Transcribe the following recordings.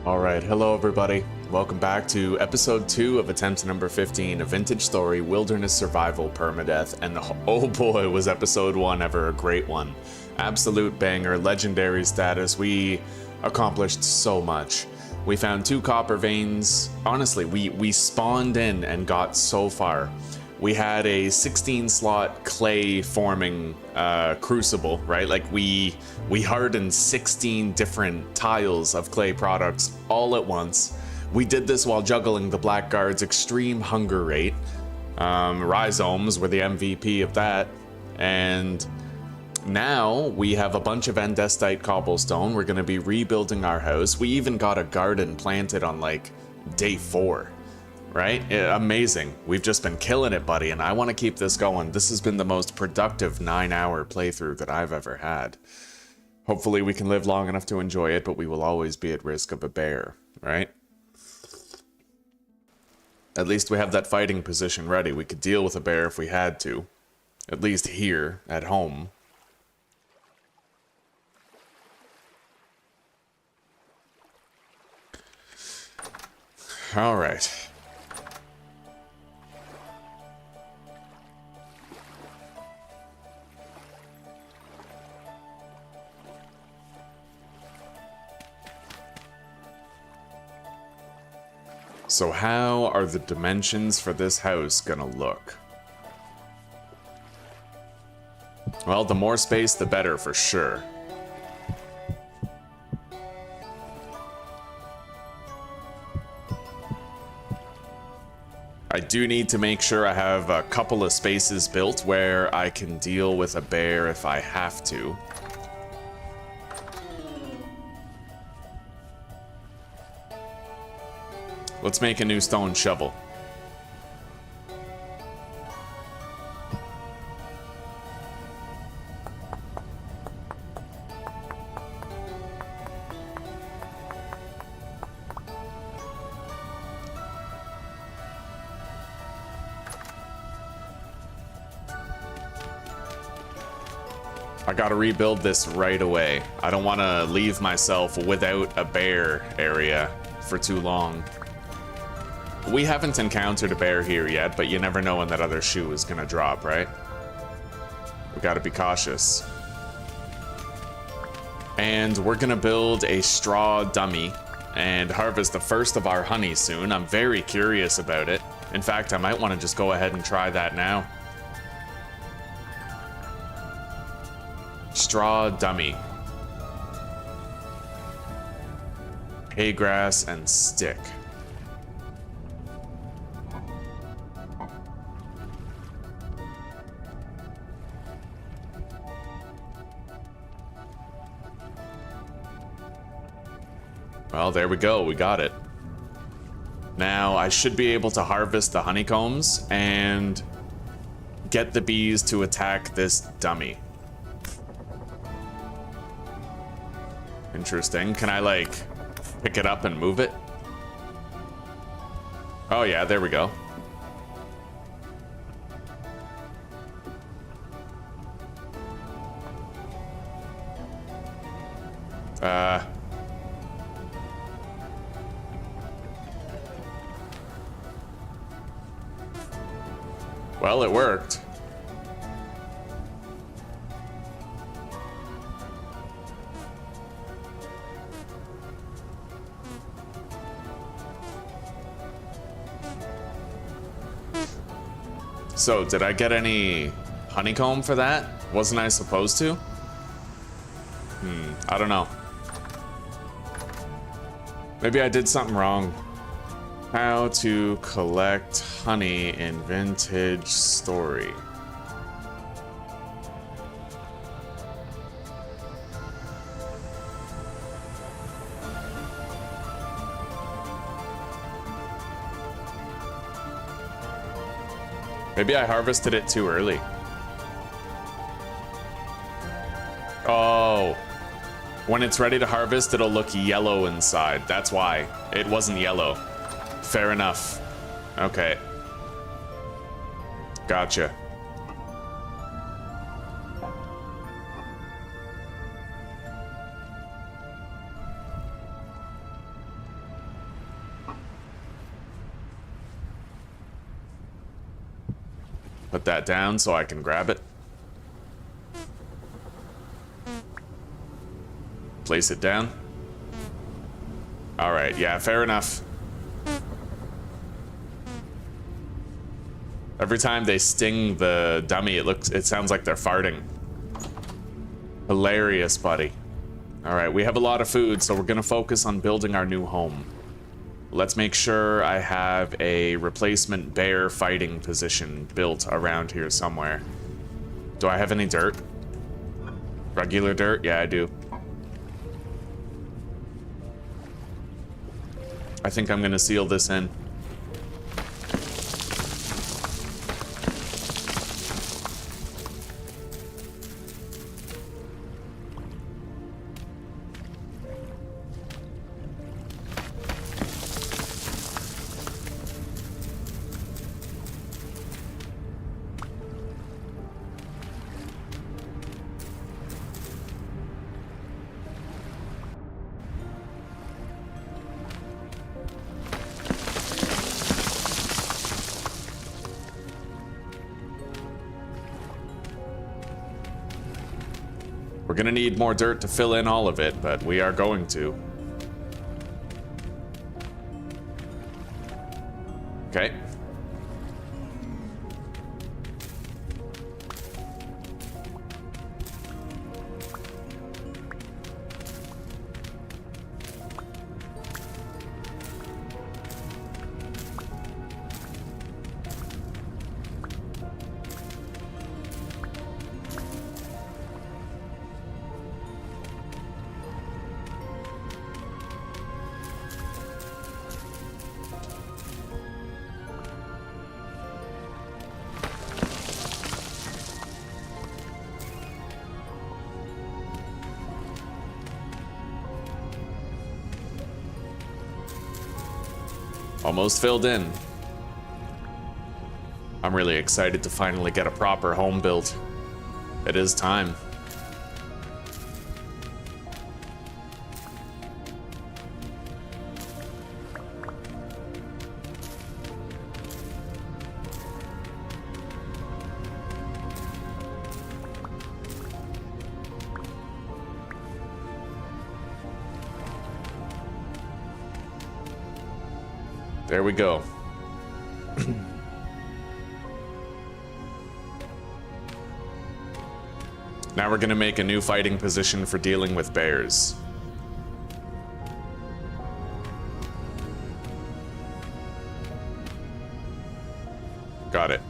Alright, hello everybody. Welcome back to episode 2 of attempt number 15, a vintage story, wilderness survival, permadeath, and oh boy was episode 1 ever a great one. Absolute banger, legendary status, we accomplished so much. We found 2 copper veins, honestly, we spawned in and got so far. We had a 16 slot clay forming crucible, right? Like we hardened 16 different tiles of clay products all at once. We did this while juggling the Blackguard's extreme hunger rate. Rhizomes were the MVP of that. And now we have a bunch of andesite cobblestone. We're gonna be rebuilding our house. We even got a garden planted on like day 4. Right? Yeah, amazing. We've just been killing it, buddy, and I want to keep this going. This has been the most productive 9-hour playthrough that I've ever had. Hopefully we can live long enough to enjoy it, but we will always be at risk of a bear, right? At least we have that fighting position ready. We could deal with a bear if we had to. At least here, at home. Alright. So how are the dimensions for this house gonna look? Well, the more space, the better for sure. I do need to make sure I have a couple of spaces built where I can deal with a bear if I have to. Let's make a new stone shovel. I gotta rebuild this right away. I don't want to leave myself without a bear area for too long. We haven't encountered a bear here yet, but you never know when that other shoe is gonna drop, right? We gotta be cautious. And we're gonna build a straw dummy and harvest the first of our honey soon. I'm very curious about it. In fact, I might want to just go ahead and try that now. Straw dummy. Hay grass and stick. Well, there we go. We got it. Now, I should be able to harvest the honeycombs and get the bees to attack this dummy. Interesting. Can I, like, pick it up and move it? Oh, yeah, there we go. Well, it worked. So, did I get any honeycomb for that? Wasn't I supposed to? I don't know. Maybe I did something wrong. How to collect honey in vintage story. Maybe I harvested it too early. Oh. When it's ready to harvest, it'll look yellow inside. That's why. It wasn't yellow. Fair enough. Okay. Gotcha. Put that down so I can grab it. Place it down. Alright, yeah, fair enough. Every time they sting the dummy, it sounds like they're farting. Hilarious, buddy. Alright, we have a lot of food, so we're gonna focus on building our new home. Let's make sure I have a replacement bear fighting position built around here somewhere. Do I have any dirt? Regular dirt? Yeah, I do. I think I'm gonna seal this in. We're gonna need more dirt to fill in all of it, but we are going to. Okay. Almost filled in. I'm really excited to finally get a proper home built. It is time. There we go. Now we're gonna make a new fighting position for dealing with bears. Got it.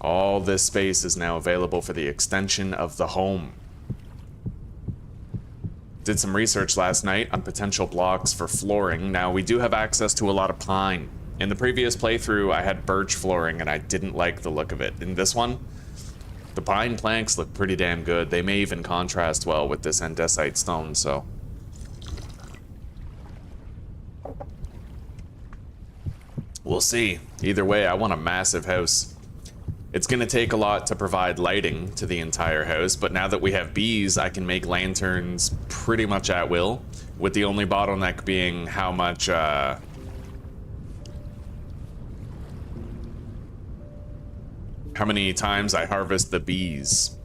All this space is now available for the extension of the home. Did some research last night on potential blocks for flooring. Now, we do have access to a lot of pine. In the previous playthrough, I had birch flooring and I didn't like the look of it. In this one, the pine planks look pretty damn good. They may even contrast well with this andesite stone, so. We'll see. Either way, I want a massive house. It's gonna take a lot to provide lighting to the entire house, but now that we have bees, I can make lanterns pretty much at will, with the only bottleneck being how much, how many times I harvest the bees.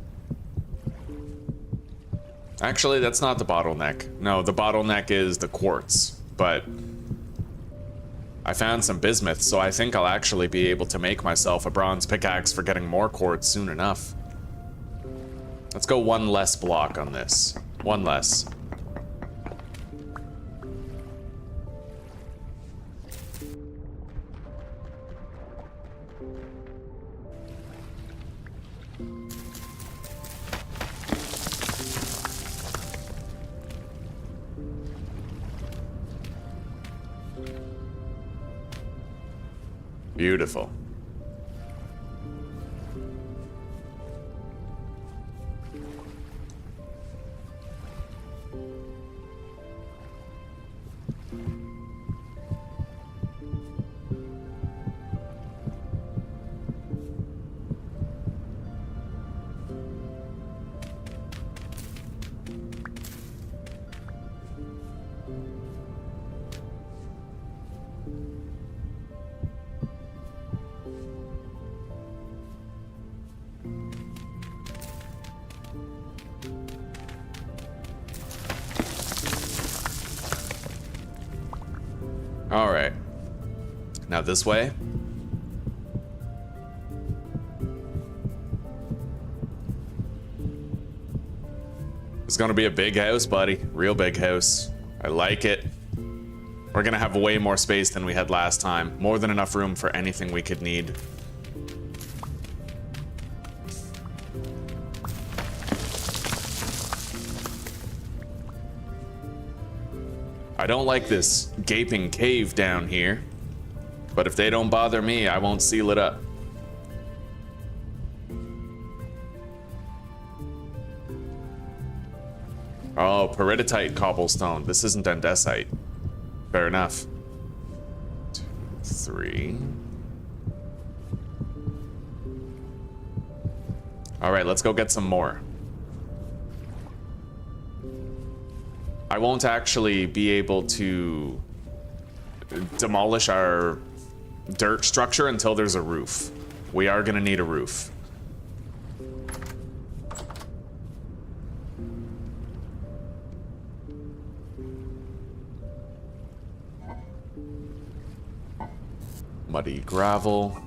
Actually, that's not the bottleneck. No, the bottleneck is the quartz, but I found some bismuth, so I think I'll actually be able to make myself a bronze pickaxe for getting more quartz soon enough. Let's go one less block on this. One less. Beautiful. All right. Now this way. It's gonna be a big house, buddy. Real big house. I like it. We're gonna have way more space than we had last time. More than enough room for anything we could need. I don't like this gaping cave down here, but if they don't bother me, I won't seal it up. Oh, peridotite cobblestone. This isn't andesite. Fair enough. 2, 3. All right, let's go get some more. I won't actually be able to demolish our dirt structure until there's a roof. We are gonna need a roof. Muddy gravel.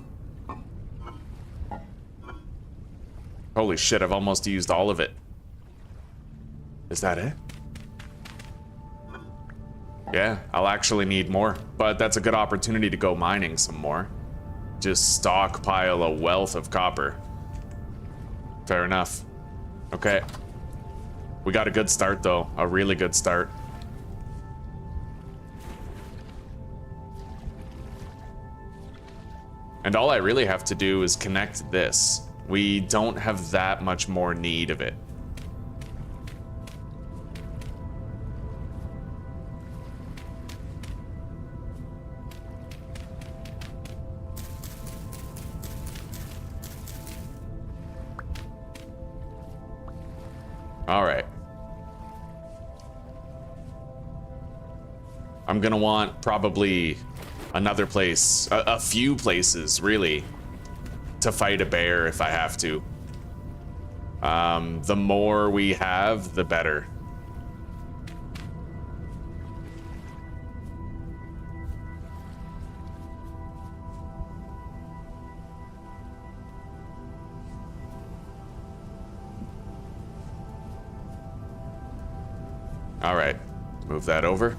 Holy shit, I've almost used all of it. Is that it? Yeah, I'll actually need more, but that's a good opportunity to go mining some more. Just stockpile a wealth of copper. Fair enough. Okay. We got a good start though, a really good start. And all I really have to do is connect this. We don't have that much more need of it. All right. I'm gonna want probably another place, a few places really, to fight a bear if I have to. The more we have, the better. All right, move that over.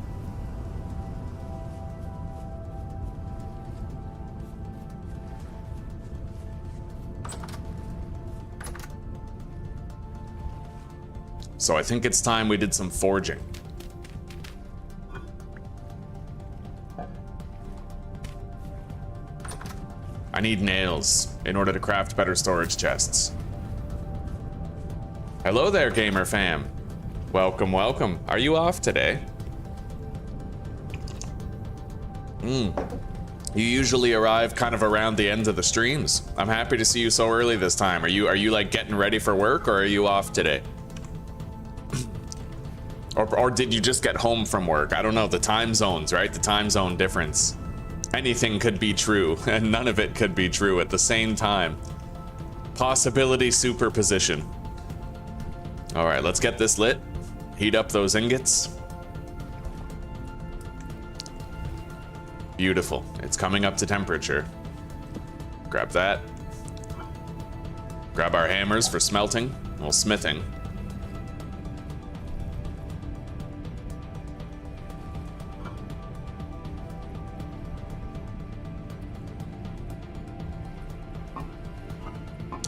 So I think it's time we did some forging. I need nails in order to craft better storage chests. Hello there, gamer fam. Welcome, welcome. Are you off today? You usually arrive kind of around the end of the streams. I'm happy to see you so early this time. Are you like getting ready for work, or are you off today? Or did you just get home from work? I don't know, the time zones, right? The time zone difference. Anything could be true, and none of it could be true at the same time. Possibility superposition. All right, let's get this lit. Heat up those ingots. Beautiful. It's coming up to temperature. Grab that. Grab our hammers for smelting, well, smithing.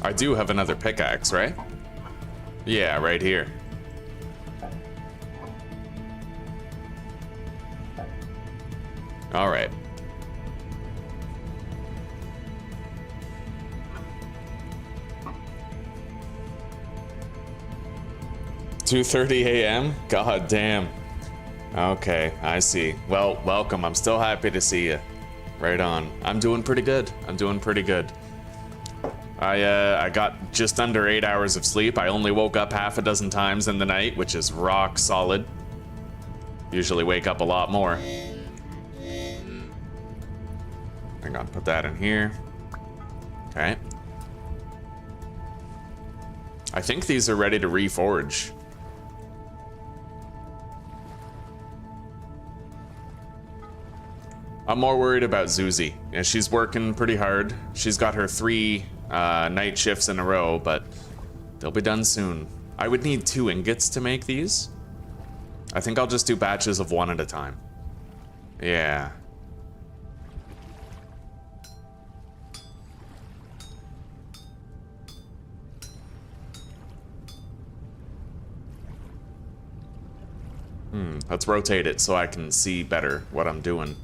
I do have another pickaxe, right? Yeah, right here. All right. $2:30 a.m.? God damn. Okay, I see. Well, welcome. I'm still happy to see you. Right on. I'm doing pretty good. I'm doing pretty good. I got just under 8 hours of sleep. I only woke up half a dozen times in the night, which is rock solid. Usually wake up a lot more. Hang on, put that in here. Okay. I think these are ready to reforge. I'm more worried about Zuzi. Yeah, she's working pretty hard. She's got her 3 night shifts in a row, but they'll be done soon. I would need 2 ingots to make these. I think I'll just do batches of 1 at a time. Yeah. Let's rotate it so I can see better what I'm doing.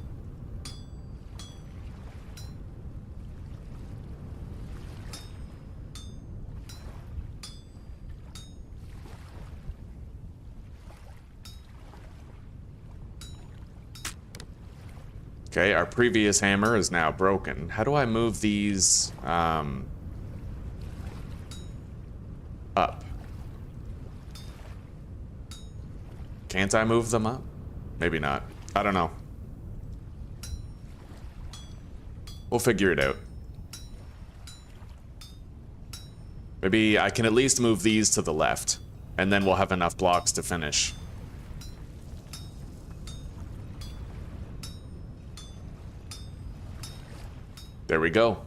Okay, our previous hammer is now broken. How do I move these up? Can't I move them up? Maybe not. I don't know. We'll figure it out. Maybe I can at least move these to the left, and then we'll have enough blocks to finish. There we go.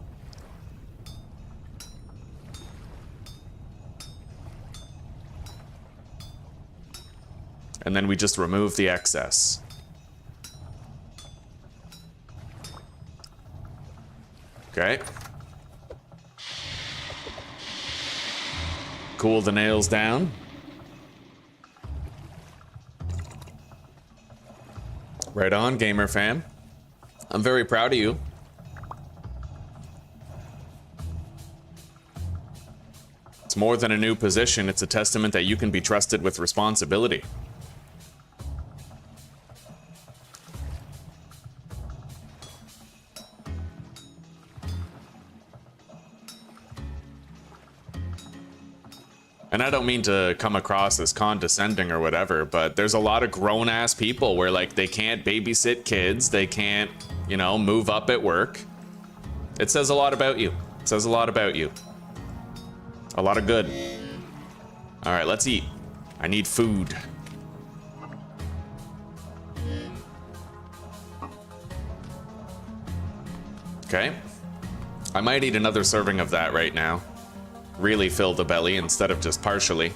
And then we just remove the excess. Okay. Cool the nails down. Right on, gamer fam. I'm very proud of you. It's more than a new position, it's a testament that you can be trusted with responsibility. And I don't mean to come across as condescending or whatever, but there's a lot of grown-ass people where, like, they can't babysit kids, they can't, you know, move up at work. It says a lot about you. It says a lot about you. A lot of good. All right, let's eat. I need food. Okay. I might eat another serving of that right now. Really fill the belly instead of just partially.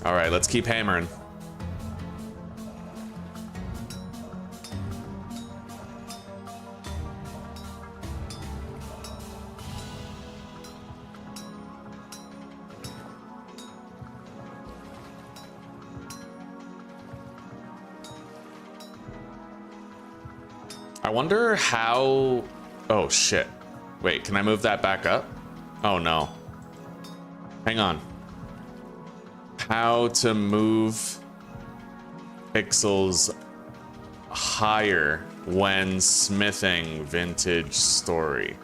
All right, let's keep hammering. I wonder how... Oh, shit. Wait, can I move that back up? Oh, no. Hang on. How to move pixels higher when smithing vintage story.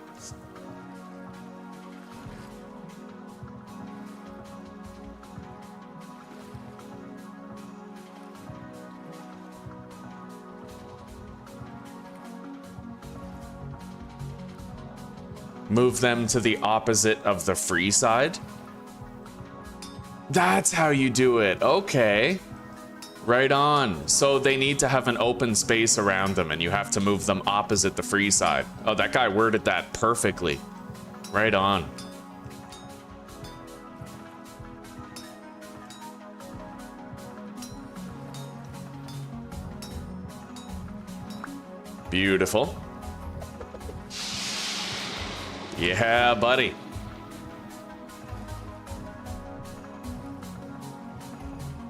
Move them to the opposite of the free side? That's how you do it. Okay. Right on. So they need to have an open space around them and you have to move them opposite the free side. Oh, that guy worded that perfectly. Right on. Beautiful. Yeah, buddy.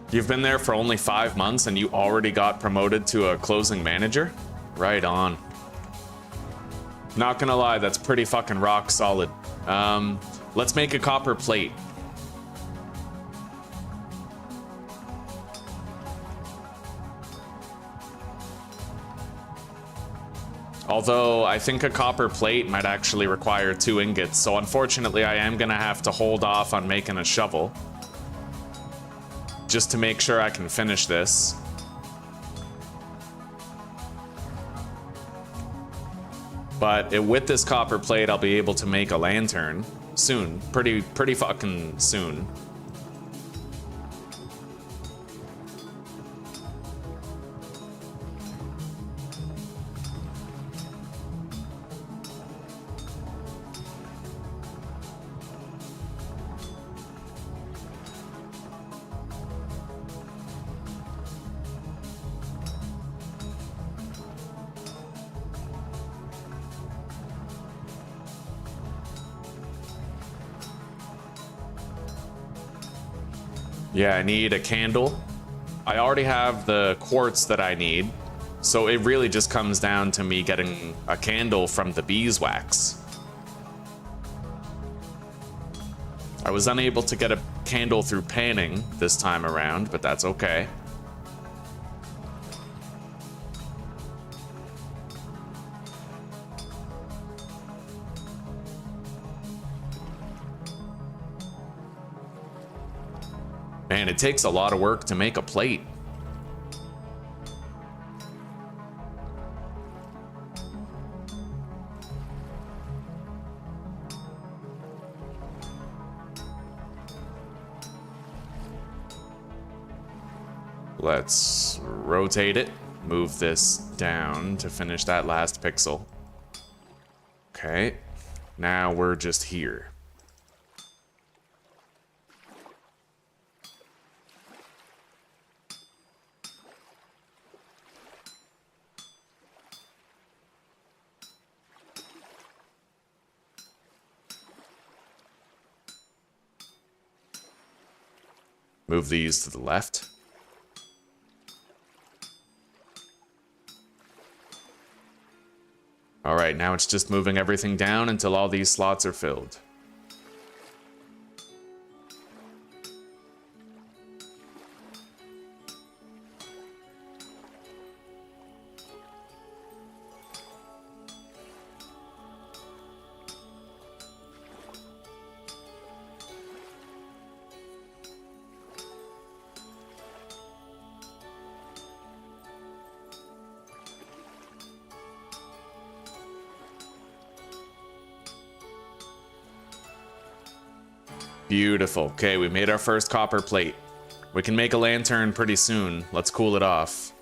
You've been there for only 5 months and you already got promoted to a closing manager? Right on. Not gonna lie, that's pretty fucking rock solid. Let's make a copper plate. Although, I think a copper plate might actually require 2 ingots, so unfortunately I am gonna have to hold off on making a shovel. Just to make sure I can finish this. But with this copper plate, I'll be able to make a lantern soon. Pretty fucking soon. Yeah, I need a candle. I already have the quartz that I need, so it really just comes down to me getting a candle from the beeswax. I was unable to get a candle through panning this time around, but that's okay. Man, it takes a lot of work to make a plate. Let's rotate it, move this down to finish that last pixel. Okay, now we're just here. Move these to the left. All right, now it's just moving everything down until all these slots are filled. Beautiful. Okay, we made our first copper plate. We can make a lantern pretty soon. Let's cool it off.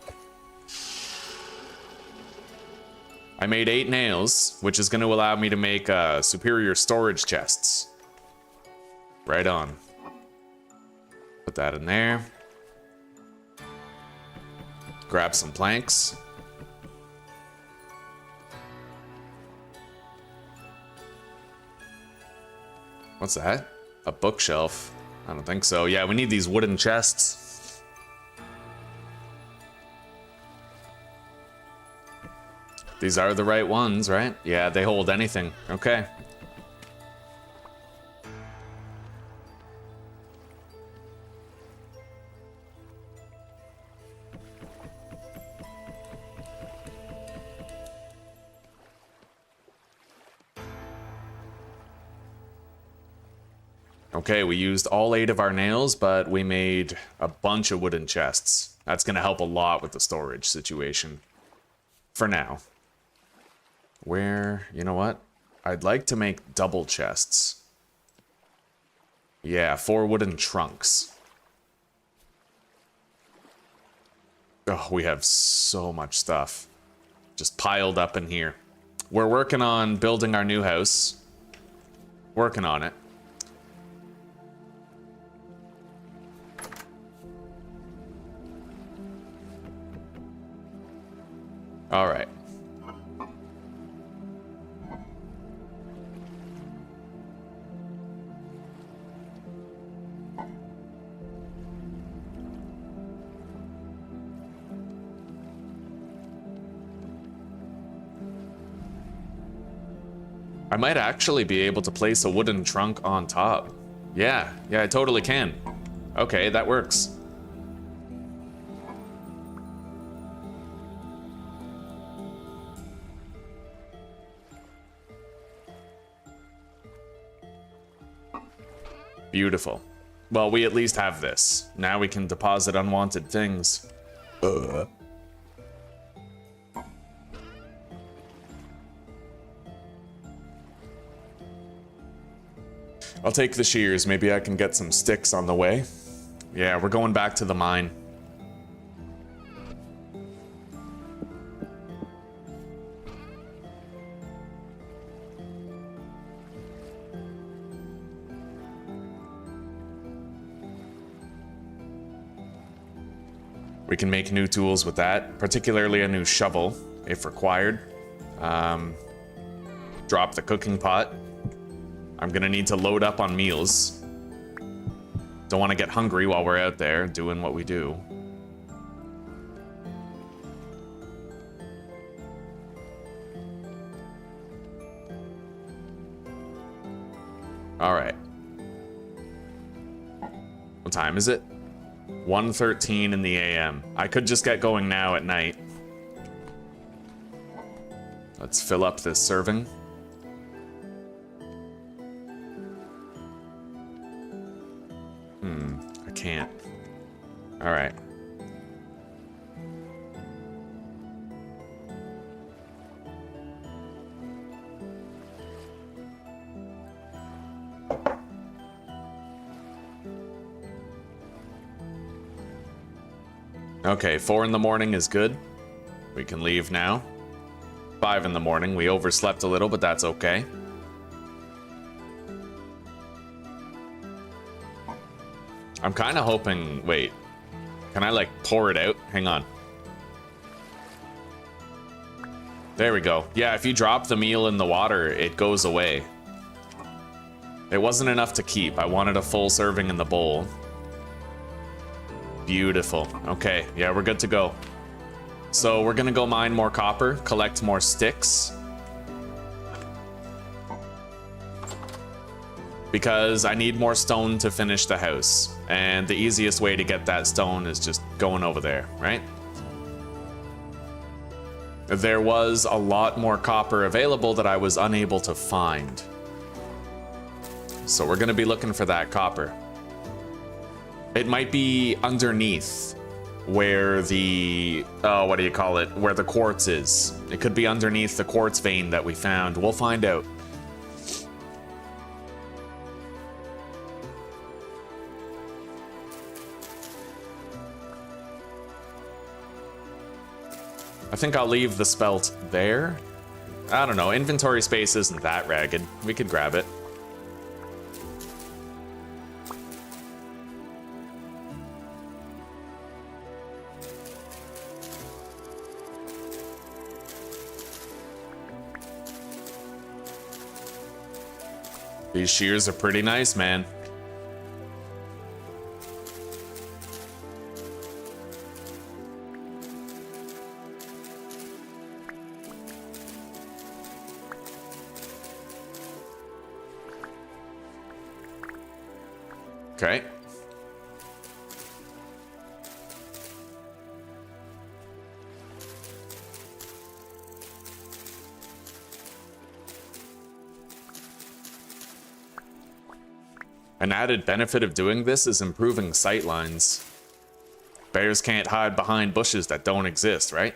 I made 8 nails, which is going to allow me to make superior storage chests. Right on. Put that in there. Grab some planks. What's that? A bookshelf? I don't think so. Yeah, we need these wooden chests. These are the right ones, right? Yeah, they hold anything. Okay. Okay, we used all 8 of our nails, but we made a bunch of wooden chests. That's going to help a lot with the storage situation. For now. Where, you know what? I'd like to make double chests. Yeah, 4 wooden trunks. Oh, we have so much stuff just piled up in here. We're working on building our new house. Working on it. All right. I might actually be able to place a wooden trunk on top. Yeah, I totally can. Okay, that works. Beautiful. Well, we at least have this. Now we can deposit unwanted things. I'll take the shears. Maybe I can get some sticks on the way. Yeah, we're going back to the mine. We can make new tools with that, particularly a new shovel, if required. Drop the cooking pot. I'm gonna need to load up on meals. Don't want to get hungry while we're out there doing what we do. All right. What time is it? 1:13 in the AM. I could just get going now at night. Let's fill up this serving. I can't. All right. Okay, 4 in the morning is good. We can leave now. 5 in the morning. We overslept a little, but that's okay. I'm kind of hoping... Wait. Can I, like, pour it out? Hang on. There we go. Yeah, if you drop the meal in the water, it goes away. It wasn't enough to keep. I wanted a full serving in the bowl. Beautiful. Okay, yeah, we're good to go. So we're gonna go mine more copper, collect more sticks. Because I need more stone to finish the house. And the easiest way to get that stone is just going over there, right? There was a lot more copper available that I was unable to find. So we're gonna be looking for that copper. It might be underneath where the, what do you call it? Where the quartz is. It could be underneath the quartz vein that we found. We'll find out. I think I'll leave the spelt there. I don't know, inventory space isn't that ragged. We could grab it. These shears are pretty nice, man. Okay. An added benefit of doing this is improving sight lines. Bears can't hide behind bushes that don't exist, right?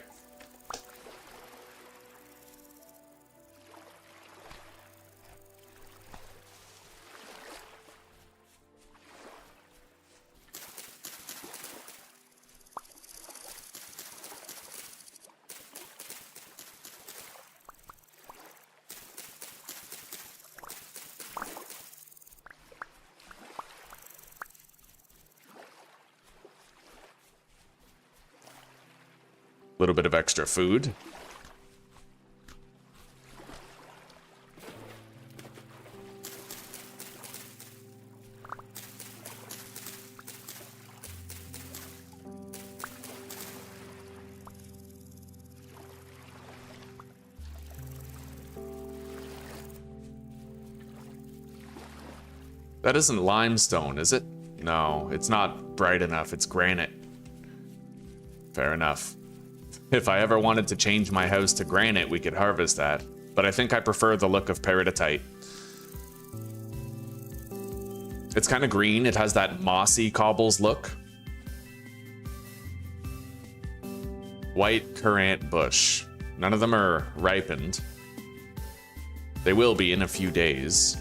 Little bit of extra food. That isn't limestone, is it? No, it's not bright enough. It's granite. Fair enough. If I ever wanted to change my house to granite, we could harvest that. But I think I prefer the look of peridotite. It's kind of green. It has that mossy cobbles look. White currant bush. None of them are ripened. They will be in a few days.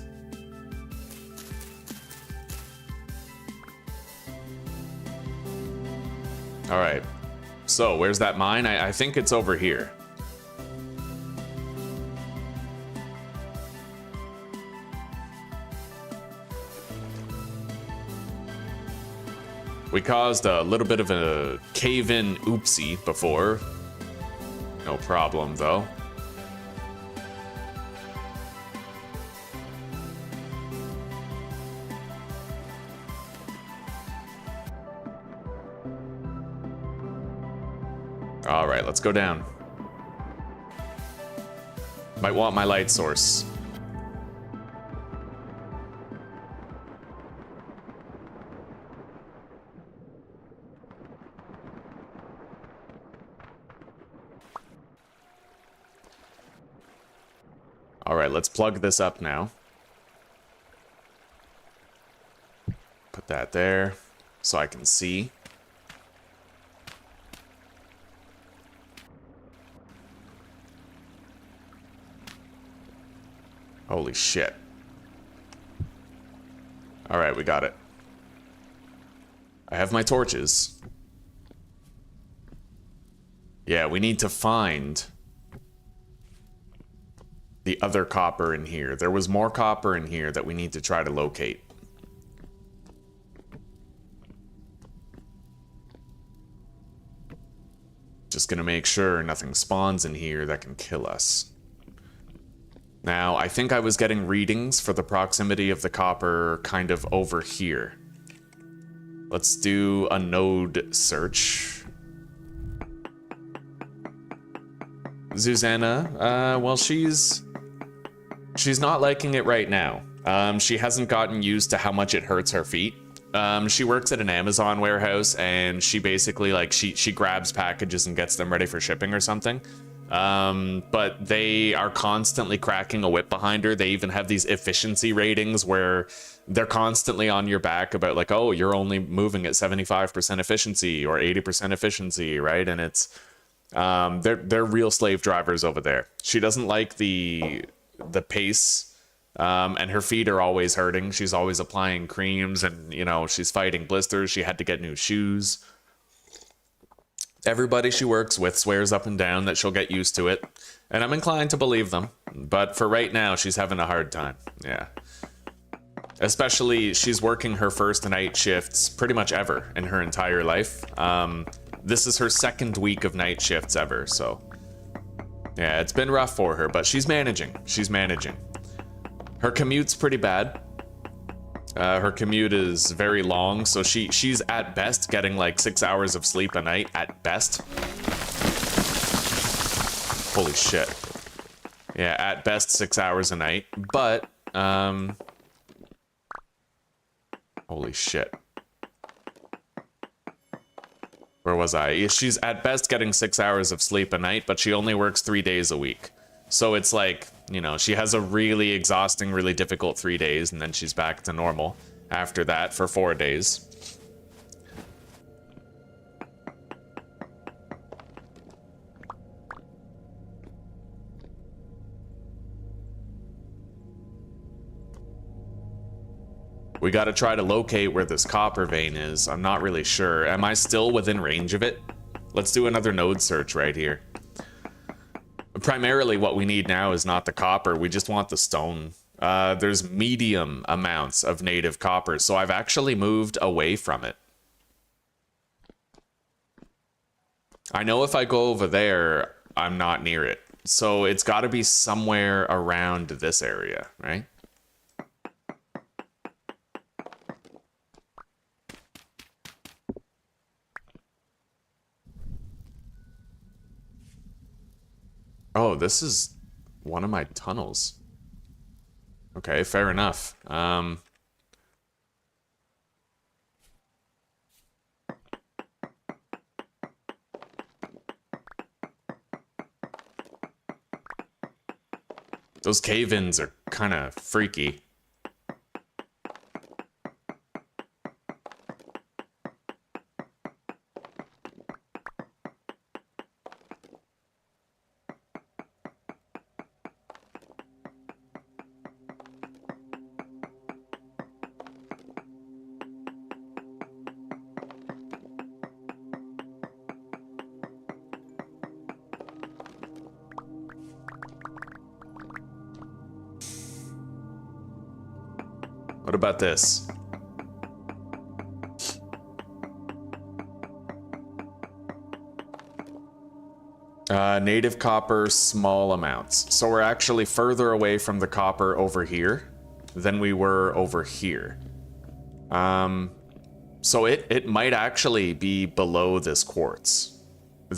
All right. So, where's that mine? I think it's over here. We caused a little bit of a cave-in oopsie before. No problem, though. All right, let's go down. Might want my light source. All right, let's plug this up now. Put that there so I can see. Holy shit. All right, we got it. I have my torches. Yeah, we need to find the other copper in here. There was more copper in here that we need to try to locate. Just gonna make sure nothing spawns in here that can kill us. Now, I think I was getting readings for the proximity of the copper kind of over here. Let's do a node search. Susanna, well, she's not liking it right now. She hasn't gotten used to how much it hurts her feet. She works at an Amazon warehouse, and she basically, like, she grabs packages and gets them ready for shipping or something. But they are constantly cracking a whip behind her. They even have these efficiency ratings where they're constantly on your back about, like, oh, you're only moving at 75% efficiency or 80% efficiency, right? And it's they're real slave drivers over there. She doesn't like the pace, and her feet are always hurting. She's always applying creams, and, you know, she's fighting blisters. She had to get new shoes. Everybody she works with swears up and down that she'll get used to it, and I'm inclined to believe them. But for right now, she's having a hard time. Yeah. Especially, she's working her first night shifts pretty much ever in her entire life. This is her second week of night shifts ever, so yeah, it's been rough for her, but she's managing. She's managing. Her commute's pretty bad. Her commute is very long, so she's at best getting like 6 hours of sleep a night, at best. Holy shit. Yeah, at best 6 hours a night, but, holy shit. Where was I? She's at best getting 6 hours of sleep a night, but she only works 3 days a week. So it's like, you know, she has a really exhausting, really difficult 3 days, and then she's back to normal after that for 4 days. We got to try to locate where this copper vein is. I'm not really sure. Am I still within range of it? Let's do another node search right here. Primarily what we need now is not the copper. We just want the stone. There's medium amounts of native copper, so I've actually moved away from it. I know if I go over there, I'm not near it. So it's got to be somewhere around this area, right? Oh, this is one of my tunnels. Okay, fair enough. Those cave-ins are kind of freaky. What about this? Native copper, small amounts. So we're actually further away from the copper over here than we were over here. So it might actually be below this quartz.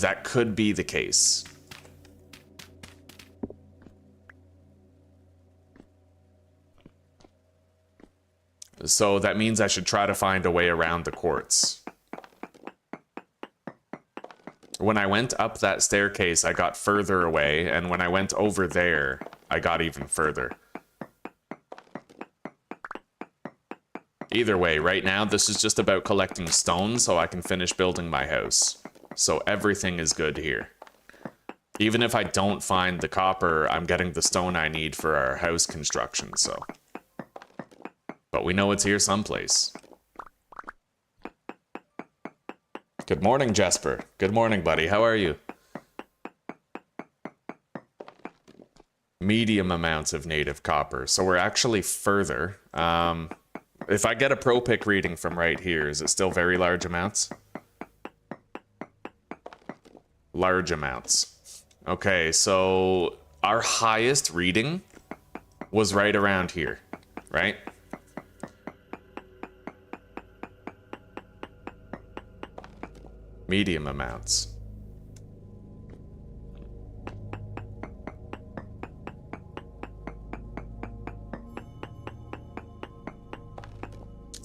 that could be the case. So that means I should try to find a way around the quartz. When I went up that staircase, I got further away, and when I went over there, I got even further. Either way, right now, this is just about collecting stone so I can finish building my house. So everything is good here. Even if I don't find the copper, I'm getting the stone I need for our house construction, so... But we know it's here someplace. Good morning, Jesper. Good morning, buddy. How are you? Medium amounts of native copper. So we're actually further. If I get a pro pick reading from right here, is it still very large amounts? Large amounts. Okay, so our highest reading was right around here, right? Medium amounts.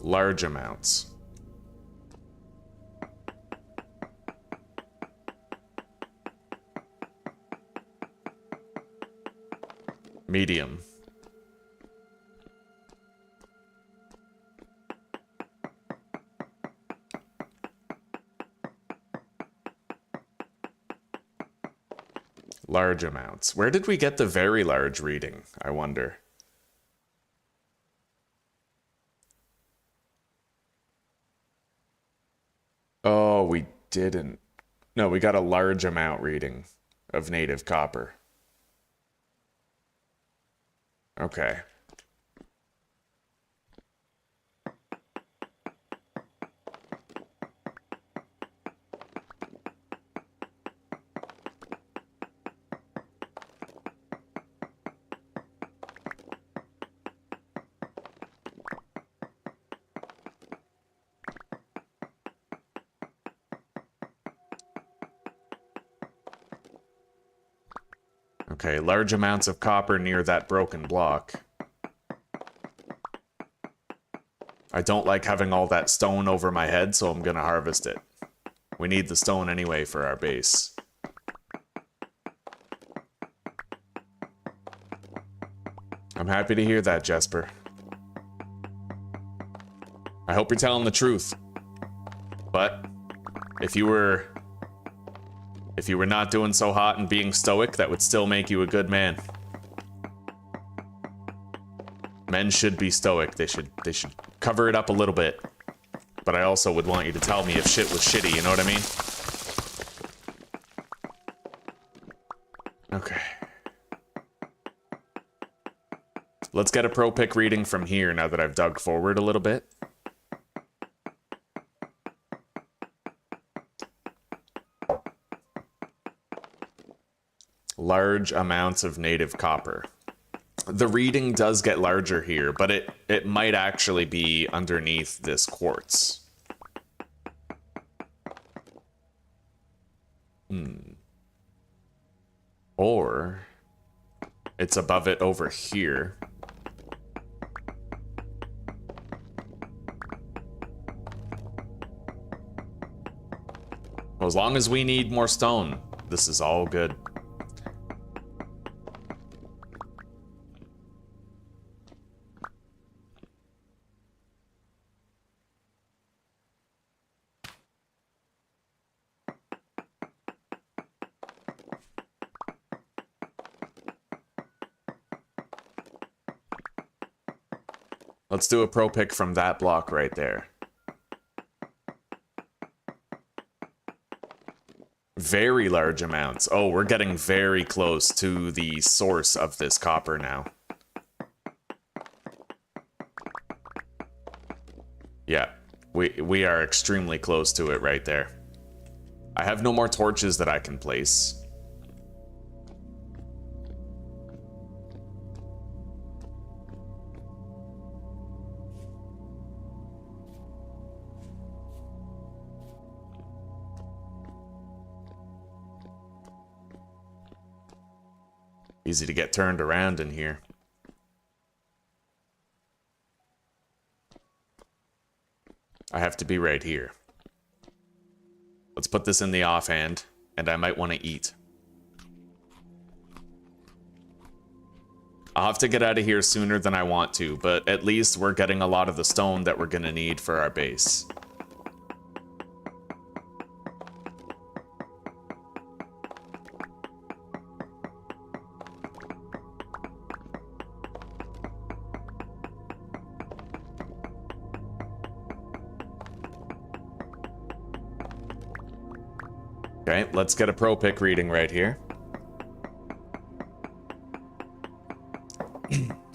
Large amounts. Medium. Large amounts. Where did we get the very large reading, I wonder? Oh, we didn't. No, we got a large amount reading of native copper. Okay. Okay, large amounts of copper near that broken block. I don't like having all that stone over my head, so I'm gonna harvest it. We need the stone anyway for our base. I'm happy to hear that, Jesper. I hope you're telling the truth. But if you were not doing so hot and being stoic, that would still make you a good man. Men should be stoic. They should cover it up a little bit. But I also would want you to tell me if shit was shitty, you know what I mean? Okay. Let's get a pro pick reading from here now that I've dug forward a little bit. Large amounts of native copper. The reading does get larger here, but it might actually be underneath this quartz. Or it's above it over here. Well, as long as we need more stone, this is all good. Let's do a pro pick from that block right there. Very large amounts. Oh, we're getting very close to the source of this copper now. Yeah, we are extremely close to it right there. I have no more torches that I can place. Easy to get turned around in here. I have to be right here. Let's put this in the offhand, and I might want to eat. I'll have to get out of here sooner than I want to, but at least we're getting a lot of the stone that we're going to need for our base. Okay, let's get a pro pick reading right here.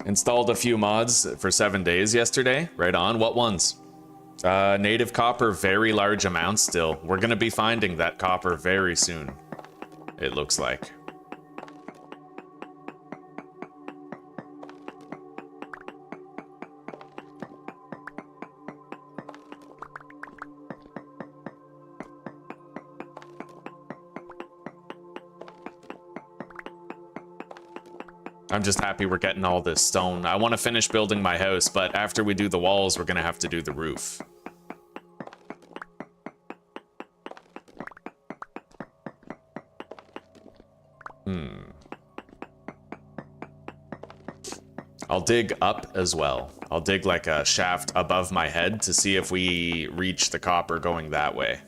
Installed a few mods for 7 days yesterday. Right on. What ones? Native copper, very large amounts still. We're going to be finding that copper very soon, it looks like. I'm just happy we're getting all this stone. I want to finish building my house, but after we do the walls, we're going to have to do the roof. I'll dig up as well. I'll dig like a shaft above my head to see if we reach the copper going that way.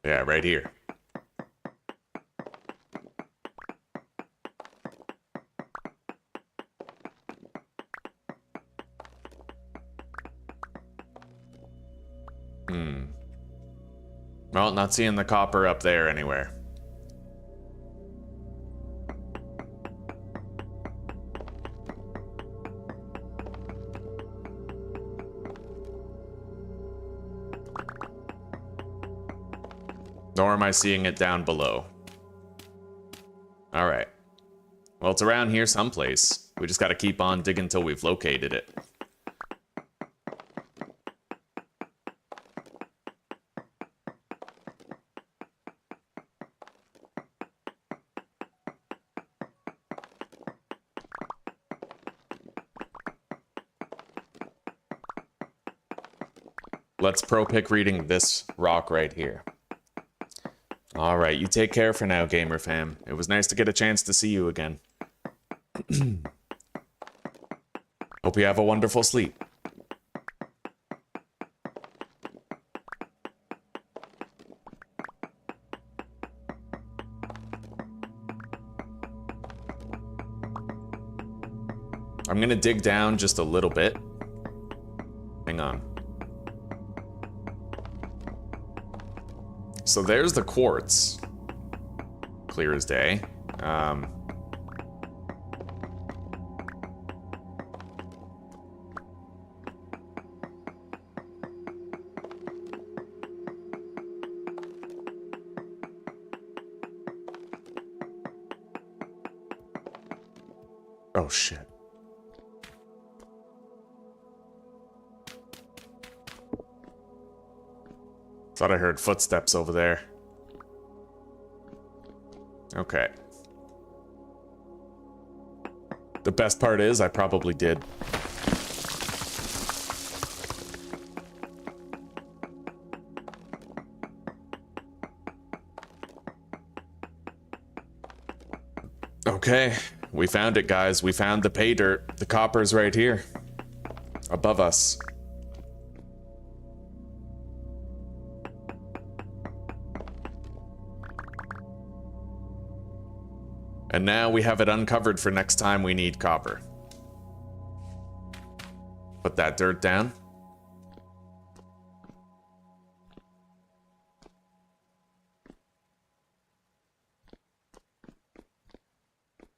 Yeah, right here. Well, not seeing the copper up there anywhere. Nor am I seeing it down below. All right. Well, it's around here someplace. We just got to keep on digging till we've located it. Let's pro pick reading this rock right here. All right, you take care for now, gamer fam. It was nice to get a chance to see you again. Hope you have a wonderful sleep. I'm gonna dig down just a little bit. Hang on. So there's the quartz. Clear as day. Oh shit. Thought I heard footsteps over there. Okay. The best part is I probably did. Okay, we found it, guys. We found the pay dirt. The copper's right here. Above us. And now we have it uncovered for next time we need copper. Put that dirt down.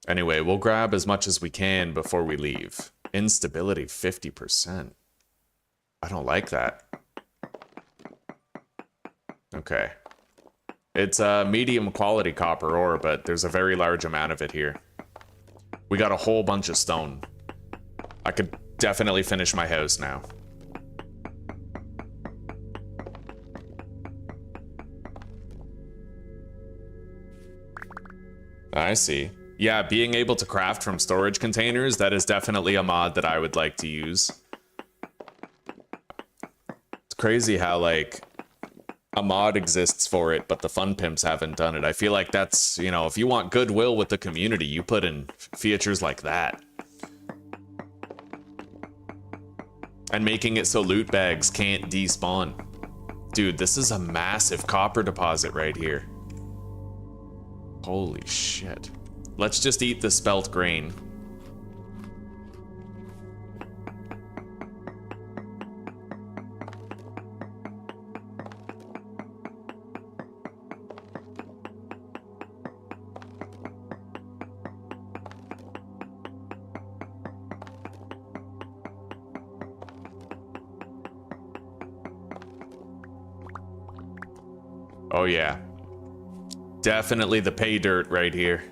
Anyway, we'll grab as much as we can before we leave. Instability 50%. I don't like that. Okay. It's a medium quality copper ore, but there's a very large amount of it here. We got a whole bunch of stone. I could definitely finish my house now. I see. Yeah, being able to craft from storage containers, that is definitely a mod that I would like to use. It's crazy how, like, a mod exists for it, but the fun pimps haven't done it. I feel like that's, you know, if you want goodwill with the community, you put in features like that. And making it so loot bags can't despawn. Dude, this is a massive copper deposit right here. Holy shit. Let's just eat the spelt grain. Oh yeah. Definitely the pay dirt right here.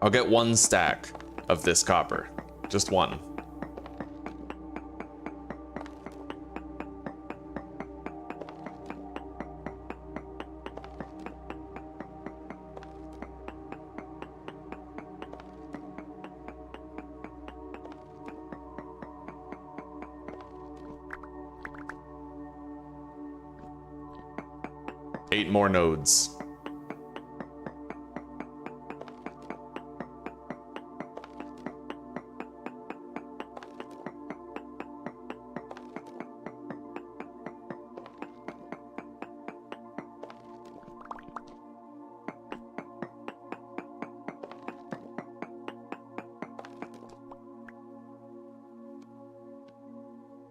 I'll get 1 stack of this copper. Just 1. Eight more nodes.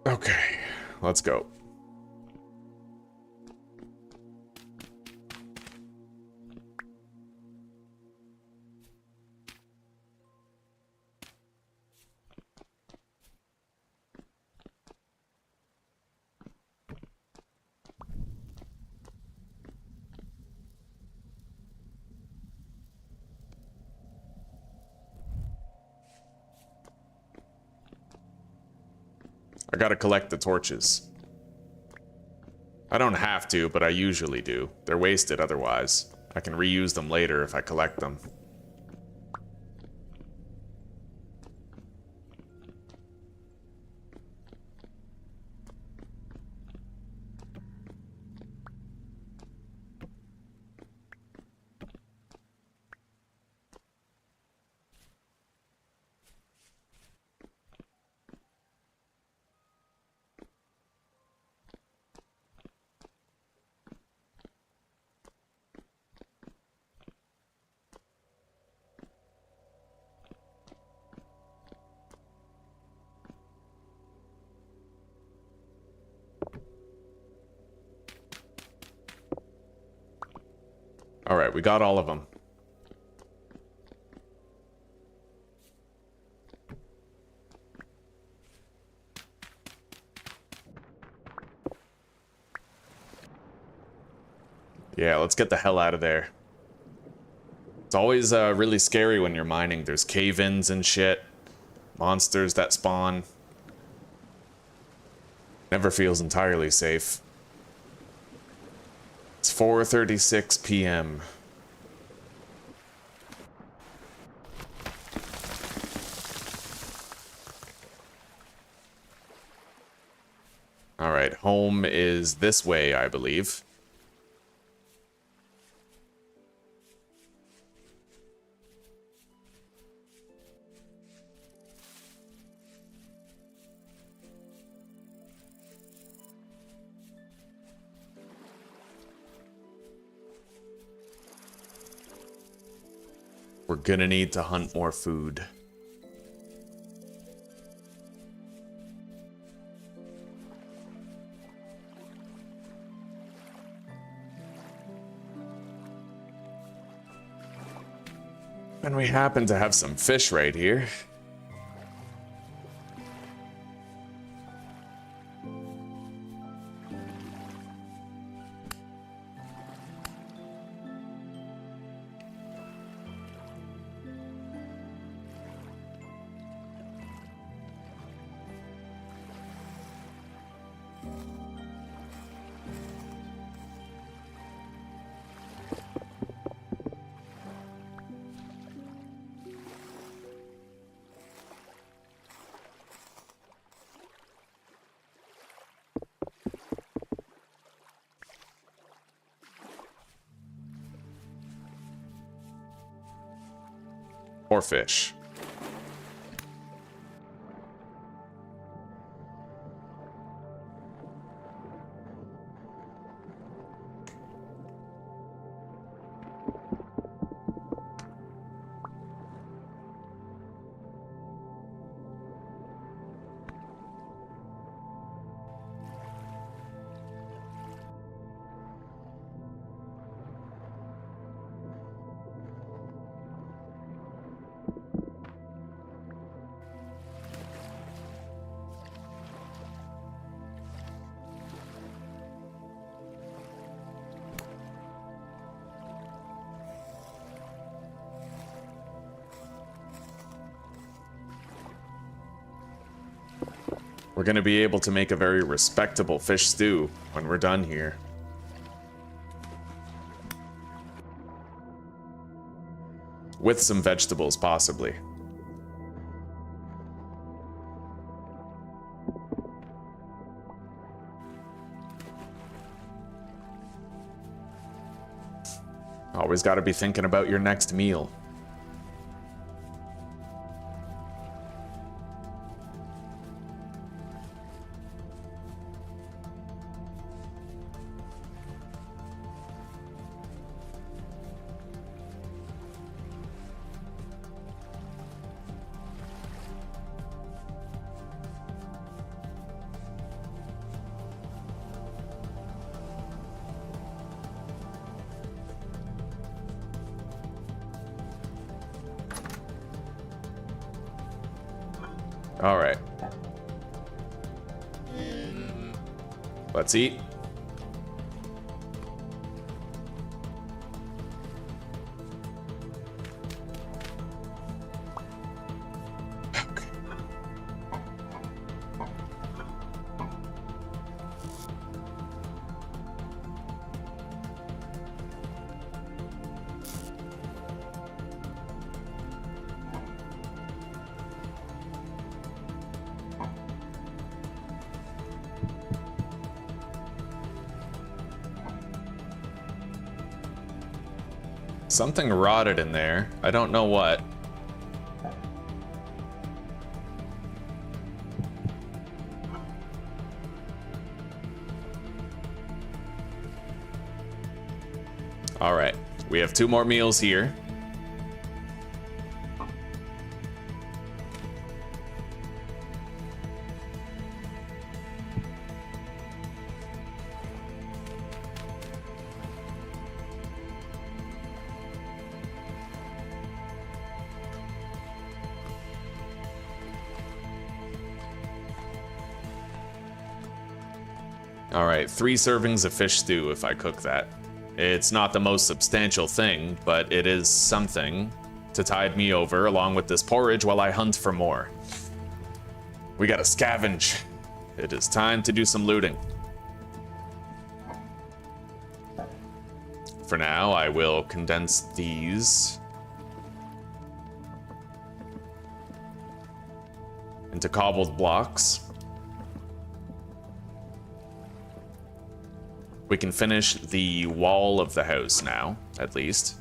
Okay, let's go. I gotta collect the torches. I don't have to, but I usually do. They're wasted otherwise. I can reuse them later if I collect them. All right, we got all of them. Yeah, let's get the hell out of there. It's always really scary when you're mining. There's cave-ins and shit. Monsters that spawn. Never feels entirely safe. It's 4:36 p.m. All right, home is this way, I believe. We're gonna need to hunt more food. And we happen to have some fish right here. Or fish. We're gonna be able to make a very respectable fish stew when we're done here. With some vegetables, possibly. Always gotta be thinking about your next meal. All right. Let's eat. Okay. Something rotted in there. I don't know what. All right, we have 2 more meals here. All right, 3 servings of fish stew if I cook that. It's not the most substantial thing, but it is something to tide me over along with this porridge while I hunt for more. We gotta scavenge. It is time to do some looting. For now, I will condense these into cobbled blocks. We can finish the wall of the house now, at least.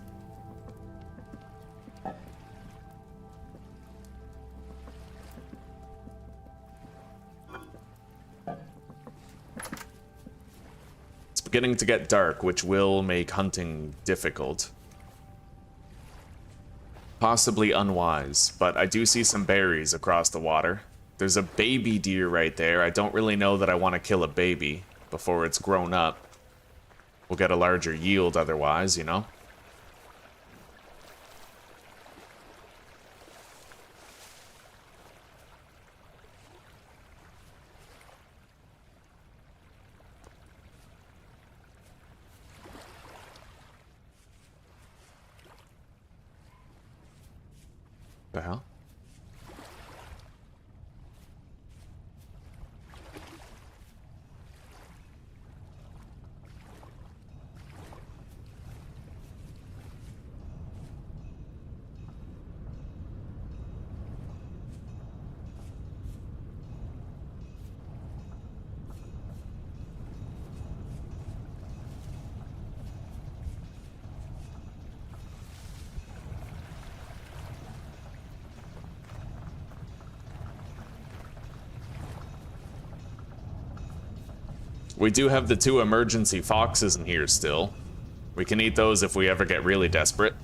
It's beginning to get dark, which will make hunting difficult. Possibly unwise, but I do see some berries across the water. There's a baby deer right there. I don't really know that I want to kill a baby before it's grown up. We'll get a larger yield otherwise, you know? The hell? We do have the 2 emergency foxes in here still. We can eat those if we ever get really desperate.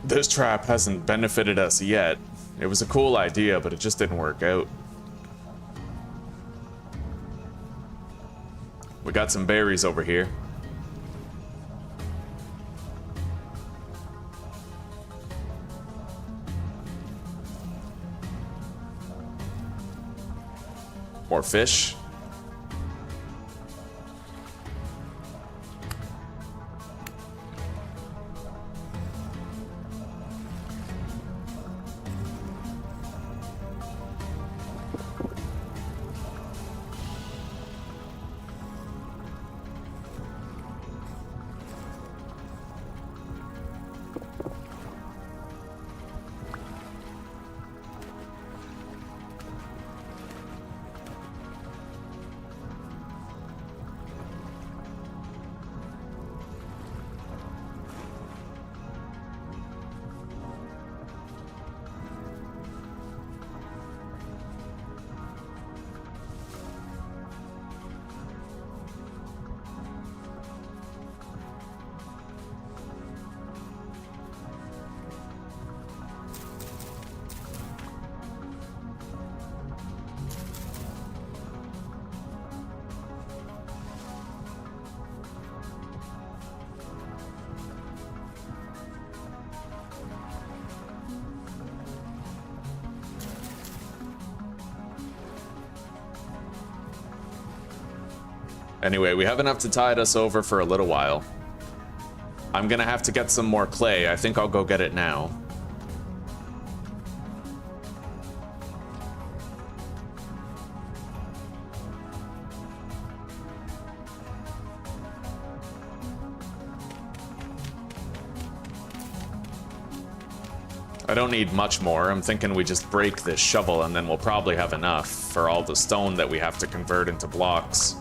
This trap hasn't benefited us yet. It was a cool idea, but it just didn't work out. We got some berries over here. More fish. Anyway, we have enough to tide us over for a little while. I'm gonna have to get some more clay. I think I'll go get it now. I don't need much more. I'm thinking we just break this shovel and then we'll probably have enough for all the stone that we have to convert into blocks.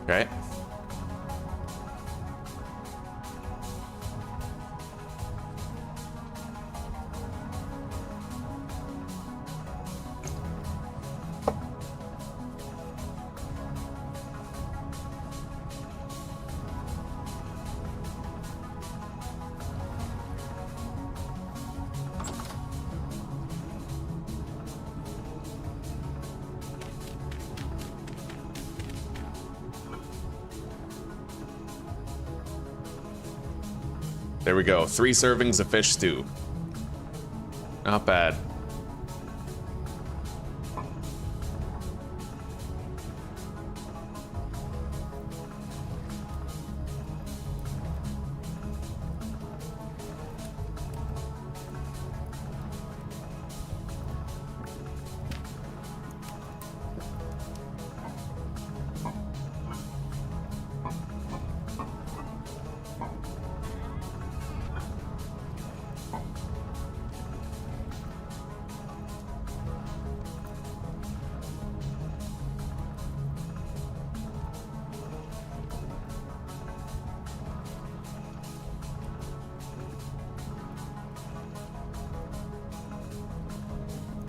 Okay. There we go. 3 servings of fish stew. Not bad.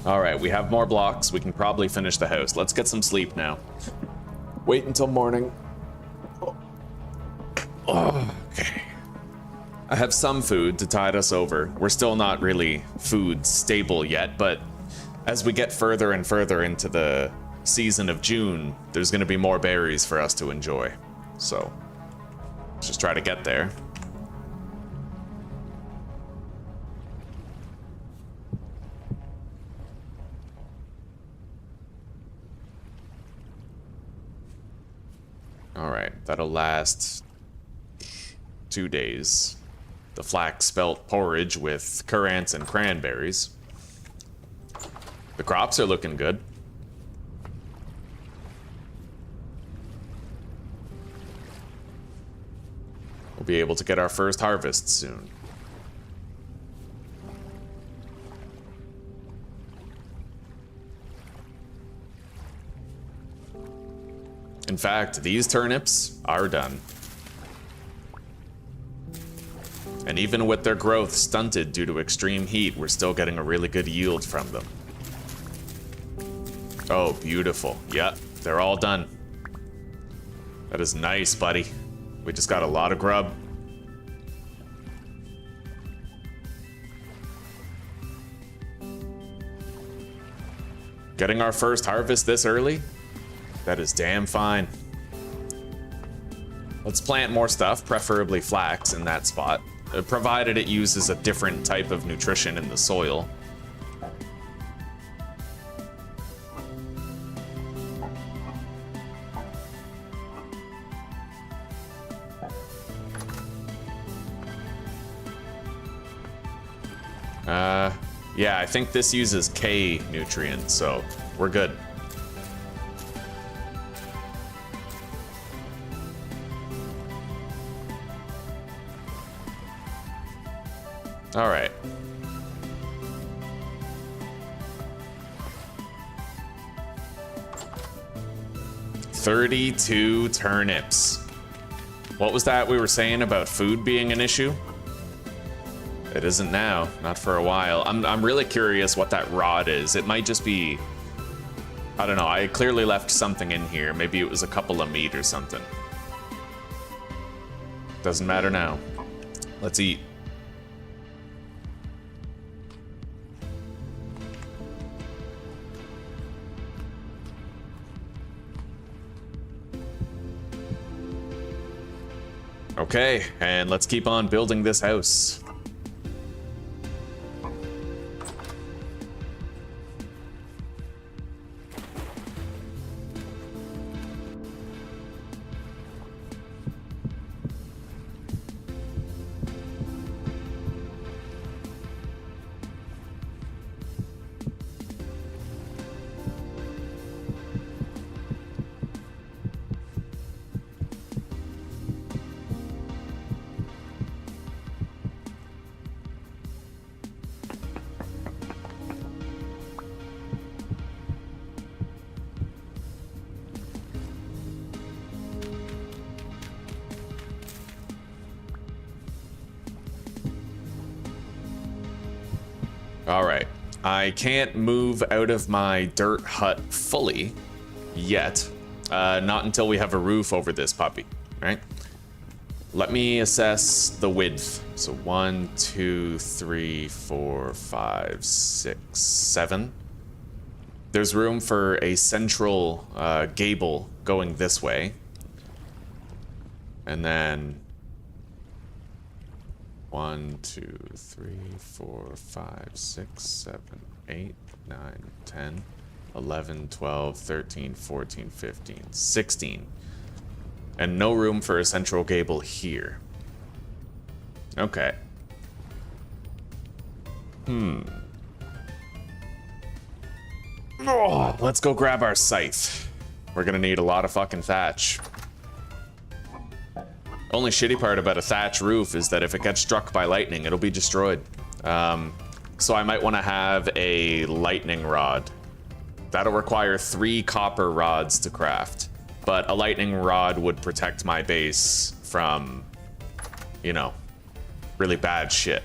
Alright, we have more blocks. We can probably finish the house. Let's get some sleep now. Wait until morning. Okay. I have some food to tide us over. We're still not really food stable yet, but as we get further and further into the season of June, there's going to be more berries for us to enjoy. So, let's just try to get there. Alright, that'll last 2 days. The flax spelt porridge with currants and cranberries. The crops are looking good. We'll be able to get our first harvest soon. In fact, these turnips are done. And even with their growth stunted due to extreme heat, we're still getting a really good yield from them. Oh, beautiful. Yep, they're all done. That is nice, buddy. We just got a lot of grub. Getting our first harvest this early? That is damn fine. Let's plant more stuff, preferably flax, in that spot, provided it uses a different type of nutrition in the soil. Yeah, I think this uses K nutrients, so we're good. All right. $32 turnips. What was that we were saying about food being an issue? It isn't now, not for a while. I'm really curious what that rod is. It might just be, I don't know, I clearly left something in here. Maybe it was a couple of meat or something. Doesn't matter now. Let's eat. Okay, and let's keep on building this house. All right, I can't move out of my dirt hut fully yet, not until we have a roof over this puppy, right? Let me assess the width. So 1, 2, 3, 4, 5, 6, 7. There's room for a central gable going this way. And then 1, 2, 3, 4, 5, 6, 7, 8, 9, 10, 11, 12, 13, 14, 15, 16. And no room for a central gable here. Okay. Oh, let's go grab our scythe. We're gonna need a lot of fucking thatch. Only shitty part about a thatch roof is that if it gets struck by lightning, it'll be destroyed. So I might want to have a lightning rod. That'll require 3 copper rods to craft. But a lightning rod would protect my base from, you know, really bad shit.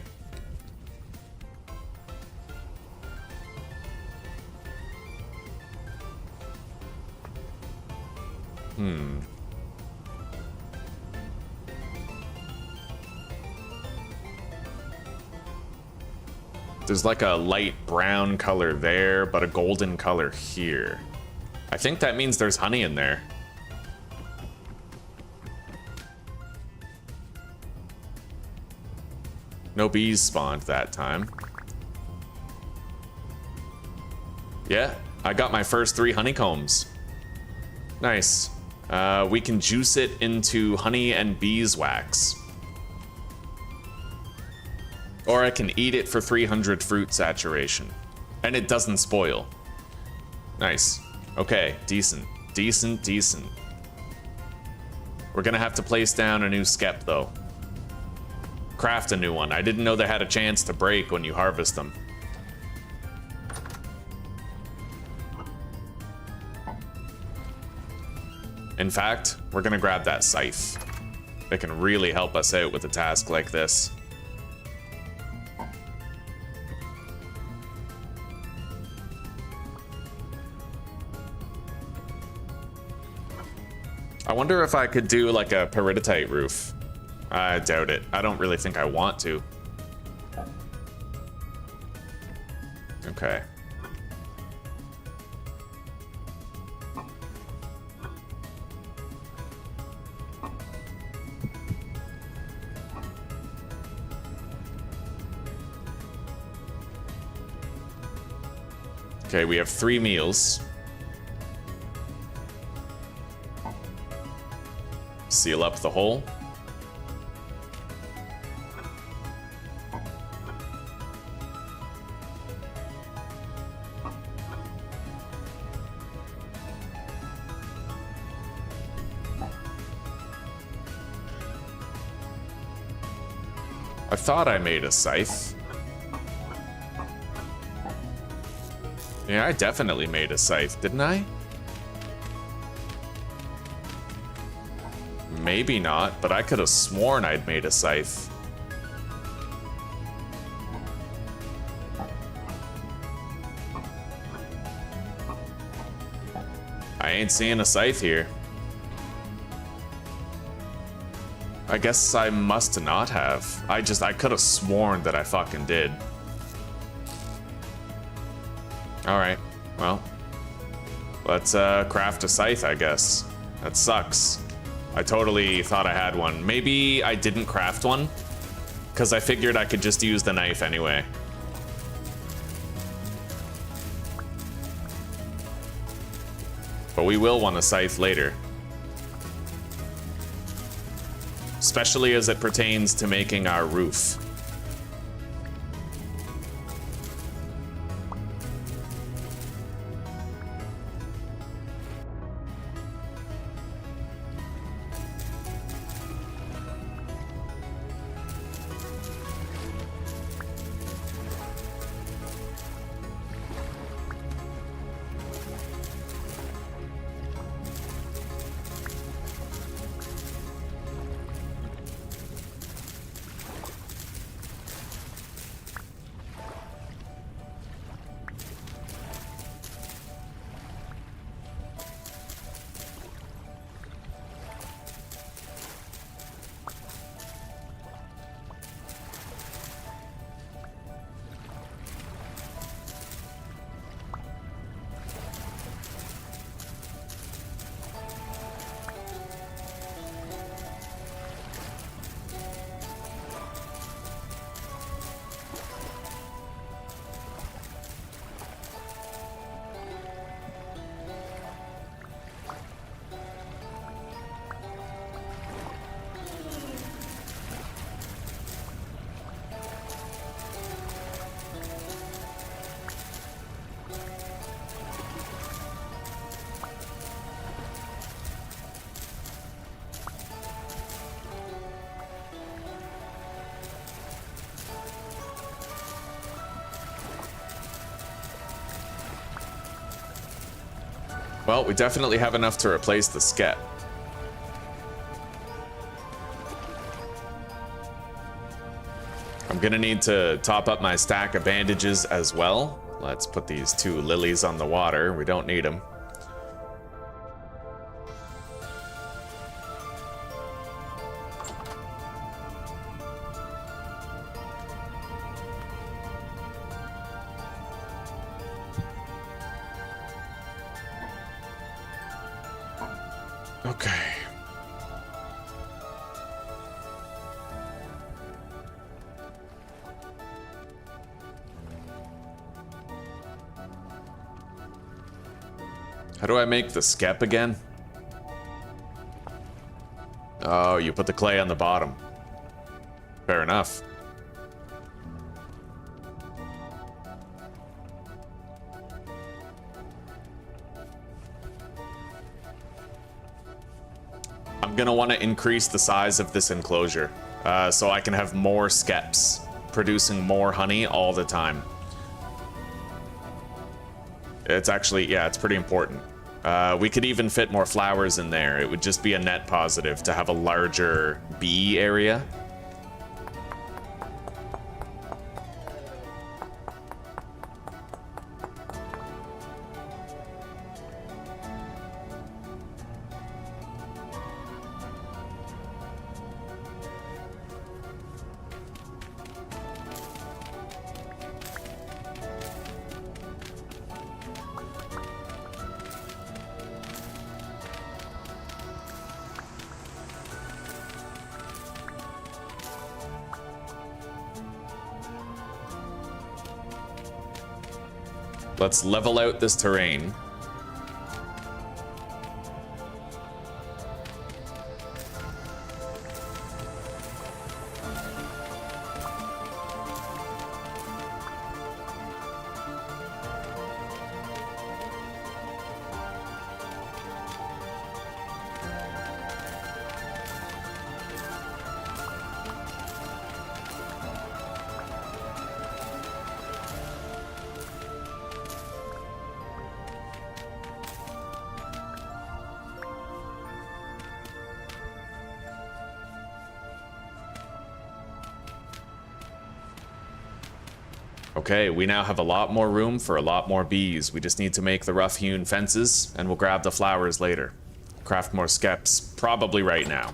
There's like a light brown color there, but a golden color here. I think that means there's honey in there. No bees spawned that time. Yeah, I got my first 3 honeycombs. Nice. We can juice it into honey and beeswax. Or I can eat it for 300 fruit saturation. And it doesn't spoil. Nice. Okay, decent. Decent, decent. We're gonna have to place down a new skep, though. Craft a new one. I didn't know they had a chance to break when you harvest them. In fact, we're gonna grab that scythe. It can really help us out with a task like this. I wonder if I could do like a peridotite roof. I doubt it. I don't really think I want to. Okay. Okay, we have 3 meals. Seal up the hole. I thought I made a scythe. Yeah, I definitely made a scythe, didn't I? Maybe not, but I could have sworn I'd made a scythe. I ain't seeing a scythe here. I guess I must not have. I could have sworn that I fucking did. Alright, well. Let's craft a scythe, I guess. That sucks. I totally thought I had one. Maybe I didn't craft one, because I figured I could just use the knife anyway. But we will want a scythe later. Especially as it pertains to making our roof. Well, we definitely have enough to replace the skep. I'm gonna need to top up my stack of bandages as well. Let's put these 2 lilies on the water. We don't need them. Okay. How do I make the skep again? Oh, you put the clay on the bottom. Fair enough. I'm gonna want to increase the size of this enclosure so I can have more skeps producing more honey all the time. It's actually, yeah, it's pretty important. We could even fit more flowers in there. It would just be a net positive to have a larger bee area. Let's level out this terrain. Okay, we now have a lot more room for a lot more bees. We just need to make the rough-hewn fences, and we'll grab the flowers later. Craft more skeps, probably right now.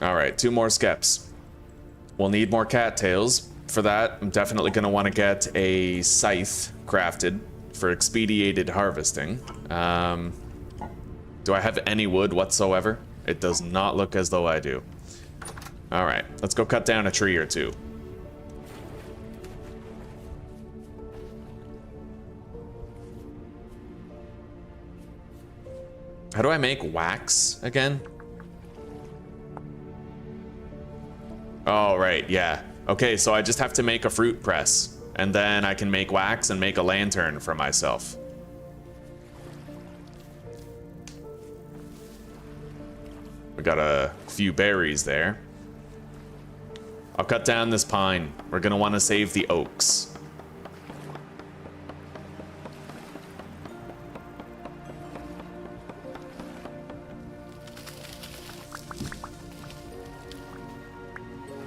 Alright, 2 more skeps. We'll need more cattails. For that, I'm definitely going to want to get a scythe crafted for expedited harvesting. Do I have any wood whatsoever? It does not look as though I do. Alright, let's go cut down a tree or two. How do I make wax again? Oh, right, yeah. Okay, so I just have to make a fruit press, and then I can make wax and make a lantern for myself. We got a few berries there. I'll cut down this pine. We're gonna want to save the oaks.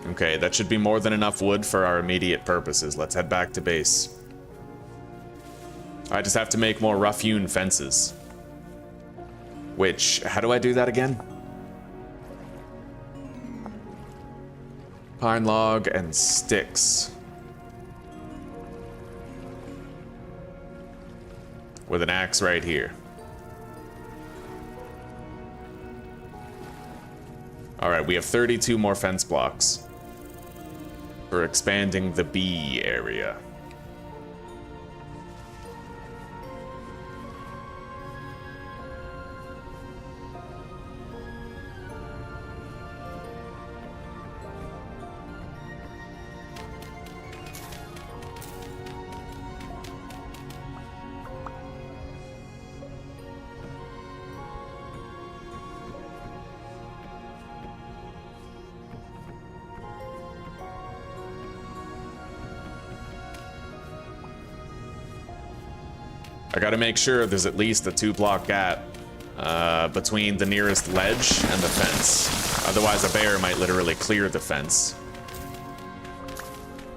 Okay, that should be more than enough wood for our immediate purposes. Let's head back to base. I just have to make more rough-hewn fences. Which, how do I do that again? Pine log and sticks. With an axe right here. Alright, we have 32 more fence blocks for expanding the bee area. I gotta make sure there's at least a 2-block gap between the nearest ledge and the fence. Otherwise, a bear might literally clear the fence.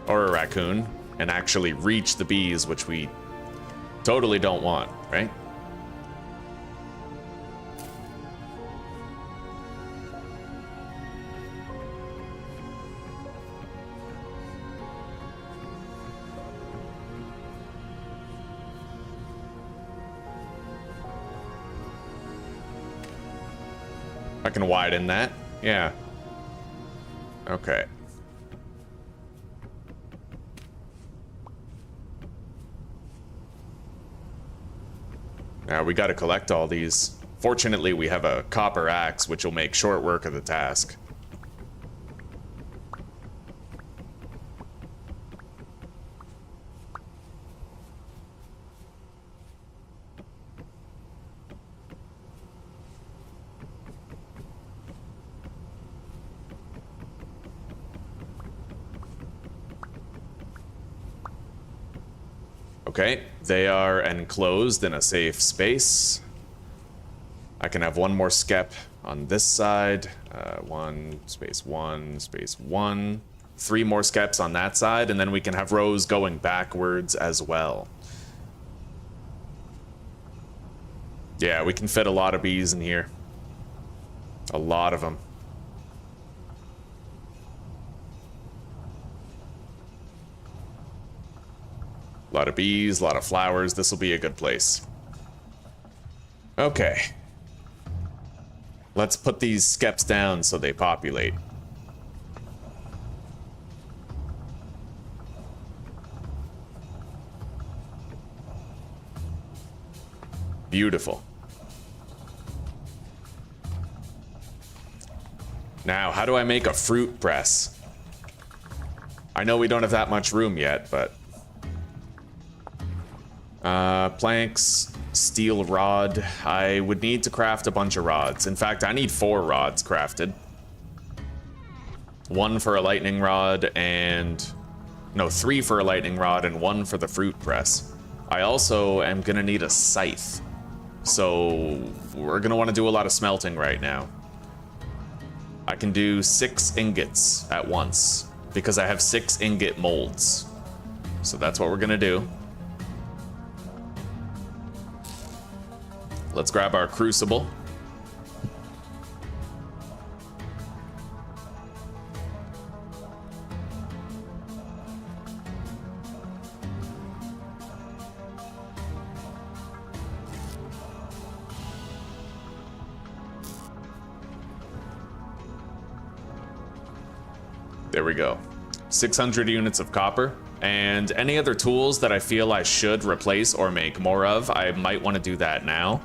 Or a raccoon, and actually reach the bees, which we totally don't want, right? I can widen that. Yeah. Okay. Now we gotta collect all these. Fortunately, we have a copper axe, which will make short work of the task. Okay, they are enclosed in a safe space. I can have one more skep on this side. One, space one, space one. 3 more skeps on that side, and then we can have rows going backwards as well. Yeah, we can fit a lot of bees in here. A lot of them. A lot of bees, a lot of flowers. This will be a good place. Okay. Let's put these skeps down so they populate. Beautiful. Now, how do I make a fruit press? I know we don't have that much room yet, but... planks, steel rod. I would need to craft a bunch of rods. In fact, I need 4 rods crafted. 1 for a lightning rod and... No, 3 for a lightning rod and 1 for the fruit press. I also am gonna need a scythe. So, we're gonna want to do a lot of smelting right now. I can do 6 ingots at once, because I have 6 ingot molds. So that's what we're gonna do. Let's grab our crucible. There we go. 600 units of copper. And any other tools that I feel I should replace or make more of, I might want to do that now.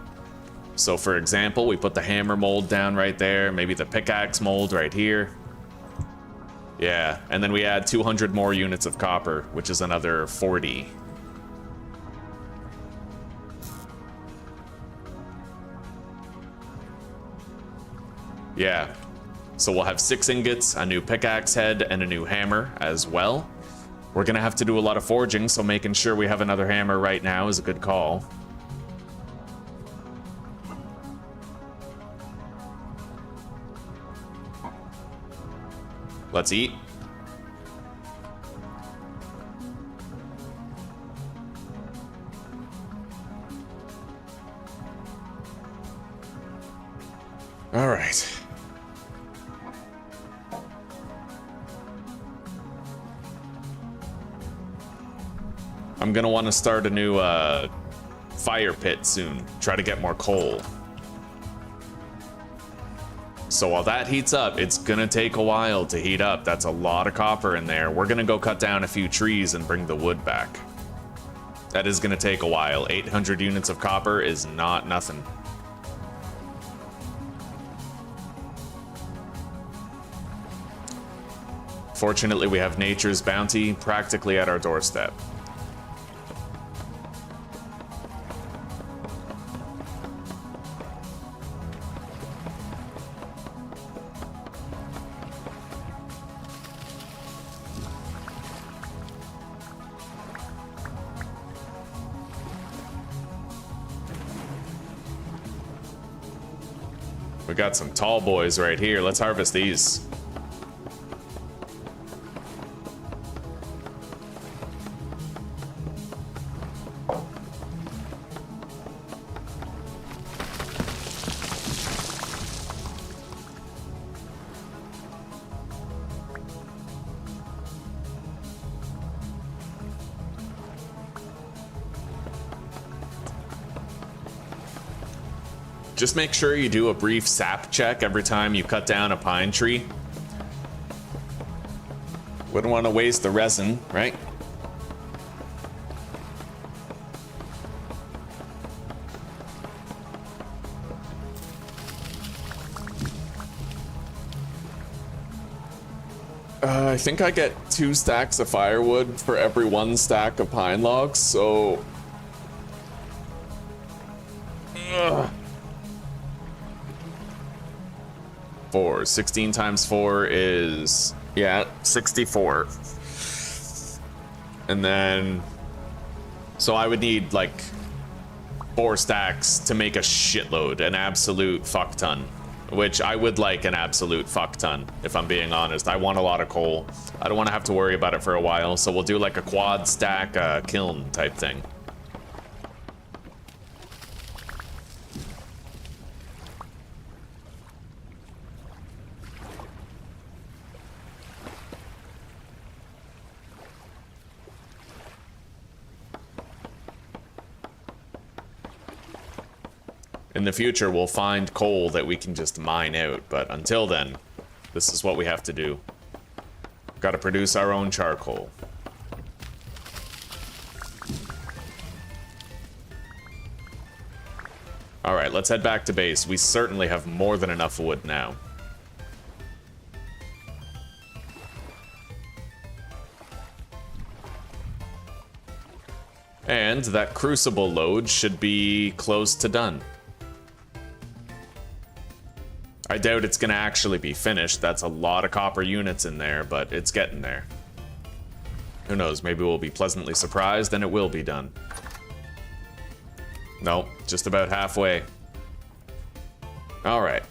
So for example, we put the hammer mold down right there, maybe the pickaxe mold right here. Yeah, and then we add 200 more units of copper, which is another 40. Yeah, so we'll have 6 ingots, a new pickaxe head, and a new hammer as well. We're gonna have to do a lot of forging, so making sure we have another hammer right now is a good call. Let's eat. All right. I'm gonna want to start a new fire pit soon. Try to get more coal. So while that heats up, it's gonna take a while to heat up. That's a lot of copper in there. We're gonna go cut down a few trees and bring the wood back. That is gonna take a while. 800 units of copper is not nothing. Fortunately, we have nature's bounty practically at our doorstep. We got some tall boys right here. Let's harvest these. Just make sure you do a brief sap check every time you cut down a pine tree. Wouldn't want to waste the resin, right? I think I get 2 stacks of firewood for every 1 stack of pine logs, so... Ugh. 4. 16 times 4 is... yeah, 64. And then... so I would need, like, 4 stacks to make a shitload, an absolute fuck ton. Which I would like an absolute fuck ton, if I'm being honest. I want a lot of coal. I don't want to have to worry about it for a while, so we'll do like a quad stack kiln type thing. In the future, we'll find coal that we can just mine out, but until then, this is what we have to do. Gotta produce our own charcoal. Alright, let's head back to base. We certainly have more than enough wood now. And that crucible load should be close to done. I doubt it's gonna actually be finished. That's a lot of copper units in there, but it's getting there. Who knows, maybe we'll be pleasantly surprised and it will be done. Nope, just about halfway. All right.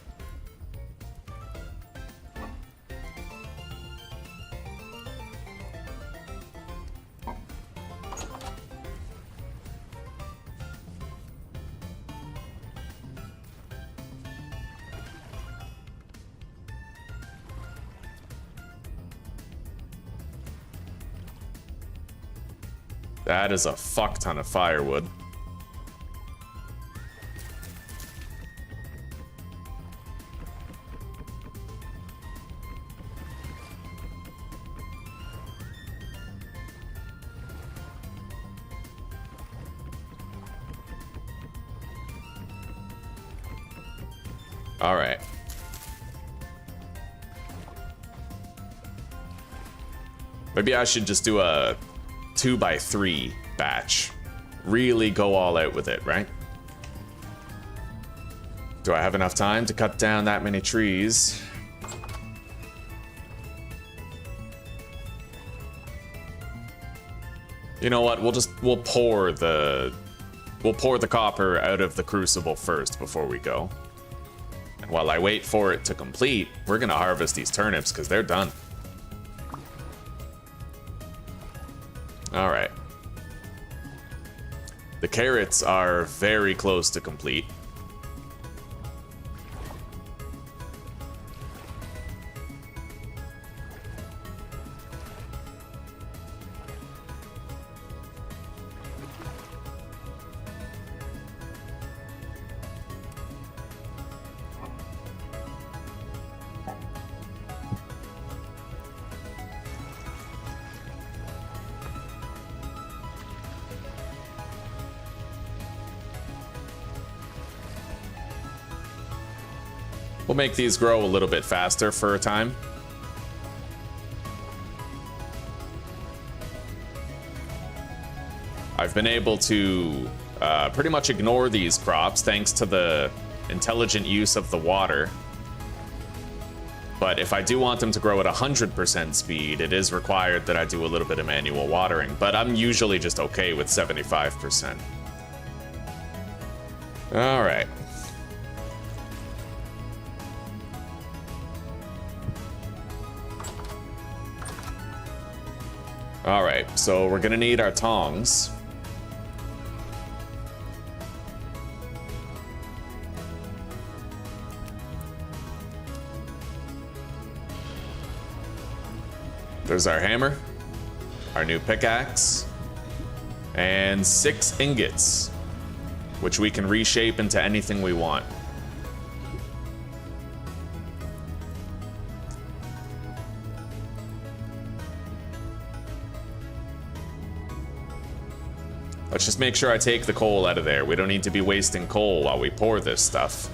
That is a fuck ton of firewood. All right. Maybe I should just do a 2x3 batch. Really go all out with it, right? Do I have enough time to cut down that many trees? You know what? We'll pour the copper out of the crucible first before we go. And while I wait for it to complete, we're gonna harvest these turnips because they're done. All right. The carrots are very close to complete. We'll make these grow a little bit faster for a time. I've been able to pretty much ignore these crops thanks to the intelligent use of the water. But if I do want them to grow at 100% speed, it is required that I do a little bit of manual watering. But I'm usually just okay with 75%. All right. All right, so we're gonna need our tongs. There's our hammer, our new pickaxe, and 6 ingots, which we can reshape into anything we want. let's just make sure I take the coal out of there. We don't need to be wasting coal while we pour this stuff.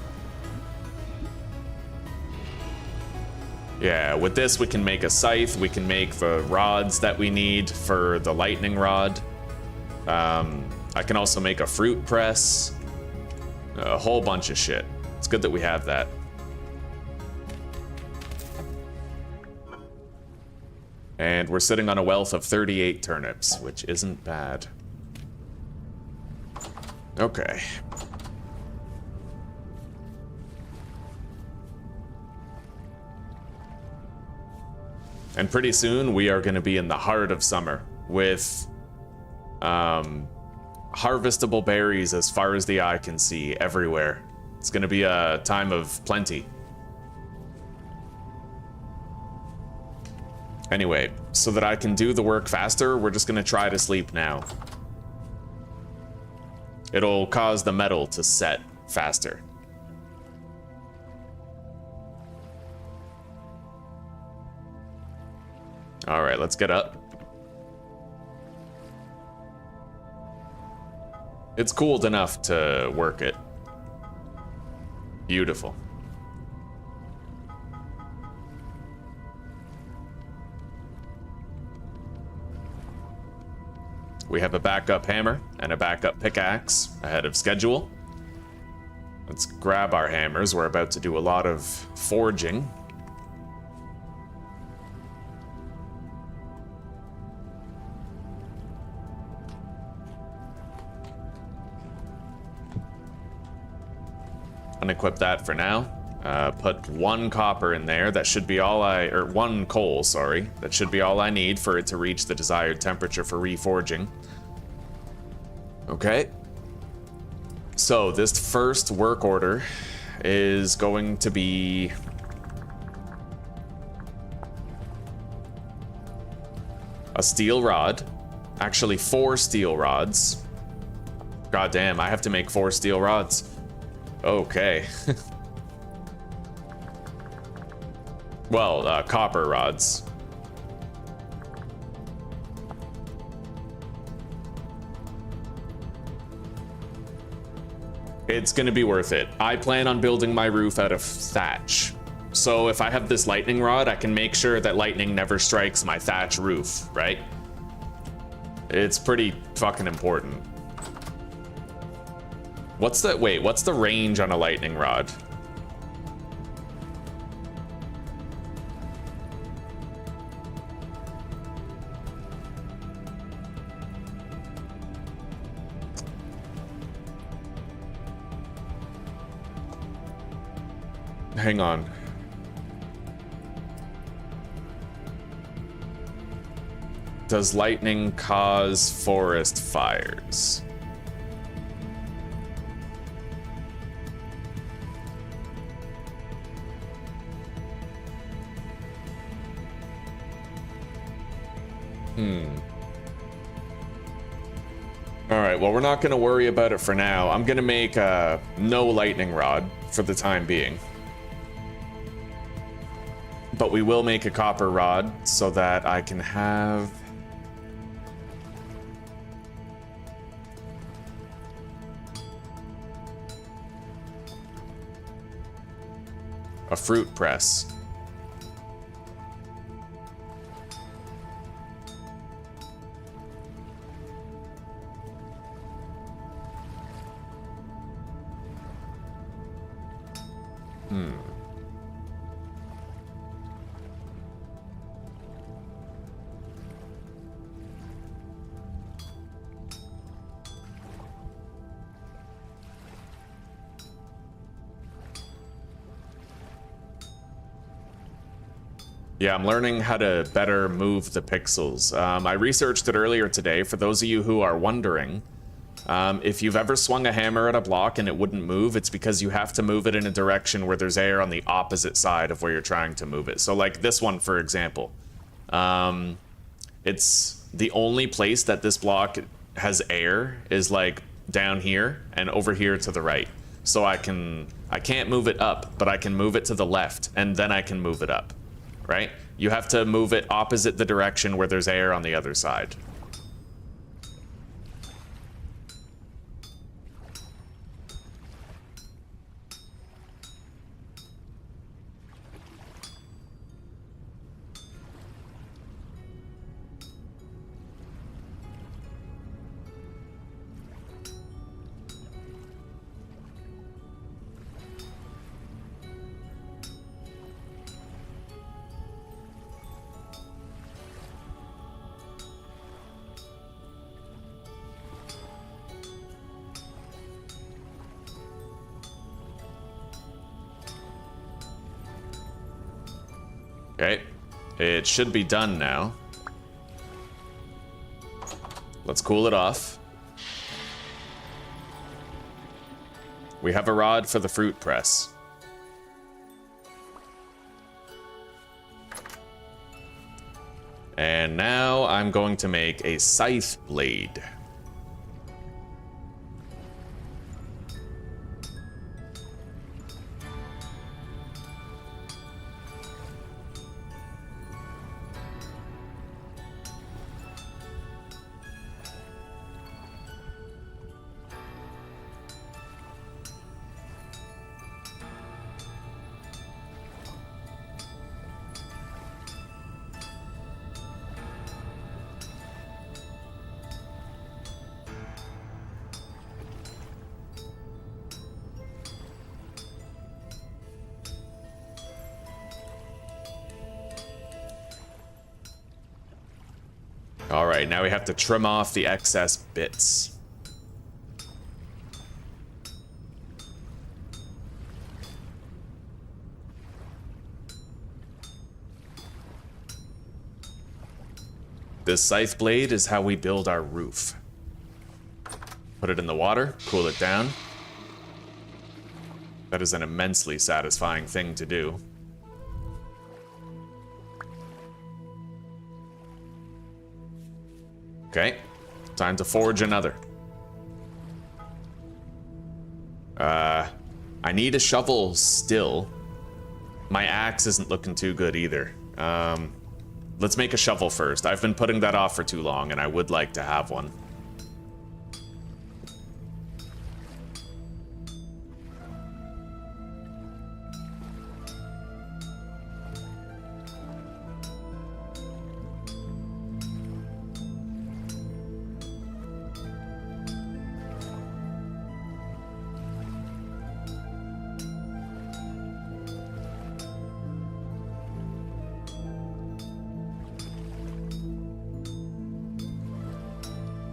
Yeah, with this we can make a scythe, we can make the rods that we need for the lightning rod. I can also make a fruit press. A whole bunch of shit. It's good that we have that. And we're sitting on a wealth of 38 turnips, which isn't bad. Okay. And pretty soon we are going to be in the heart of summer with harvestable berries as far as the eye can see everywhere. It's going to be a time of plenty. Anyway, so that I can do the work faster, we're just going to try to sleep now. It'll cause the metal to set faster. All right, let's get up. It's cooled enough to work it. Beautiful. We have a backup hammer and a backup pickaxe ahead of schedule. Let's grab our hammers. We're about to do a lot of forging. Unequip that for now. Put 1 copper in there. That should be all or 1 coal, sorry. That should be all I need for it to reach the desired temperature for reforging. Okay. So this first work order is going to be a steel rod. Actually, 4 steel rods. God damn, I have to make 4 steel rods. Okay. Well, copper rods. It's gonna be worth it. I plan on building my roof out of thatch. So if I have this lightning rod, I can make sure that lightning never strikes my thatch roof, right? It's pretty fucking important. What's the range on a lightning rod? Hang on. Does lightning cause forest fires? Alright, well, we're not going to worry about it for now. I'm going to make no lightning rod for the time being. But we will make a copper rod so that I can have... a fruit press. Yeah, I'm learning how to better move the pixels. I researched it earlier today. For those of you who are wondering, if you've ever swung a hammer at a block and it wouldn't move, it's because you have to move it in a direction where there's air on the opposite side of where you're trying to move it. So like this one, for example. It's the only place that this block has air is like down here and over here to the right. So I can't move it up, but I can move it to the left and then I can move it up. Right? You have to move it opposite the direction where there's air on the other side. Okay, it should be done now. Let's cool it off. We have a rod for the fruit press. And now I'm going to make a scythe blade. Alright, now we have to trim off the excess bits. This scythe blade is how we build our roof. Put it in the water, cool it down. That is an immensely satisfying thing to do. Okay, time to forge another. I need a shovel still. My axe isn't looking too good either. Let's make a shovel first. I've been putting that off for too long, and I would like to have one.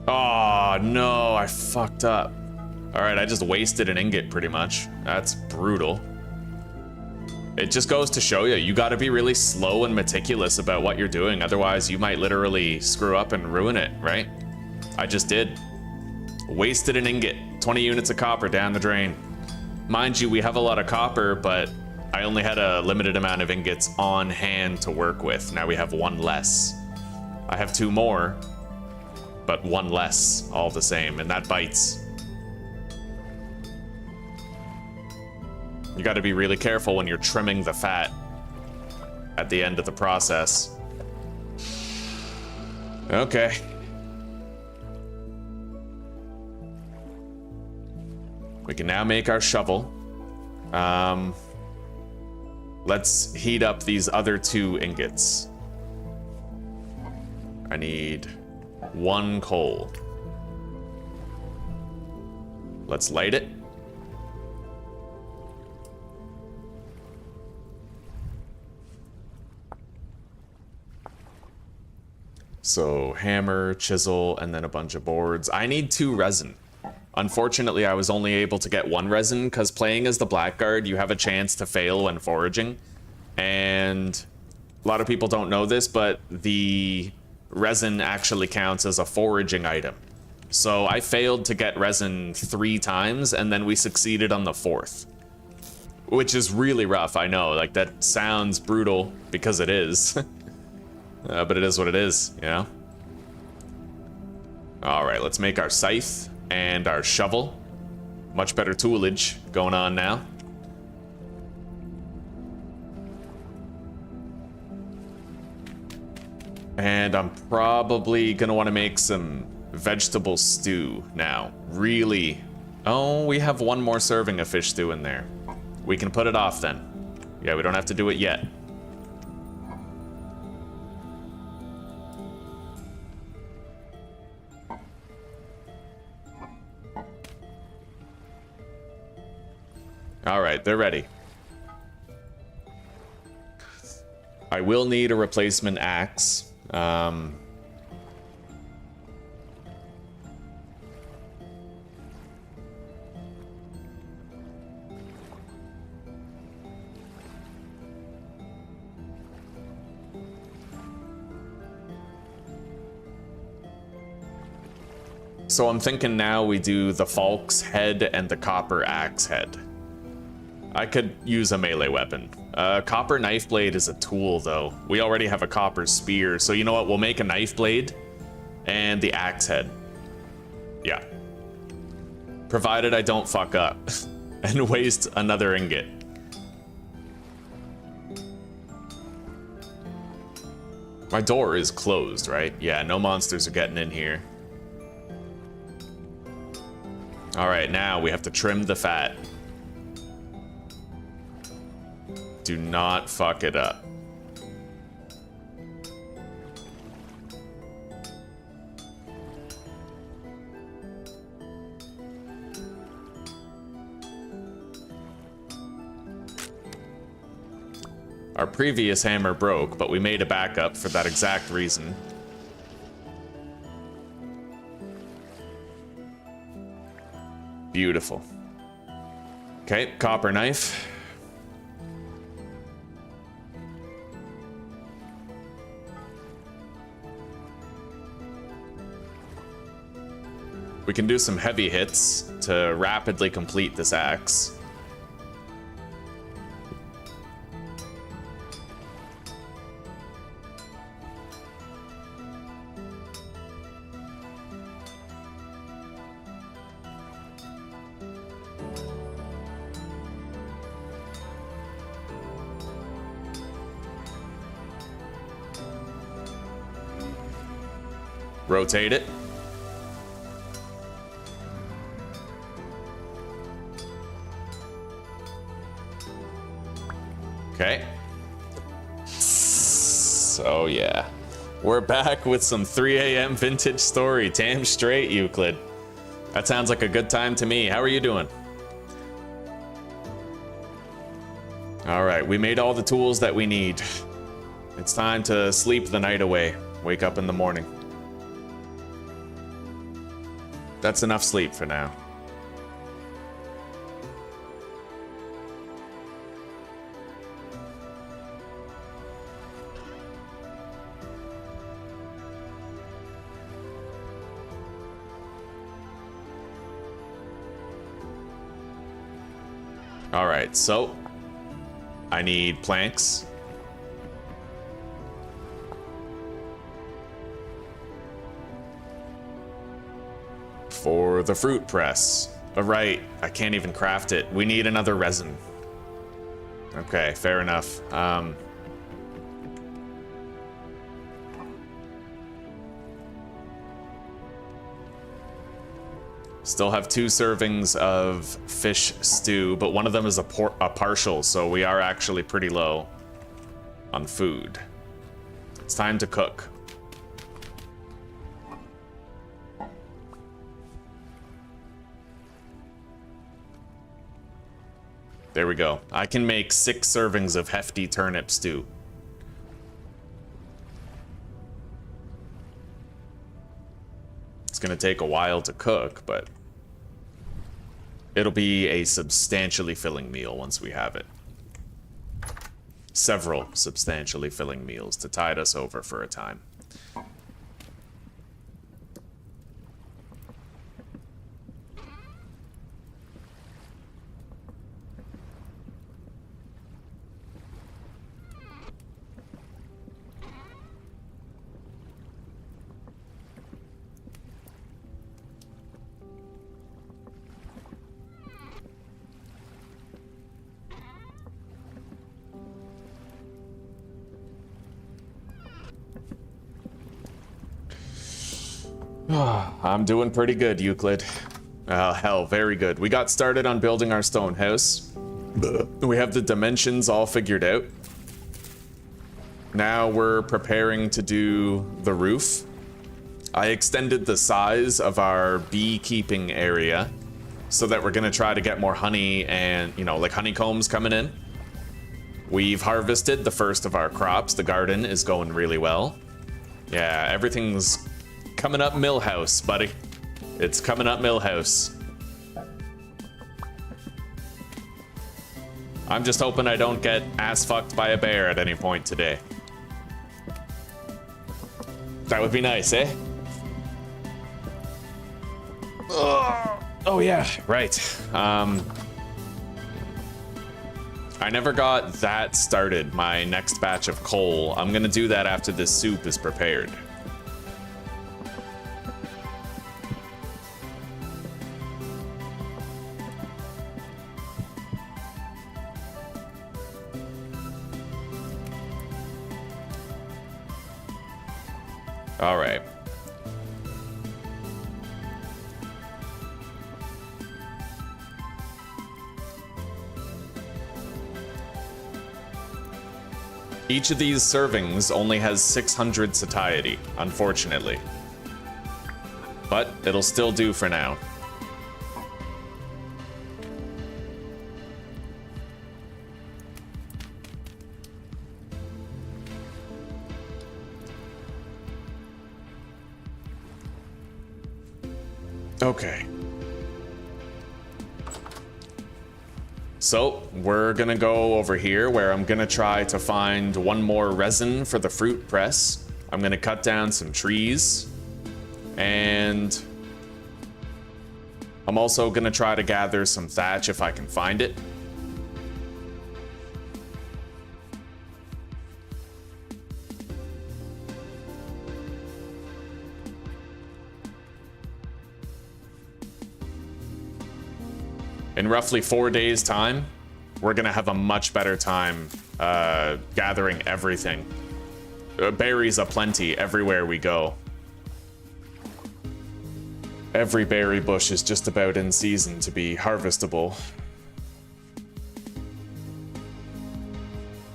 Oh, no, I fucked up. Alright, I just wasted an ingot, pretty much. That's brutal. It just goes to show you, you gotta be really slow and meticulous about what you're doing, otherwise you might literally screw up and ruin it, right? I just did. Wasted an ingot. 20 units of copper down the drain. Mind you, we have a lot of copper, but I only had a limited amount of ingots on hand to work with. Now we have one less. I have two more, but one less, all the same, and that bites. You gotta be really careful when you're trimming the fat at the end of the process. Okay. We can now make our shovel. Let's heat up these other two ingots. I need one coal. Let's light it. So hammer, chisel, and then a bunch of boards. I need 2 resin. Unfortunately, I was only able to get 1 resin because playing as the Blackguard, you have a chance to fail when foraging. And a lot of people don't know this, but the resin actually counts as a foraging item. So I failed to get resin 3 times, and then we succeeded on the 4th. Which is really rough, I know. Like, that sounds brutal, because it is. But it is what it is, you know? Alright, let's make our scythe and our shovel. Much better toolage going on now. And I'm probably gonna want to make some vegetable stew now. Really. Oh, we have 1 more serving of fish stew in there. We can put it off then. Yeah, we don't have to do it yet. Alright, they're ready. I will need a replacement axe. So I'm thinking now we do the falx head and the copper axe head. I could use a melee weapon. Copper knife blade is a tool, though. We already have a copper spear, so you know what? We'll make a knife blade and the axe head. Yeah. Provided I don't fuck up and waste another ingot. My door is closed, right? Yeah, no monsters are getting in here. All right, now we have to trim the fat. Do not fuck it up. Our previous hammer broke, but we made a backup for that exact reason. Beautiful. Okay, copper knife. We can do some heavy hits to rapidly complete this axe. Rotate it. Okay. So yeah, we're back with some 3 a.m. vintage story. Damn straight, Euclid. That sounds like a good time to me. How are you doing? All right, we made all the tools that we need. It's time to sleep the night away. Wake up in the morning. That's enough sleep for now. All right, so I need planks. For the fruit press. All right, I can't even craft it. We need another resin. Okay, fair enough. Still have 2 servings of fish stew, but one of them is a partial, so we are actually pretty low on food. It's time to cook. There we go. I can make 6 servings of hefty turnip stew. It's gonna take a while to cook, but it'll be a substantially filling meal once we have it. Several substantially filling meals to tide us over for a time. I'm doing pretty good, Euclid. Hell, very good. We got started on building our stone house. We have the dimensions all figured out. Now we're preparing to do the roof. I extended the size of our beekeeping area so that we're gonna try to get more honey and, you know, like honeycombs coming in. We've harvested the first of our crops. The garden is going really well. Yeah, everything's coming up Millhouse, buddy. It's coming up Millhouse. I'm just hoping I don't get ass fucked by a bear at any point today. That would be nice, eh? Oh yeah, right. I never got that started, my next batch of coal. I'm gonna do that after this soup is prepared. All right. Each of these servings only has 600 satiety, unfortunately. But it'll still do for now. Okay. So, we're gonna go over here where I'm gonna try to find one more resin for the fruit press. I'm gonna cut down some trees. And I'm also gonna try to gather some thatch if I can find it. In roughly 4 days' time, we're gonna have a much better time gathering everything. Berries aplenty everywhere we go. Every berry bush is just about in season to be harvestable.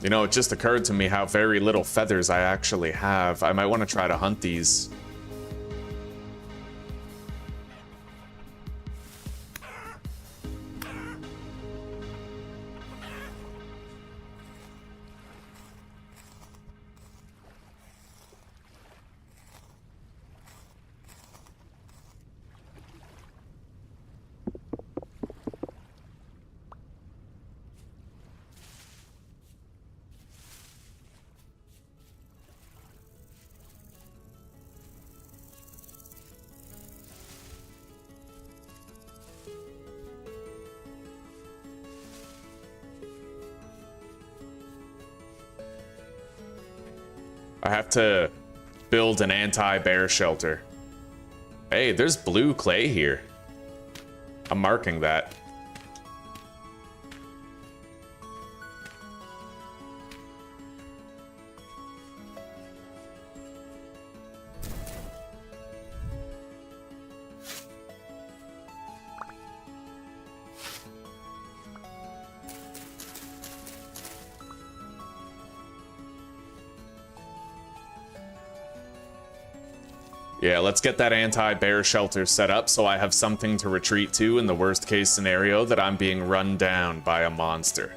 You know, it just occurred to me how very little feathers I actually have. I might want to try to hunt these. I have to build an anti-bear shelter. Hey, there's blue clay here. I'm marking that. Yeah, let's get that anti-bear shelter set up so I have something to retreat to in the worst case scenario that I'm being run down by a monster.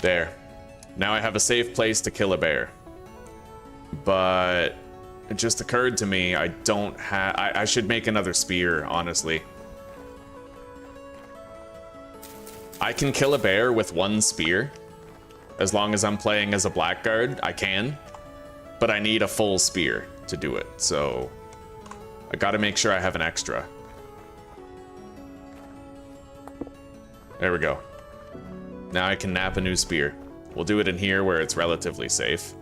There. Now I have a safe place to kill a bear. But it just occurred to me I don't have... I should make another spear, honestly. I can kill a bear with one spear. As long as I'm playing as a blackguard, I can. But I need a full spear to do it, so I gotta make sure I have an extra. There we go. Now I can nap a new spear. We'll do it in here where it's relatively safe.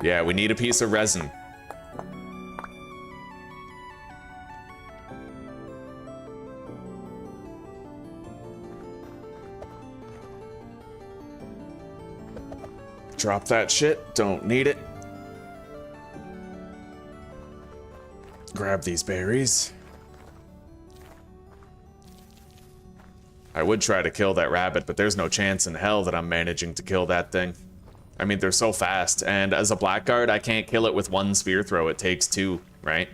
Yeah, we need a piece of resin. Drop that shit, don't need it. Grab these berries. I would try to kill that rabbit, but there's no chance in hell that I'm managing to kill that thing. I mean, they're so fast, and as a blackguard, I can't kill it with one spear throw, it takes two, right?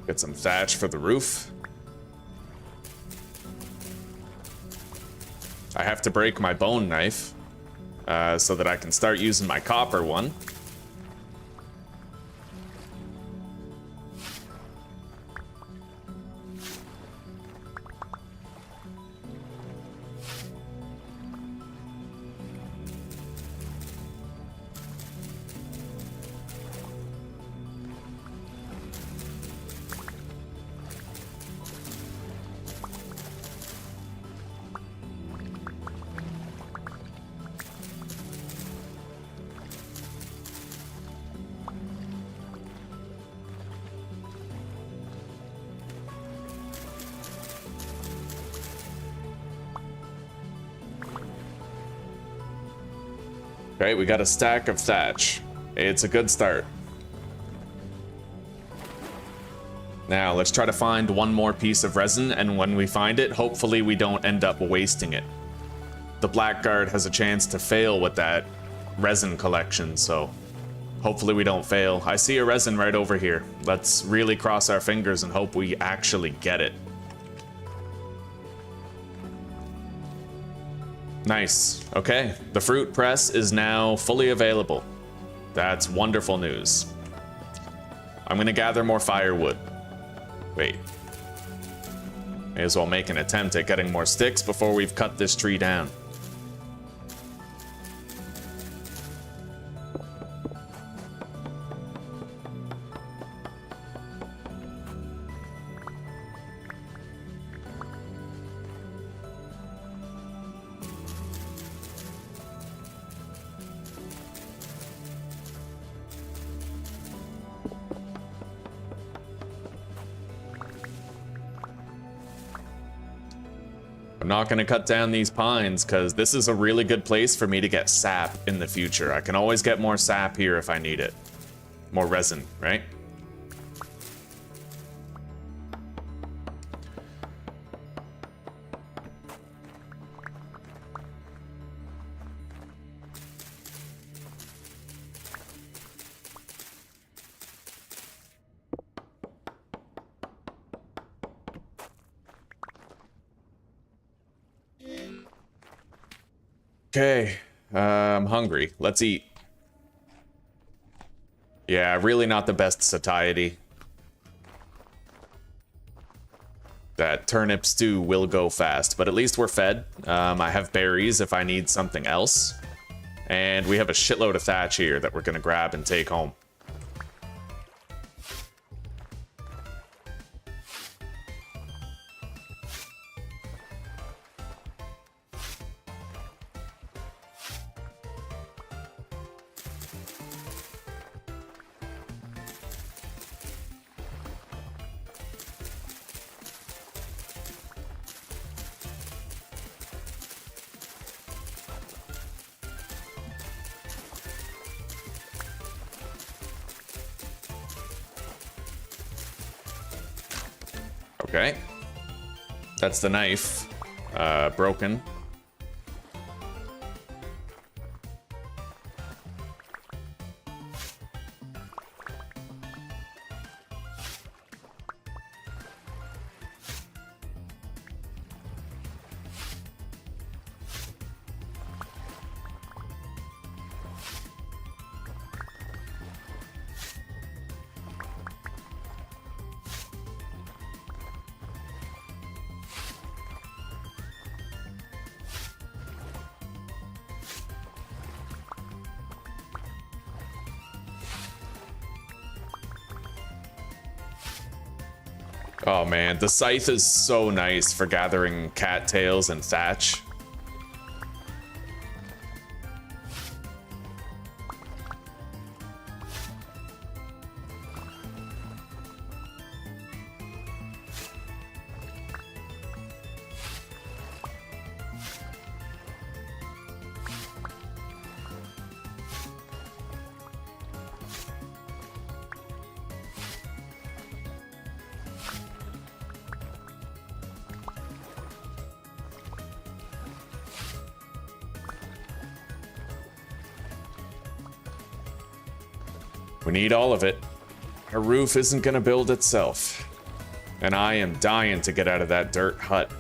Get some thatch for the roof. I have to break my bone knife so that I can start using my copper one. Okay, we got a stack of thatch. It's a good start. Now, let's try to find one more piece of resin, and when we find it, hopefully we don't end up wasting it. The Blackguard has a chance to fail with that resin collection, so hopefully we don't fail. I see a resin right over here. Let's really cross our fingers and hope we actually get it. Nice. Okay, the fruit press is now fully available. That's wonderful news. I'm gonna gather more firewood. Wait. May as well make an attempt at getting more sticks before we've cut this tree down. I'm not going to cut down these pines because this is a really good place for me to get sap in the future. I can always get more sap here if I need it. More resin, right? Okay, I'm hungry. Let's eat. Yeah, really not the best satiety. That turnip stew will go fast, but at least we're fed. I have berries if I need something else. And we have a shitload of thatch here that we're gonna grab and take home. Okay. That's the knife. Broken. Oh man, the scythe is so nice for gathering cattails and thatch. We need all of it. Our roof isn't gonna build itself. And I am dying to get out of that dirt hut.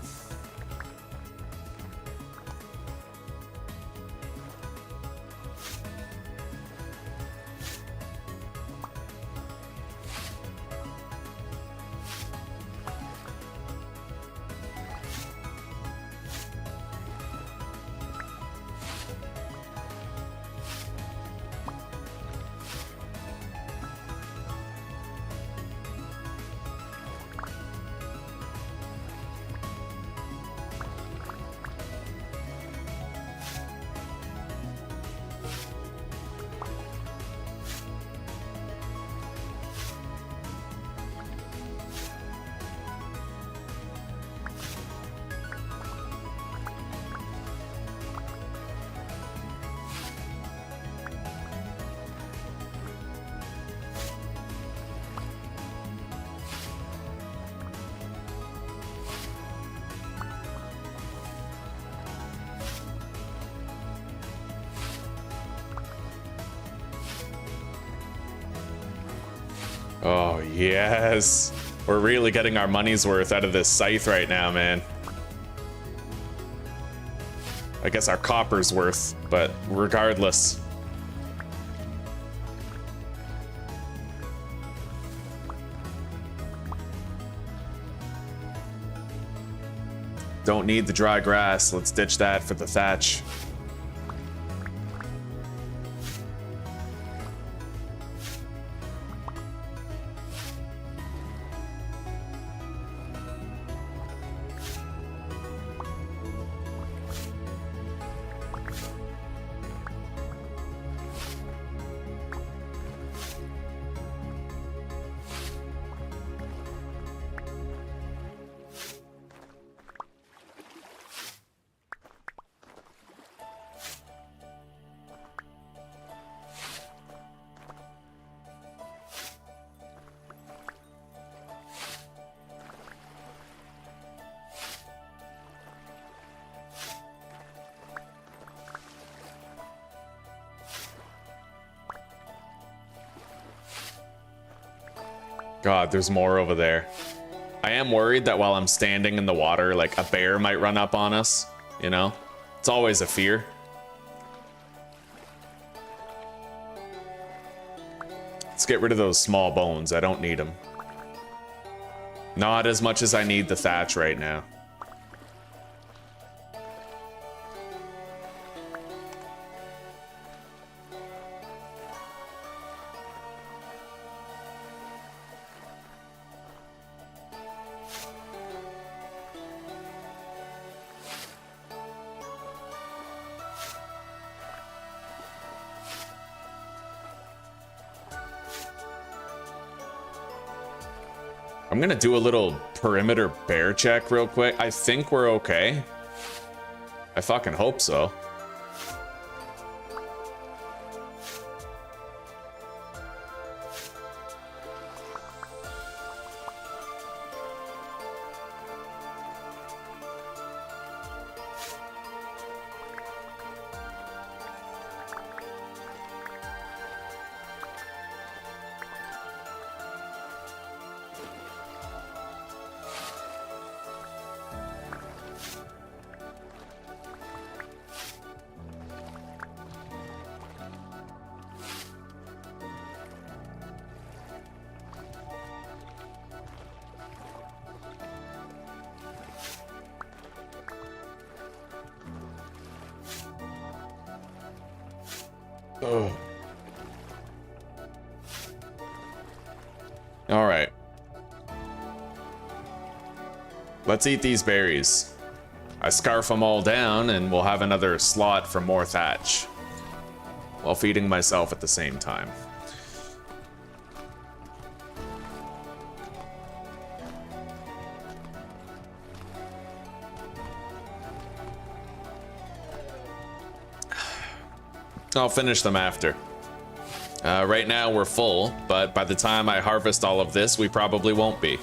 Oh, yes. We're really getting our money's worth out of this scythe right now, man. I guess our copper's worth, but regardless. Don't need the dry grass. Let's ditch that for the thatch. God, there's more over there. I am worried that while I'm standing in the water, like a bear might run up on us, you know? It's always a fear. Let's get rid of those small bones. I don't need them. Not as much as I need the thatch right now. I'm gonna do a little perimeter bear check real quick. I think we're okay. I fucking hope so. Ugh. All right. Let's eat these berries. I scarf them all down and we'll have another slot for more thatch while feeding myself at the same time. I'll finish them after. Right now we're full, but by the time I harvest all of this, we probably won't be.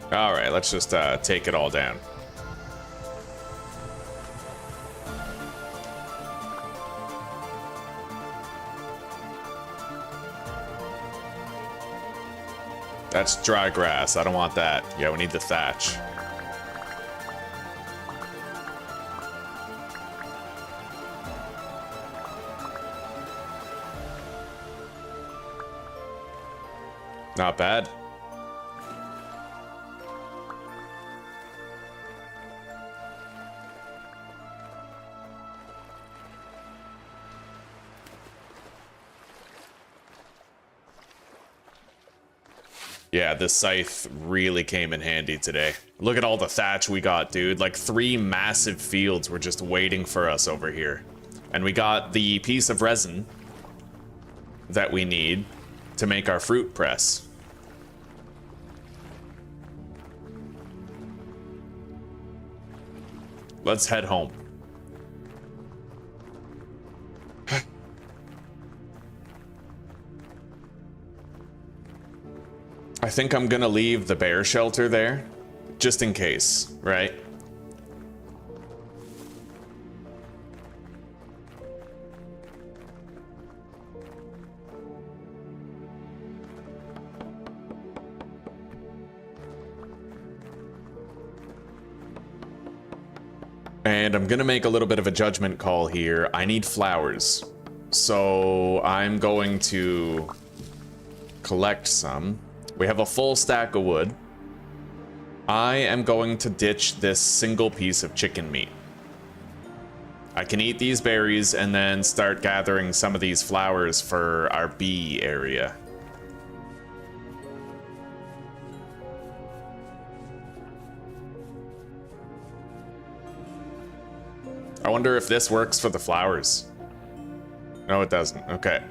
All right, let's just take it all down. That's dry grass. I don't want that. Yeah, we need the thatch. Not bad. Yeah, this scythe really came in handy today. Look at all the thatch we got, dude. Like 3 massive fields were just waiting for us over here. And we got the piece of resin that we need to make our fruit press. Let's head home. I think I'm gonna leave the bear shelter there, just in case, right? And I'm gonna make a little bit of a judgment call here. I need flowers. So I'm going to collect some. We have a full stack of wood. I am going to ditch this single piece of chicken meat. I can eat these berries and then start gathering some of these flowers for our bee area. I wonder if this works for the flowers. No, it doesn't. Okay.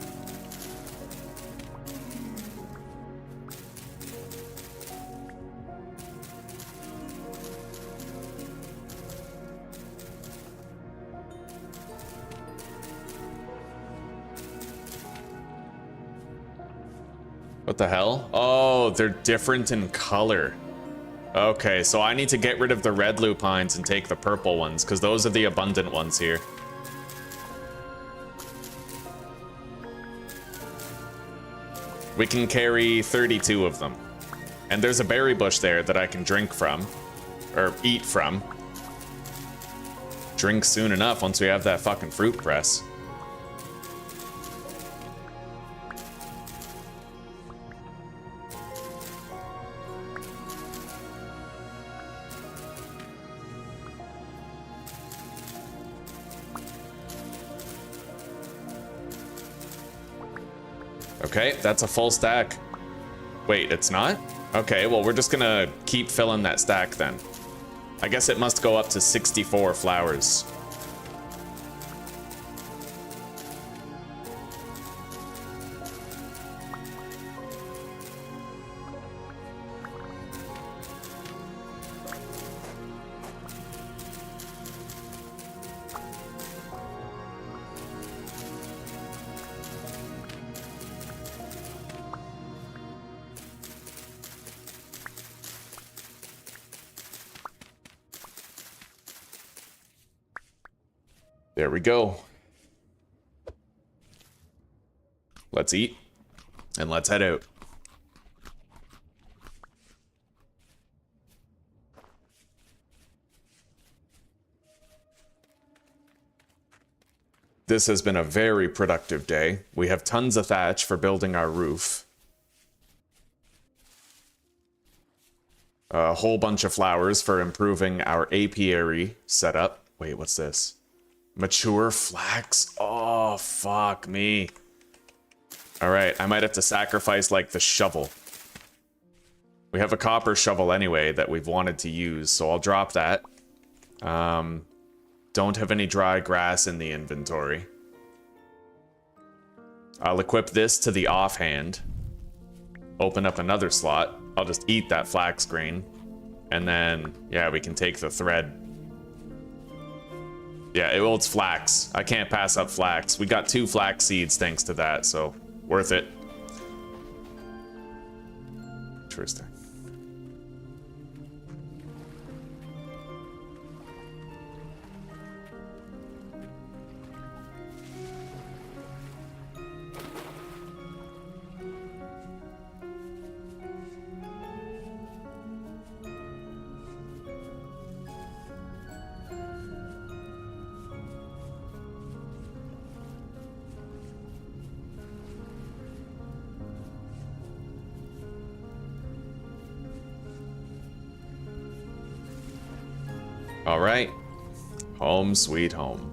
What the hell? Oh, they're different in color. Okay, so I need to get rid of the red lupines and take the purple ones, because those are the abundant ones here. We can carry 32 of them. And there's a berry bush there that I can drink from, or eat from. Drink soon enough once we have that fucking fruit press. Okay, that's a full stack. Wait, it's not? Okay, well, we're just gonna keep filling that stack then. I guess it must go up to 64 flowers. There we go. Let's eat and let's head out. This has been a very productive day. We have tons of thatch for building our roof. A whole bunch of flowers for improving our apiary setup. Wait, what's this? Mature flax? Oh, fuck me. Alright, I might have to sacrifice, like, the shovel. We have a copper shovel anyway that we've wanted to use, so I'll drop that. Don't have any dry grass in the inventory. I'll equip this to the offhand. Open up another slot. I'll just eat that flax grain. And then, yeah, we can take the thread. Yeah, well, it's flax. I can't pass up flax. We got 2 flax seeds thanks to that, so worth it. Interesting. All right. Home sweet home.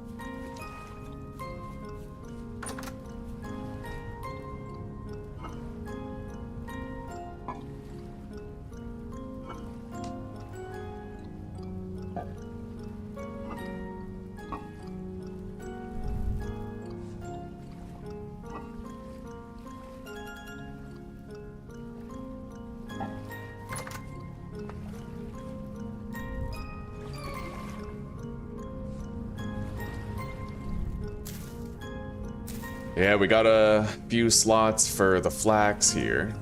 Yeah, we got a few slots for the flax here.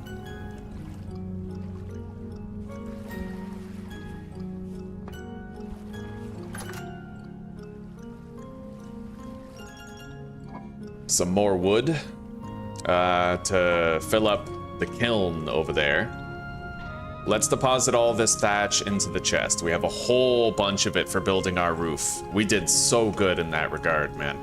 Some more wood to fill up the kiln over there. Let's deposit all this thatch into the chest. We have a whole bunch of it for building our roof. We did so good in that regard, man.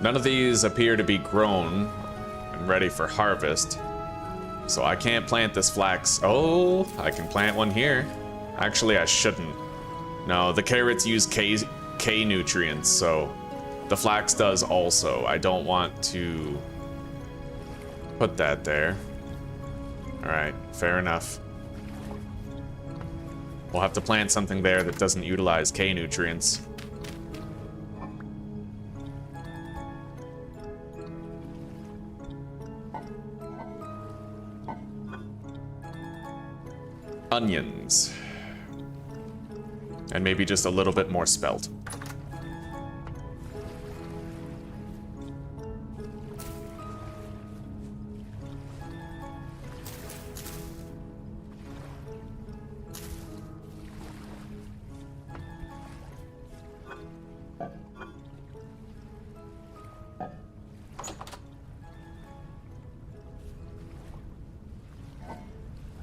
None of these appear to be grown and ready for harvest, so I can't plant this flax. Oh, I can plant one here. Actually, I shouldn't. No, the carrots use K nutrients, so the flax does also. I don't want to put that there. All right, fair enough. We'll have to plant something there that doesn't utilize K nutrients. Onions. And maybe just a little bit more spelt.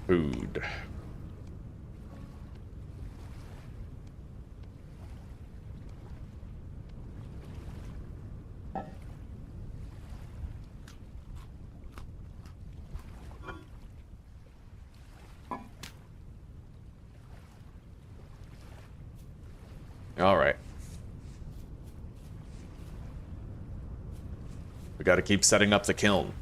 Food. All right. We got to keep setting up the kiln.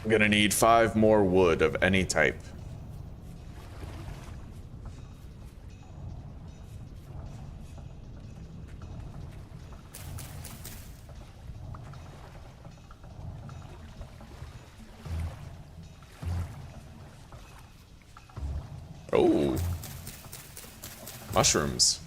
I'm gonna need 5 more wood of any type. Oh, mushrooms.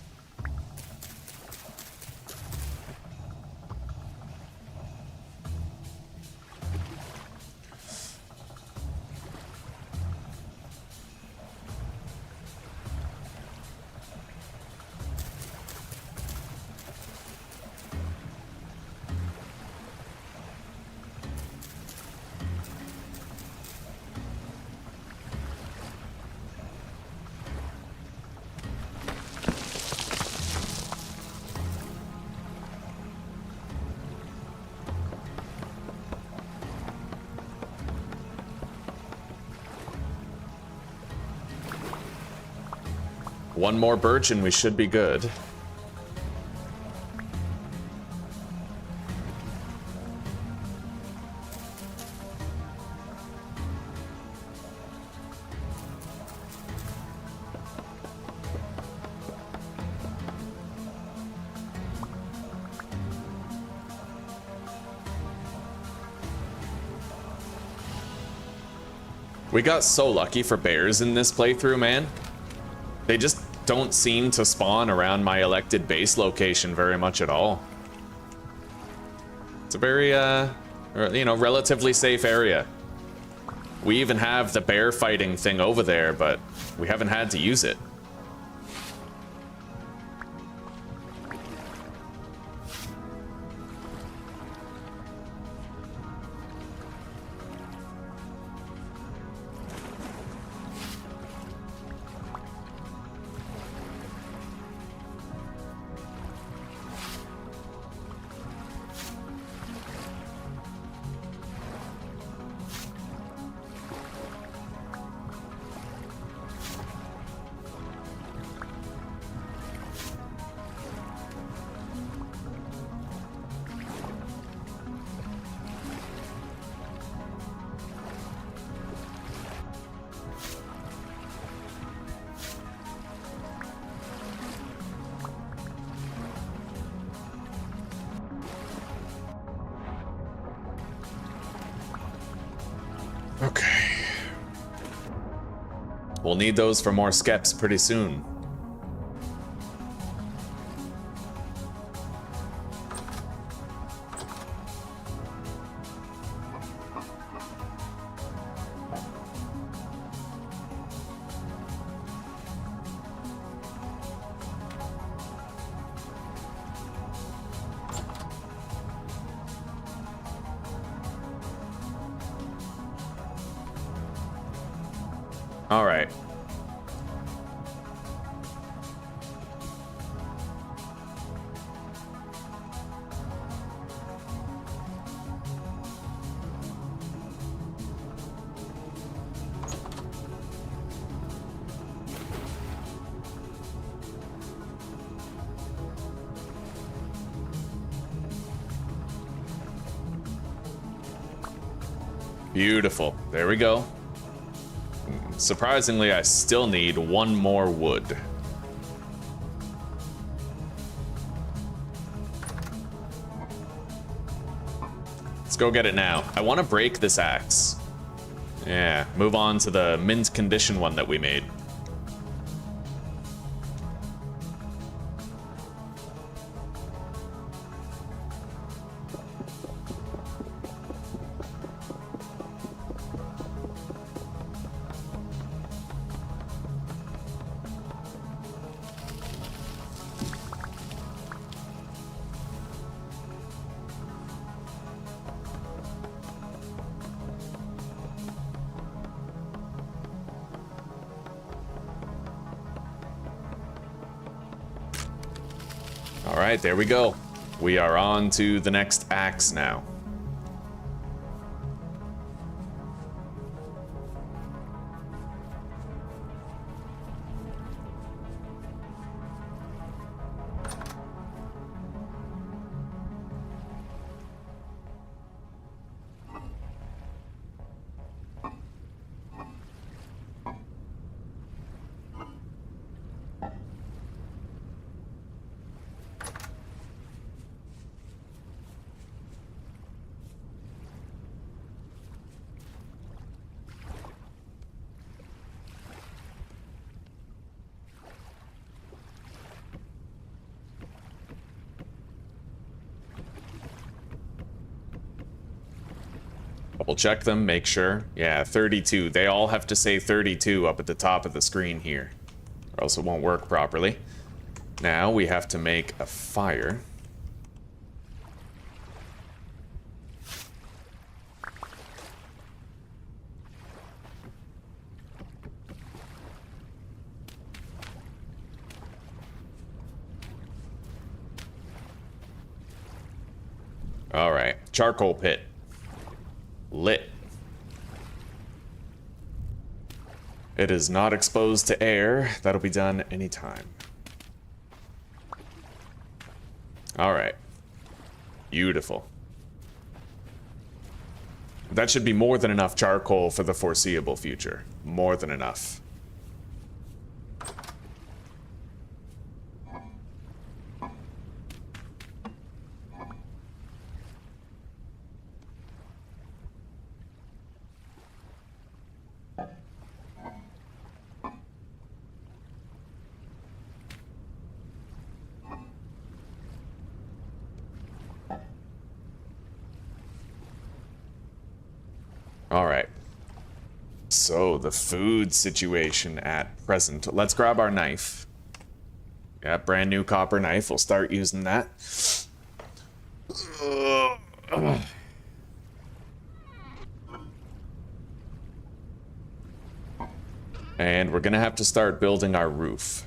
One more birch and we should be good. We got so lucky for bears in this playthrough, man. They just don't seem to spawn around my elected base location very much at all. It's a very, you know, relatively safe area. We even have the bear fighting thing over there, but we haven't had to use it. Okay. We'll need those for more skeps pretty soon. All right. Beautiful. There we go. Surprisingly, I still need one more wood. Let's go get it now. I want to break this axe. Yeah, move on to the mint condition one that we made. Alright, there we go. We are on to the next axe now. Double check them, make sure. Yeah, 32. They all have to say 32 up at the top of the screen here, or else it won't work properly. Now we have to make a fire. All right, charcoal pit. Lit. It is not exposed to air. That'll be done anytime. All right. Beautiful. That should be more than enough charcoal for the foreseeable future. More than enough. All right. So, the food situation at present. Let's grab our knife. Yeah, brand new copper knife. We'll start using that. And we're gonna have to start building our roof.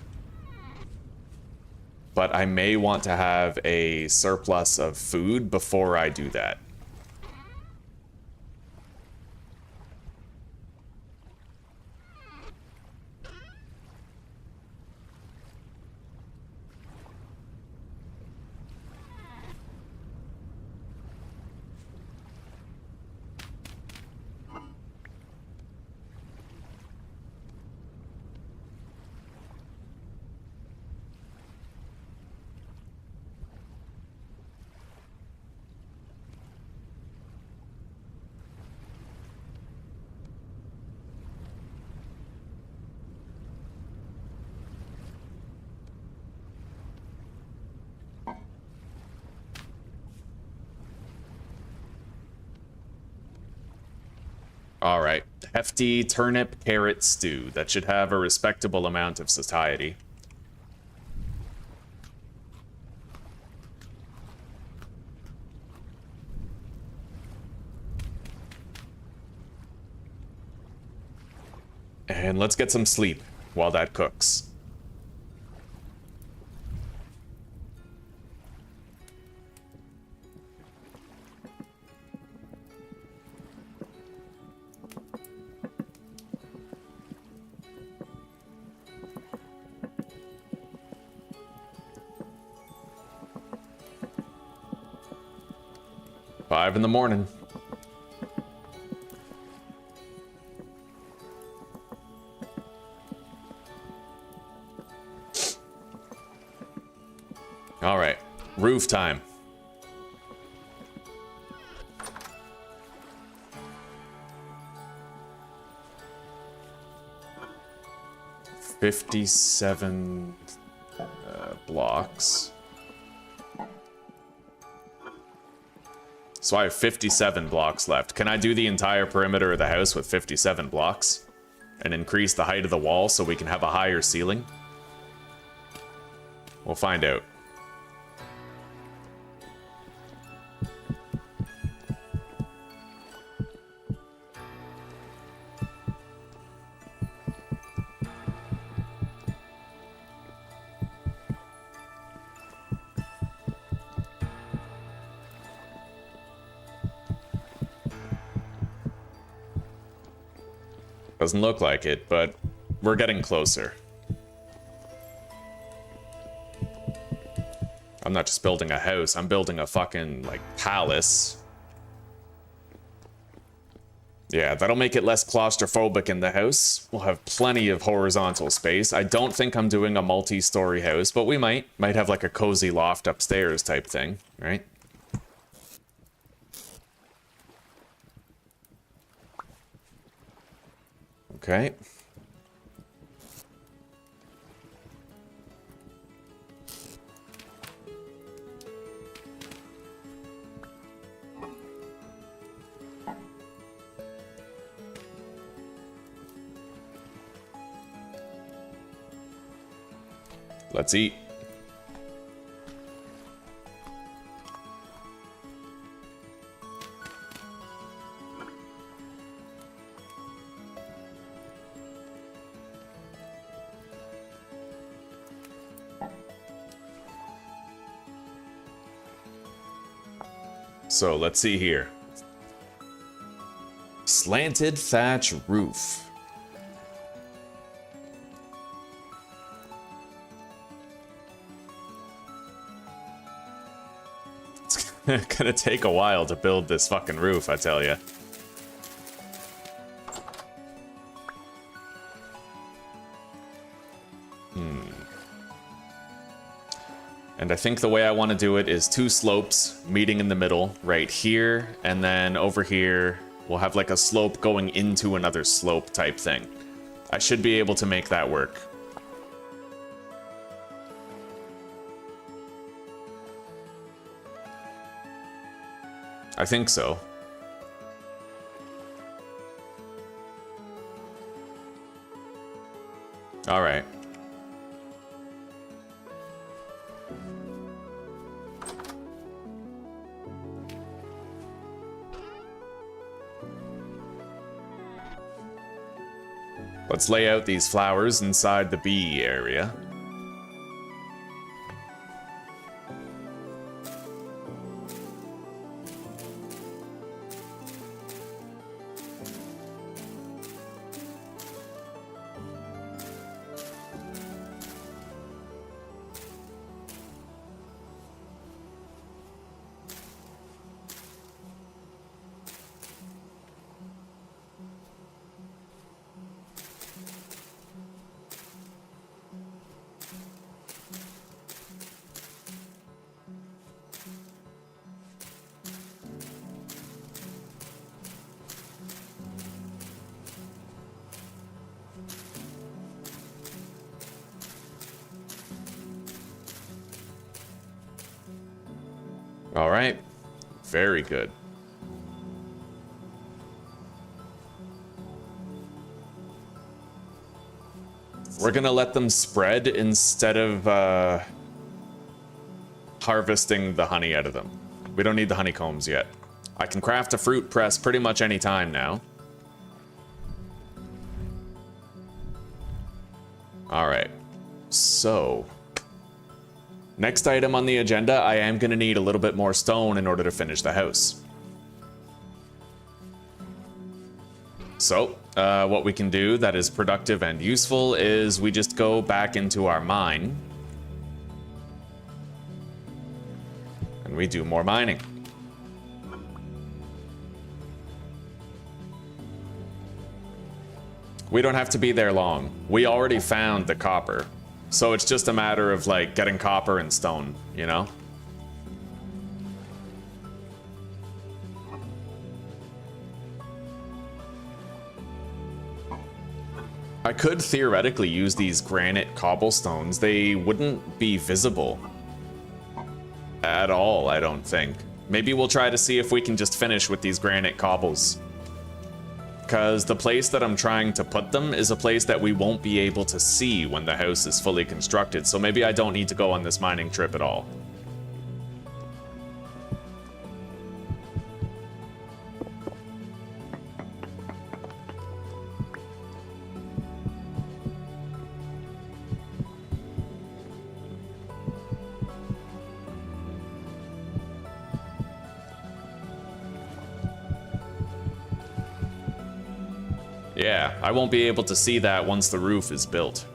But I may want to have a surplus of food before I do that. Alright, hefty turnip carrot stew. That should have a respectable amount of satiety. And let's get some sleep while that cooks. Five in the morning. All right, roof time. $57 blocks. So I have 57 blocks left. Can I do the entire perimeter of the house with 57 blocks? And increase the height of the wall so we can have a higher ceiling? We'll find out. Doesn't look like it, but we're getting closer. I'm not just building a house, I'm building a fucking, like, palace. Yeah, that'll make it less claustrophobic in the house. We'll have plenty of horizontal space. I don't think I'm doing a multi-story house, but we might. Might have, like, a cozy loft upstairs type thing, right? Okay. Let's eat. So let's see here. Slanted thatch roof. It's gonna take a while to build this fucking roof, I tell ya. And I think the way I want to do it is 2 slopes meeting in the middle, right here, and then over here we'll have like a slope going into another slope type thing. I should be able to make that work. I think so. All right. Let's lay out these flowers inside the bee area. All right, very good. We're gonna let them spread instead of harvesting the honey out of them. We don't need the honeycombs yet. I can craft a fruit press pretty much any time now. All right, so next item on the agenda, I am going to need a little bit more stone in order to finish the house. So, what we can do that is productive and useful is we just go back into our mine. And we do more mining. We don't have to be there long. We already found the copper. So it's just a matter of, like, getting copper and stone, you know? I could theoretically use these granite cobblestones. They wouldn't be visible at all, I don't think. Maybe we'll try to see if we can just finish with these granite cobbles. Because the place that I'm trying to put them is a place that we won't be able to see when the house is fully constructed, so maybe I don't need to go on this mining trip at all. Yeah, I won't be able to see that once the roof is built.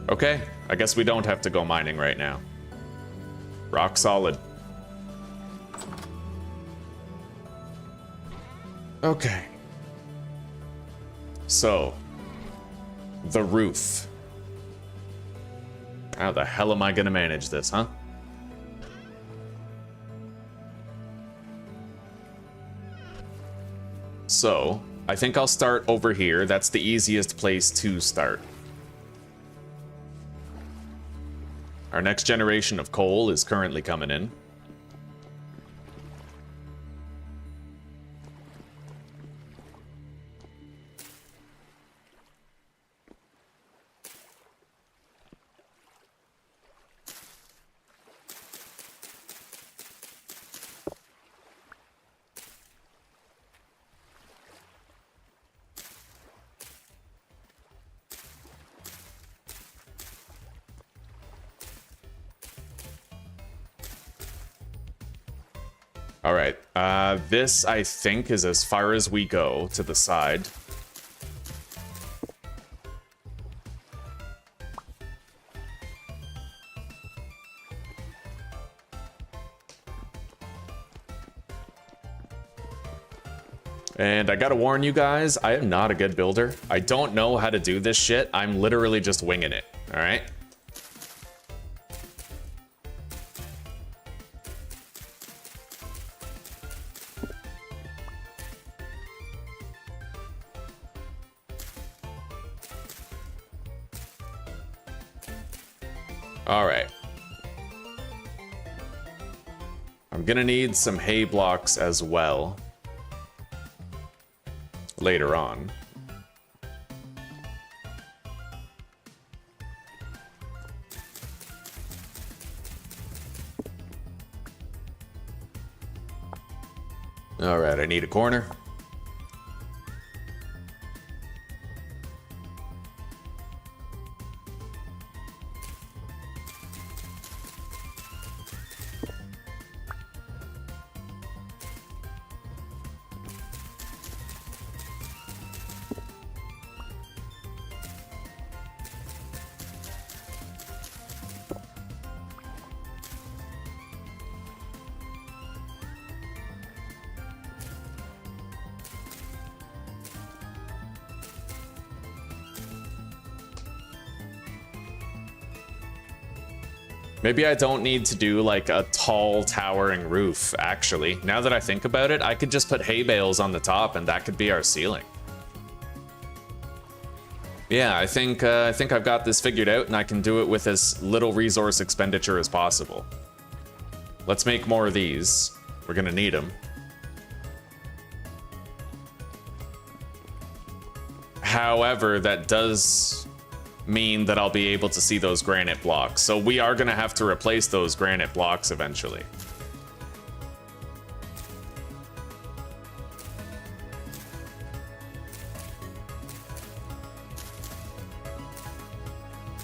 Okay, I guess we don't have to go mining right now. Rock solid. Okay. So, the roof. How the hell am I gonna manage this, huh? So, I think I'll start over here. That's the easiest place to start. Our next generation of coal is currently coming in. All right, this I think is as far as we go to the side. And I gotta warn you guys, I am not a good builder. I don't know how to do this shit. I'm literally just winging it, all right? I'm gonna need some hay blocks as well later on. All right, I need a corner. Maybe I don't need to do like a tall towering roof, actually. Now that I think about it, I could just put hay bales on the top and that could be our ceiling. Yeah, I think I've got this figured out and I can do it with as little resource expenditure as possible. Let's make more of these. We're gonna need them. However, that does mean that I'll be able to see those granite blocks. So we are gonna have to replace those granite blocks eventually.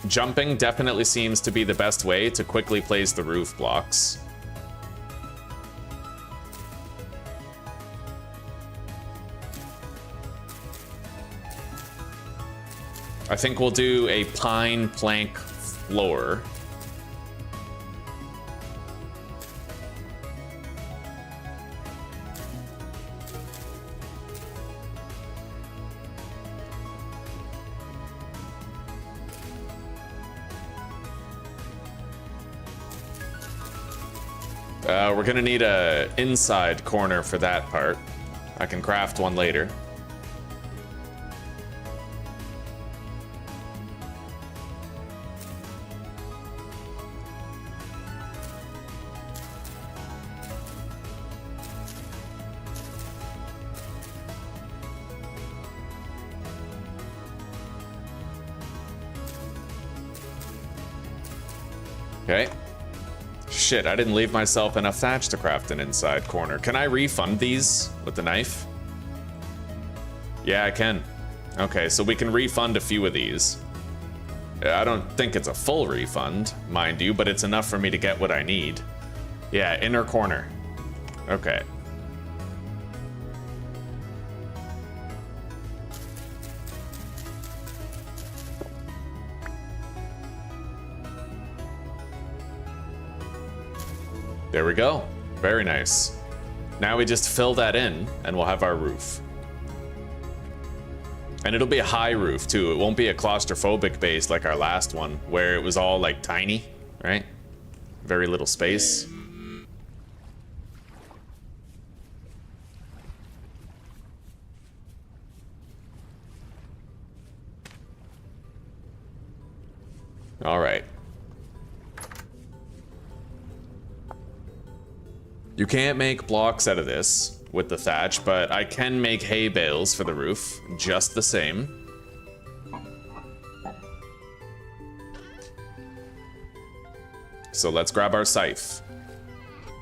Jumping definitely seems to be the best way to quickly place the roof blocks. I think we'll do a pine plank floor. We're gonna need a inside corner for that part. I can craft one later. Okay. Shit, I didn't leave myself enough thatch to craft an inside corner. Can I refund these with the knife? Yeah, I can. Okay, so we can refund a few of these. I don't think it's a full refund, mind you, but it's enough for me to get what I need. Yeah, inner corner. Okay. There we go. Very nice. Now we just fill that in and we'll have our roof. And it'll be a high roof too. It won't be a claustrophobic base like our last one where it was all like tiny, right? Very little space. All right. You can't make blocks out of this with the thatch, but I can make hay bales for the roof, just the same. So let's grab our scythe.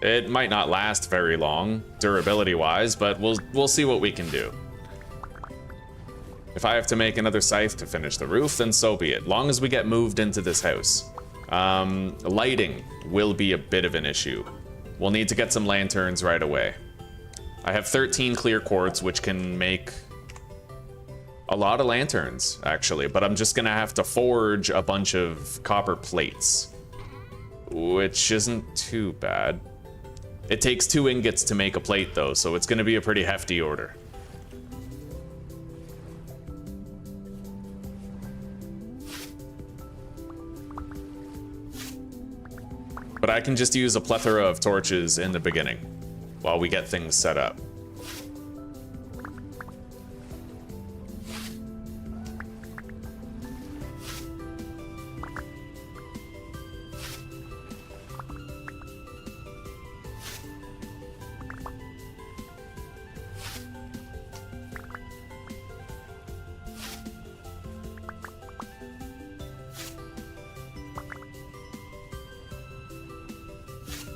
It might not last very long, durability-wise, but we'll see what we can do. If I have to make another scythe to finish the roof, then so be it, long as we get moved into this house. Lighting will be a bit of an issue. We'll need to get some lanterns right away. I have 13 clear quartz, which can make a lot of lanterns, actually, but I'm just gonna have to forge a bunch of copper plates, which isn't too bad. It takes 2 ingots to make a plate, though, so it's gonna be a pretty hefty order. But I can just use a plethora of torches in the beginning while we get things set up.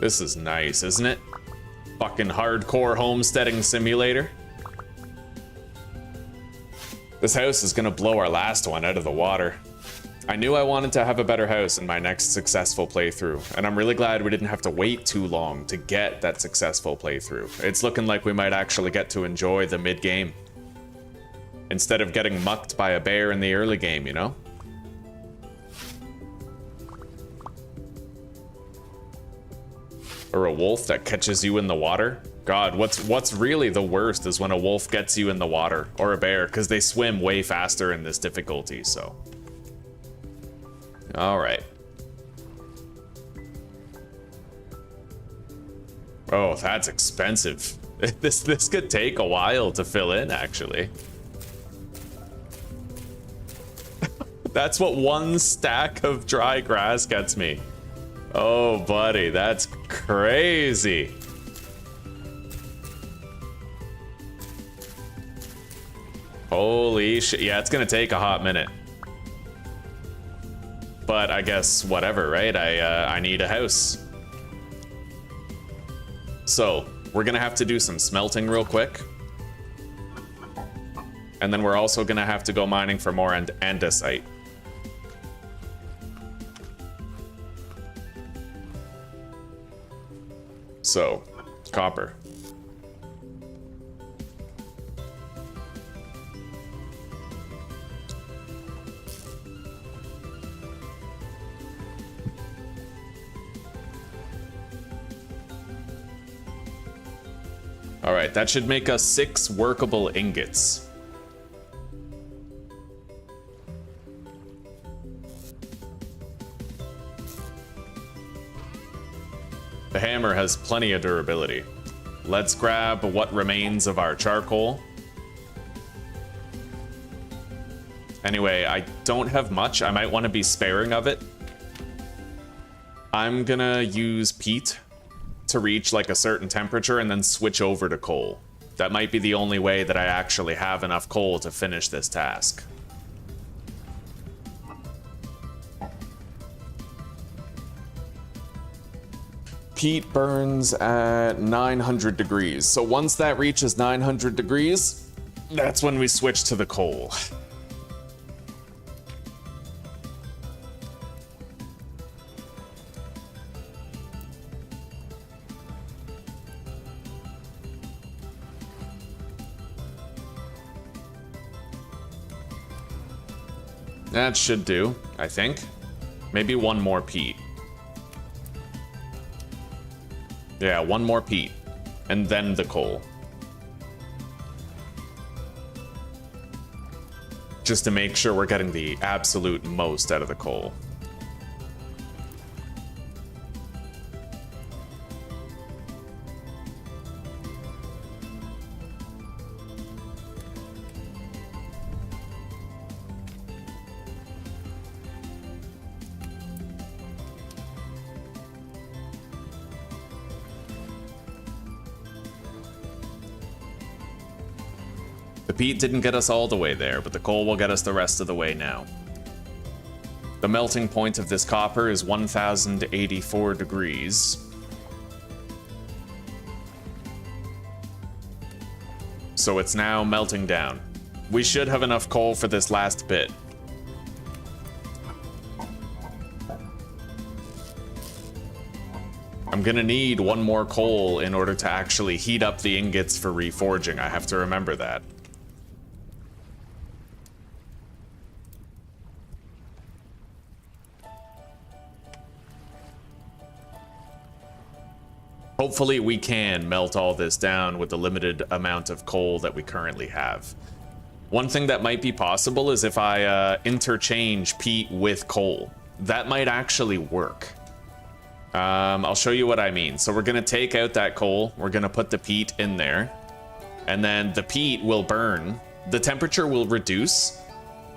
This is nice, isn't it? Fucking hardcore homesteading simulator. This house is gonna blow our last one out of the water. I knew I wanted to have a better house in my next successful playthrough, and I'm really glad we didn't have to wait too long to get that successful playthrough. It's looking like we might actually get to enjoy the mid-game, instead of getting mucked by a bear in the early game, you know? Or a wolf that catches you in the water. God, what's really the worst is when a wolf gets you in the water, or a bear, because they swim way faster in this difficulty, so. All right. Oh, that's expensive. This could take a while to fill in, actually. That's what one stack of dry grass gets me. Oh, buddy, that's crazy. Holy shit. Yeah, it's gonna take a hot minute. But I guess whatever, right? I need a house. So, we're gonna have to do some smelting real quick. And then we're also gonna have to go mining for more andesite. So, copper. All right, that should make us 6 workable ingots. The hammer has plenty of durability. Let's grab what remains of our charcoal. Anyway, I don't have much. I might want to be sparing of it. I'm gonna use peat to reach like a certain temperature and then switch over to coal. That might be the only way that I actually have enough coal to finish this task. Peat burns at 900 degrees. So once that reaches 900 degrees, that's when we switch to the coal. That should do, I think. Maybe one more peat. Yeah, one more peat. And then the coal. Just to make sure we're getting the absolute most out of the coal. The peat didn't get us all the way there, but the coal will get us the rest of the way now. The melting point of this copper is 1084 degrees. So it's now melting down. We should have enough coal for this last bit. I'm gonna need one more coal in order to actually heat up the ingots for reforging. I have to remember that. Hopefully we can melt all this down with the limited amount of coal that we currently have. One thing that might be possible is if I interchange peat with coal. That might actually work. I'll show you what I mean. So we're gonna take out that coal, we're gonna put the peat in there, and then the peat will burn. The temperature will reduce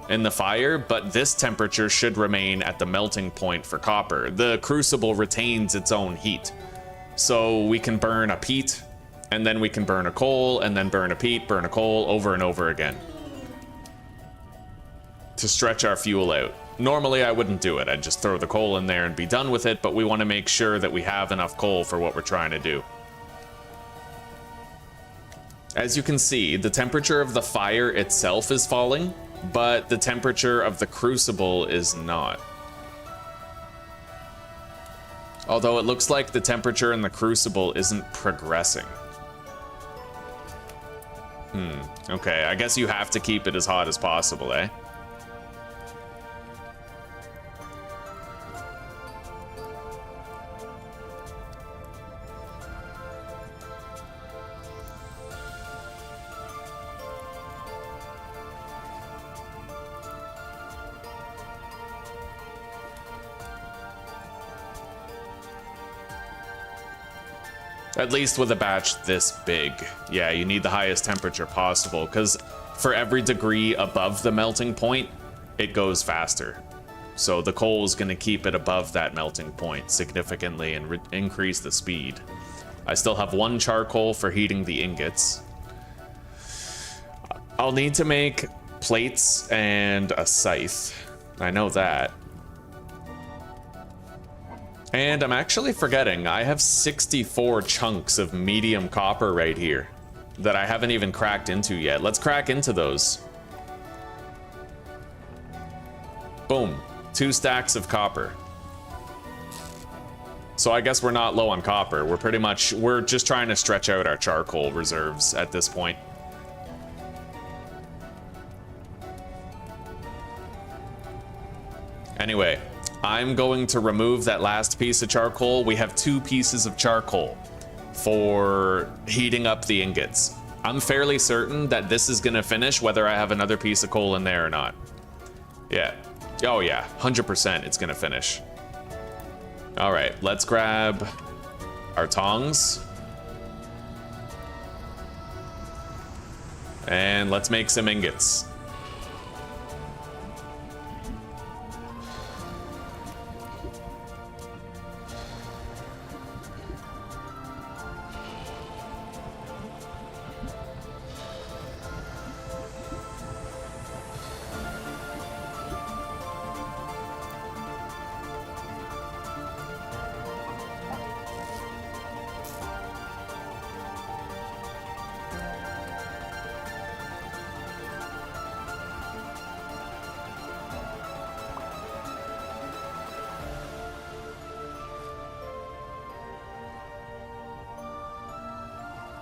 in the fire, but this temperature should remain at the melting point for copper. The crucible retains its own heat. So we can burn a peat, and then we can burn a coal, and then burn a peat, burn a coal, over and over again. To stretch our fuel out. Normally I wouldn't do it. I'd just throw the coal in there and be done with it, but we want to make sure that we have enough coal for what we're trying to do. As you can see, the temperature of the fire itself is falling, but the temperature of the crucible is not. Although it looks like the temperature in the crucible isn't progressing. Okay, I guess you have to keep it as hot as possible, eh? At least with a batch this big. Yeah, you need the highest temperature possible, because for every degree above the melting point, it goes faster. So the coal is going to keep it above that melting point significantly and increase the speed. I still have 1 charcoal for heating the ingots. I'll need to make plates and a scythe. I know that. And I'm actually forgetting, I have 64 chunks of medium copper right here that I haven't even cracked into yet. Let's crack into those. Boom, 2 stacks of copper. So I guess we're not low on copper. We're just trying to stretch out our charcoal reserves at this point. Anyway, I'm going to remove that last piece of charcoal. We have 2 pieces of charcoal for heating up the ingots. I'm fairly certain that this is gonna finish whether I have another piece of coal in there or not. Yeah. Oh yeah, 100% it's gonna finish. All right, let's grab our tongs. And let's make some ingots.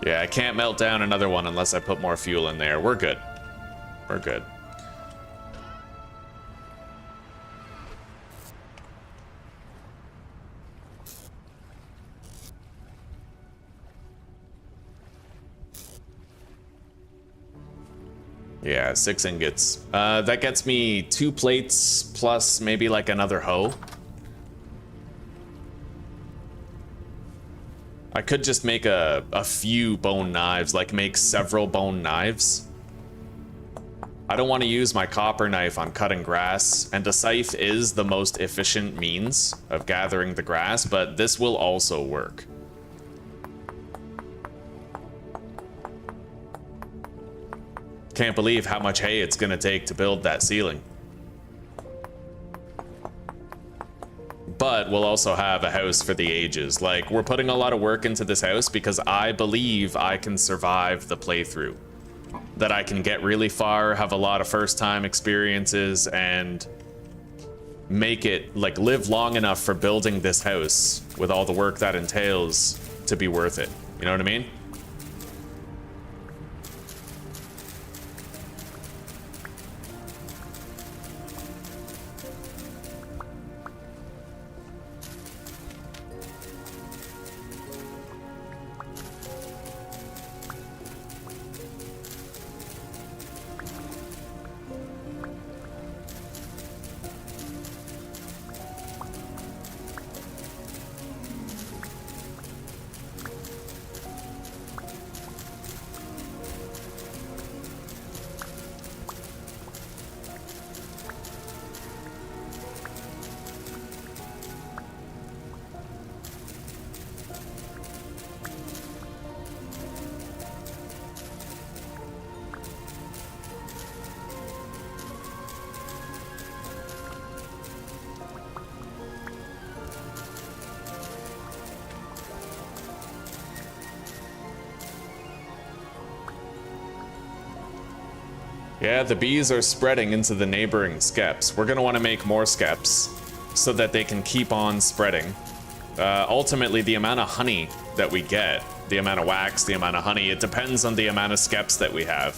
Yeah, I can't melt down another one unless I put more fuel in there. We're good. We're good. Yeah, 6 ingots. That gets me 2 plates plus maybe like another hoe. I could just make a few bone knives, like make several bone knives. I don't want to use my copper knife on cutting grass, and a scythe is the most efficient means of gathering the grass, but this will also work. Can't believe how much hay it's gonna take to build that ceiling. But we'll also have a house for the ages. Like, we're putting a lot of work into this house because I believe I can survive the playthrough. That I can get really far, have a lot of first-time experiences, and make it, like, live long enough for building this house with all the work that entails to be worth it. You know what I mean? Yeah, the bees are spreading into the neighboring skeps. We're gonna want to make more skeps so that they can keep on spreading. Ultimately, the amount of honey that we get, the amount of wax, the amount of honey, it depends on the amount of skeps that we have.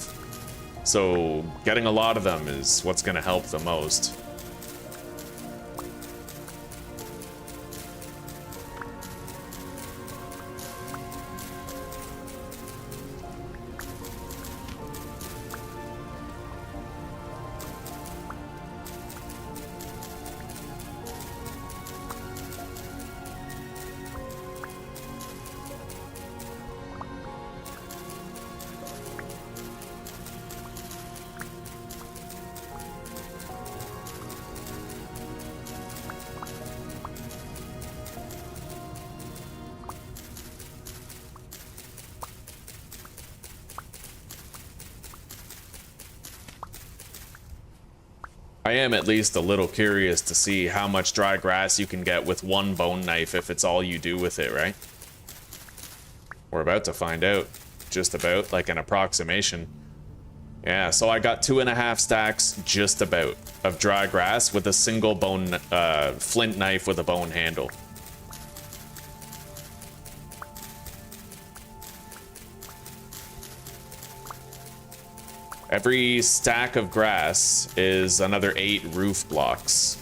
So getting a lot of them is what's gonna help the most. I am at least a little curious to see how much dry grass you can get with one bone knife if it's all you do with it, right? We're about to find out. Just about, like an approximation. Yeah, so I got 2.5 stacks, just about, of dry grass with a single bone, flint knife with a bone handle. Every stack of grass is another 8 roof blocks.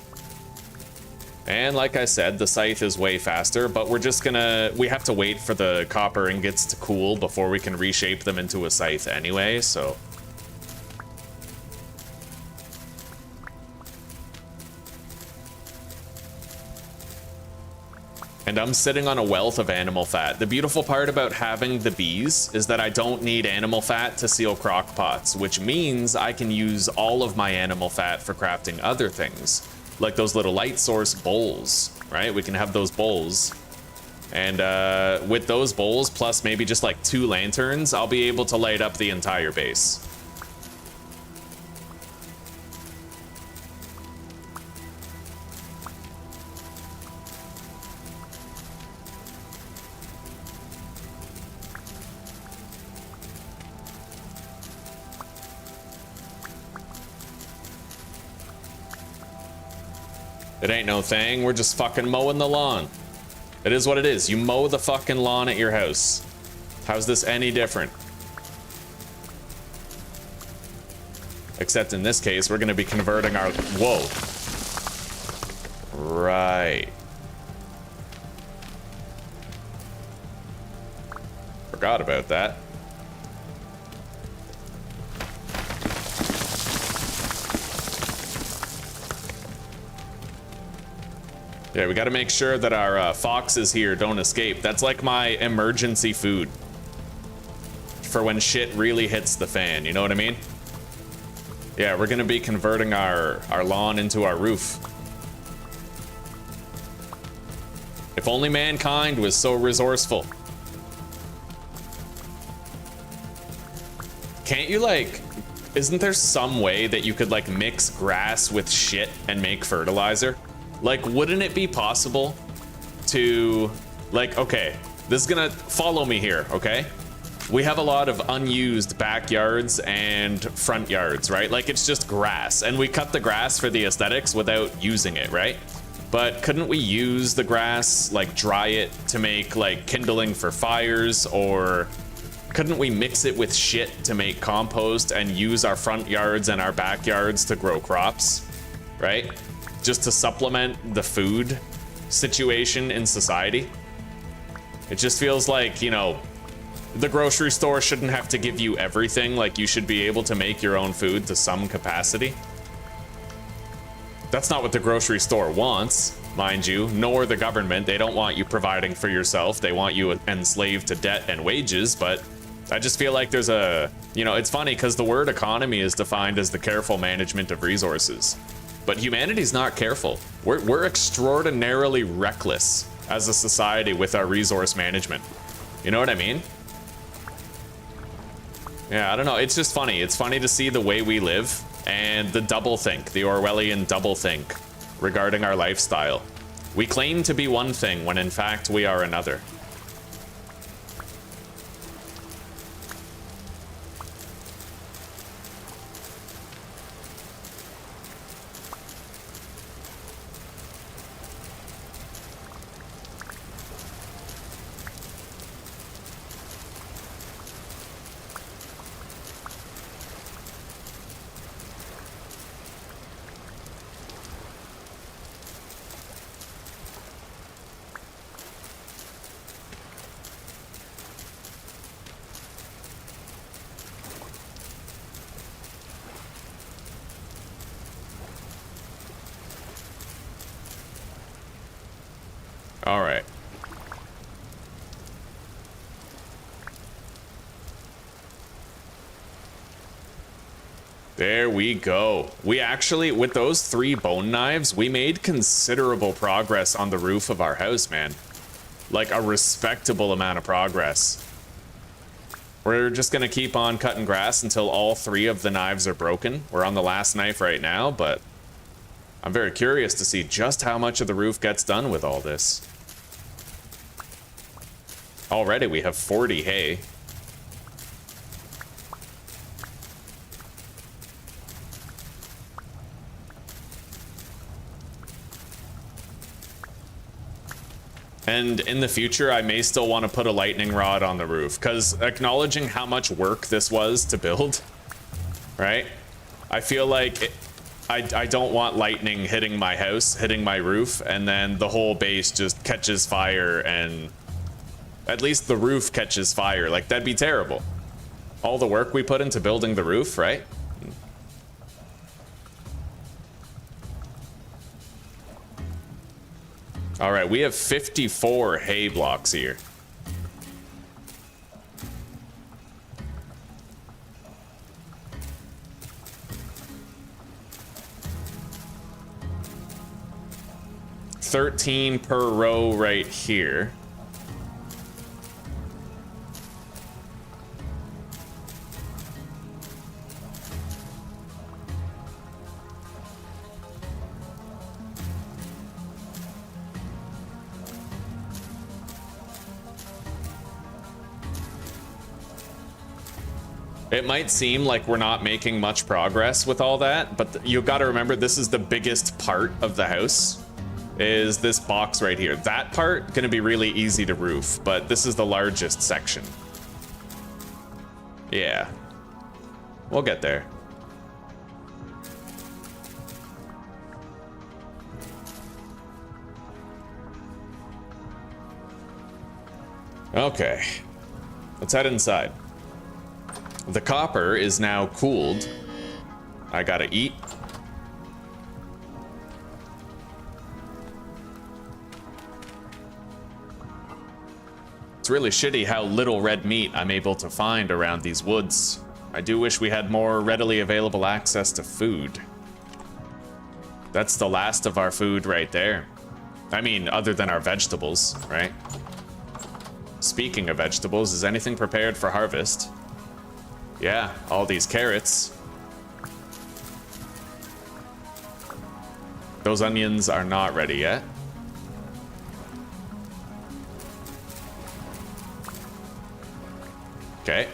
And like I said, the scythe is way faster, but we're just gonna... we have to wait for the copper ingots to cool before we can reshape them into a scythe anyway, so... And I'm sitting on a wealth of animal fat. The beautiful part about having the bees is that I don't need animal fat to seal crock pots, which means I can use all of my animal fat for crafting other things, like those little light source bowls, right? We can have those bowls. And with those bowls, plus maybe just like 2 lanterns, I'll be able to light up the entire base. It ain't no thing, we're just fucking mowing the lawn. It is what it is, you mow the fucking lawn at your house. How's this any different? Except in this case, we're gonna be converting our... Whoa. Right. Forgot about that. Yeah, we gotta make sure that our foxes here don't escape. That's like my emergency food. For when shit really hits the fan, you know what I mean? Yeah, we're gonna be converting our lawn into our roof. If only mankind was so resourceful. Can't you, like... Isn't there some way that you could, like, mix grass with shit and make fertilizer? Like, wouldn't it be possible to, like, okay, this is gonna follow me here, okay? We have a lot of unused backyards and front yards, right? Like, it's just grass, and we cut the grass for the aesthetics without using it, right? But couldn't we use the grass, like, dry it to make, like, kindling for fires, or couldn't we mix it with shit to make compost and use our front yards and our backyards to grow crops, right? Just to supplement the food situation in society. It just feels like, you know, the grocery store shouldn't have to give you everything. Like, you should be able to make your own food to some capacity. That's not what the grocery store wants, mind you, nor the government. They don't want you providing for yourself. They want you enslaved to debt and wages, but I just feel like there's a, you know, it's funny because the word economy is defined as the careful management of resources. But humanity's not careful. We're extraordinarily reckless as a society with our resource management. You know what I mean? Yeah, I don't know. It's just funny. It's funny to see the way we live and the doublethink, the Orwellian doublethink regarding our lifestyle. We claim to be one thing when in fact we are another. All right. There we go. We actually, with those 3 bone knives, we made considerable progress on the roof of our house, man. Like a respectable amount of progress. We're just gonna keep on cutting grass until all 3 of the knives are broken. We're on the last knife right now, but I'm very curious to see just how much of the roof gets done with all this. Already we have 40 hay. And in the future, I may still want to put a lightning rod on the roof, because acknowledging how much work this was to build, right? I feel like I don't want lightning hitting my house, hitting my roof, and then the whole base just catches fire, and at least the roof catches fire. Like, that'd be terrible. All the work we put into building the roof, right? All right, we have 54 hay blocks here. $13 per row right here. It might seem like we're not making much progress with all that, but you got to remember this is the biggest part of the house, is this box right here. That part gonna be really easy to roof, but this is the largest section. Yeah, we'll get there. Okay, let's head inside. The copper is now cooled. I gotta eat. It's really shitty how little red meat I'm able to find around these woods. I do wish we had more readily available access to food. That's the last of our food right there. I mean, other than our vegetables, right? Speaking of vegetables, is anything prepared for harvest? Yeah, all these carrots. Those onions are not ready yet. Okay.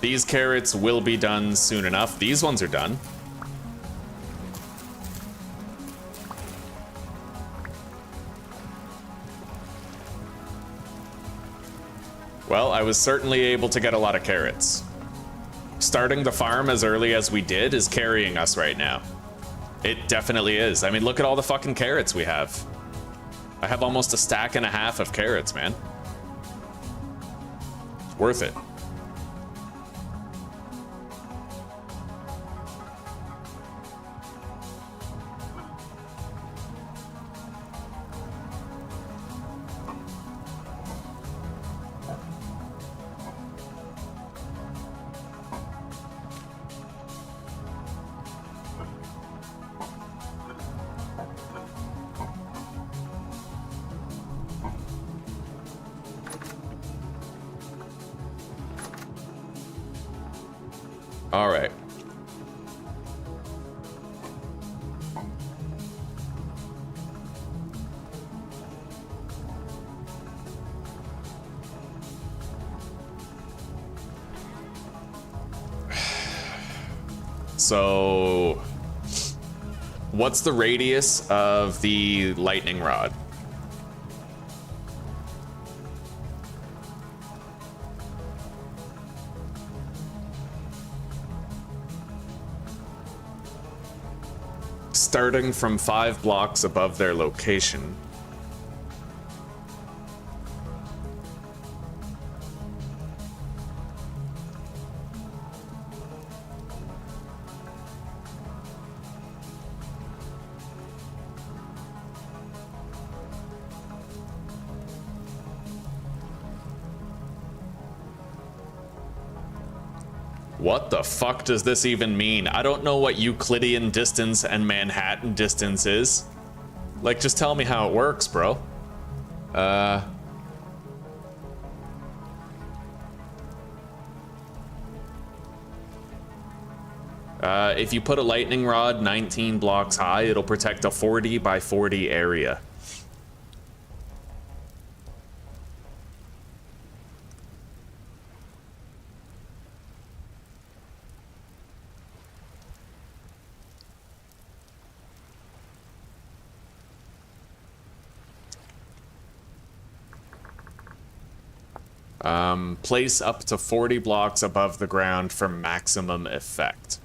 These carrots will be done soon enough. These ones are done. Well, I was certainly able to get a lot of carrots. Starting the farm as early as we did is carrying us right now. It definitely is. I mean, look at all the fucking carrots we have. I have almost a stack and a half of carrots, man. It's worth it. All right. So, what's the radius of the lightning rod? Starting from 5 blocks above their location. What the fuck does this even mean? I don't know what Euclidean distance and Manhattan distance is. Like, just tell me how it works, bro. If you put a lightning rod 19 blocks high, it'll protect a 40 by 40 area. Place up to 40 blocks above the ground for maximum effect.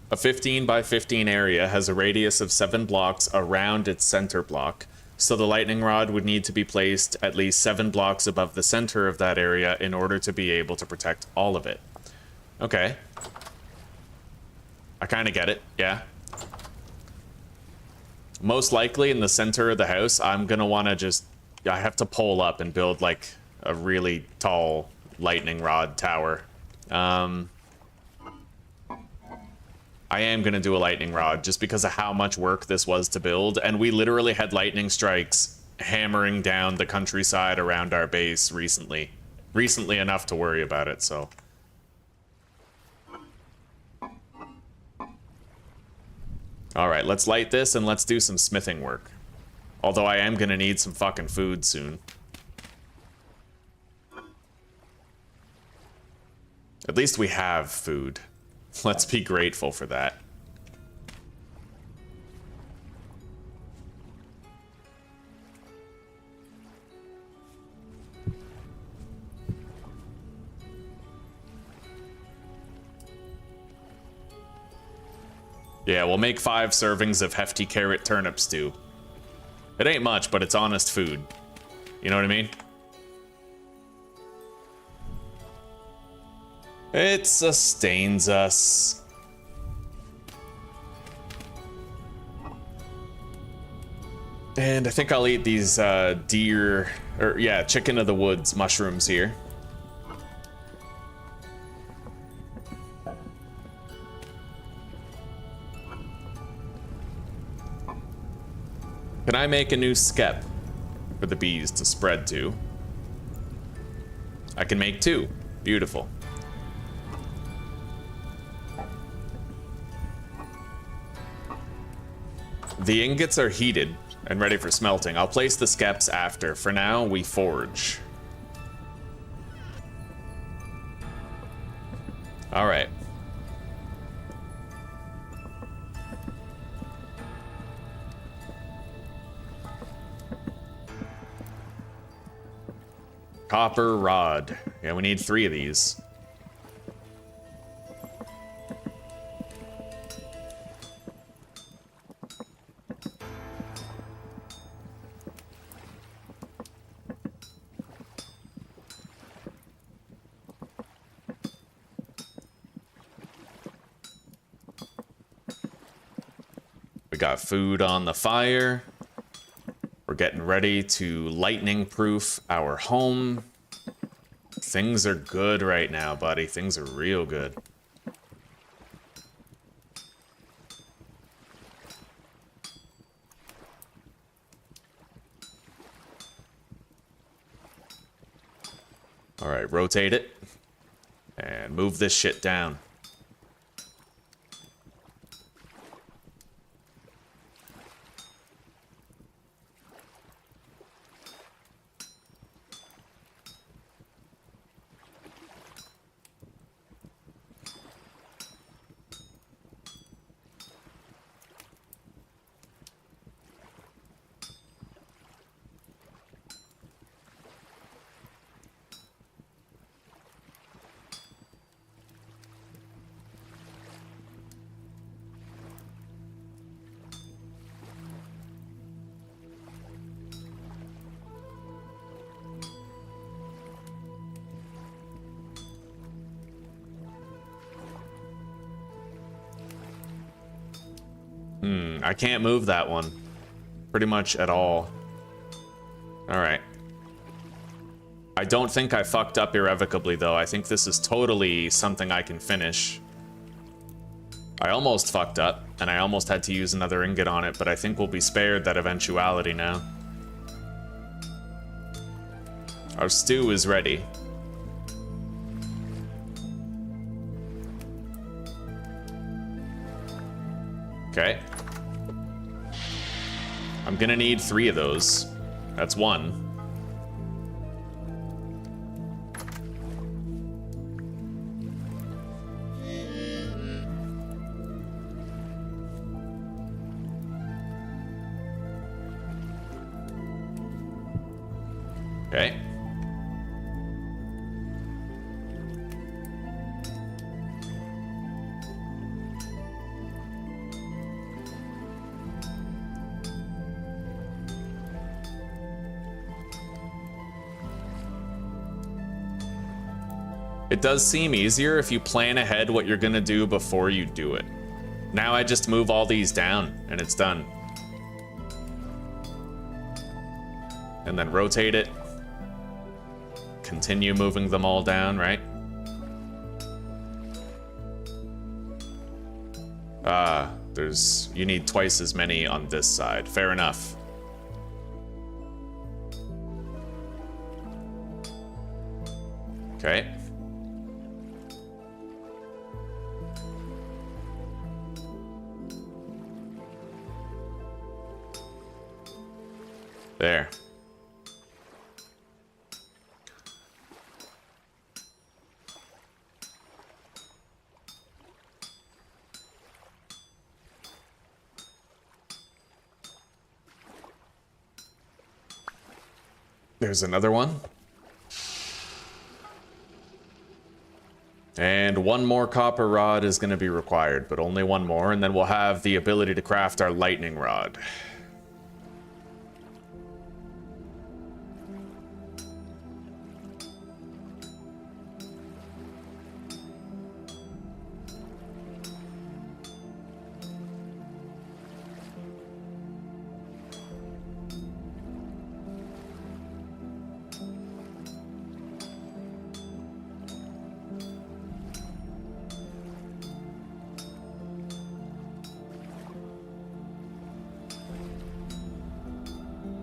A 15 by 15 area has a radius of 7 blocks around its center block, so the lightning rod would need to be placed at least 7 blocks above the center of that area in order to be able to protect all of it. Okay. I kind of get it, yeah. Most likely in the center of the house, I'm going to want to just... I have to pole up and build, like, a really tall lightning rod tower. I am going to do a lightning rod just because of how much work this was to build, and we literally had lightning strikes hammering down the countryside around our base recently. Recently enough to worry about it, so... Alright, let's light this and let's do some smithing work. Although I am going to need some fucking food soon. At least we have food. Let's be grateful for that. Yeah, we'll make 5 servings of hefty carrot turnip stew. It ain't much, but it's honest food. You know what I mean? It sustains us. And I think I'll eat these chicken of the woods mushrooms here. Can I make a new skep for the bees to spread to? I can make 2. Beautiful. The ingots are heated and ready for smelting. I'll place the skeps after. For now, we forge. All right. Copper rod. Yeah, we need 3 of these. We got food on the fire. We're getting ready to lightning-proof our home. Things are good right now, buddy. Things are real good. All right, rotate it. And move this shit down. I can't move that one. Pretty much at all. Alright. I don't think I fucked up irrevocably, though. I think this is totally something I can finish. I almost fucked up, and I almost had to use another ingot on it, but I think we'll be spared that eventuality now. Our stew is ready. Okay. I'm gonna need 3 of those. That's 1. Okay. It does seem easier if you plan ahead what you're gonna do before you do it. Now I just move all these down and it's done. And then rotate it. Continue moving them all down, right? You need twice as many on this side. Fair enough. Okay. There. There's another one. And 1 more copper rod is going to be required, but only 1 more, and then we'll have the ability to craft our lightning rod.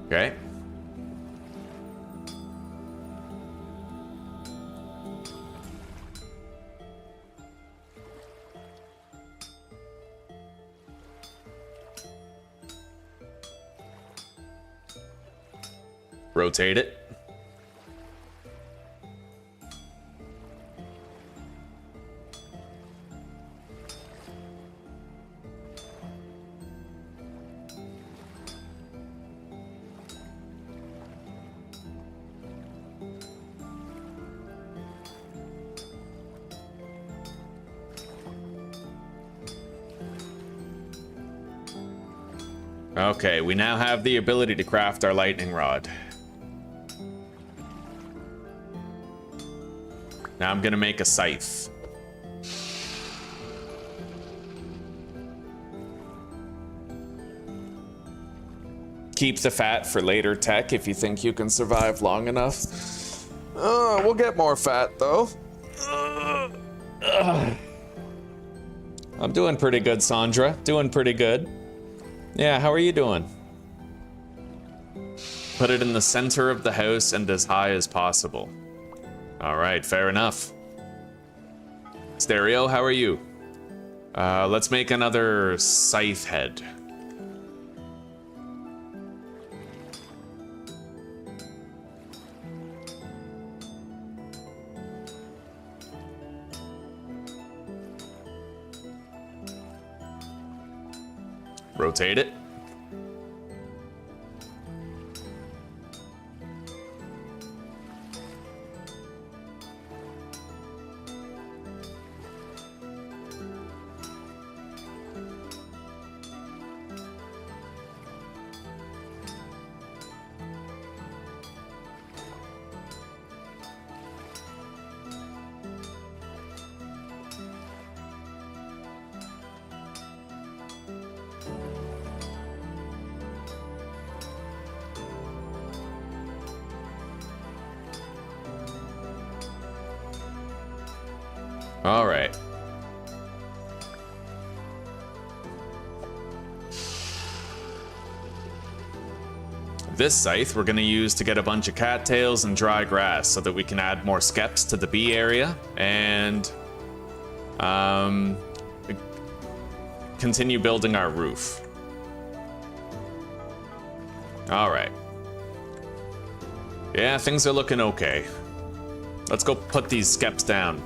Okay. Rotate it. Okay, we now have the ability to craft our lightning rod. Now I'm gonna make a scythe. Keep the fat for later tech if you think you can survive long enough. We'll get more fat though. I'm doing pretty good, Sandra. Doing pretty good. Yeah, how are you doing? Put it in the center of the house and as high as possible. All right, fair enough. Stereo, how are you? Let's make another scythe head. Rotate it. All right. This scythe we're going to use to get a bunch of cattails and dry grass so that we can add more skeps to the bee area and continue building our roof. All right. Yeah, things are looking okay. Let's go put these skeps down.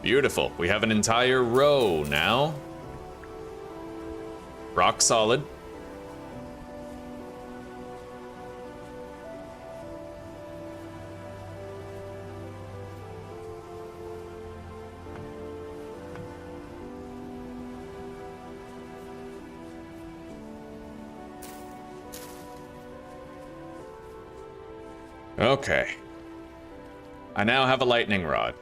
Beautiful. We have an entire row now. Rock solid. Okay. I now have a lightning rod.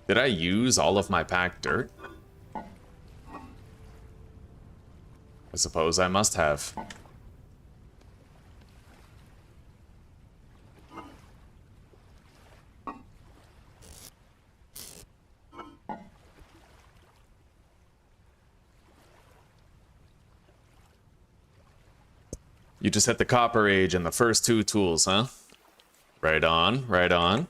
Did I use all of my packed dirt? I suppose I must have. You just hit the copper age in the first 2 tools, huh? Right on, right on.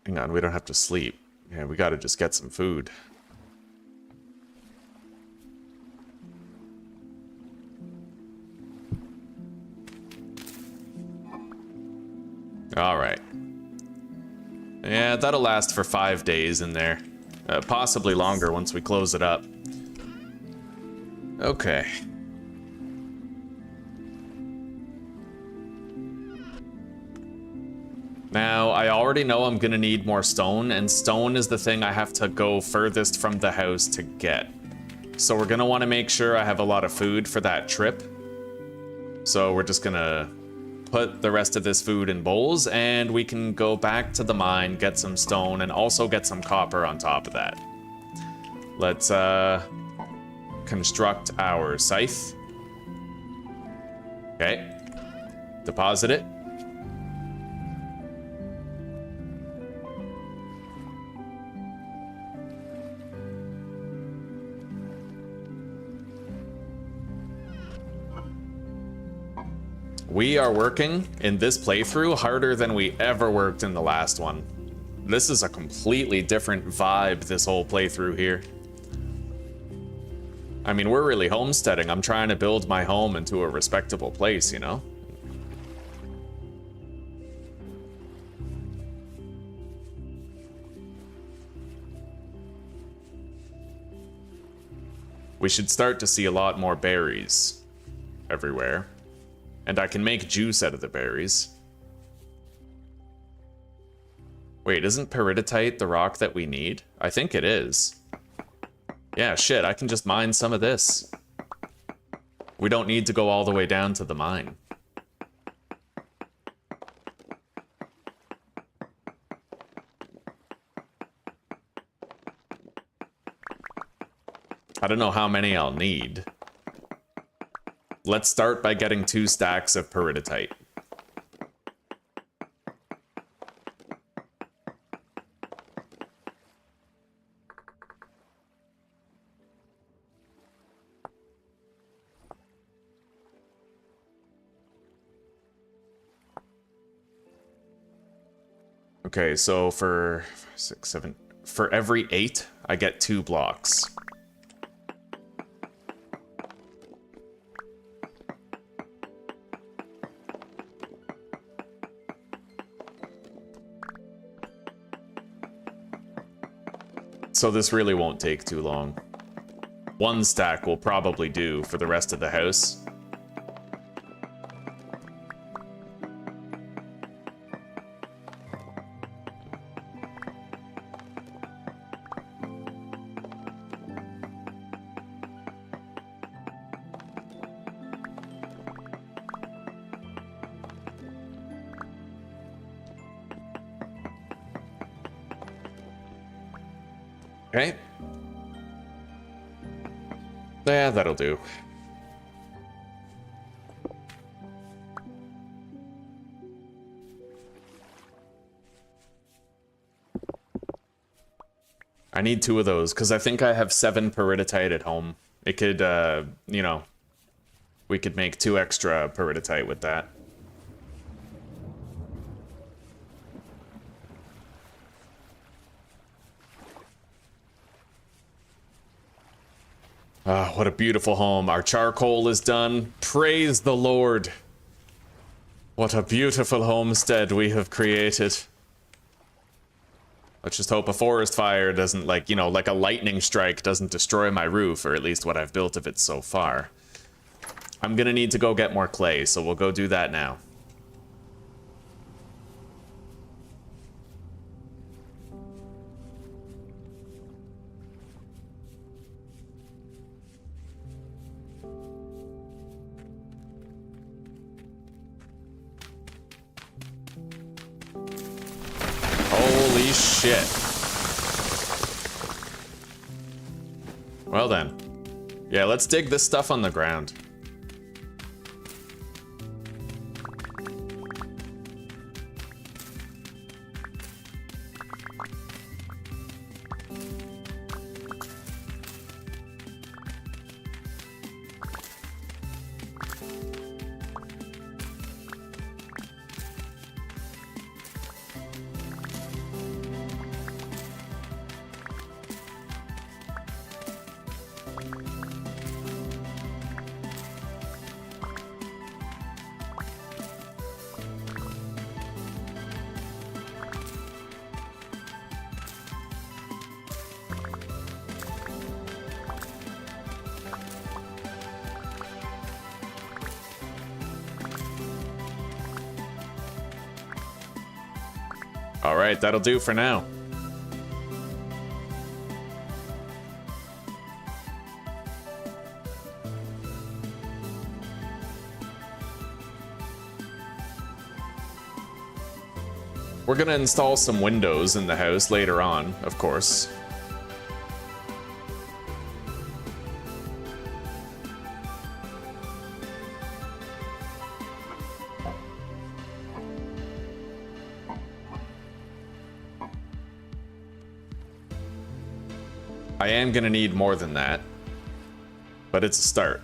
Hang on, we don't have to sleep. Yeah, we gotta just get some food. Alright. Yeah, that'll last for 5 days in there. Possibly longer once we close it up. Okay. Now, I already know I'm gonna need more stone, and stone is the thing I have to go furthest from the house to get. So we're gonna wanna make sure I have a lot of food for that trip. So we're just gonna put the rest of this food in bowls, and we can go back to the mine, get some stone, and also get some copper on top of that. Let's, construct our scythe. Okay. Deposit it. We are working in this playthrough harder than we ever worked in the last one. This is a completely different vibe, this whole playthrough here. I mean, we're really homesteading. I'm trying to build my home into a respectable place, you know? We should start to see a lot more berries everywhere. And I can make juice out of the berries. Wait, isn't peridotite the rock that we need? I think it is. Yeah, shit, I can just mine some of this. We don't need to go all the way down to the mine. I don't know how many I'll need. Let's start by getting 2 stacks of peridotite. Okay, so for 6, 7, for every 8, I get 2 blocks. So this really won't take too long. One stack will probably do for the rest of the house. Okay. Yeah, that'll do. I need 2 of those, because I think I have 7 peridotite at home. It could, you know, we could make 2 extra peridotite with that. Ah, what a beautiful home. Our charcoal is done. Praise the Lord. What a beautiful homestead we have created. Let's just hope a forest fire doesn't, like, you know, like a lightning strike doesn't destroy my roof, or at least what I've built of it so far. I'm gonna need to go get more clay, so we'll go do that now. Holy shit. Well then. Yeah, let's dig this stuff on the ground. All right, that'll do for now. We're gonna install some windows in the house later on, of course. I am gonna need more than that, but it's a start.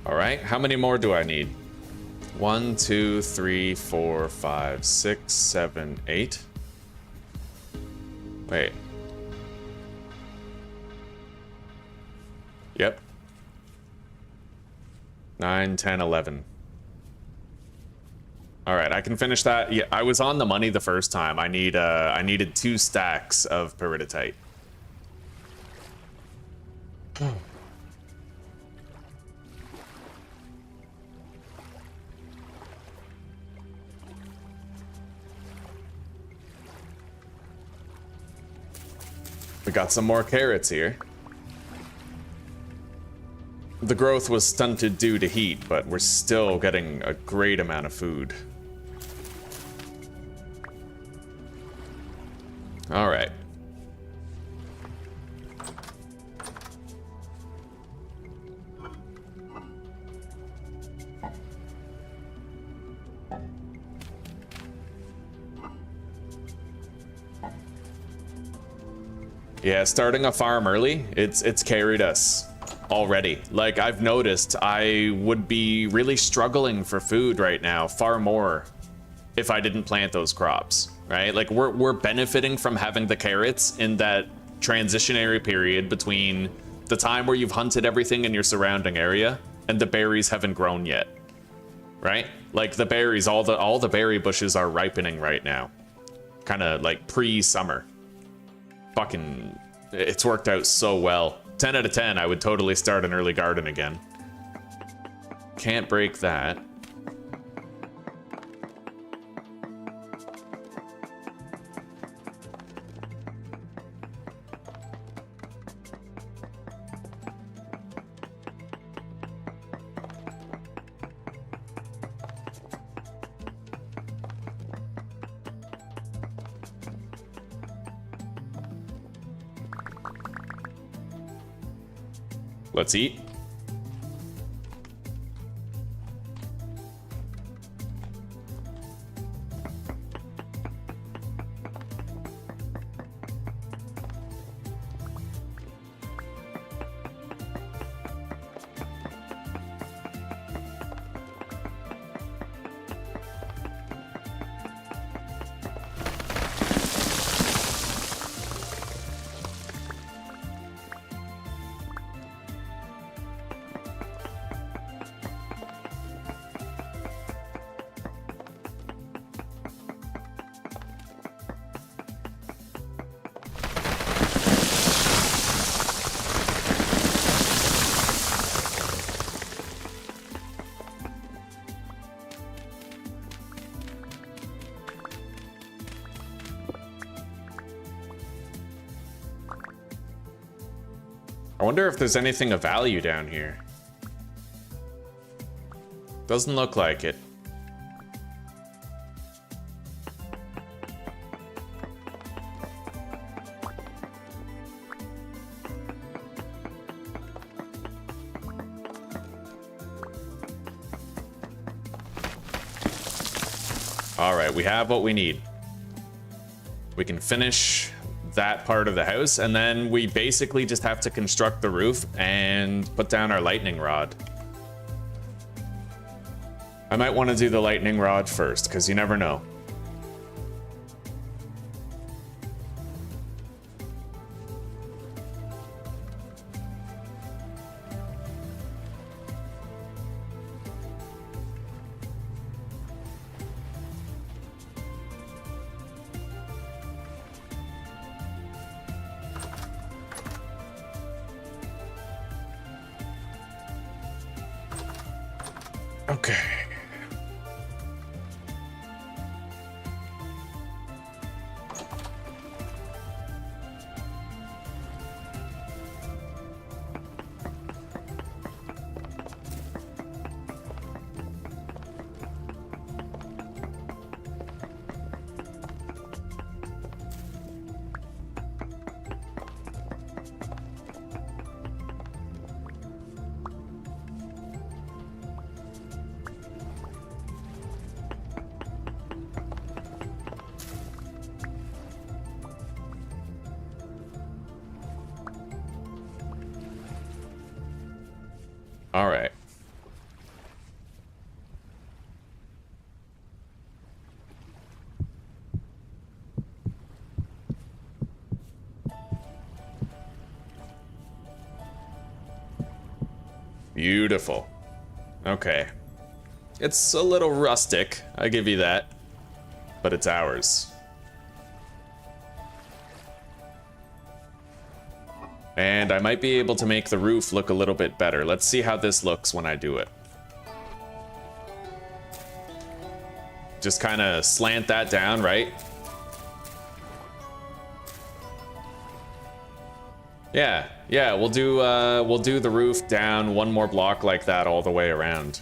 All right, how many more do I need? 1, 2, 3, 4, 5, 6, 7, 8. Wait. Yep. 9, 10, 11. All right, I can finish that. Yeah, I was on the money the first time. I needed 2 stacks of peridotite. We got some more carrots here. the growth was stunted due to heat, but we're still getting a great amount of food. All right. Yeah, starting a farm early, it's carried us already. Like, I've noticed I would be really struggling for food right now, far more if I didn't plant those crops, right? Like, we're benefiting from having the carrots in that transitionary period between the time where you've hunted everything in your surrounding area and the berries haven't grown yet, right? Like, the berries, all the berry bushes are ripening right now, kind of like pre-summer. Fucking, it's worked out so well. 10 out of 10, I would totally start an early garden again. Can't break that. Let's eat. I wonder if there's anything of value down here. Doesn't look like it. All right, we have what we need. We can finish that part of the house, and then we basically just have to construct the roof and put down our lightning rod. I might want to do the lightning rod first, because you never know. Okay. All right. Beautiful. Okay. It's a little rustic, I give you that, but it's ours. And I might be able to make the roof look a little bit better. Let's see how this looks when I do it. Just kind of slant that down, right? Yeah, we'll do the roof down one more block like that all the way around.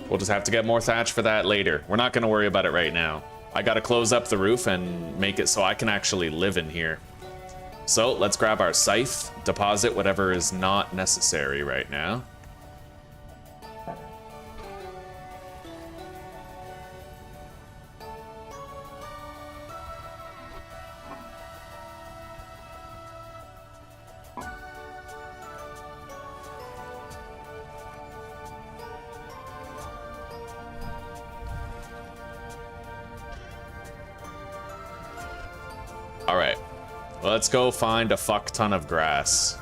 We'll just have to get more thatch for that later. We're not gonna worry about it right now. I gotta close up the roof and make it so I can actually live in here. So let's grab our scythe, deposit whatever is not necessary right now. Alright, let's go find a fuck ton of grass.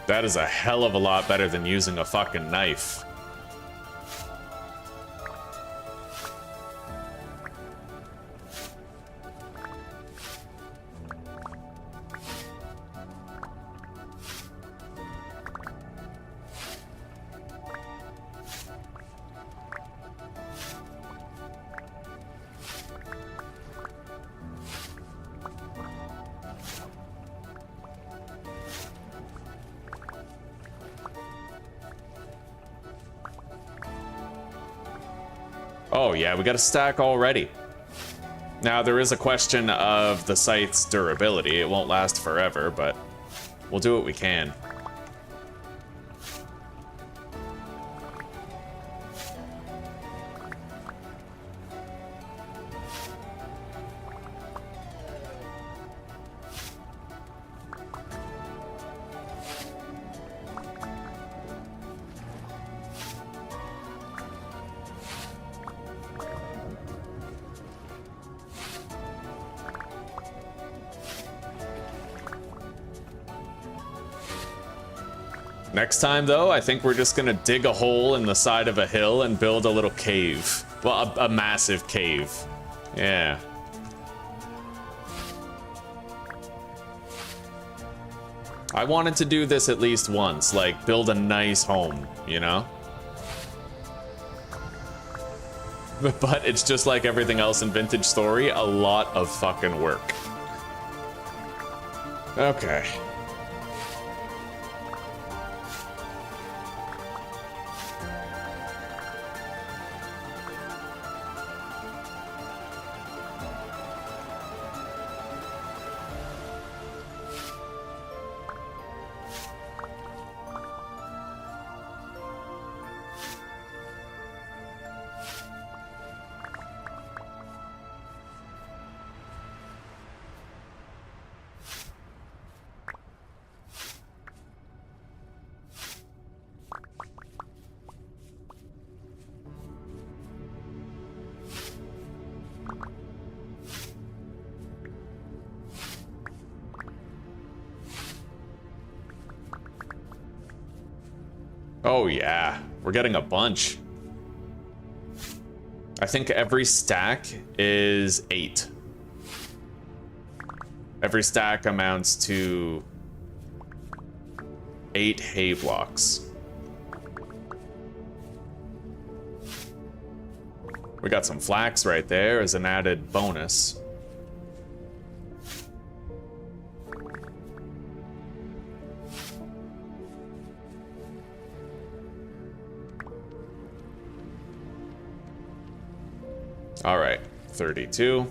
That is a hell of a lot better than using a fucking knife. Oh yeah, we got a stack already. Now there is a question of the scythe's durability. It won't last forever, but we'll do what we can. Next time, though, I think we're just gonna dig a hole in the side of a hill and build a little cave. Well, a massive cave. Yeah. I wanted to do this at least once, like build a nice home, you know? But it's just like everything else in Vintage Story, a lot of fucking work. Okay. Oh yeah, we're getting a bunch. I think every stack is 8. Every stack amounts to 8 hay blocks. We got some flax right there as an added bonus. All right, 32.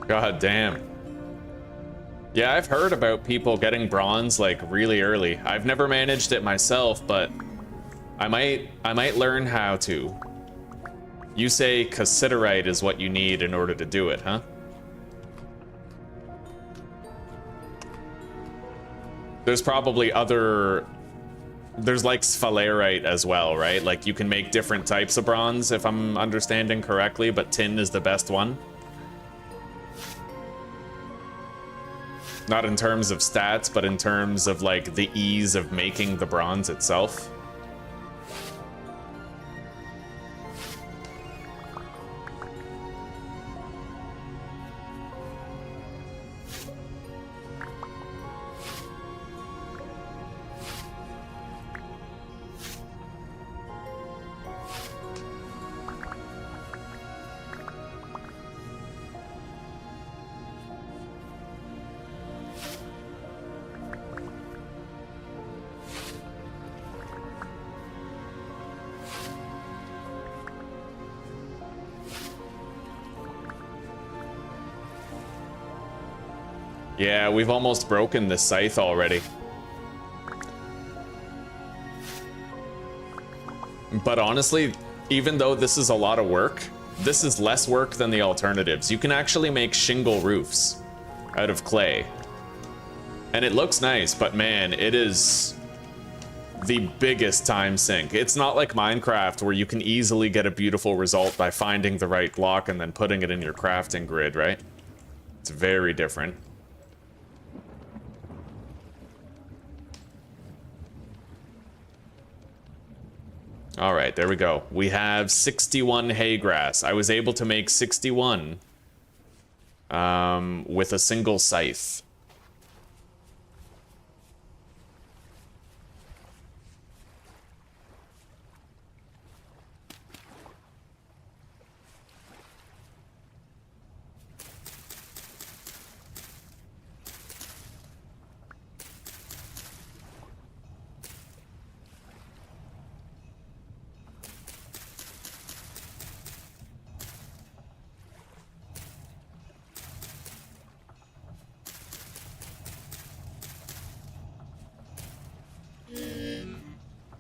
God damn. Yeah, I've heard about people getting bronze like really early. I've never managed it myself, but I might learn how to. You say cassiterite is what you need in order to do it, huh? There's probably other there's like sphalerite as well, right? Like you can make different types of bronze if I'm understanding correctly, but tin is the best one. Not in terms of stats, but in terms of like the ease of making the bronze itself. Yeah, we've almost broken the scythe already. But honestly, even though this is a lot of work, this is less work than the alternatives. You can actually make shingle roofs out of clay. And it looks nice, but man, it is the biggest time sink. It's not like Minecraft where you can easily get a beautiful result by finding the right block and then putting it in your crafting grid, right? It's very different. All right, there we go. We have 61 hay grass. I was able to make 61 with a single scythe.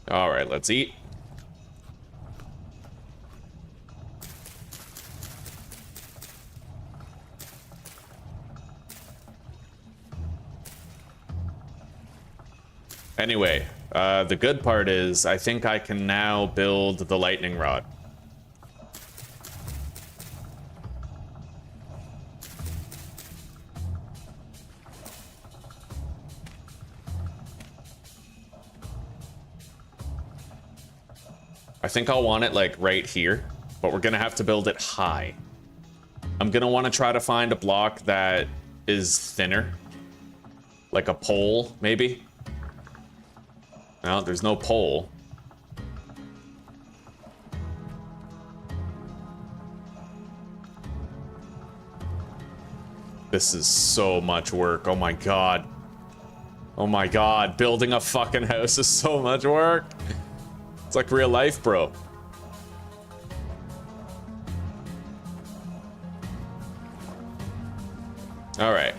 All right, let's eat. Anyway, the good part is I think I can now build the lightning rod. I think I'll want it like right here, but we're gonna have to build it high. I'm gonna want to try to find a block that is thinner, like a pole, maybe. No, there's no pole. This is so much work. Oh my god. Oh my god. Building a fucking house is so much work. It's like real life, bro. All right.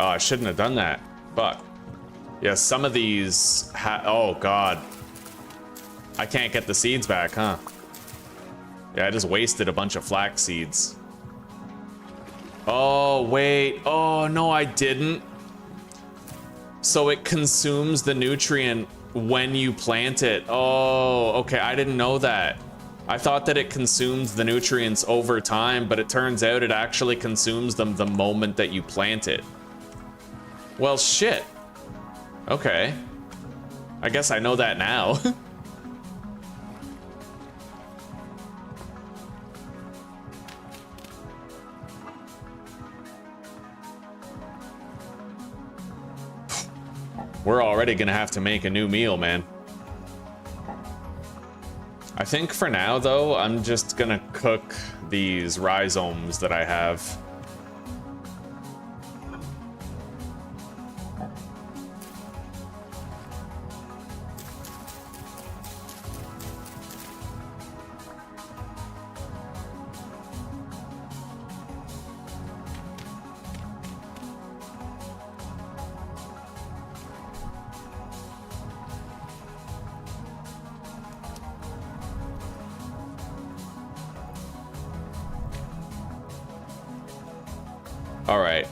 Oh, I shouldn't have done that. Fuck. Yeah, some of these oh, God. I can't get the seeds back, huh? Yeah, I just wasted a bunch of flax seeds. Oh, wait. Oh, no, I didn't. So it consumes the nutrient when you plant it. Oh, okay, I didn't know that. I thought that it consumes the nutrients over time, but it turns out it actually consumes them the moment that you plant it. Well, shit. Okay. I guess I know that now. We're already gonna have to make a new meal, man. I think for now, though, I'm just gonna cook these rhizomes that I have. All right.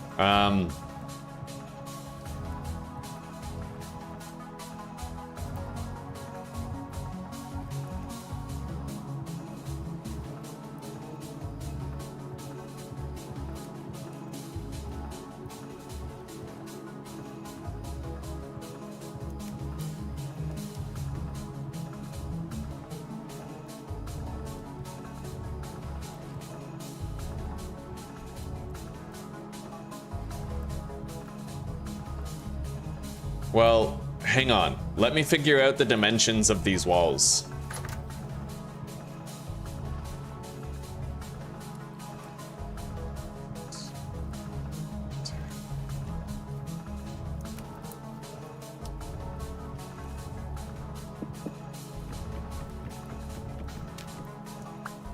Well, hang on. Let me figure out the dimensions of these walls.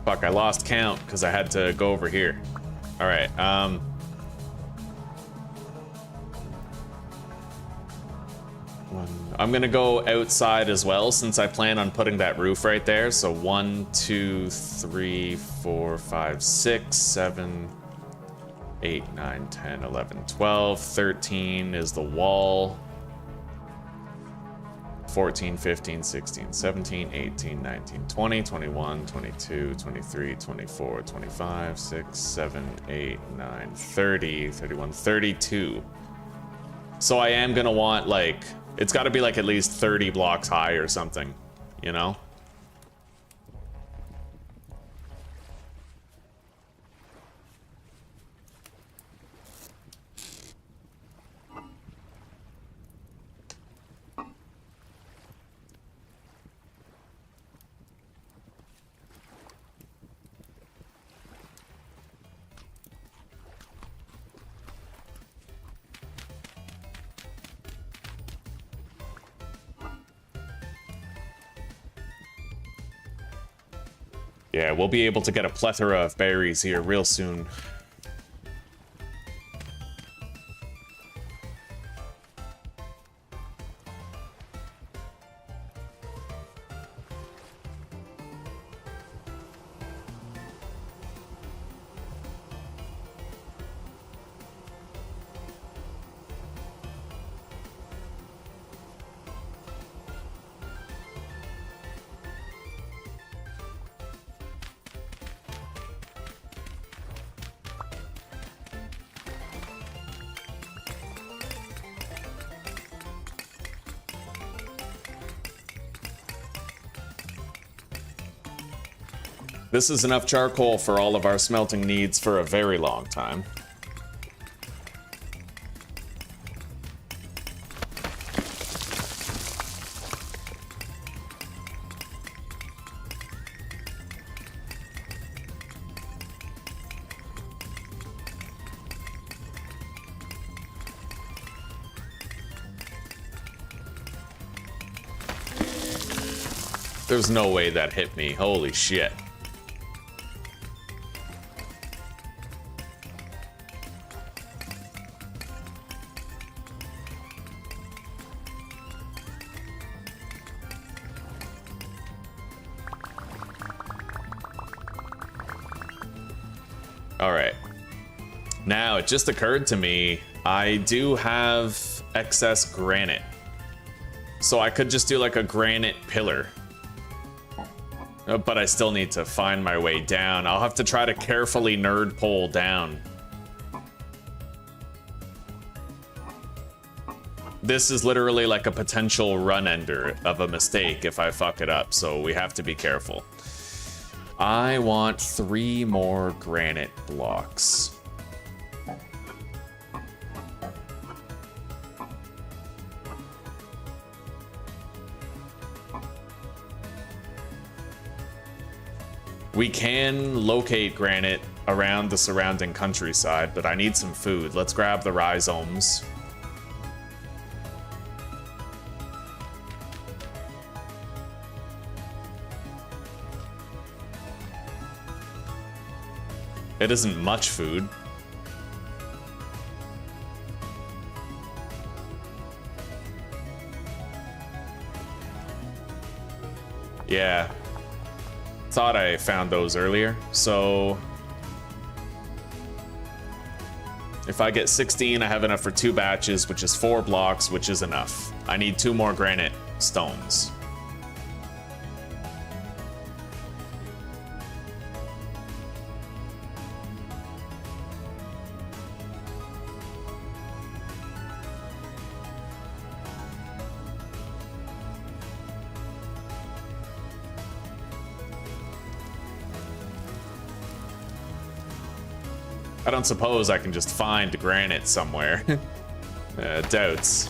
Fuck, I lost count because I had to go over here. All right, I'm gonna go outside as well since I plan on putting that roof right there. So 1, 2, 3, 4, 5, 6, 7, 8, 9, 10, 11, 12, 13 is the wall. 14, 15, 16, 17, 18, 19, 20, 21, 22, 23, 24, 25, 6, 7, 8, 9, 30, 31, 32. So I am gonna want like, it's gotta be like at least 30 blocks high or something, you know? Yeah, we'll be able to get a plethora of berries here real soon. This is enough charcoal for all of our smelting needs for a very long time. There's no way that hit me. Holy shit. Now, it just occurred to me, I do have excess granite. So I could just do like a granite pillar. But I still need to find my way down. I'll have to try to carefully nerd pole down. This is literally like a potential run ender of a mistake if I fuck it up, so we have to be careful. I want 3 more granite blocks. We can locate granite around the surrounding countryside, but I need some food. Let's grab the rhizomes. It isn't much food. Yeah. Thought I found those earlier, so If I get 16, I have enough for 2 batches, which is 4 blocks, which is enough. I need 2 more granite stones. I don't suppose I can just find granite somewhere. Doubts.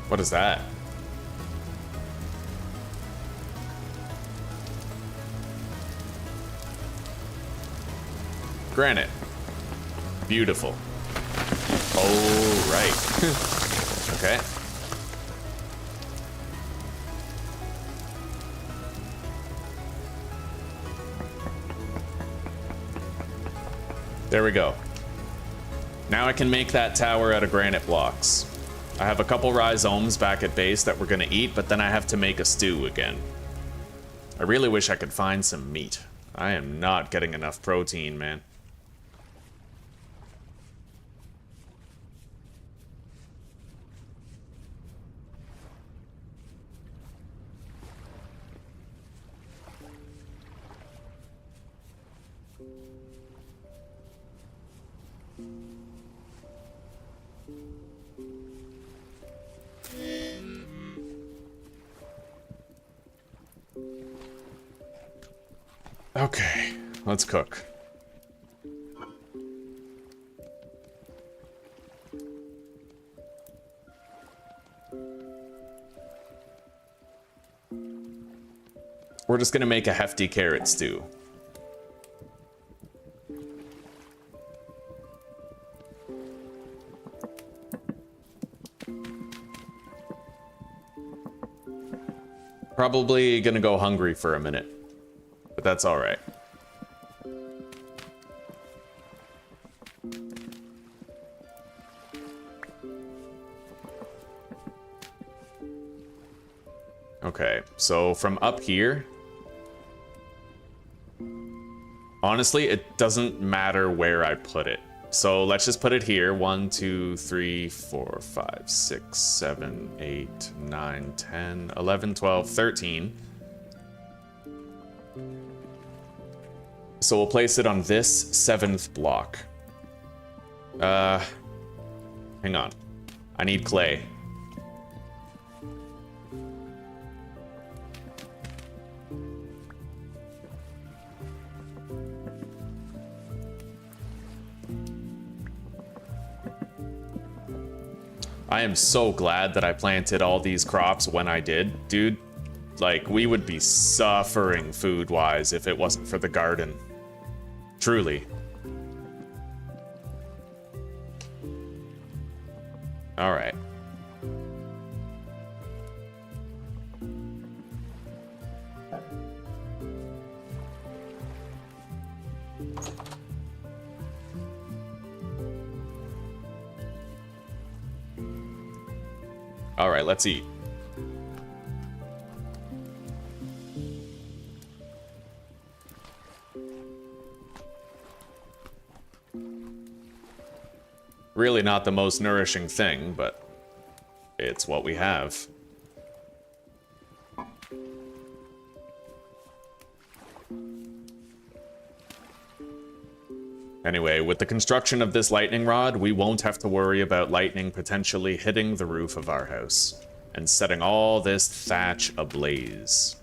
What is that? Granite. Beautiful. Oh, right. Okay. There we go. Now I can make that tower out of granite blocks. I have a couple rhizomes back at base that we're gonna eat, but then I have to make a stew again. I really wish I could find some meat. I am not getting enough protein, man. Okay, let's cook. We're just gonna make a hefty carrot stew. Probably gonna go hungry for a minute. But that's all right. Okay, so from up here, honestly, it doesn't matter where I put it. So let's just put it here. 1, 2, 3, 4, 5, 6, 7, 8, 9, 10, 11, 12, 13. So we'll place it on this 7th block. Hang on. I need clay. I am so glad that I planted all these crops when I did, dude. Like, we would be suffering food-wise if it wasn't for the garden. Truly. All right. All right, let's eat. Really not the most nourishing thing, but it's what we have. Anyway, with the construction of this lightning rod, we won't have to worry about lightning potentially hitting the roof of our house and setting all this thatch ablaze.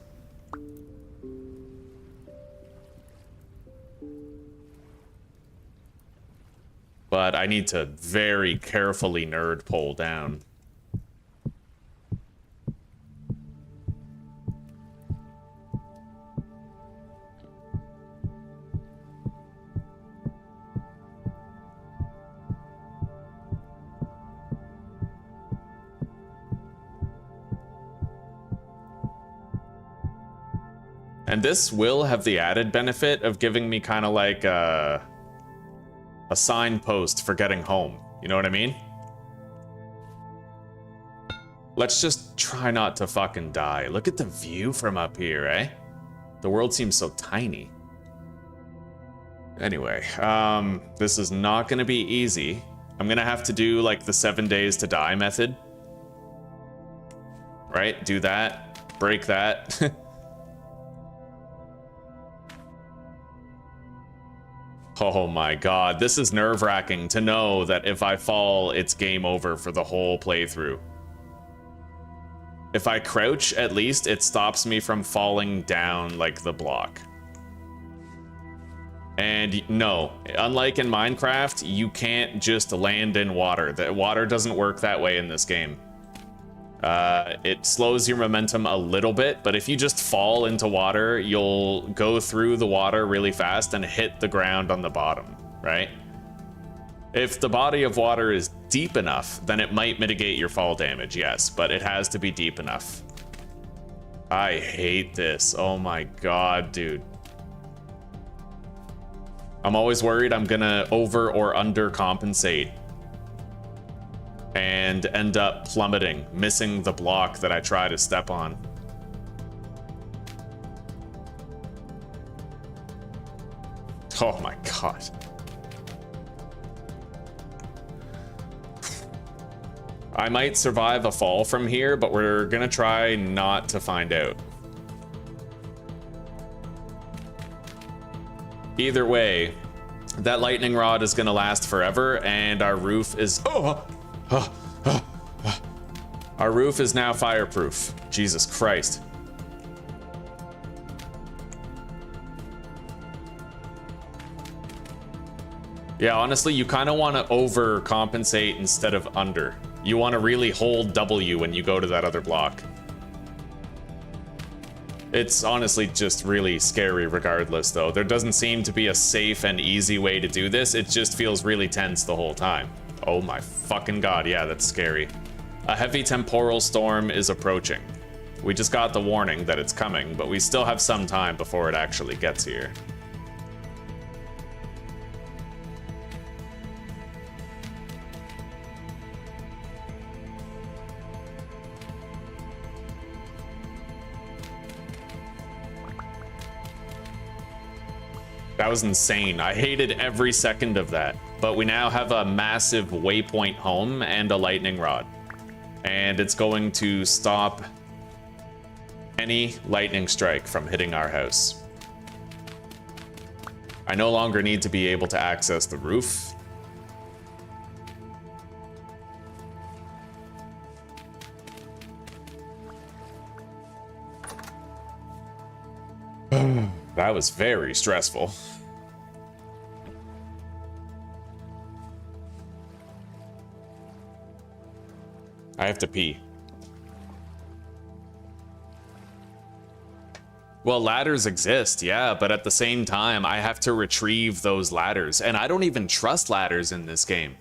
But I need to very carefully nerd pole down. And this will have the added benefit of giving me kind of like a signpost for getting home. You know what I mean? Let's just try not to fucking die. Look at the view from up here, eh? The world seems so tiny. Anyway, this is not gonna be easy. I'm gonna have to do like the 7 days to die method. Right? Do that. Break that. Oh my god, this is nerve-wracking to know that if I fall, it's game over for the whole playthrough. If I crouch, at least it stops me from falling down like the block. And no, unlike in Minecraft, you can't just land in water. The water doesn't work that way in this game. It slows your momentum a little bit, but if you just fall into water, you'll go through the water really fast and hit the ground on the bottom, right? If the body of water is deep enough, then it might mitigate your fall damage, yes, but it has to be deep enough. I hate this. Oh my god, dude. I'm always worried I'm gonna over or undercompensate and end up plummeting, missing the block that I try to step on. Oh my god. I might survive a fall from here, but we're gonna try not to find out. Either way, that lightning rod is gonna last forever, and our roof is... Our roof is now fireproof. Jesus Christ. Yeah, honestly, you kind of want to overcompensate instead of under. You want to really hold W when you go to that other block. It's honestly just really scary regardless, though. There doesn't seem to be a safe and easy way to do this. It just feels really tense the whole time. Oh my fucking god, yeah, that's scary. A heavy temporal storm is approaching. We just got the warning that it's coming, but we still have some time before it actually gets here. That was insane. I hated every second of that. But we now have a massive waypoint home and a lightning rod. And it's going to stop any lightning strike from hitting our house. I no longer need to be able to access the roof. That was very stressful. I have to pee. Well, ladders exist, yeah, but at the same time, I have to retrieve those ladders, and I don't even trust ladders in this game.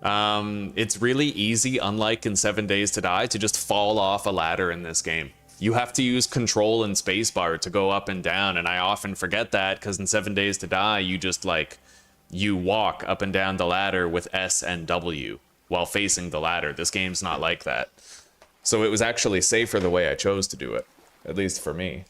It's really easy, unlike in 7 Days to Die, to just fall off a ladder in this game. You have to use control and spacebar to go up and down, and I often forget that because in 7 Days to Die, you just you walk up and down the ladder with S and W while facing the ladder. This game's not like that. So it was actually safer the way I chose to do it, at least for me.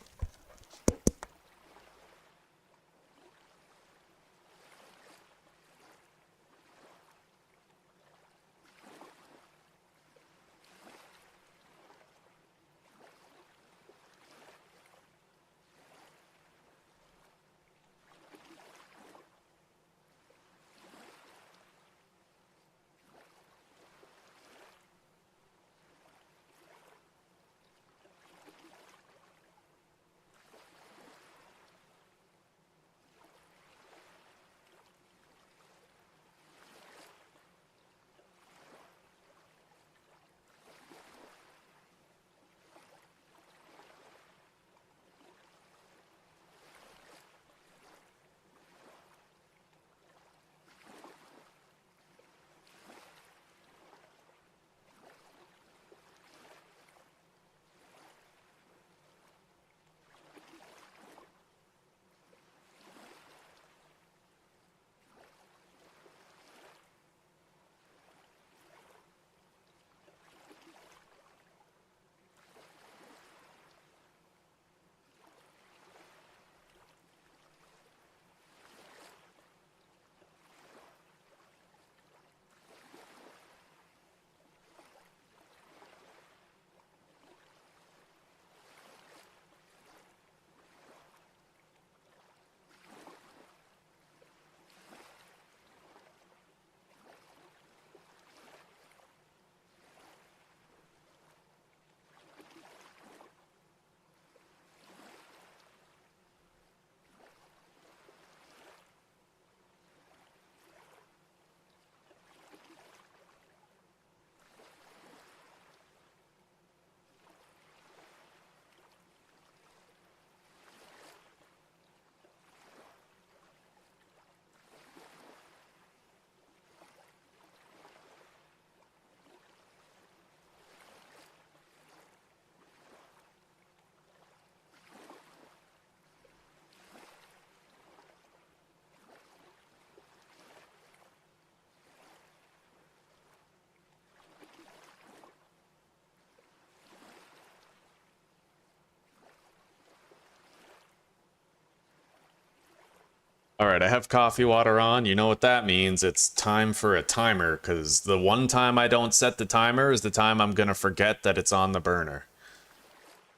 All right, I have coffee water on. You know what that means. It's time for a timer, because the one time I don't set the timer is the time I'm going to forget that it's on the burner.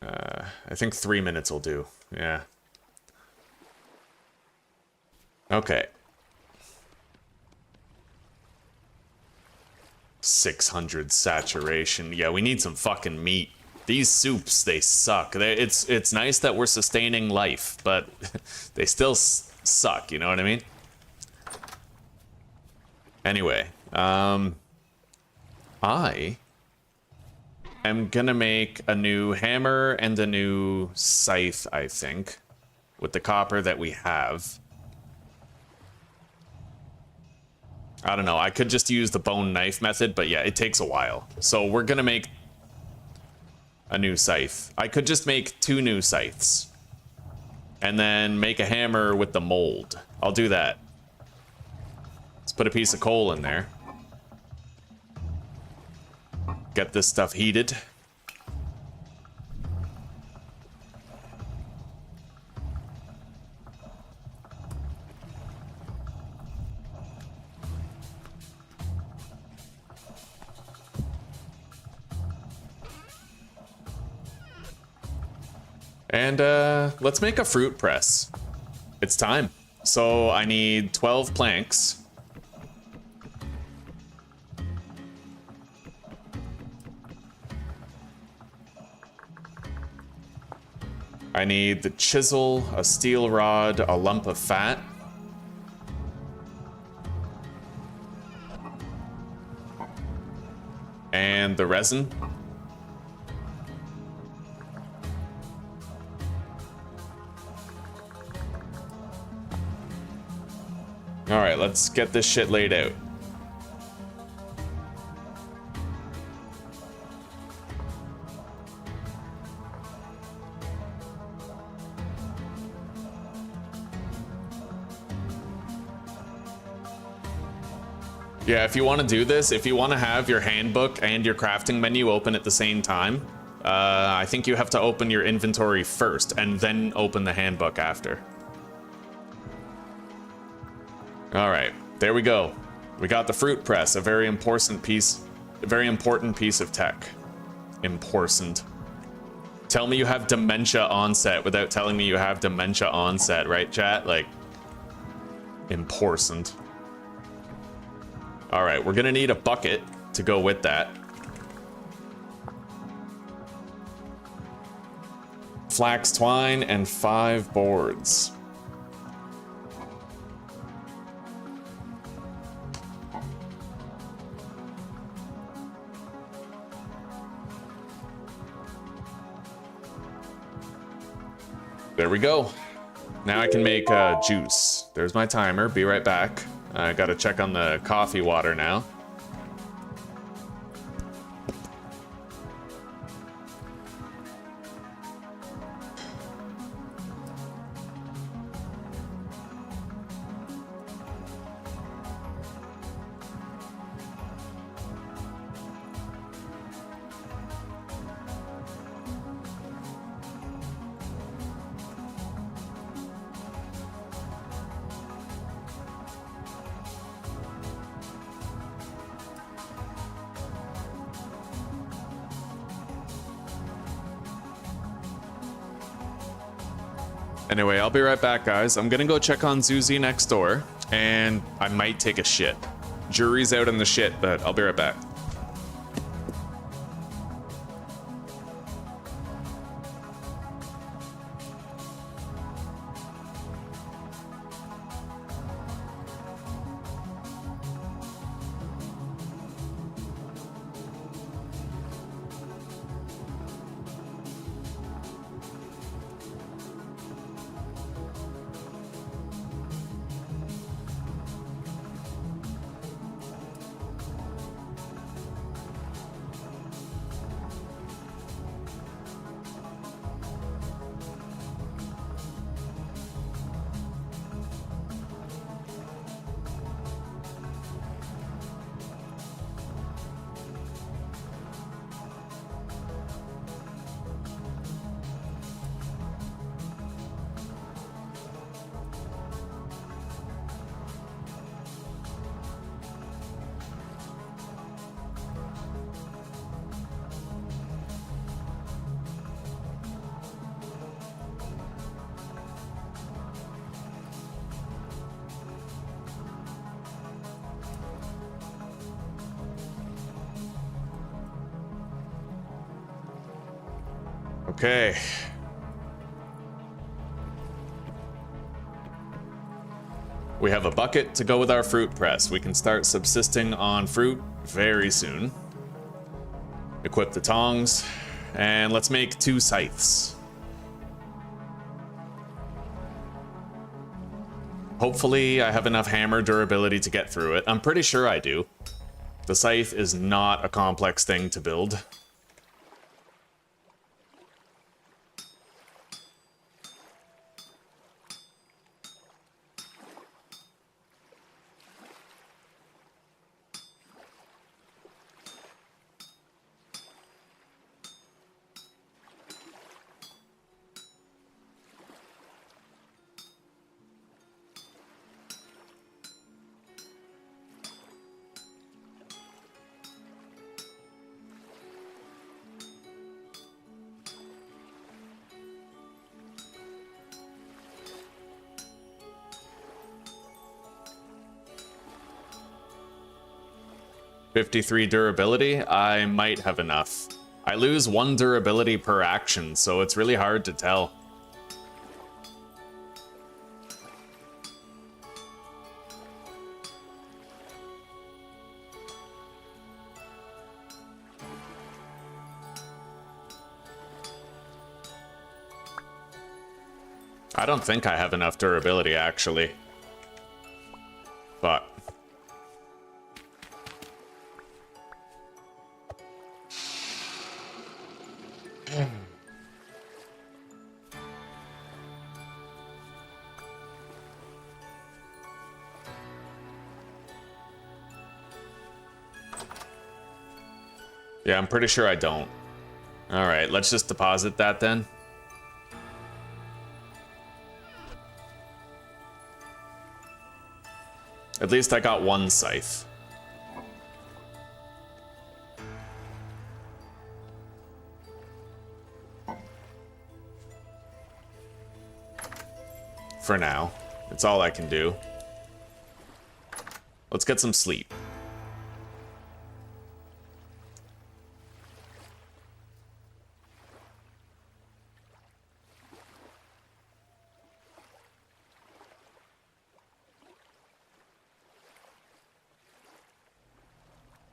I think 3 minutes will do. Yeah. Okay. 600 saturation. Yeah, we need some fucking meat. These soups, they suck. It's nice that we're sustaining life, but they still suck, you know what I mean? Anyway, I am gonna make a new hammer and a new scythe, I think, with the copper that we have. I don't know, I could just use the bone knife method, but yeah, it takes a while. So we're gonna make a new scythe. I could just make 2 new scythes. And then make a hammer with the mold. I'll do that. Let's put a piece of coal in there. Get this stuff heated. And let's make a fruit press. It's time. So I need 12 planks. I need the chisel, a steel rod, a lump of fat. And the resin. All right, let's get this shit laid out. Yeah, if you want to do this, if you want to have your handbook and your crafting menu open at the same time, I think you have to open your inventory first and then open the handbook after. All right, there we go. We got the fruit press, a very important piece of tech. Important. Tell me you have dementia onset without telling me you have dementia onset, right, chat? Like, important. All right, we're gonna need a bucket to go with that. Flax twine and 5 boards. There we go. Now I can make juice. There's my timer. Be right back. I gotta check on the coffee water now. Anyway, I'll be right back, guys. I'm gonna go check on Zuzi next door, and I might take a shit. Jury's out on the shit, but I'll be right back. Okay. We have a bucket to go with our fruit press. We can start subsisting on fruit very soon. Equip the tongs, and let's make 2 scythes. Hopefully I have enough hammer durability to get through it. I'm pretty sure I do. The scythe is not a complex thing to build. $53 durability, I might have enough. I lose 1 durability per action, so it's really hard to tell. I don't think I have enough durability, actually. But... yeah, I'm pretty sure I don't. Alright, let's just deposit that then. At least I got 1 scythe. For now. It's all I can do. Let's get some sleep.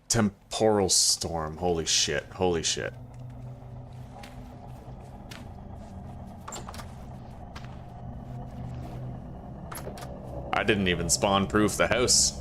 Temporal storm. Holy shit. Holy shit. I didn't even spawn-proof the house.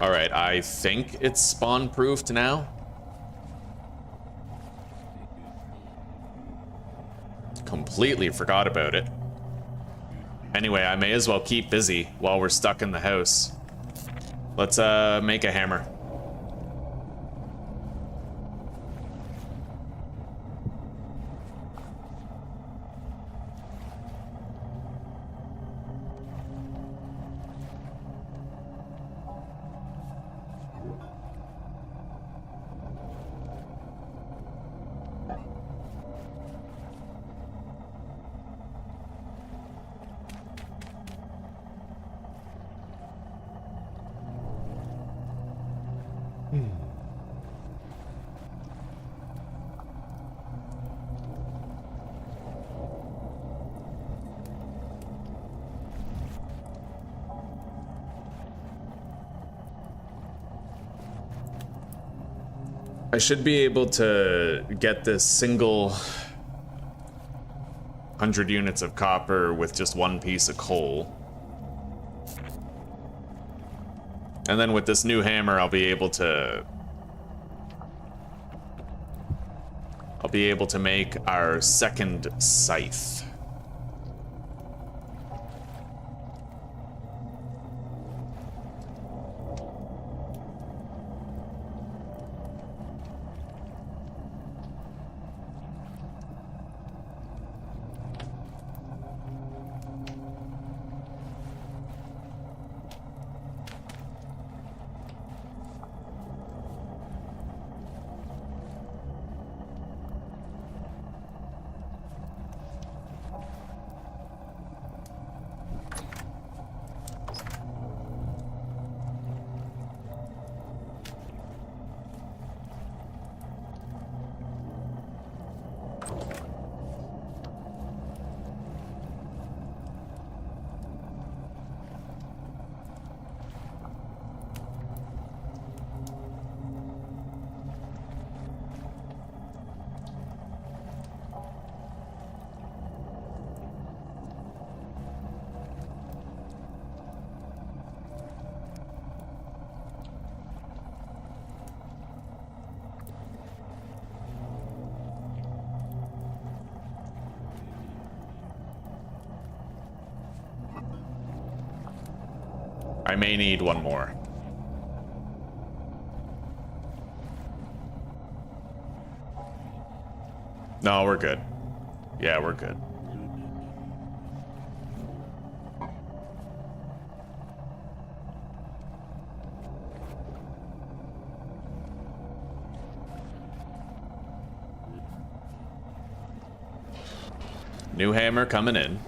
Alright, I think it's spawn-proofed now. Completely forgot about it. Anyway, I may as well keep busy while we're stuck in the house. Let's make a hammer. I should be able to get this single 100 units of copper with just 1 piece of coal. And then with this new hammer, I'll be able to make our second scythe. I may need one more. No, we're good. Yeah, we're good. New hammer coming in.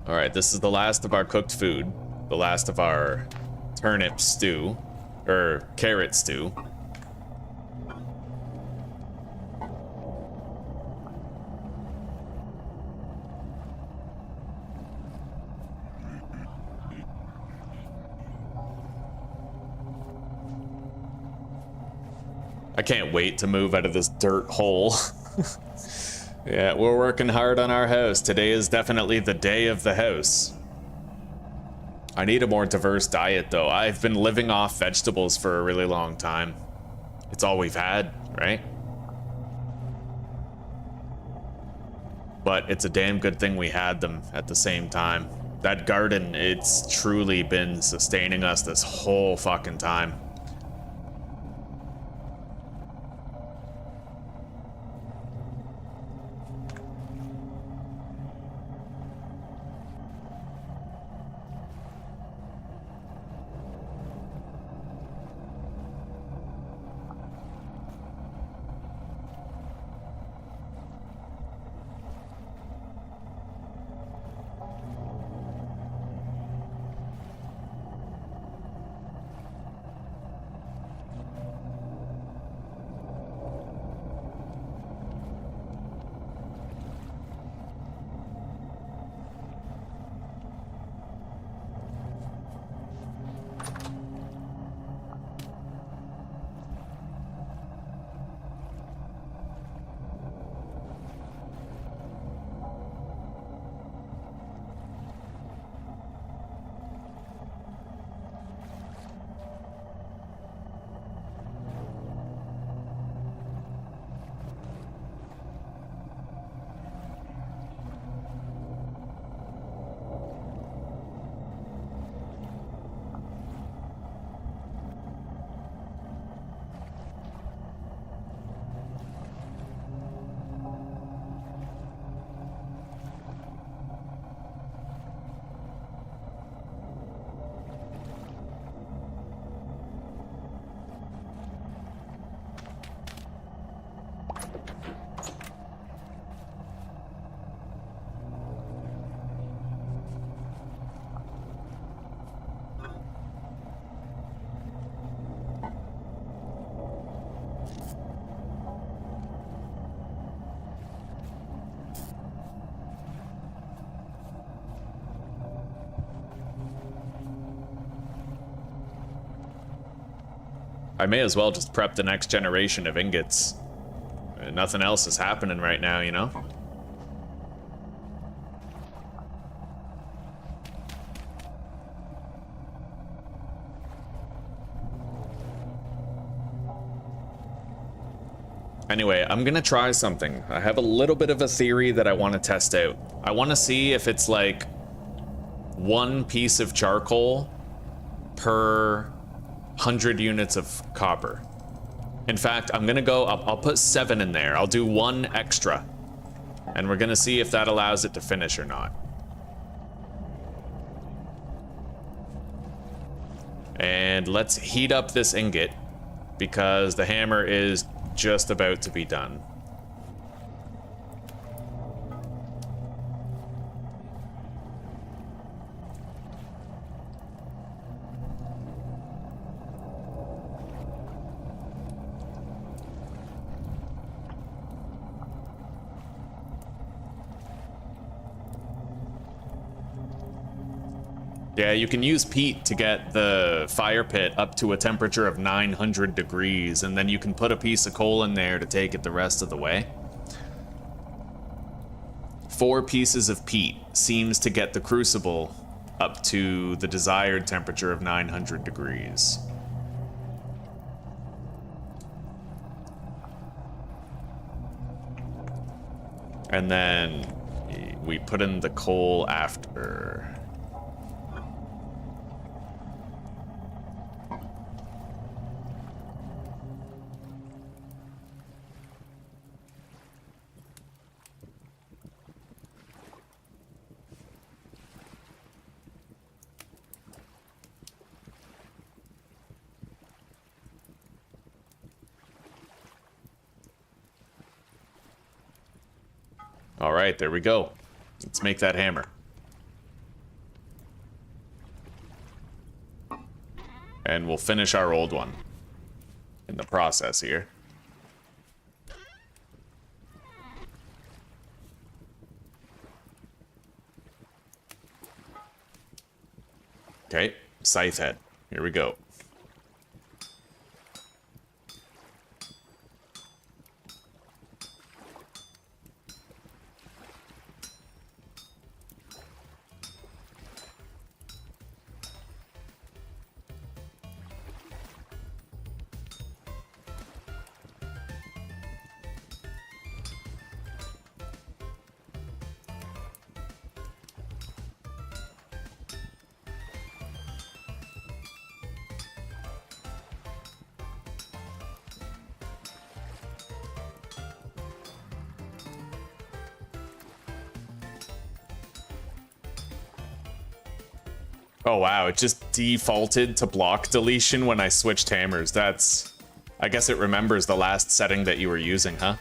All right, this is the last of our cooked food, the last of our turnip stew, or carrot stew. I can't wait to move out of this dirt hole. Yeah, we're working hard on our house. Today is definitely the day of the house. I need a more diverse diet, though. I've been living off vegetables for a really long time. It's all we've had, right? But it's a damn good thing we had them at the same time. That garden, it's truly been sustaining us this whole fucking time. I may as well just prep the next generation of ingots. Nothing else is happening right now, you know? Anyway, I'm gonna try something. I have a little bit of a theory that I want to test out. I want to see if it's like 1 piece of charcoal per 100 units of copper. In fact, I'm gonna go up, I'll put 7 in there. I'll do 1 extra. And we're gonna see if that allows it to finish or not. And let's heat up this ingot because the hammer is just about to be done. Yeah, you can use peat to get the fire pit up to a temperature of 900 degrees, and then you can put a piece of coal in there to take it the rest of the way. 4 pieces of peat seems to get the crucible up to the desired temperature of 900 degrees. And then we put in the coal after. All right, there we go. Let's make that hammer. And we'll finish our old one in the process here. Okay, scythe head. Here we go. Oh wow, it just defaulted to block deletion when I switched hammers. That's... I guess it remembers the last setting that you were using, huh?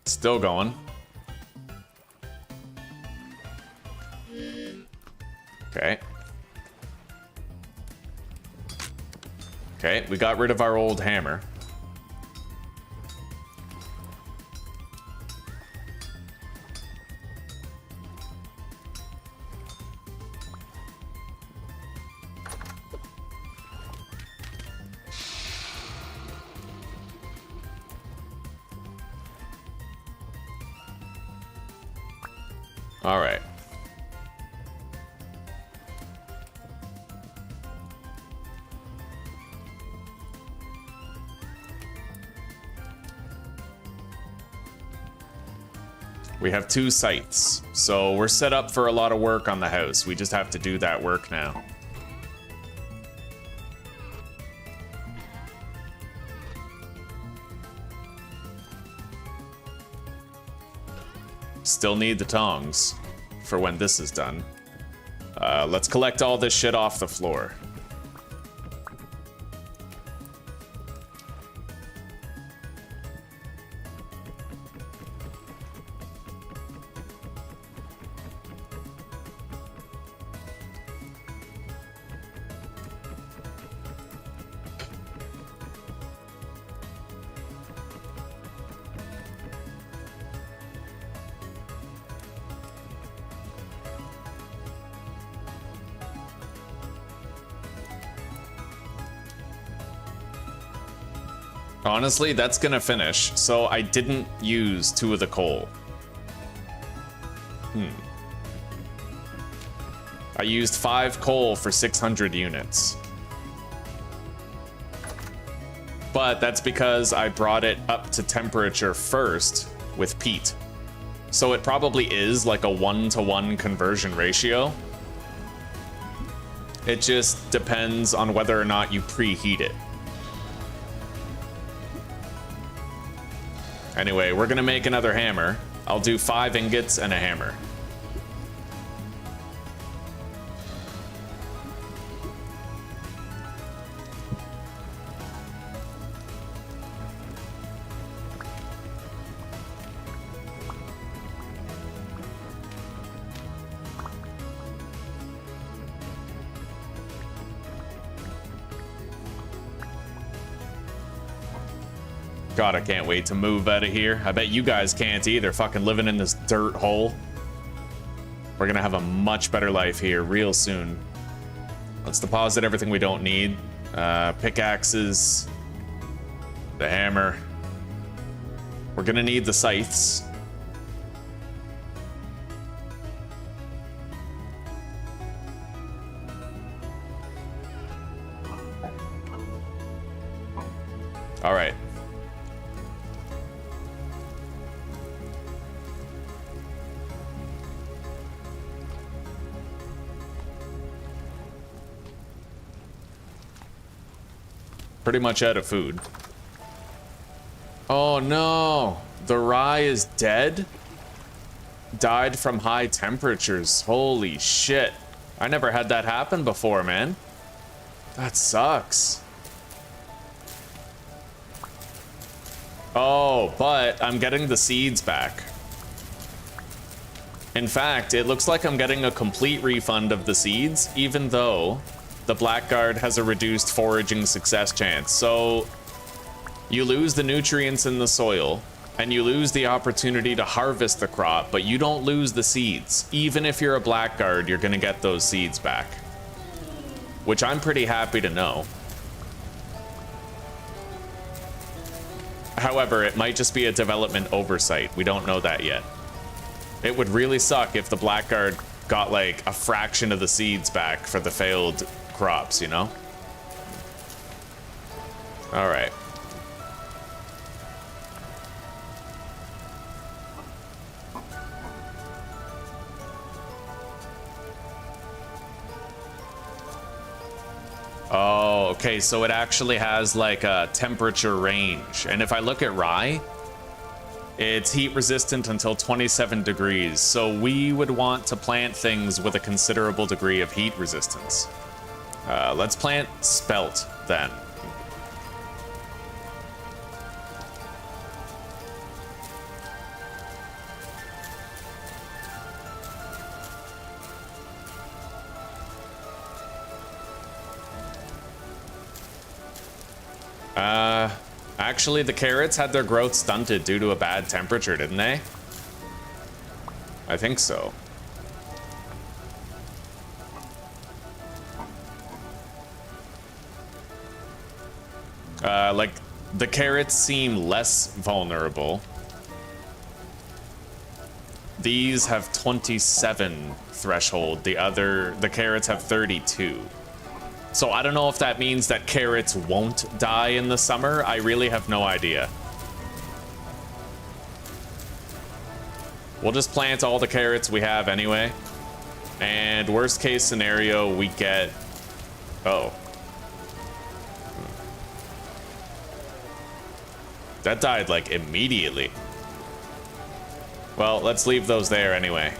Still going. Okay. Okay, we got rid of our old hammer. All right. We have 2 sites, so we're set up for a lot of work on the house. We just have to do that work now. Still need the tongs for when this is done. Let's collect all this shit off the floor. Honestly, that's gonna finish. So I didn't use 2 of the coal. I used 5 coal for 600 units. But that's because I brought it up to temperature first with peat. So it probably is like a 1-to-1 conversion ratio. It just depends on whether or not you preheat it. Anyway, we're gonna make another hammer. I'll do 5 ingots and a hammer. God, I can't wait to move out of here. I bet you guys can't either, fucking living in this dirt hole. We're gonna have a much better life here real soon. Let's deposit everything we don't need. Pickaxes, the hammer. We're gonna need the scythes. All right. Pretty much out of food. Oh no, the rye is dead? Died from high temperatures. Holy shit. I never had that happen before, man. That sucks. Oh, but I'm getting the seeds back. In fact, it looks like I'm getting a complete refund of the seeds, even though the blackguard has a reduced foraging success chance. So you lose the nutrients in the soil and you lose the opportunity to harvest the crop, but you don't lose the seeds. Even if you're a blackguard, you're gonna get those seeds back, which I'm pretty happy to know. However, it might just be a development oversight. We don't know that yet. It would really suck if the blackguard got like a fraction of the seeds back for the failed crops, you know? All right. Oh, okay, so it actually has like a temperature range. And if I look at rye, it's heat resistant until 27 degrees. So we would want to plant things with a considerable degree of heat resistance. Let's plant spelt then. Actually, the carrots had their growth stunted due to a bad temperature, didn't they? I think so. Like, the carrots seem less vulnerable. These have 27 threshold. The carrots have 32. So I don't know if that means that carrots won't die in the summer. I really have no idea. We'll just plant all the carrots we have anyway. And worst case scenario, we get... Oh. That died, like, immediately. Well, let's leave those there anyway.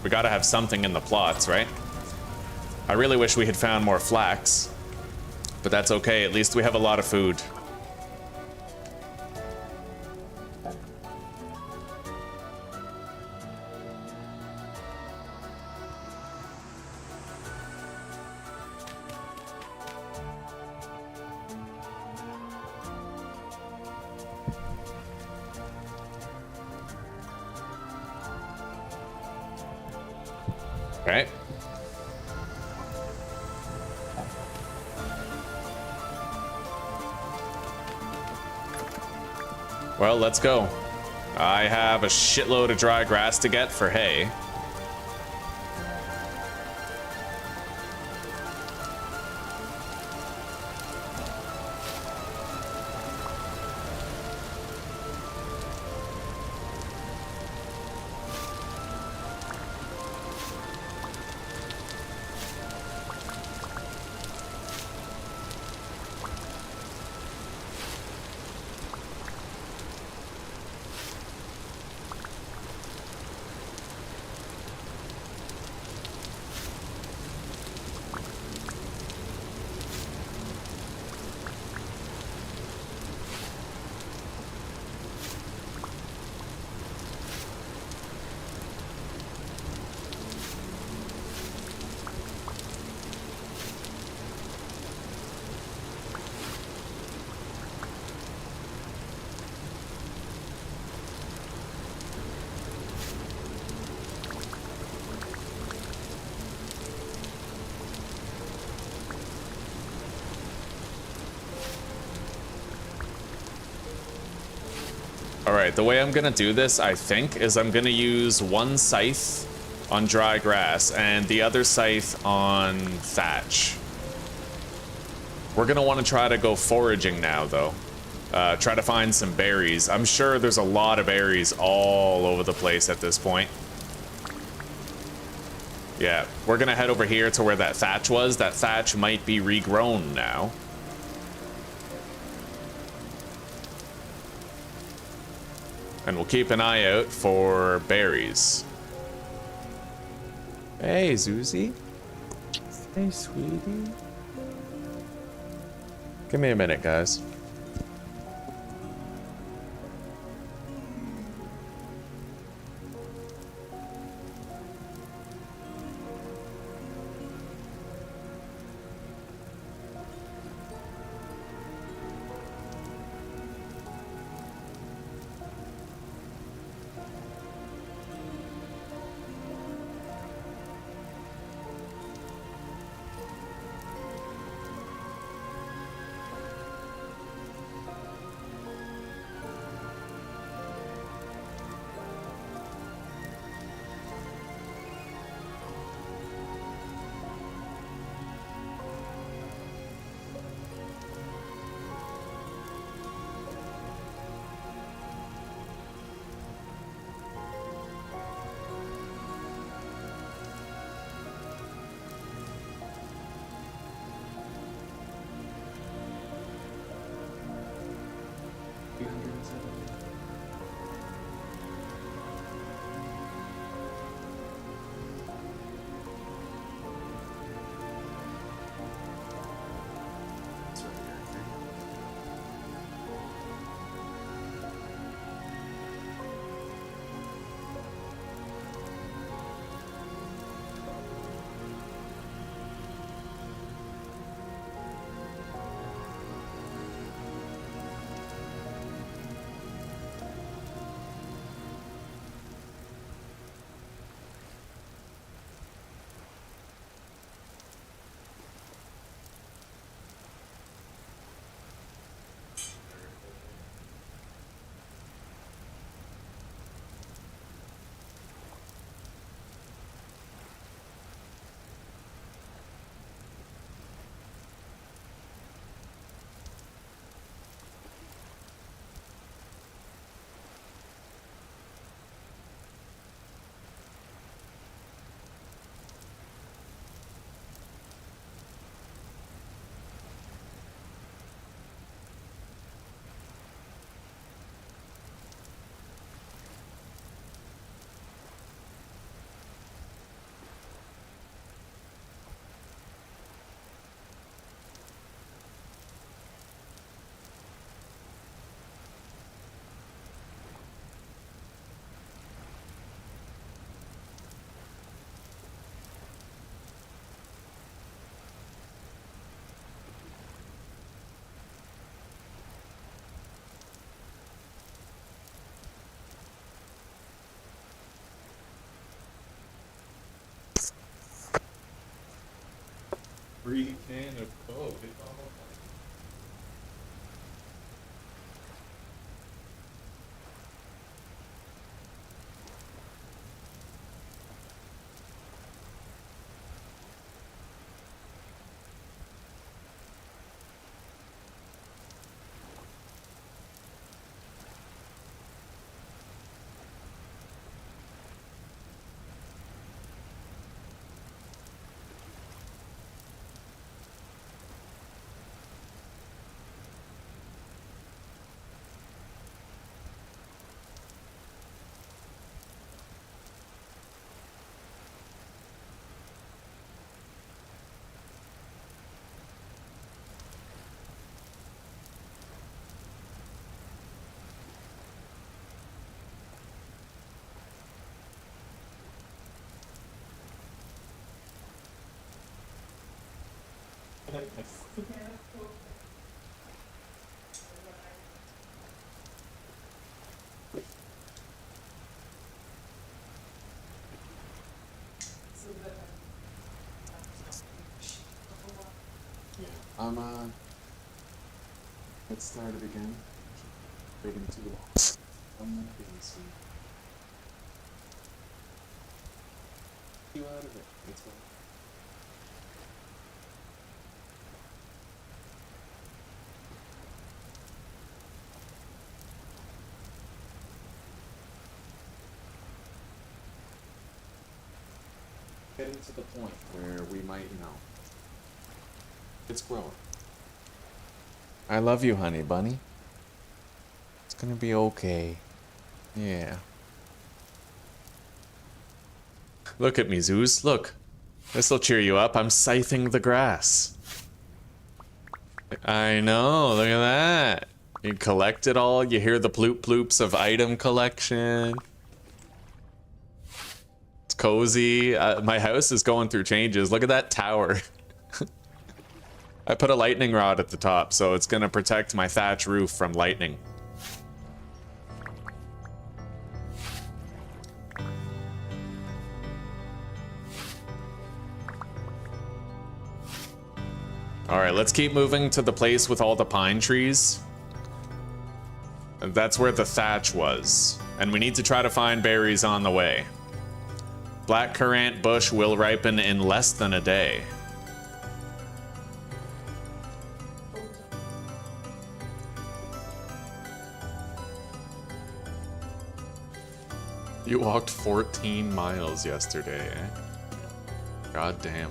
We gotta have something in the plots, right? I really wish we had found more flax, but that's okay. At least we have a lot of food. Right? Well, let's go. I have a shitload of dry grass to get for hay. Alright, the way I'm gonna do this, I think, is I'm gonna use one scythe on dry grass and the other scythe on thatch. We're gonna want to try to go foraging now, though. Try to find some berries. I'm sure there's a lot of berries all over the place at this point. Yeah, we're gonna head over here to where that thatch was. That thatch might be regrown now. And we'll keep an eye out for berries. Hey, Zuzi. Hey, sweetie. Give me a minute, guys. Free can of Coke. Let's start it again. Waiting too long. I'm not being seen. You out of it. It's fine. Getting to the point where we might know. It's growing. I love you, honey bunny. It's gonna be okay. Yeah. Look at me, Zeus. Look. This'll cheer you up. I'm scything the grass. I know. Look at that. You collect it all. You hear the ploop ploops of item collection. It's cozy. My house is going through changes. Look at that tower. I put a lightning rod at the top, so it's gonna protect my thatch roof from lightning. Alright, let's keep moving to the place with all the pine trees. That's where the thatch was. And we need to try to find berries on the way. Black currant bush will ripen in less than a day. You walked 14 miles yesterday, eh? God damn.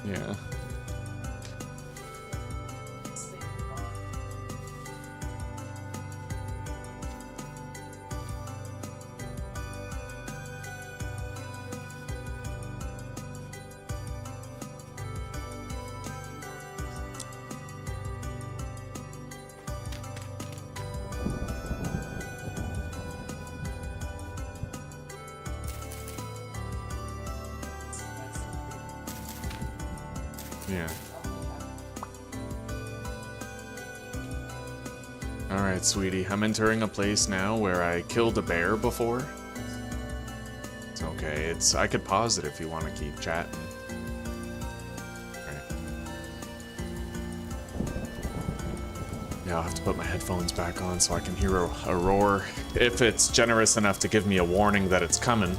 Yeah. Yeah. Alright, sweetie. I'm entering a place now where I killed a bear before. It's okay. I could pause it if you want to keep chatting. Alright. Yeah, I'll have to put my headphones back on so I can hear a roar. If it's generous enough to give me a warning that it's coming.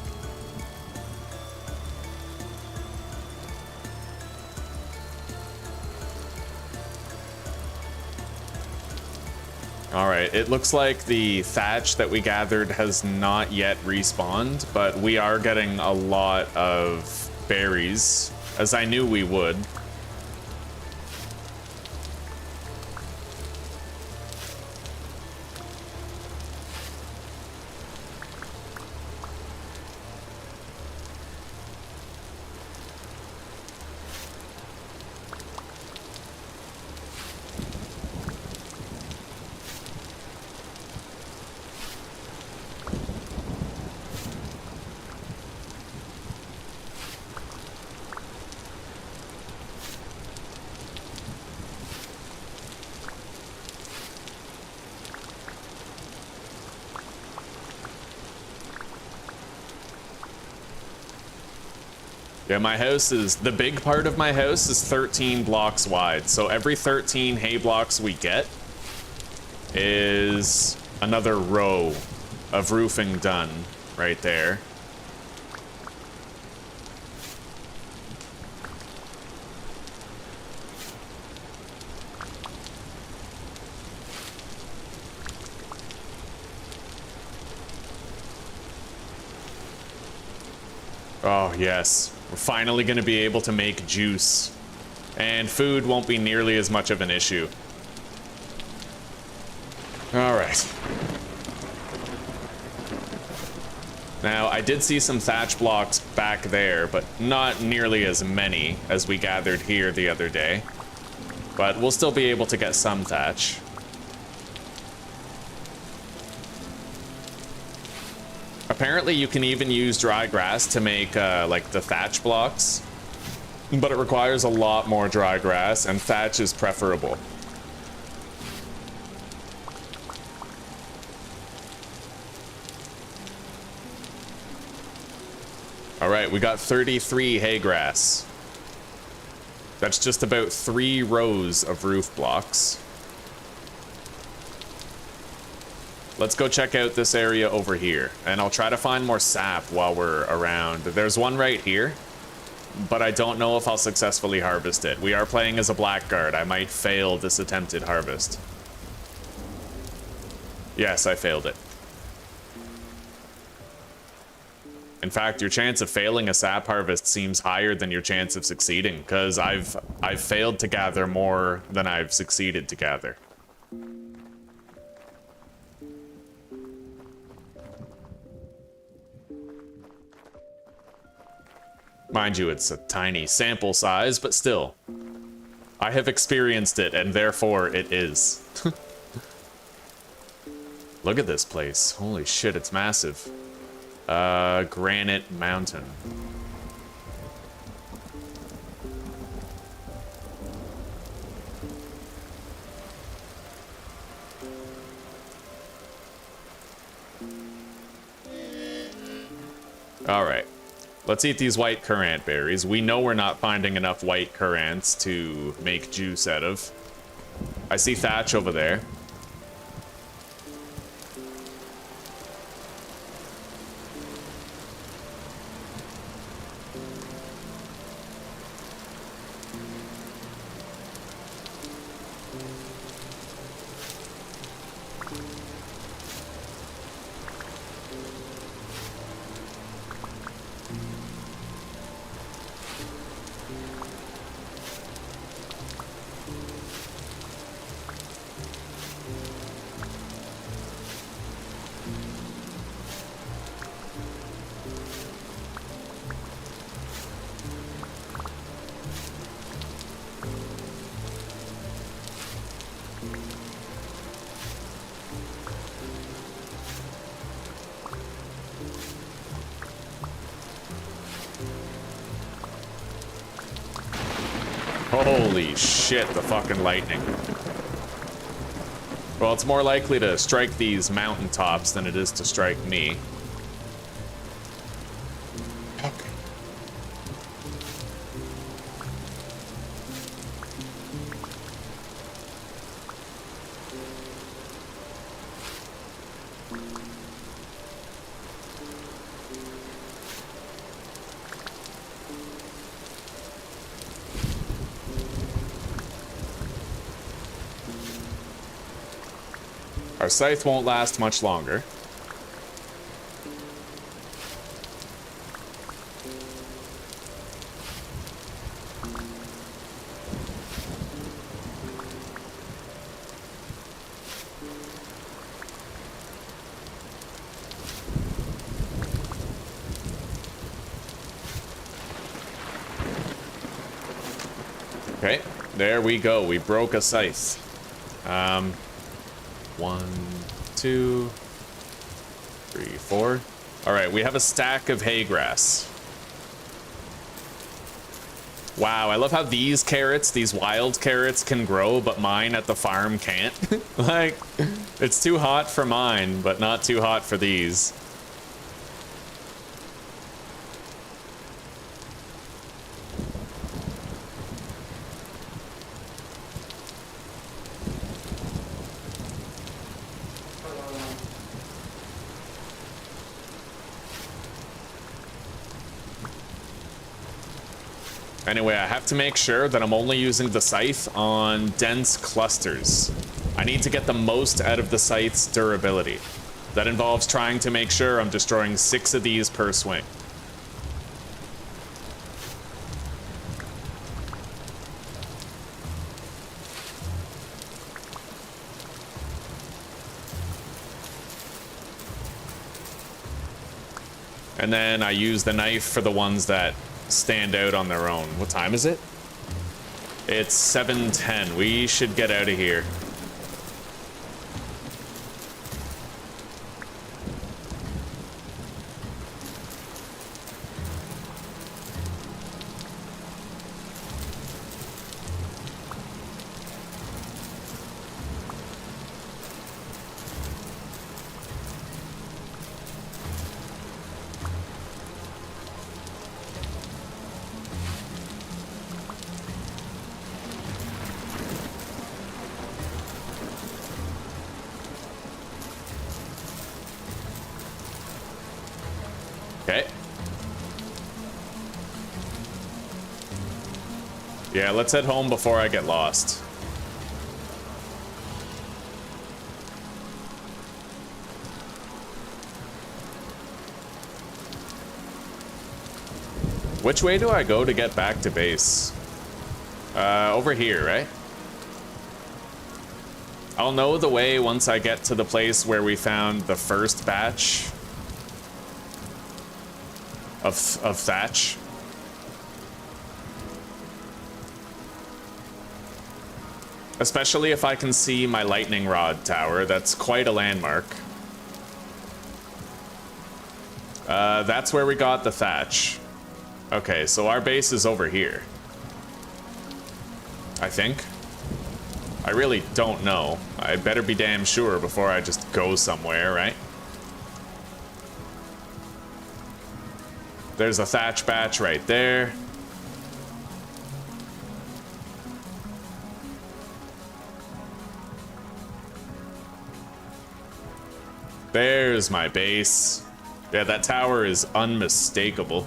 Alright, it looks like the thatch that we gathered has not yet respawned, but we are getting a lot of berries, as I knew we would. Yeah, the big part of my house is 13 blocks wide, so every 13 hay blocks we get is another row of roofing done right there. Oh, yes. We're finally going to be able to make juice. And food won't be nearly as much of an issue. Alright. Now, I did see some thatch blocks back there, but not nearly as many as we gathered here the other day. But we'll still be able to get some thatch. Apparently you can even use dry grass to make like the thatch blocks, but it requires a lot more dry grass, and thatch is preferable. All right, we got 33 hay grass. That's just about 3 rows of roof blocks. Let's go check out this area over here, and I'll try to find more sap while we're around. There's one right here, but I don't know if I'll successfully harvest it. We are playing as a blackguard. I might fail this attempted harvest. Yes, I failed it. In fact, your chance of failing a sap harvest seems higher than your chance of succeeding, because I've failed to gather more than I've succeeded to gather. Mind you, it's a tiny sample size, but still. I have experienced it, and therefore it is. Look at this place. Holy shit, it's massive. Granite Mountain. All right. Let's eat these white currant berries. We know we're not finding enough white currants to make juice out of. I see thatch over there. Holy shit, the fucking lightning. Well, it's more likely to strike these mountaintops than it is to strike me. Okay. Our scythe won't last much longer. Okay, there we go. We broke a scythe. 1, 2, 3, 4. All right, we have a stack of hay grass. Wow, I love how these carrots, these wild carrots, can grow, but mine at the farm can't. Like, it's too hot for mine, but not too hot for these. Anyway, I have to make sure that I'm only using the scythe on dense clusters. I need to get the most out of the scythe's durability. That involves trying to make sure I'm destroying 6 of these per swing. And then I use the knife for the ones that stand out on their own. What time is it? It's 7:10. We should get out of here. Okay. Yeah, let's head home before I get lost. Which way do I go to get back to base? Over here, right? I'll know the way once I get to the place where we found the first batch of thatch. Especially if I can see my lightning rod tower. That's quite a landmark. That's where we got the thatch. Okay, so our base is over here. I think. I really don't know. I better be damn sure before I just go somewhere, right? There's a thatch batch right there. There's my base. Yeah, that tower is unmistakable.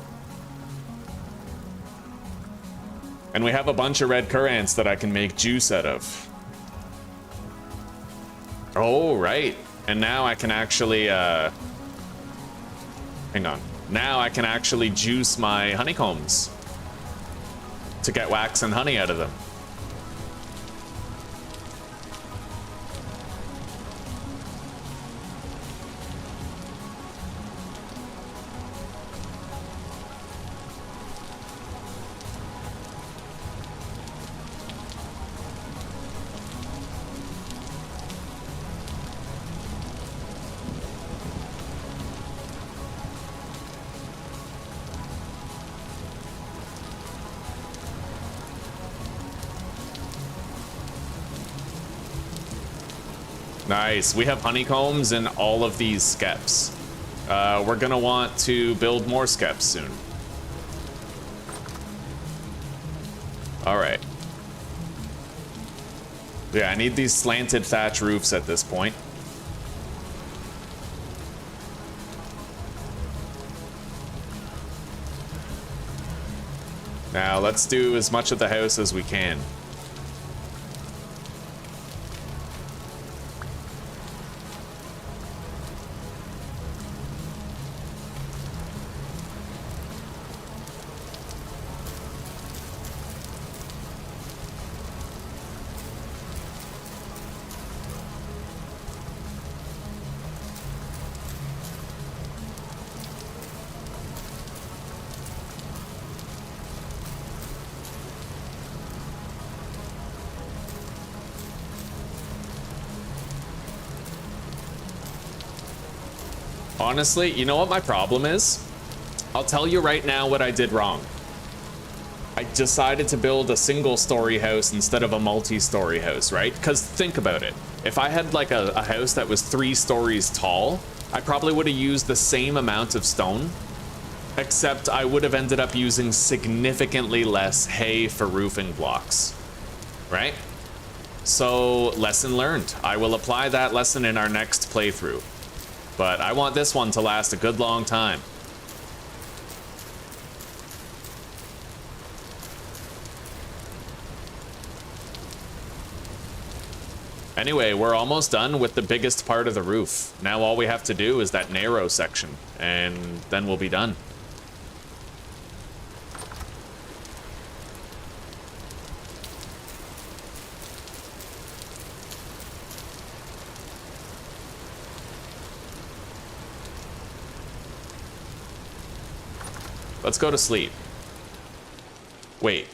And we have a bunch of red currants that I can make juice out of. Oh, right. And now I can actually, hang on. Now I can actually juice my honeycombs to get wax and honey out of them. Nice. We have honeycombs in all of these skeps. We're gonna want to build more skeps soon. All right. Yeah, I need these slanted thatch roofs at this point. Now let's do as much of the house as we can. Honestly, you know what my problem is? I'll tell you right now what I did wrong. I decided to build a single-story house instead of a multi-story house, right? Because think about it. If I had like a house that was 3 stories tall, I probably would have used the same amount of stone, except I would have ended up using significantly less hay for roofing blocks, right? So, lesson learned. I will apply that lesson in our next playthrough. But I want this one to last a good long time. Anyway, we're almost done with the biggest part of the roof. Now all we have to do is that narrow section, and then we'll be done. Let's go to sleep. Wait.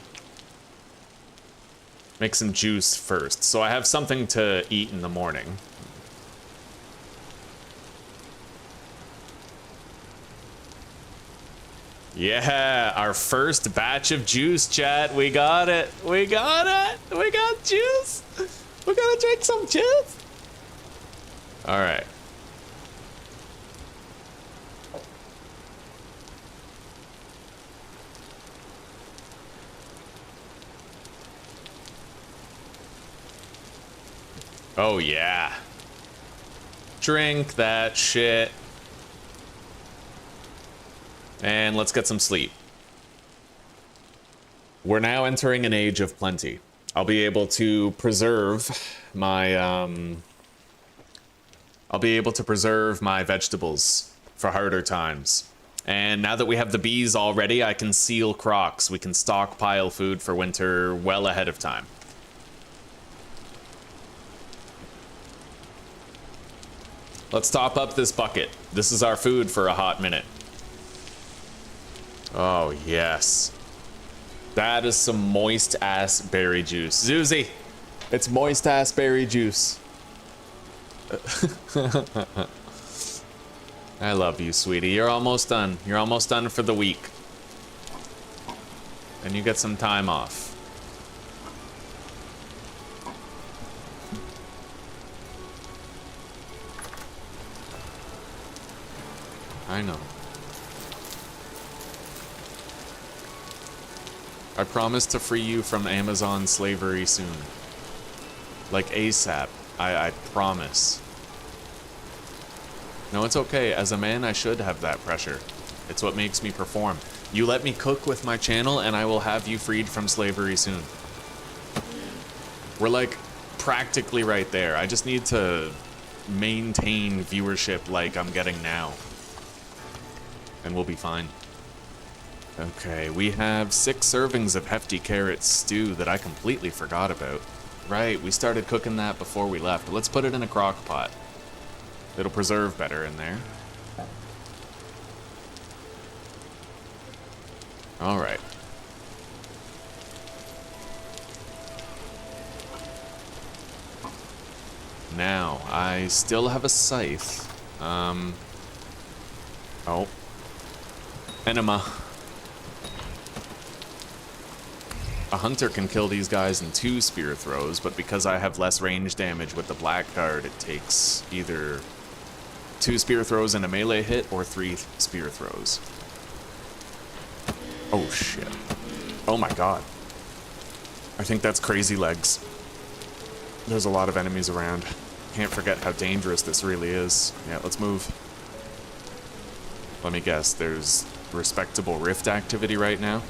make some juice first, so I have something to eat in the morning. Yeah, our first batch of juice, chat. We got it. We got it. We got juice. We're gonna drink some juice. All right. Oh, yeah. Drink that shit. And let's get some sleep. We're now entering an age of plenty. I'll be able to preserve my vegetables for harder times. And now that we have the bees already, I can seal crocs. We can stockpile food for winter well ahead of time. Let's top up this bucket. This is our food for a hot minute. Oh, yes. That is some moist-ass berry juice. Zuzi, it's moist-ass berry juice. I love you, sweetie. You're almost done. You're almost done for the week. And you get some time off. I know. I promise to free you from Amazon slavery soon. Like ASAP. I promise. No, it's okay. As a man, I should have that pressure. It's what makes me perform. You let me cook with my channel, and I will have you freed from slavery soon. We're like practically right there. I just need to maintain viewership like I'm getting now. And we'll be fine. Okay, we have 6 servings of hefty carrot stew that I completely forgot about. Right, we started cooking that before we left. Let's put it in a crock pot. It'll preserve better in there. All right. Now, I still have a scythe. Oh. Enema. A hunter can kill these guys in 2 spear throws, but because I have less range damage with the blackguard, it takes either 2 spear throws and a melee hit, or 3 spear throws. Oh shit. Oh my god. I think that's crazy legs. There's a lot of enemies around. Can't forget how dangerous this really is. Yeah, let's move. Let me guess, there's respectable rift activity right now.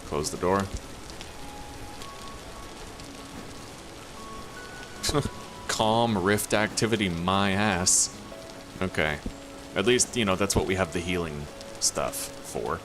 Close the door. Calm rift activity, my ass. Okay. At least, you know, that's what we have the healing stuff for.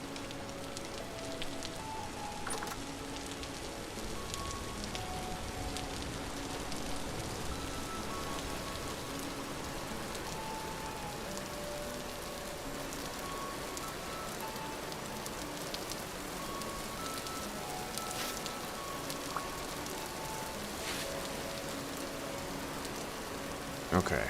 Okay.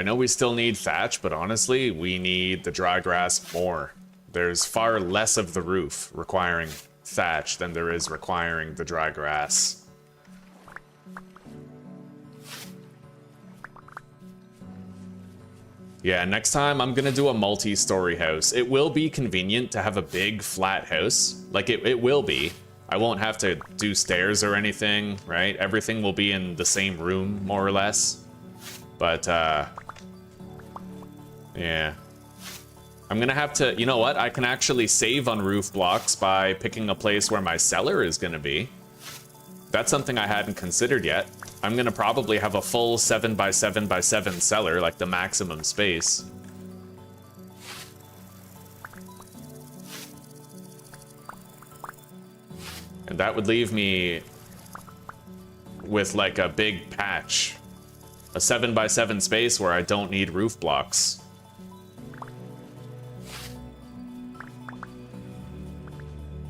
I know we still need thatch, but honestly, we need the dry grass more. There's far less of the roof requiring thatch than there is requiring the dry grass. Yeah, next time I'm gonna do a multi-story house. It will be convenient to have a big flat house. Like, it will be. I won't have to do stairs or anything, right? Everything will be in the same room, more or less. But, yeah. I'm gonna have to, you know what? I can actually save on roof blocks by picking a place where my cellar is gonna be. That's something I hadn't considered yet. I'm gonna probably have a full 7x7x7 cellar, like the maximum space. And that would leave me with like a big patch. A 7x7 space where I don't need roof blocks.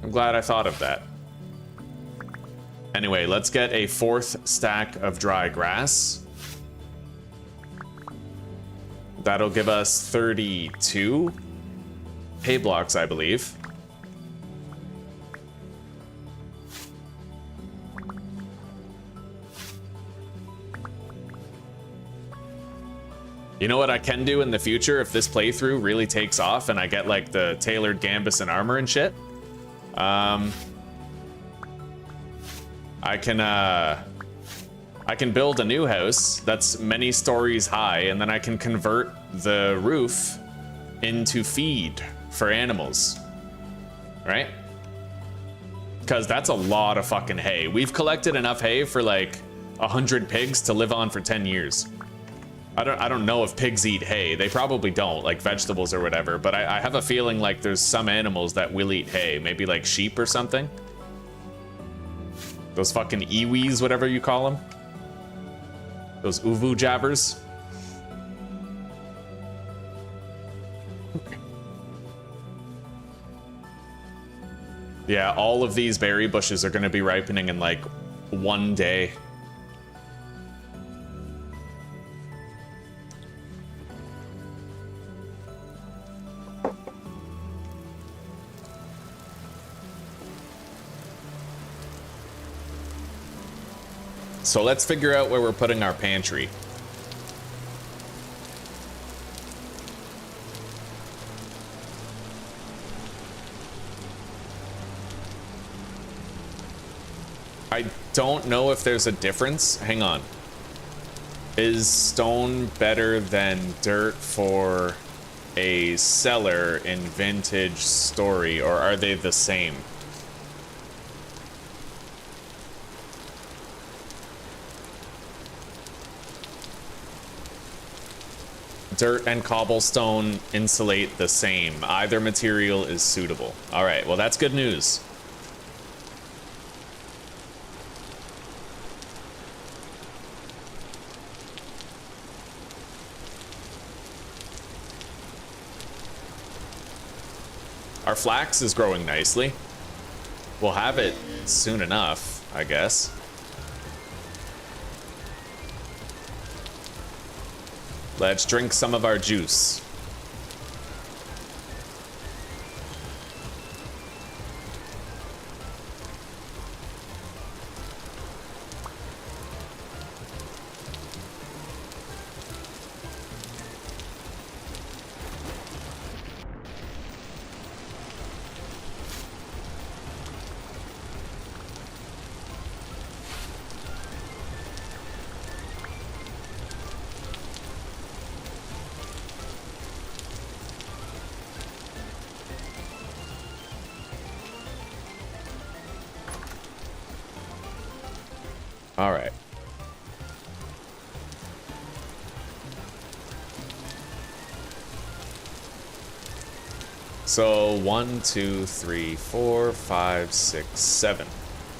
I'm glad I thought of that. Anyway, let's get a 4th stack of dry grass. That'll give us 32 hay blocks, I believe. You know what I can do in the future if this playthrough really takes off and I get like the tailored gambus and armor and shit? I can build a new house that's many stories high, and then I can convert the roof into feed for animals, right? Because that's a lot of fucking hay. We've collected enough hay for like 100 pigs to live on for 10 years. I don't know if pigs eat hay. They probably don't, like vegetables or whatever, but I have a feeling like there's some animals that will eat hay, maybe like sheep or something. Those fucking iwis, whatever you call them. Those uvu jabbers. Yeah, all of these berry bushes are gonna be ripening in like 1 day. So let's figure out where we're putting our pantry. I don't know if there's a difference. Hang on. Is stone better than dirt for a cellar in Vintage Story, or are they the same? Dirt and cobblestone insulate the same. Either material is suitable. All right, well, that's good news. Our flax is growing nicely. We'll have it soon enough, I guess. Let's drink some of our juice. All right. So 1, 2, 3, 4, 5, 6, 7.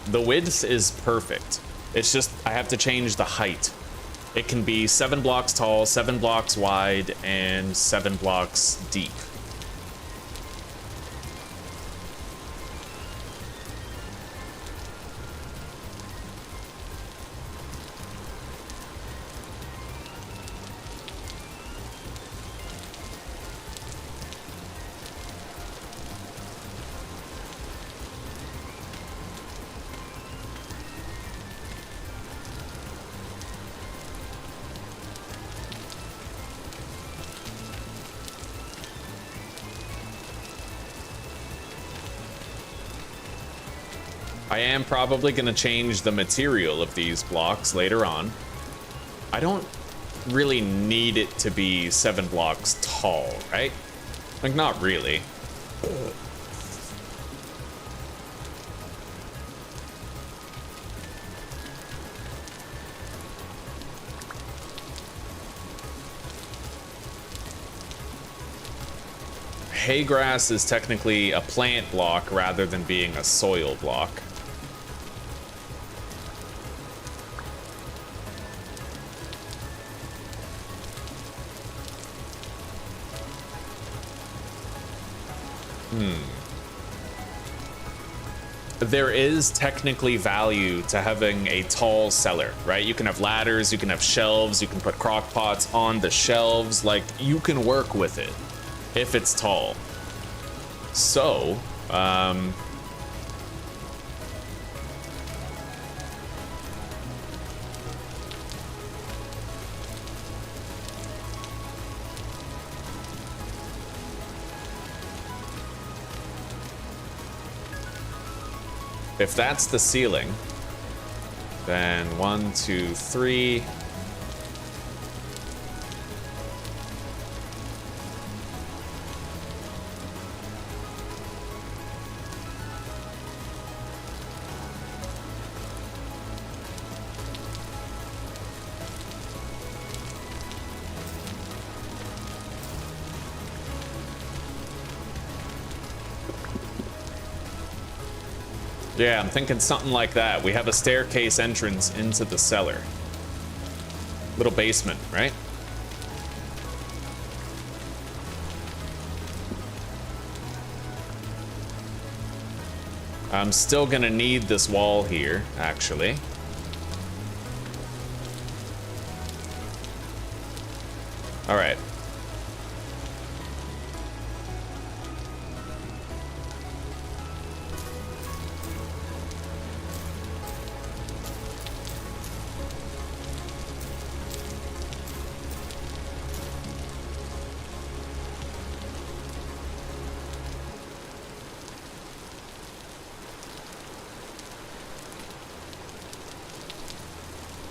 The width is perfect. It's just I have to change the height. It can be 7 blocks tall, 7 blocks wide, and 7 blocks deep. I am probably going to change the material of these blocks later on. I don't really need it to be 7 blocks tall, right? Like, not really. Hay grass is technically a plant block rather than being a soil block. There is technically value to having a tall cellar, right? You can have ladders, you can have shelves, you can put crock pots on the shelves, like, you can work with it if it's tall. So, if that's the ceiling, then 1, 2, 3. Yeah, I'm thinking something like that. We have a staircase entrance into the cellar. Little basement, right? I'm still gonna need this wall here, actually. All right.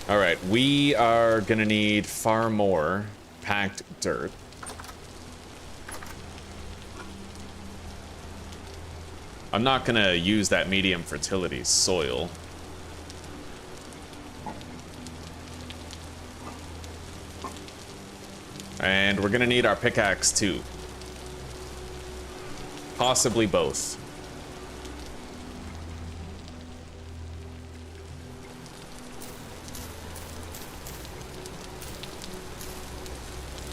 All right, we are gonna need far more packed dirt. I'm not gonna use that medium fertility soil. And we're gonna need our pickaxe too. Possibly both.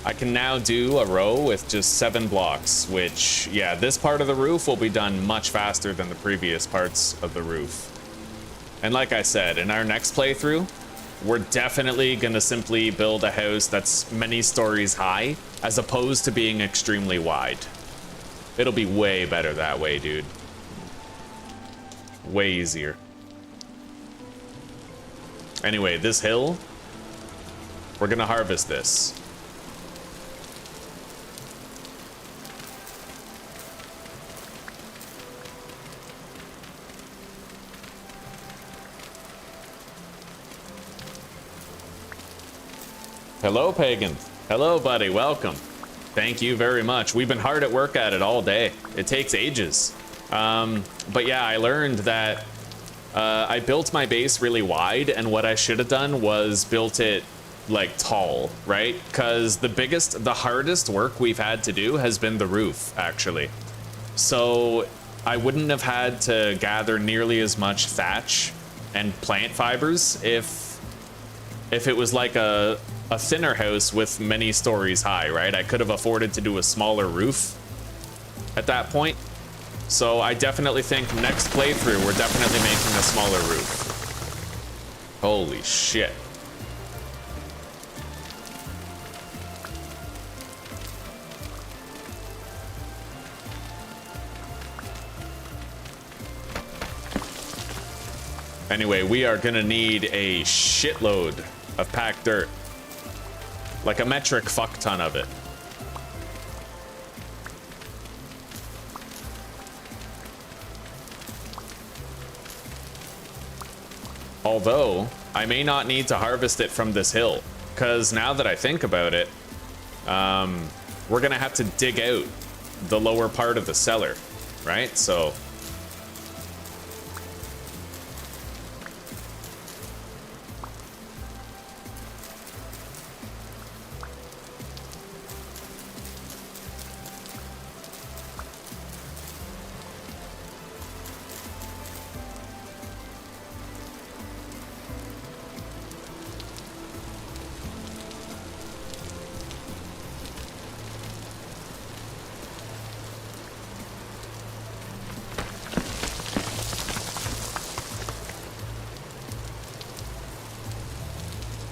I can now do a row with just 7 blocks, which, yeah, this part of the roof will be done much faster than the previous parts of the roof. And like I said, in our next playthrough, we're definitely gonna simply build a house that's many stories high, as opposed to being extremely wide. It'll be way better that way, dude. Way easier. Anyway, this hill, we're gonna harvest this. Hello, Pagan. Hello, buddy. Welcome. Thank you very much. We've been hard at work at it all day. It takes ages. But yeah, I learned that I built my base really wide, and what I should have done was built it like tall, right? Because the hardest work we've had to do has been the roof, actually. So I wouldn't have had to gather nearly as much thatch and plant fibers if it was like a thinner house with many stories high, right? I could have afforded to do a smaller roof at that point. So I definitely think next playthrough, we're definitely making a smaller roof. Holy shit. Anyway, we are gonna need a shitload of packed dirt. Like a metric fuck ton of it. Although, I may not need to harvest it from this hill, because now that I think about it, we're gonna have to dig out the lower part of the cellar, right? So...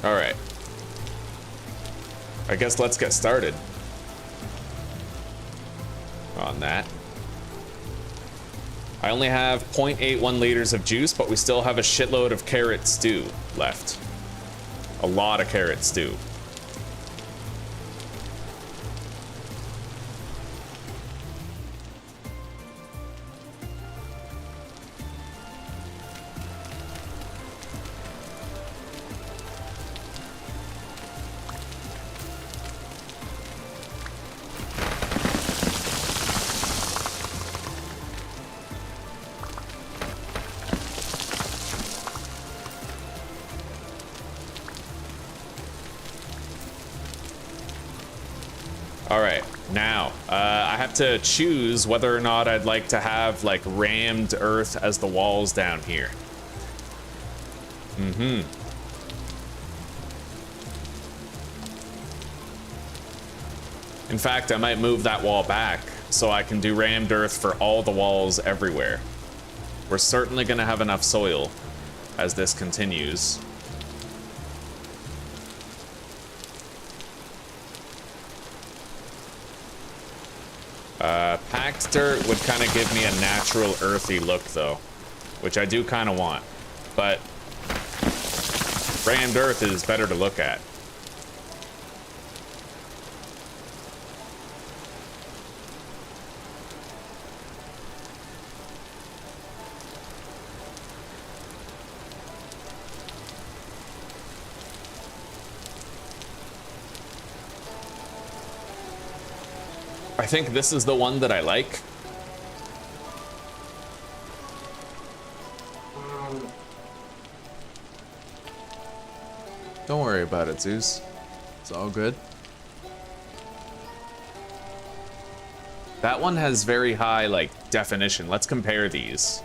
Alright. I guess let's get started on that. I only have 0.81 liters of juice, but we still have a shitload of carrot stew left. A lot of carrot stew. Alright, now, I have to choose whether or not I'd like to have, like, rammed earth as the walls down here. In fact, I might move that wall back so I can do rammed earth for all the walls everywhere. We're certainly gonna have enough soil as this continues. Packed dirt would kind of give me a natural earthy look though, which I do kind of want, but rammed earth is better to look at. I think this is the one that I like. Don't worry about it, Zeus. It's all good. That one has very high, like, definition. Let's compare these.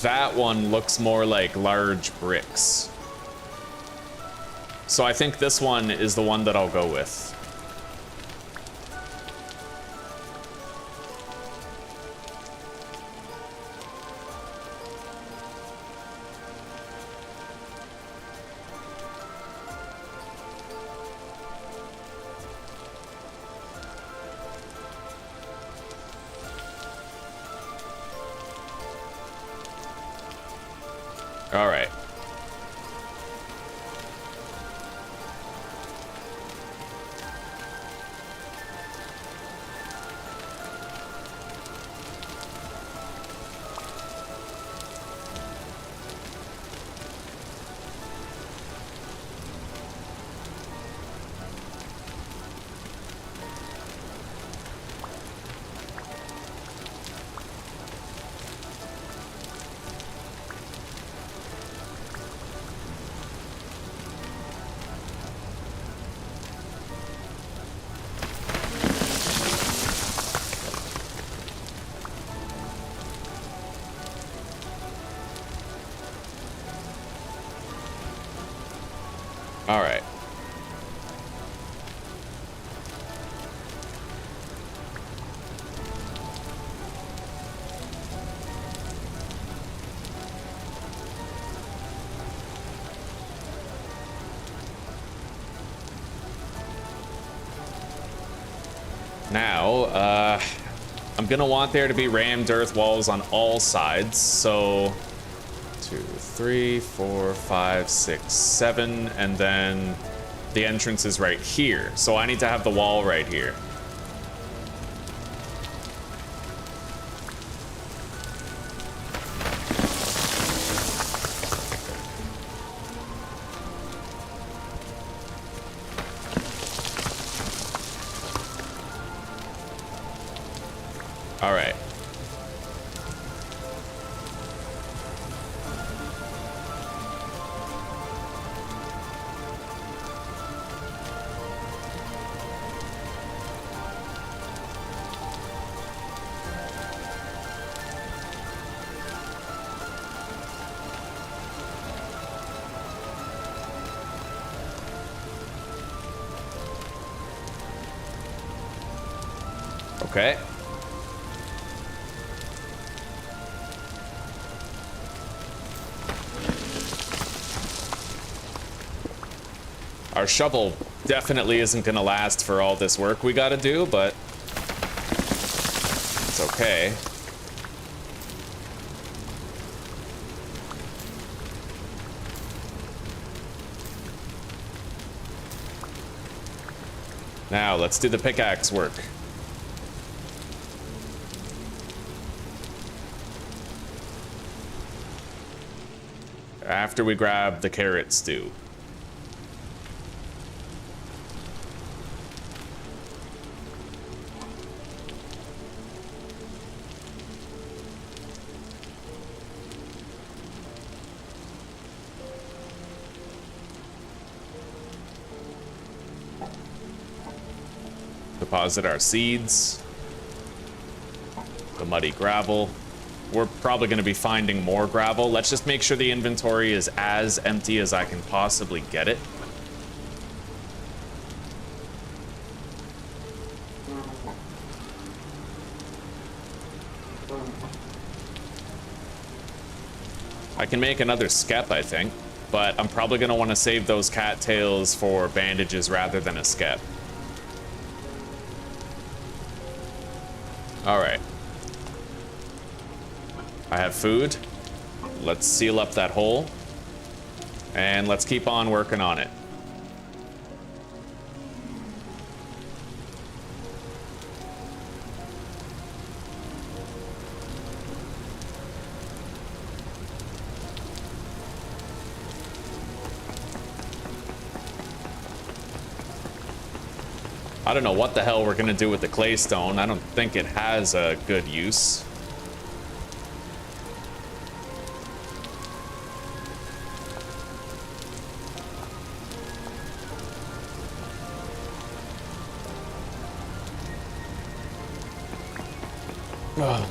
That one looks more like large bricks. So I think this one is the one that I'll go with. All right. All right. Now, I'm gonna want there to be rammed earth walls on all sides, so 2, 3, 4, 5, 6, 7, and then the entrance is right here. So I need to have the wall right here. All right. Okay. Our shovel definitely isn't gonna last for all this work we gotta do, but it's okay. Now, let's do the pickaxe work. After we grab the carrot stew. Deposit our seeds. The muddy gravel. We're probably going to be finding more gravel. Let's just make sure the inventory is as empty as I can possibly get it. I can make another skep, I think, but I'm probably going to want to save those cattails for bandages rather than a skep. All right. I have food. Let's seal up that hole. And let's keep on working on it. I don't know what the hell we're gonna do with the claystone. I don't think it has a good use. Ugh.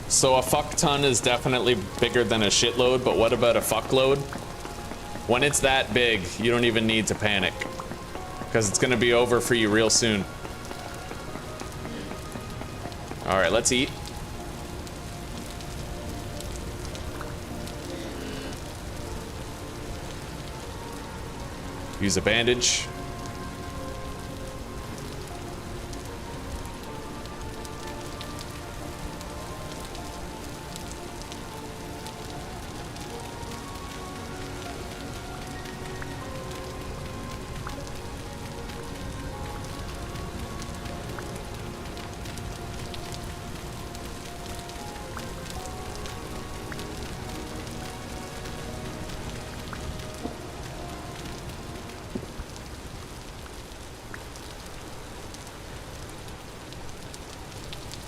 So a fuck ton is definitely bigger than a shitload, but what about a fuckload? When it's that big, you don't even need to panic, because it's gonna be over for you real soon. All right, let's eat. Use a bandage.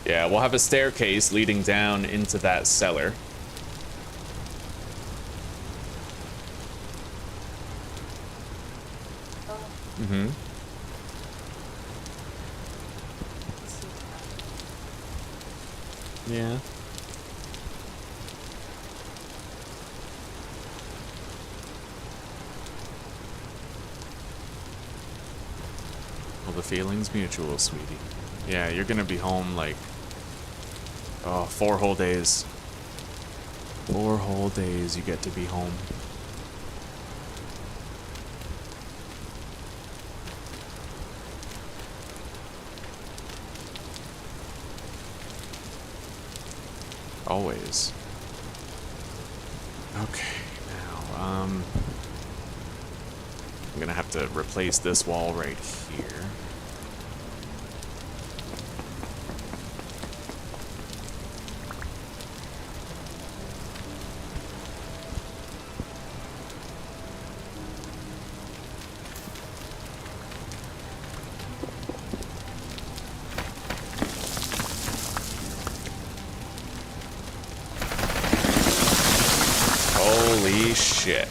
Yeah, we'll have a staircase leading down into that cellar. Mm-hmm. Yeah. Well, the feeling's mutual, sweetie. Yeah, you're gonna be home like... Oh, 4 whole days. 4 whole days you get to be home. Always. Okay, now, I'm gonna have to replace this wall right here. Holy shit.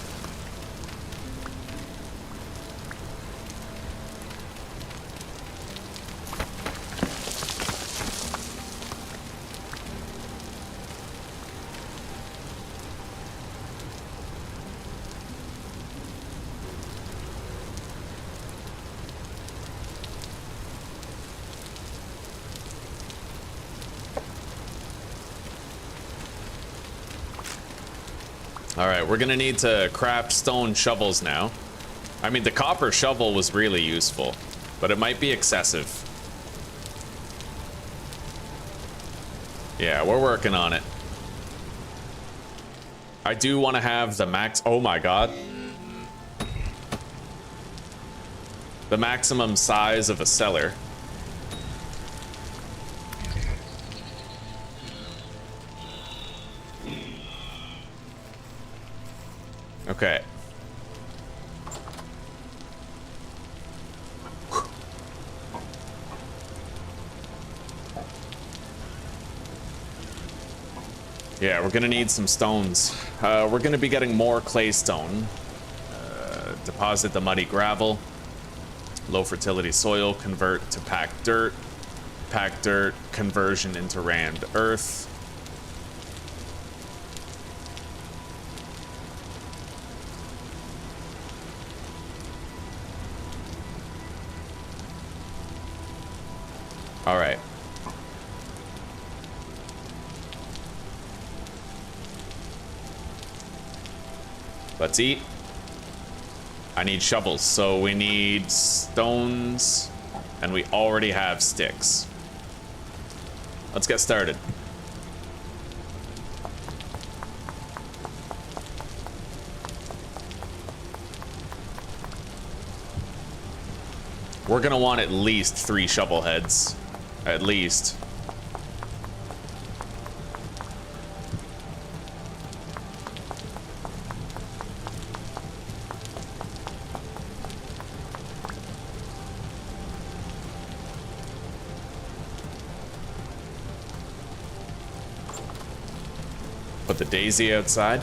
Alright, we're gonna need to craft stone shovels now. I mean, the copper shovel was really useful, but it might be excessive. Yeah, we're working on it. I do want to have the max... Oh my god. The maximum size of a cellar. Okay. Yeah, we're gonna need some stones. We're gonna be getting more clay stone. Deposit the muddy gravel. Low fertility soil, convert to packed dirt. Packed dirt, conversion into rammed earth. All right. Let's eat. I need shovels, so we need stones, and we already have sticks. Let's get started. We're gonna want at least 3 shovel heads. At least. Put the daisy outside.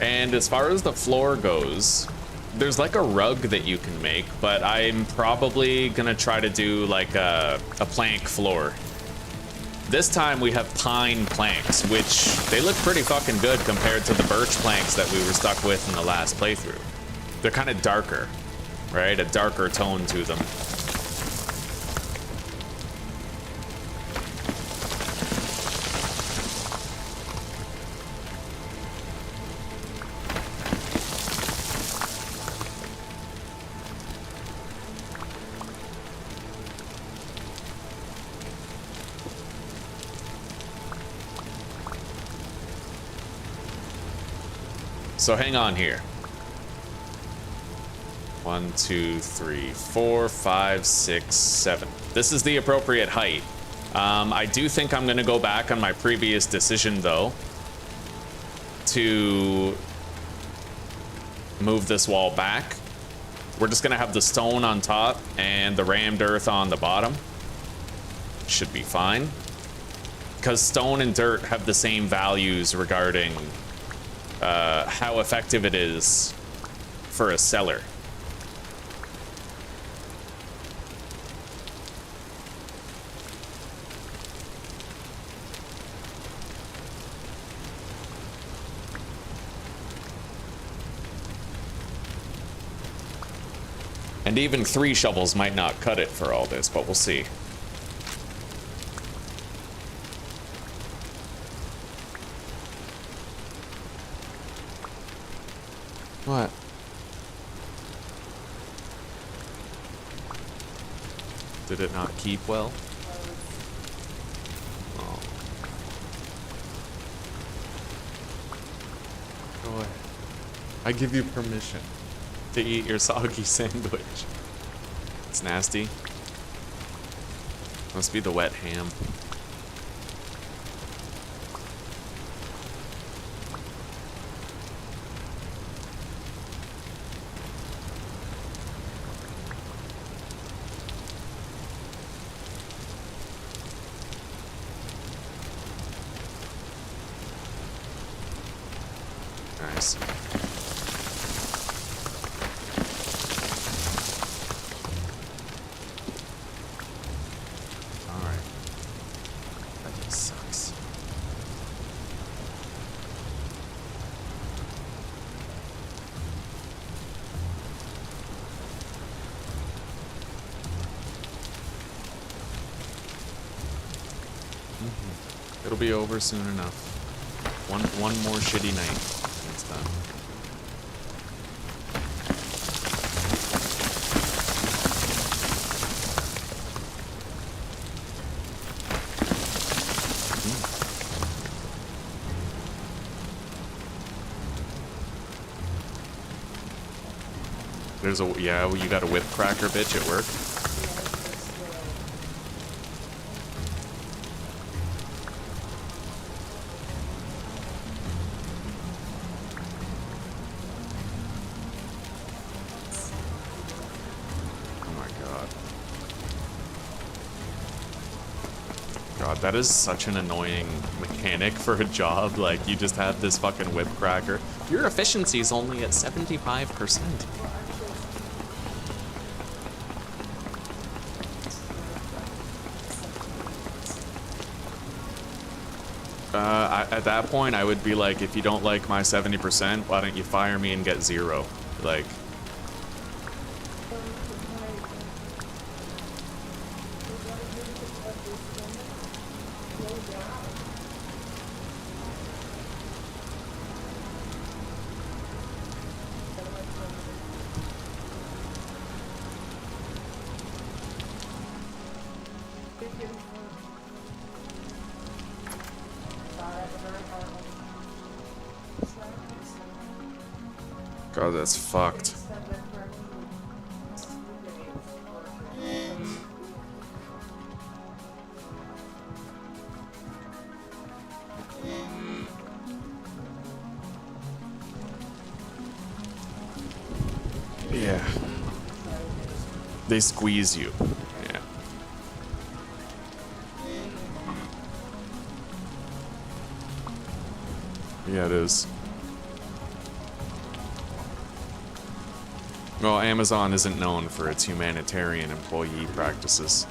And as far as the floor goes, there's like a rug that you can make, but I'm probably gonna try to do like a plank floor. This time we have pine planks, which they look pretty fucking good compared to the birch planks that we were stuck with in the last playthrough. They're kind of darker, right? A darker tone to them. So hang on here. 1, 2, 3, 4, 5, 6, 7. This is the appropriate height. I do think I'm gonna go back on my previous decision though to move this wall back. We're just gonna have the stone on top and the rammed earth on the bottom. Should be fine. Because stone and dirt have the same values regarding how effective it is for a cellar. And even 3 shovels might not cut it for all this, but we'll see. What? Did it not keep well? Oh. Go ahead. I give you permission to eat your soggy sandwich. It's nasty. Must be the wet ham. Nice. Alright. That just sucks. It'll be over soon enough. One more shitty night. It's done. There's a, yeah, well, you got a whip cracker bitch at work? That is such an annoying mechanic for a job. Like, you just have this fucking whip cracker. Your efficiency is only at 75%. At that point, I would be like, if you don't like my 70%, why don't you fire me and get 0? Like... God, that's fucked. Yeah. They squeeze you. Yeah. Yeah, it is. Well, Amazon isn't known for its humanitarian employee practices.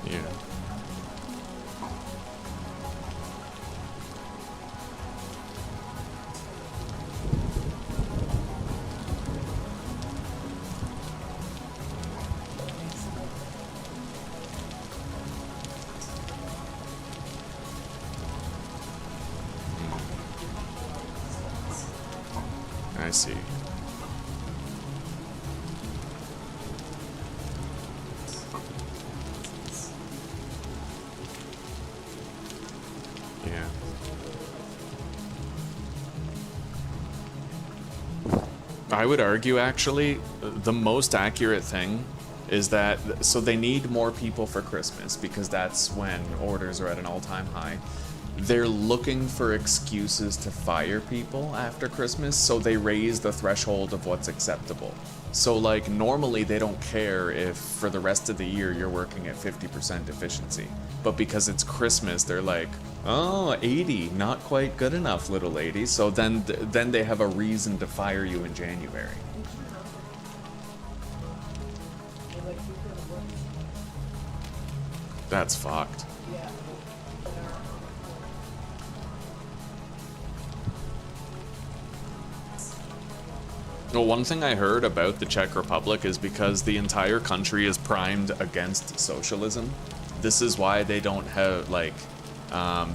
Yeah. I see. Yeah. I would argue, actually, the most accurate thing is that, so they need more people for Christmas because that's when orders are at an all-time high. They're looking for excuses to fire people after Christmas, so they raise the threshold of what's acceptable. So, like, normally they don't care if for the rest of the year you're working at 50% efficiency. But because it's Christmas, they're like, oh, 80, not quite good enough, little lady. So then they have a reason to fire you in January. That's fucked. Well, one thing I heard about the Czech Republic is because the entire country is primed against socialism. This is why they don't have, like,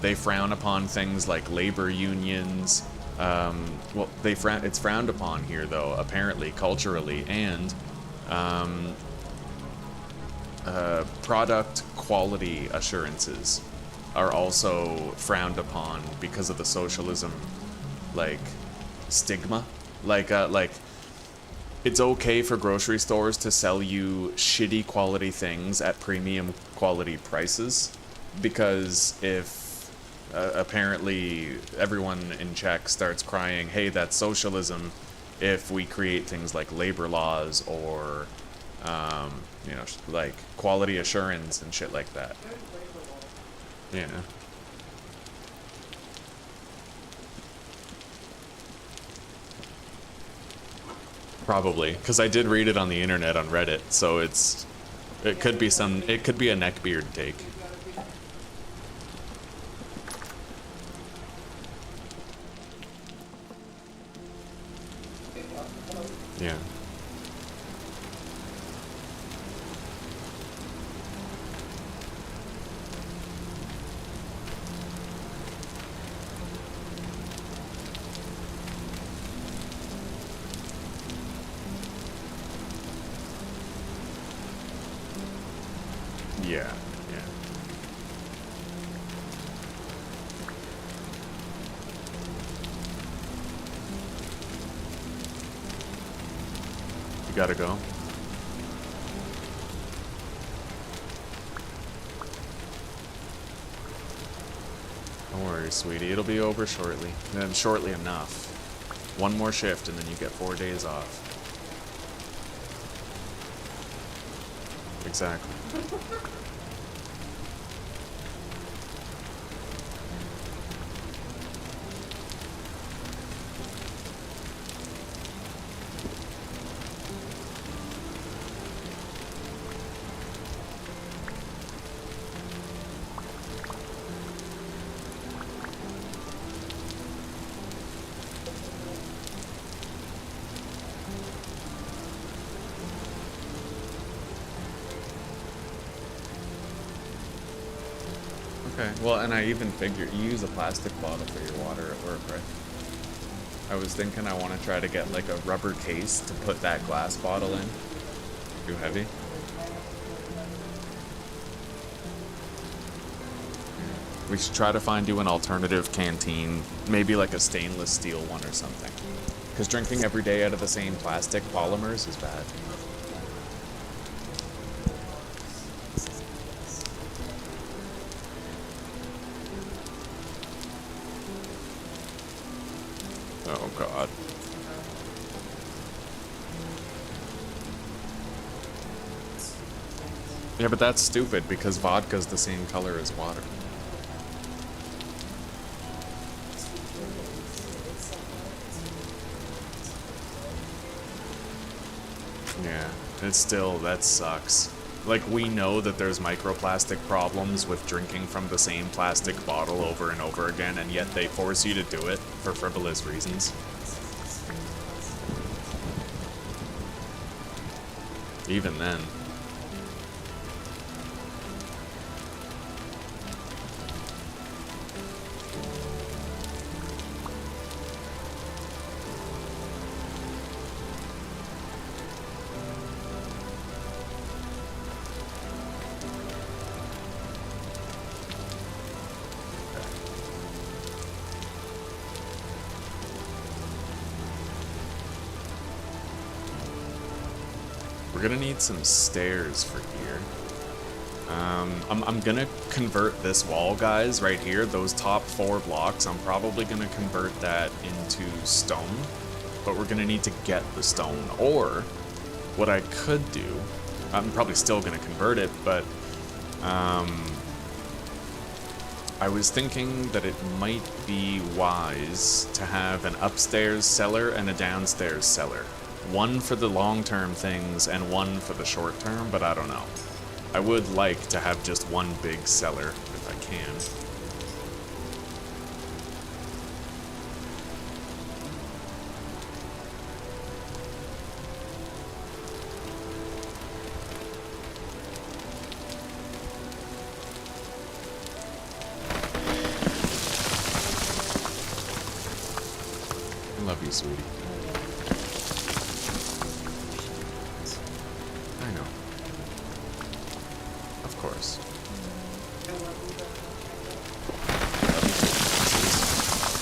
they frown upon things like labor unions. Well, it's frowned upon here, though, apparently, culturally, and product quality assurances are also frowned upon because of the socialism, like, stigma. Like, it's okay for grocery stores to sell you shitty quality things at premium quality prices, because if apparently everyone in Czech starts crying, hey, that's socialism, if we create things like labor laws or, you know, like quality assurance and shit like that. Yeah. Probably, because I did read it on the internet on Reddit, so it could be a neckbeard take. Yeah. Yeah, yeah. You gotta go. Don't worry, sweetie. It'll be over shortly. And shortly enough. One more shift and then you get 4 days off. Exactly. Okay, well, and I even figured you use a plastic bottle for your water at work, right? I was thinking I want to try to get like a rubber case to put that glass bottle in. Too heavy? We should try to find you an alternative canteen, maybe like a stainless steel one or something. Because drinking every day out of the same plastic polymers is bad. Oh god. Yeah, but that's stupid because vodka's the same color as water. Yeah, it's still, that sucks. Like, we know that there's microplastic problems with drinking from the same plastic bottle over and over again, and yet they force you to do it for frivolous reasons. Even then. We're gonna need some stairs for here. I'm gonna convert this wall, guys, right here, those top 4 blocks, I'm probably gonna convert that into stone, but we're gonna need to get the stone. Or, what I could do, I'm probably still gonna convert it, but, I was thinking that it might be wise to have an upstairs cellar and a downstairs cellar. One for the long-term things and one for the short-term, but I don't know. I would like to have just one big seller if I can. I love you, sweetie. I know. Of course.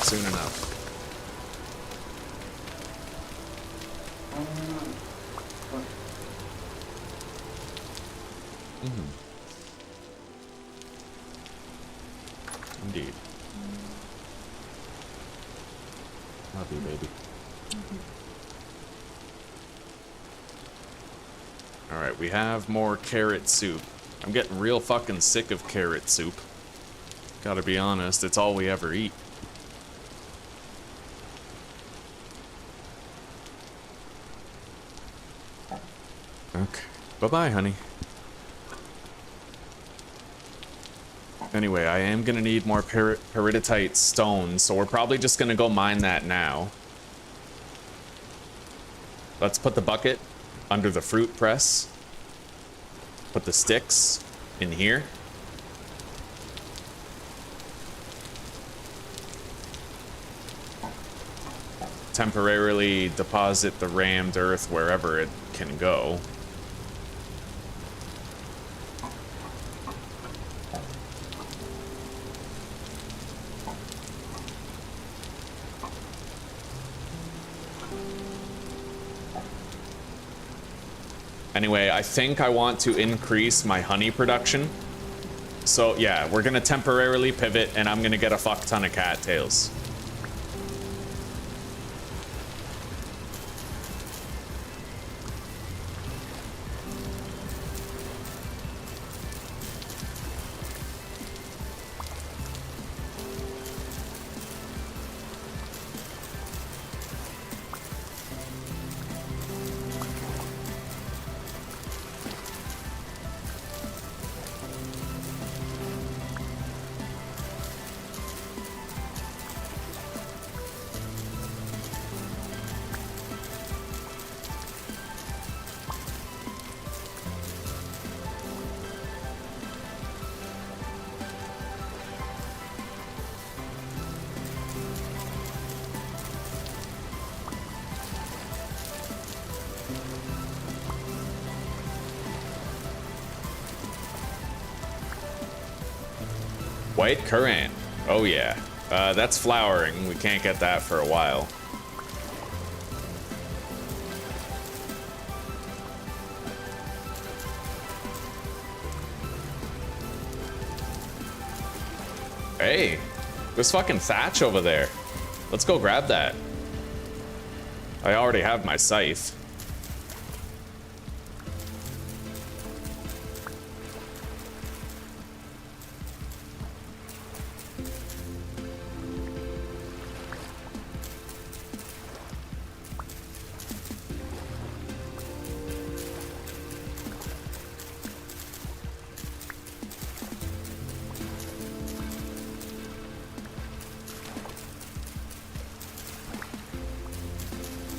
Soon enough. Indeed. Love you, baby. Alright, we have more carrot soup. I'm getting real fucking sick of carrot soup. Gotta be honest, it's all we ever eat. Okay. Bye-bye, honey. Anyway, I am gonna need more peridotite stone, so we're probably just gonna go mine that now. Let's put the bucket under the fruit press. Put the sticks in here. Temporarily deposit the rammed earth wherever it can go. Anyway, I think I want to increase my honey production. So yeah, we're gonna temporarily pivot and I'm gonna get a fuck ton of cattails. White currant. Oh yeah. That's flowering. We can't get that for a while. Hey, there's fucking thatch over there. Let's go grab that. I already have my scythe.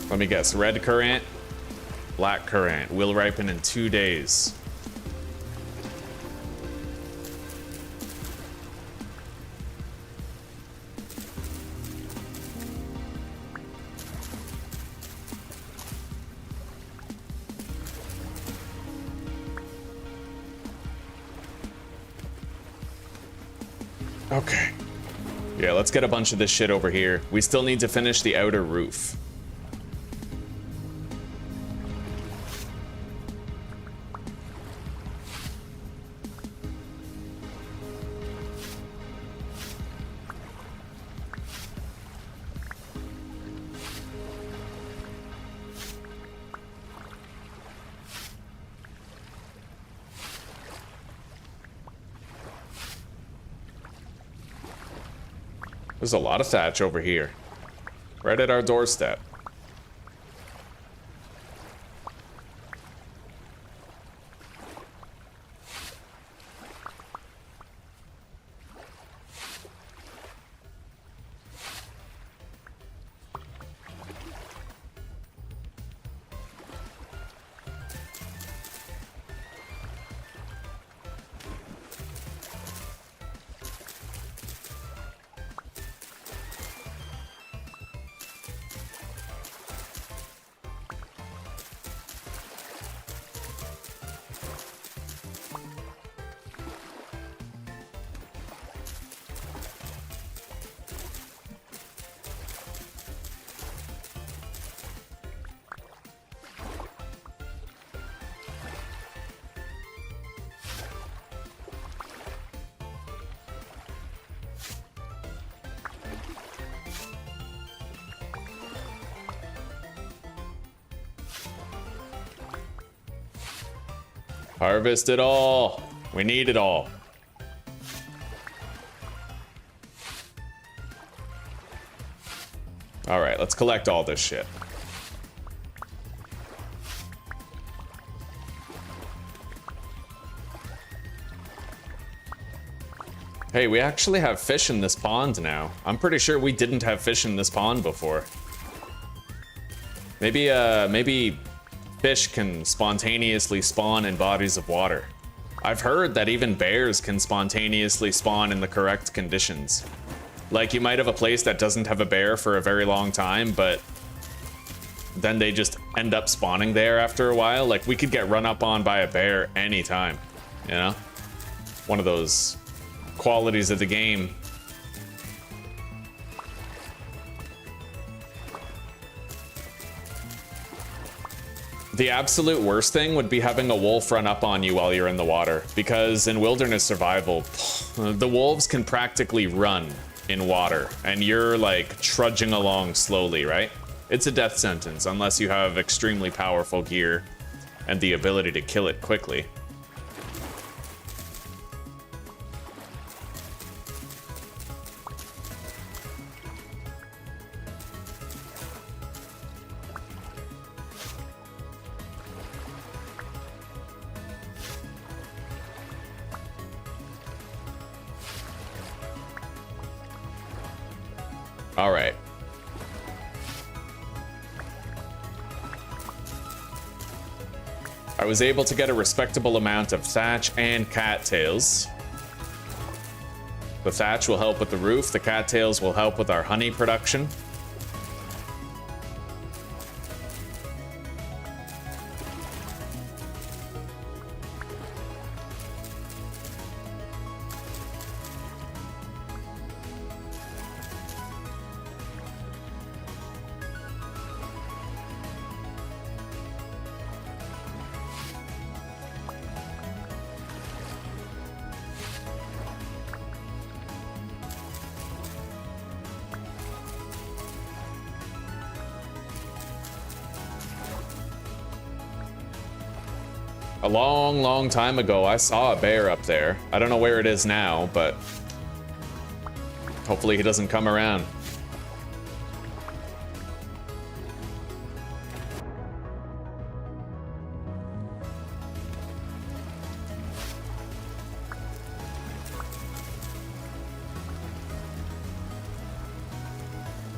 Let me guess, red currant, black currant, will ripen in 2 days. Okay. Yeah, let's get a bunch of this shit over here. We still need to finish the outer roof. There's a lot of thatch over here. Right at our doorstep. Harvest it all. We need it all. All right, let's collect all this shit. Hey, we actually have fish in this pond now. I'm pretty sure we didn't have fish in this pond before. Maybe fish can spontaneously spawn in bodies of water. I've heard that even bears can spontaneously spawn in the correct conditions. Like, you might have a place that doesn't have a bear for a very long time, but then they just end up spawning there after a while. Like, we could get run up on by a bear anytime, you know? One of those qualities of the game. The absolute worst thing would be having a wolf run up on you while you're in the water, because in wilderness survival, the wolves can practically run in water, and you're like trudging along slowly, right? It's a death sentence unless you have extremely powerful gear and the ability to kill it quickly. All right. I was able to get a respectable amount of thatch and cattails. The thatch will help with the roof. The cattails will help with our honey production. A long, long time ago, I saw a bear up there. I don't know where it is now, but hopefully he doesn't come around.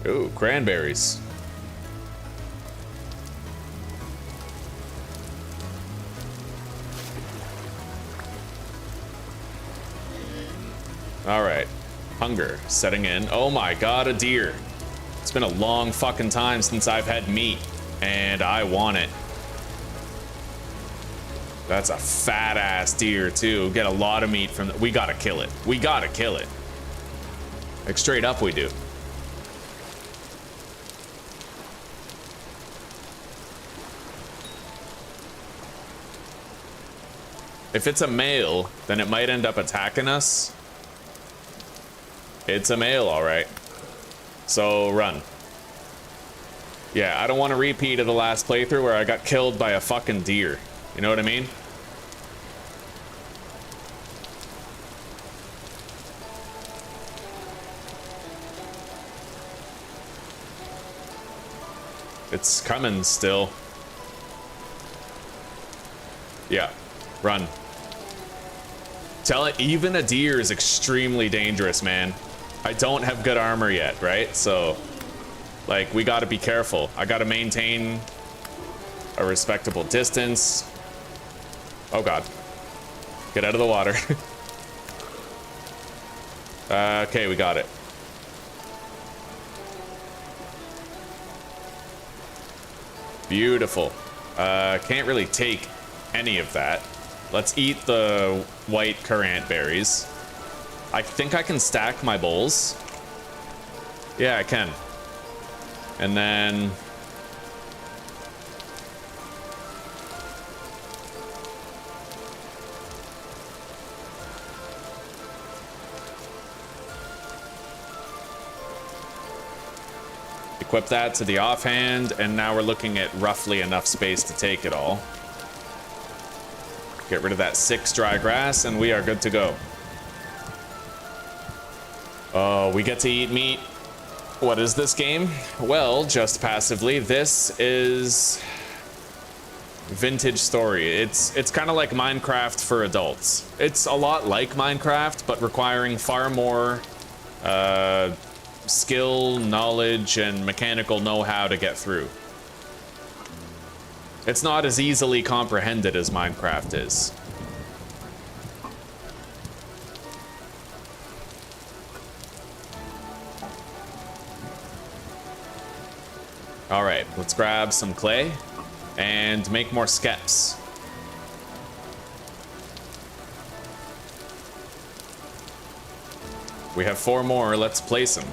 Ooh, cranberries. All right, hunger setting in. Oh my God, a deer. It's been a long fucking time since I've had meat, and I want it. That's a fat ass deer too. Get a lot of meat from we gotta kill it. We gotta kill it. Like straight up we do. If it's a male, then it might end up attacking us. It's a male, all right. So run. Yeah, I don't want to repeat of the last playthrough where I got killed by a fucking deer. You know what I mean? It's coming still. Yeah, run. Tell it, even a deer is extremely dangerous, man. I don't have good armor yet, right? So, like, we gotta be careful. I gotta maintain a respectable distance. Oh God. Get out of the water. Okay, we got it. Beautiful. Can't really take any of that. Let's eat the white currant berries. I think I can stack my bowls. Yeah, I can. And then... equip that to the offhand, and now we're looking at roughly enough space to take it all. Get rid of that 6 dry grass, and we are good to go. Oh, we get to eat meat. What is this game? Well, just passively, this is vintage story. It's kind of like Minecraft for adults. It's a lot like Minecraft, but requiring far more skill, knowledge, and mechanical know-how to get through. It's not as easily comprehended as Minecraft is. All right, let's grab some clay and make more skeps. We have 4 more, let's place them.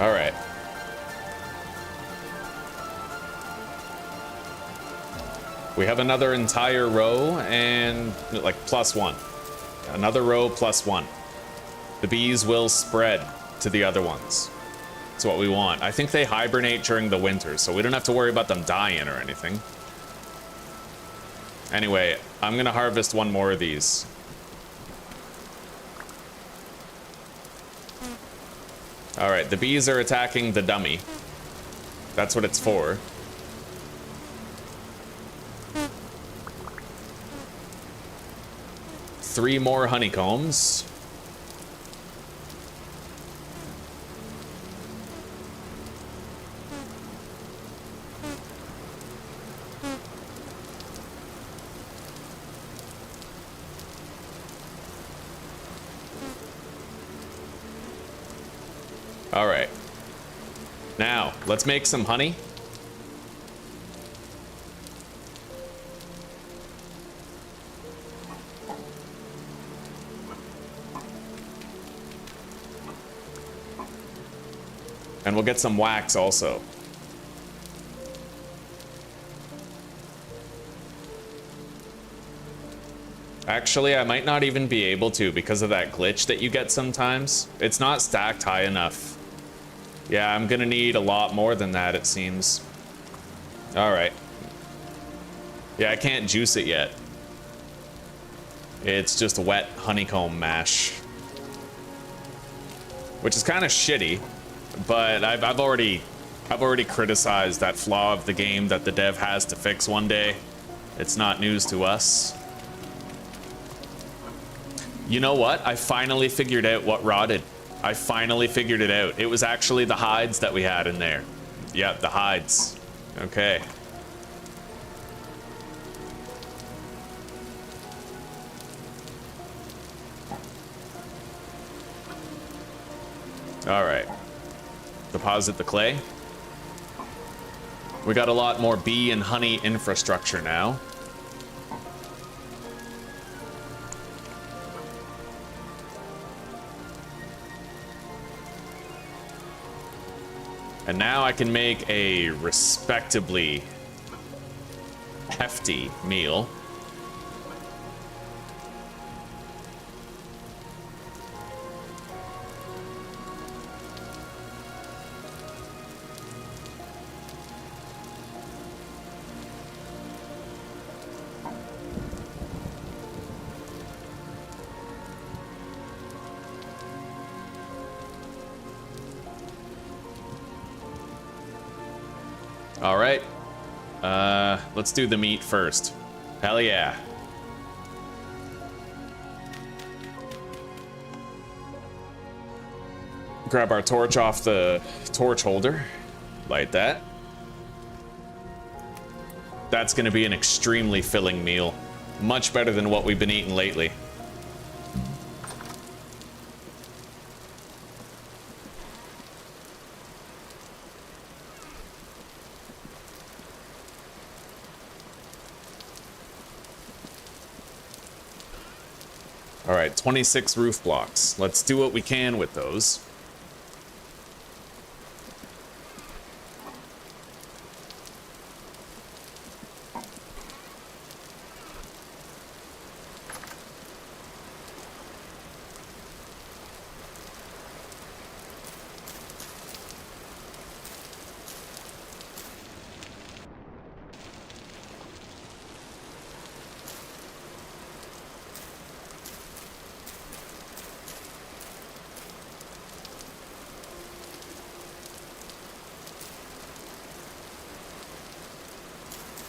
All right. We have another entire row and like +1. Another row +1. The bees will spread to the other ones. That's what we want. I think they hibernate during the winter, so we don't have to worry about them dying or anything. Anyway, I'm gonna harvest 1 more of these. All right, the bees are attacking the dummy. That's what it's for. Three more honeycombs. All right. Now, let's make some honey. And we'll get some wax also. Actually, I might not even be able to because of that glitch that you get sometimes. It's not stacked high enough. Yeah, I'm gonna need a lot more than that, it seems. All right. Yeah, I can't juice it yet. It's just wet honeycomb mash. Which is kind of shitty, but I've already criticized that flaw of the game that the dev has to fix one day. It's not news to us. You know what? I finally figured out what rotted. I finally figured it out. It was actually the hides that we had in there. Yeah, the hides. Okay. All right. Deposit the clay. We got a lot more bee and honey infrastructure now. And now I can make a respectably hefty meal. All right, let's do the meat first. Hell yeah. Grab our torch off the torch holder. Light that. That's gonna be an extremely filling meal. Much better than what we've been eating lately. All right, 26 roof blocks. Let's do what we can with those.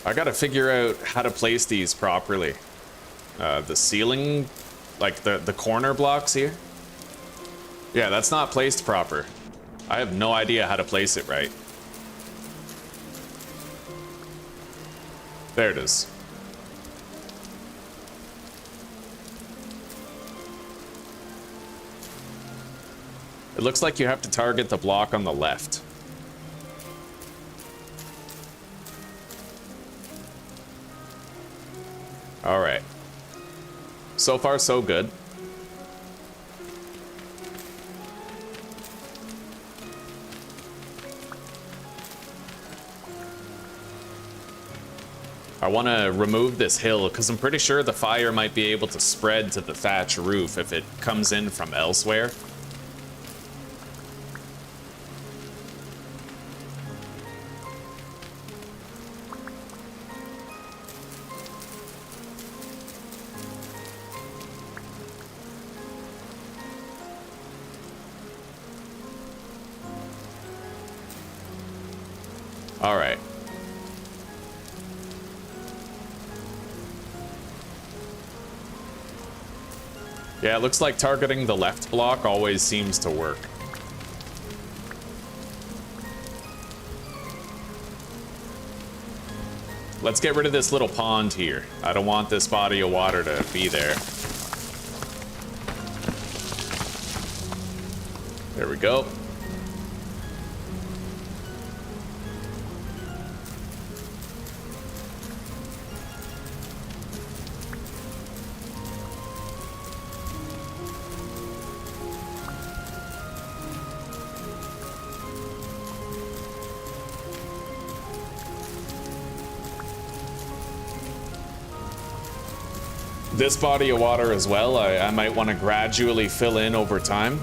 I gotta figure out how to place these properly. The ceiling, like the corner blocks here. Yeah, that's not placed proper. I have no idea how to place it right. There it is. It looks like you have to target the block on the left. All right. So far, so good. I want to remove this hill because I'm pretty sure the fire might be able to spread to the thatch roof if it comes in from elsewhere. All right. Yeah, it looks like targeting the left block always seems to work. Let's get rid of this little pond here. I don't want this body of water to be there. There we go. This body of water as well, I might want to gradually fill in over time.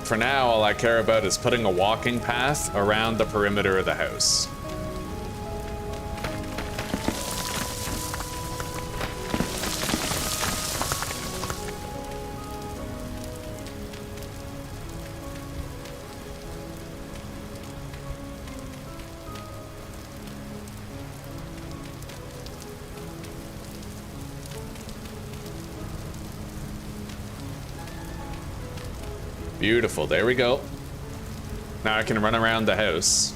For now, all I care about is putting a walking path around the perimeter of the house. Beautiful, there we go. Now I can run around the house.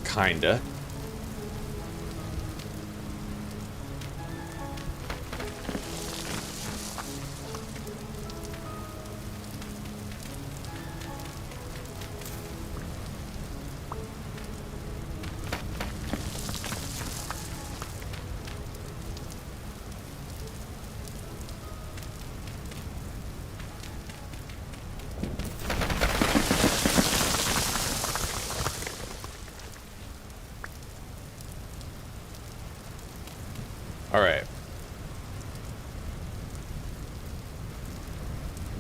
Kinda. All right.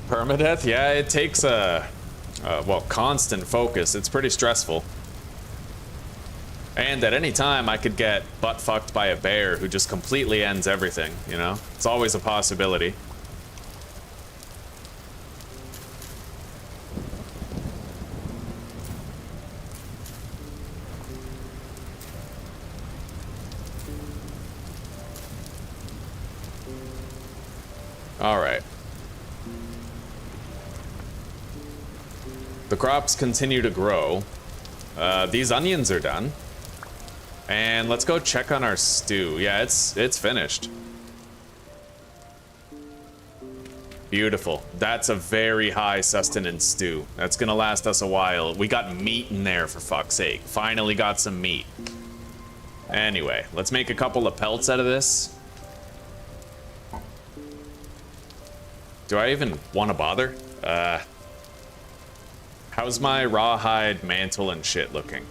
Permadeath? Yeah, it takes well, constant focus. It's pretty stressful. And at any time, I could get butt-fucked by a bear who just completely ends everything, you know? It's always a possibility. Alright. The crops continue to grow. These onions are done. And let's go check on our stew. Yeah, it's finished. Beautiful. That's a very high sustenance stew. That's gonna last us a while. We got meat in there, for fuck's sake. Finally got some meat. Anyway, let's make a couple of pelts out of this. Do I even want to bother? How's my rawhide mantle and shit looking?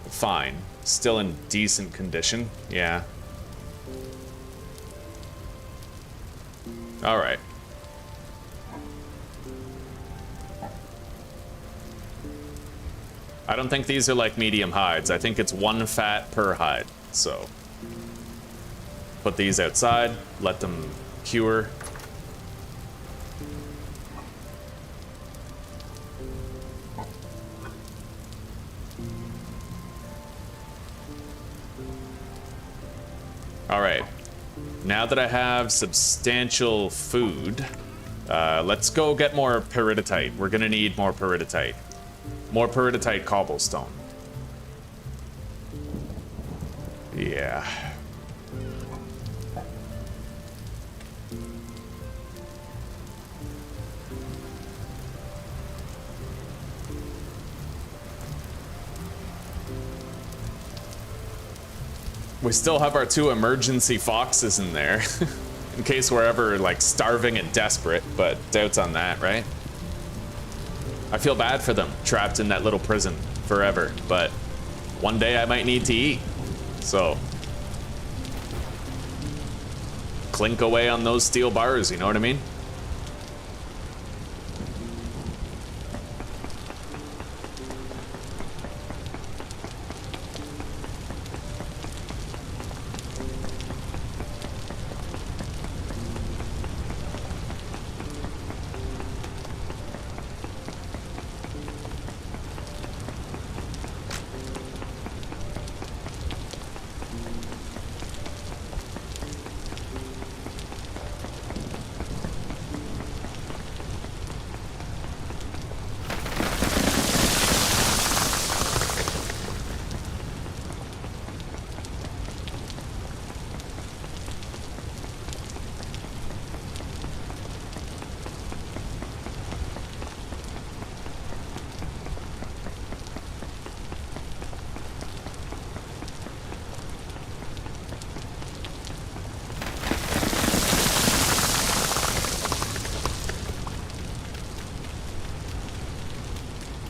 Fine. Still in decent condition. Yeah. Alright. I don't think these are like medium hides. I think it's 1 fat per hide. So, put these outside, let them cure. Alright, now that I have substantial food, let's go get more peridotite. We're gonna need more peridotite. More peridotite cobblestone. Yeah. We still have our 2 emergency foxes in there, in case we're ever, like, starving and desperate, but doubts on that, right? I feel bad for them, trapped in that little prison forever, but one day I might need to eat, so clink away on those steel bars, you know what I mean?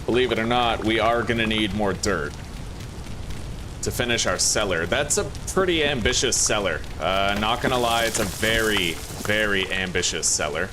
Believe it or not, we are gonna need more dirt to finish our cellar. That's a pretty ambitious cellar. Not gonna lie, it's a very, very ambitious cellar.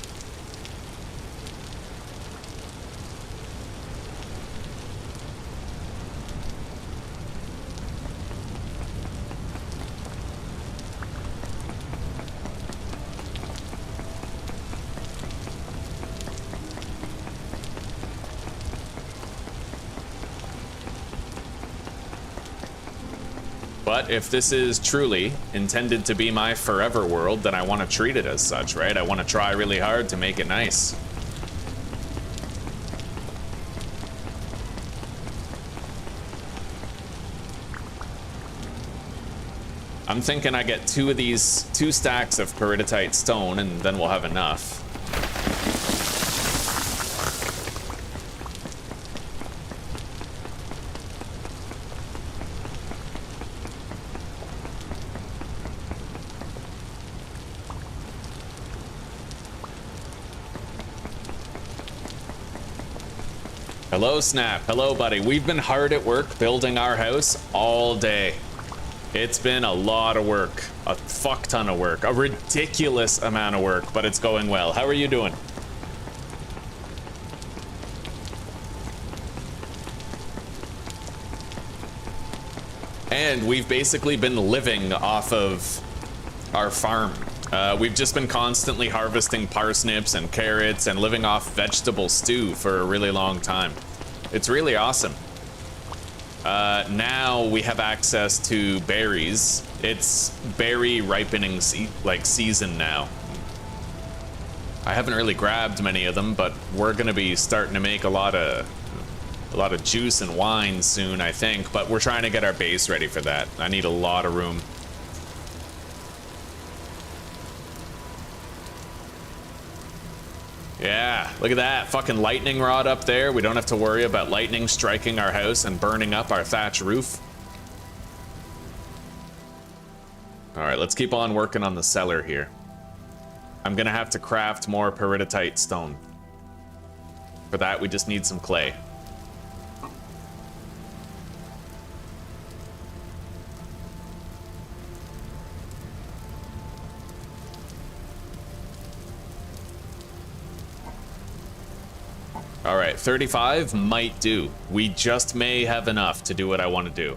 But if this is truly intended to be my forever world, then I want to treat it as such, right? I want to try really hard to make it nice. I'm thinking I get 2 of these, 2 stacks of peridotite stone, and then we'll have enough. Hello, Snap. Hello, buddy. We've been hard at work building our house all day. It's been a lot of work. A fuck ton of work. A ridiculous amount of work, but it's going well. How are you doing? And we've basically been living off of our farm. We've just been constantly harvesting parsnips and carrots and living off vegetable stew for a really long time. It's really awesome. Now we have access to berries. It's berry ripening season now. I haven't really grabbed many of them, but we're gonna be starting to make a lot of juice and wine soon, I think. But we're trying to get our base ready for that. I need a lot of room. Yeah, look at that fucking lightning rod up there. We don't have to worry about lightning striking our house and burning up our thatch roof. All right, let's keep on working on the cellar here. I'm gonna have to craft more peridotite stone. For that, we just need some clay. All right, 35 might do. We just may have enough to do what I want to do.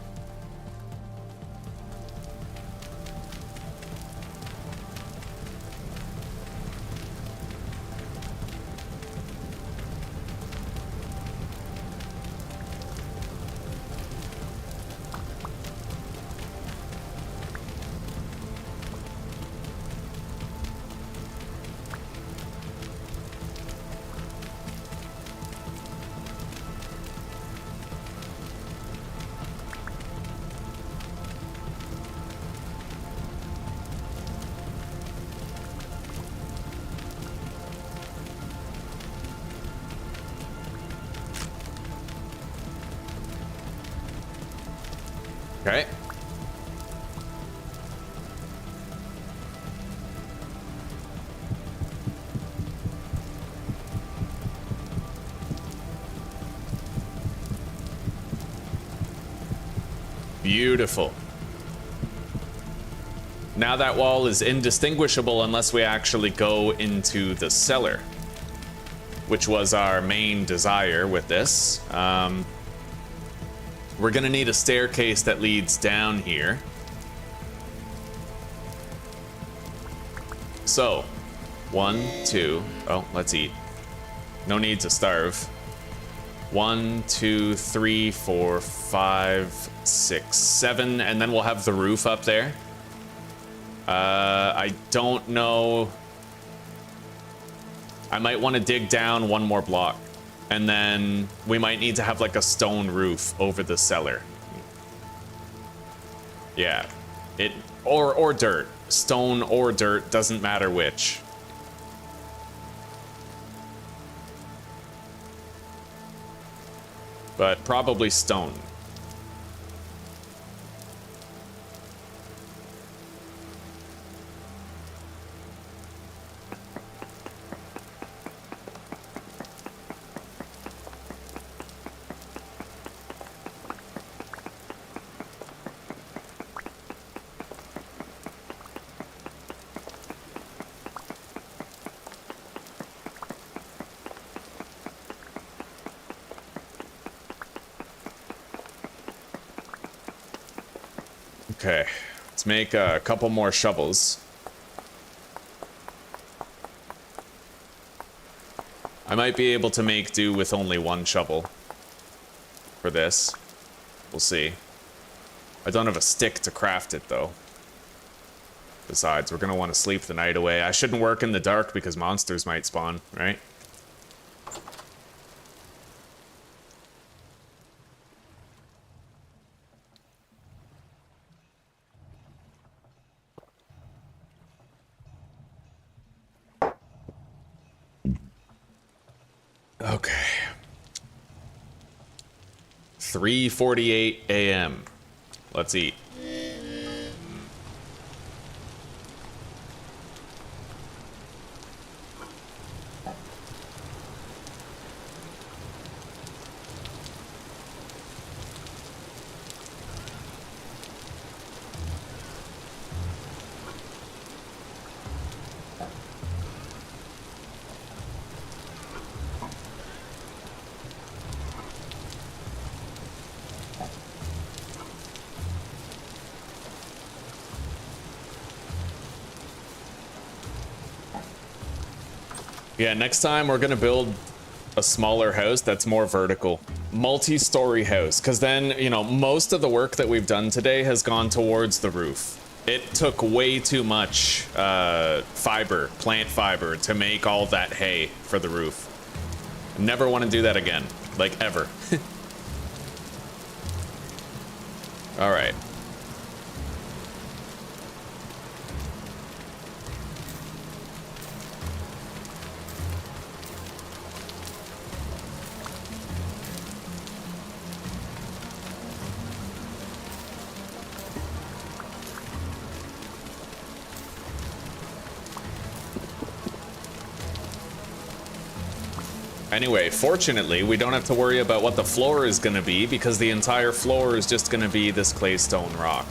Okay. Beautiful. Now that wall is indistinguishable unless we actually go into the cellar, which was our main desire with this. We're gonna need a staircase that leads down here. So, 1, 2, oh, let's eat. No need to starve. 1, 2, 3, 4, 5, 6, 7, and then we'll have the roof up there. I don't know. I might want to dig down one more block. And then we might need to have like a stone roof over the cellar. Yeah. Or dirt. Stone or dirt, doesn't matter which. But probably stone. Okay, let's make a couple more shovels. I might be able to make do with only one shovel for this. We'll see. I don't have a stick to craft it, though. Besides, we're gonna want to sleep the night away. I shouldn't work in the dark because monsters might spawn, right? Okay. 3:48 a.m. Let's eat. Yeah, next time we're gonna build a smaller house that's more vertical. multi-story house, because then, you know, most of the work that we've done today has gone towards the roof. It took way too much fiber, plant fiber, to make all that hay for the roof. Never want to do that again, like ever. All right. Anyway, fortunately, we don't have to worry about what the floor is going to be because the entire floor is just going to be this claystone rock.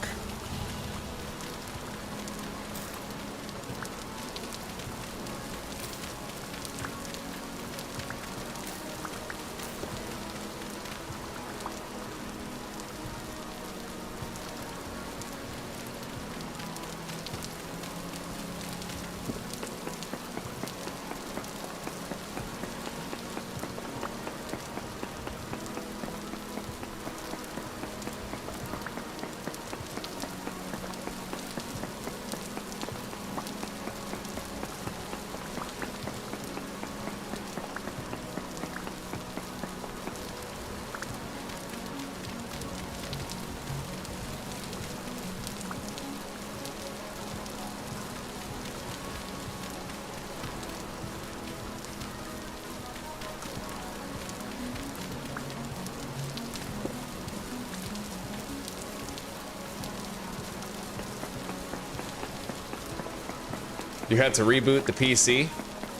You had to reboot the PC?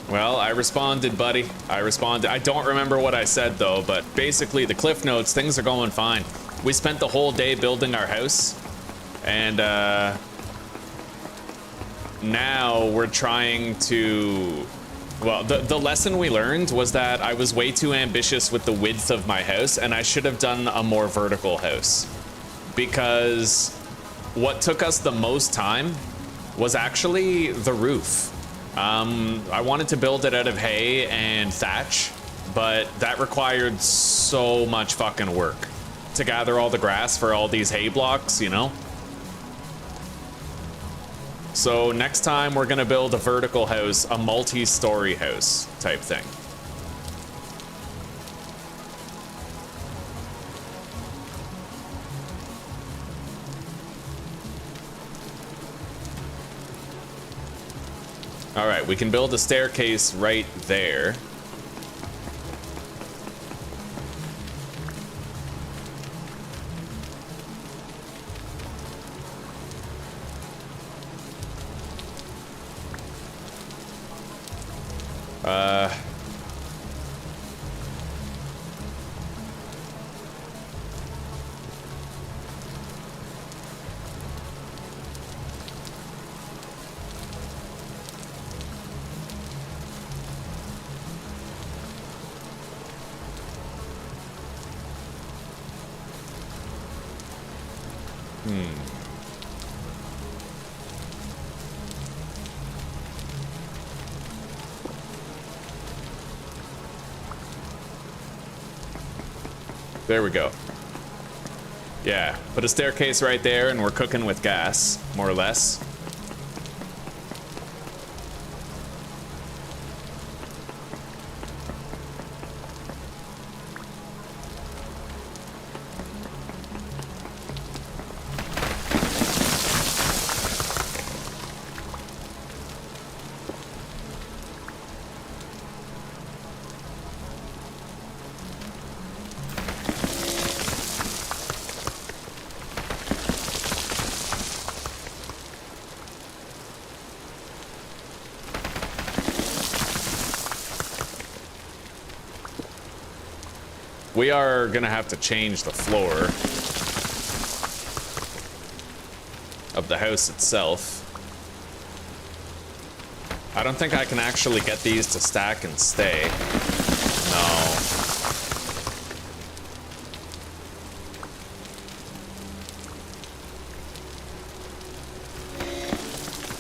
Well, I responded, buddy. I responded. I don't remember what I said, though, but basically, the cliff notes, things are going fine. We spent the whole day building our house, and now we're trying to... Well, the lesson we learned was that I was way too ambitious with the width of my house, and I should have done a more vertical house. Because what took us the most time was actually the roof. I wanted to build it out of hay and thatch, but that required so much fucking work to gather all the grass for all these hay blocks, you know? So next time we're gonna build a vertical house, a multi-story house type thing. All right, we can build a staircase right there. There we go. Yeah, put a staircase right there and we're cooking with gas, more or less. We are gonna have to change the floor of the house itself. I don't think I can actually get these to stack and stay. No.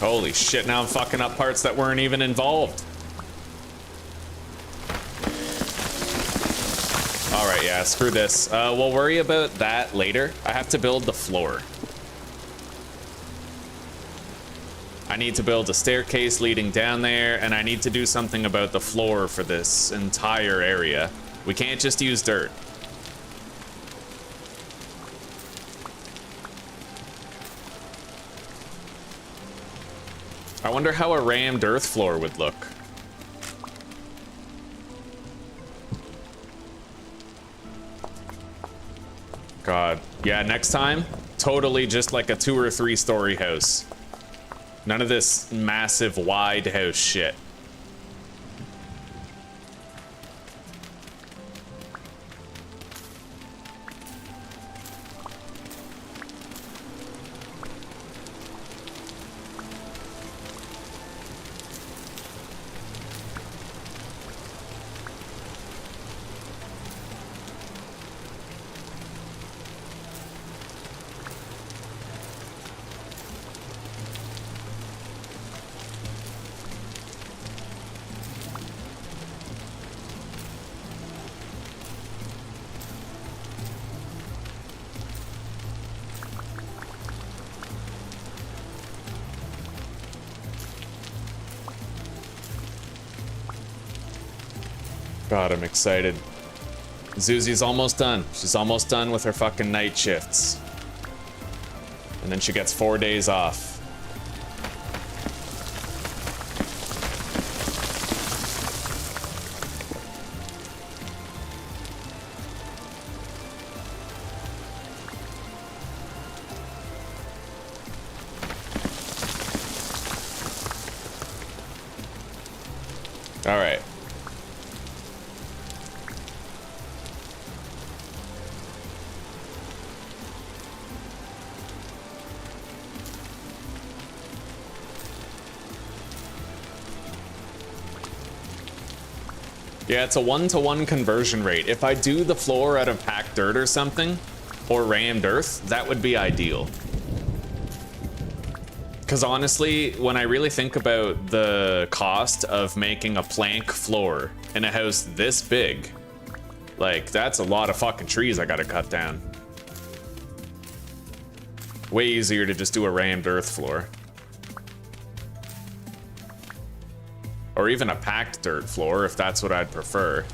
Holy shit, now I'm fucking up parts that weren't even involved. All right, Alright, yeah, screw this. We'll worry about that later. I have to build the floor. I need to build a staircase leading down there, and I need to do something about the floor for this entire area. We can't just use dirt. I wonder how a rammed earth floor would look. God. Yeah, next time, totally just like a 2 or 3 story house. None of this massive wide house shit. God, I'm excited. Zuzi's almost done. She's almost done with her fucking night shifts. And then she gets 4 days off. All right. Yeah, it's a 1-to-1 conversion rate. If I do the floor out of packed dirt or something, or rammed earth, that would be ideal. Because honestly, when I really think about the cost of making a plank floor in a house this big, like, that's a lot of fucking trees I gotta cut down. Way easier to just do a rammed earth floor. Or even a packed dirt floor, if that's what I'd prefer.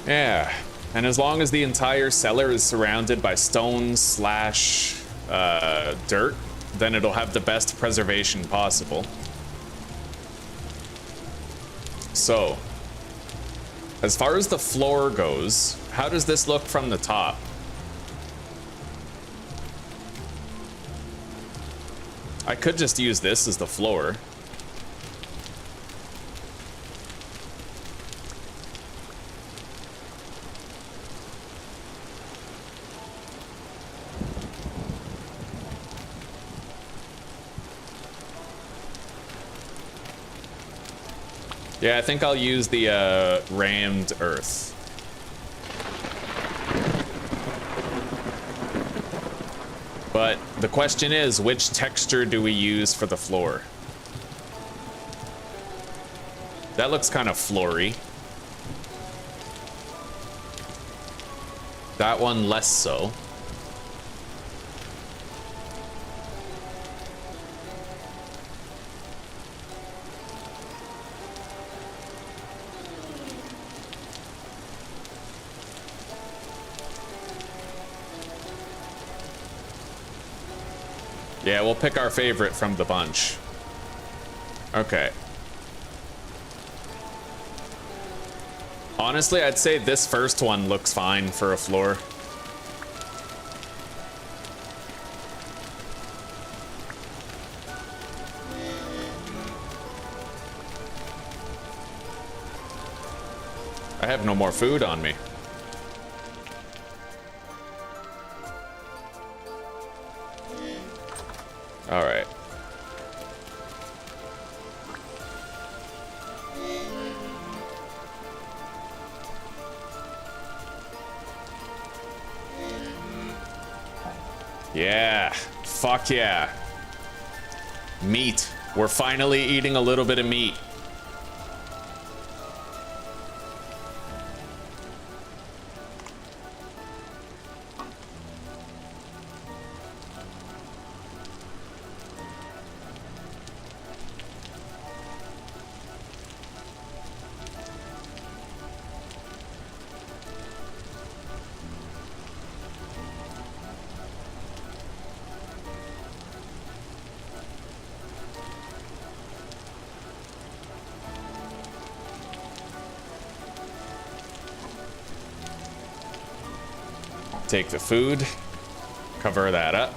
Yeah, and as long as the entire cellar is surrounded by stone slash dirt, then it'll have the best preservation possible. So, as far as the floor goes, how does this look from the top? I could just use this as the floor. Yeah, I think I'll use the rammed earth. But the question is, which texture do we use for the floor? That looks kind of floory. That one less so. Yeah, we'll pick our favorite from the bunch. Okay. Honestly, I'd say this first one looks fine for a floor. I have no more food on me. All right. Yeah, fuck yeah. Meat. We're finally eating a little bit of meat. Take the food, cover that up.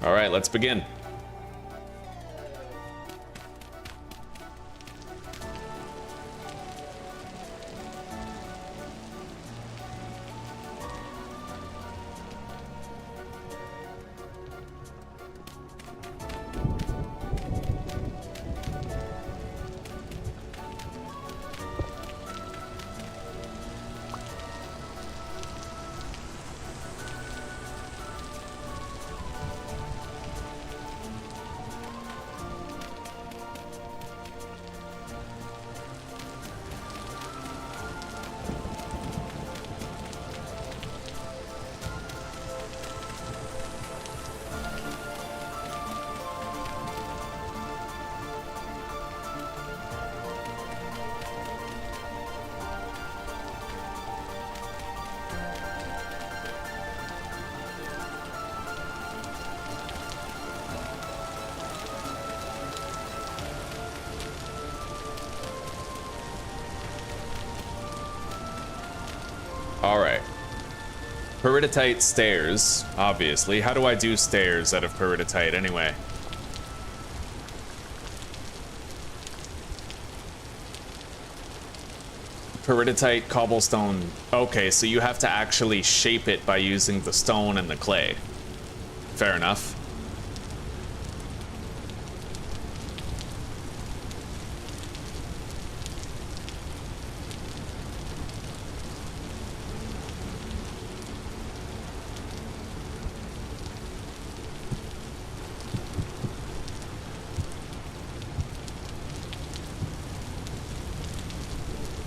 All right, let's begin. All right. Peridotite stairs, obviously. How do I do stairs out of peridotite anyway? Peridotite cobblestone. Okay, so you have to actually shape it by using the stone and the clay. Fair enough.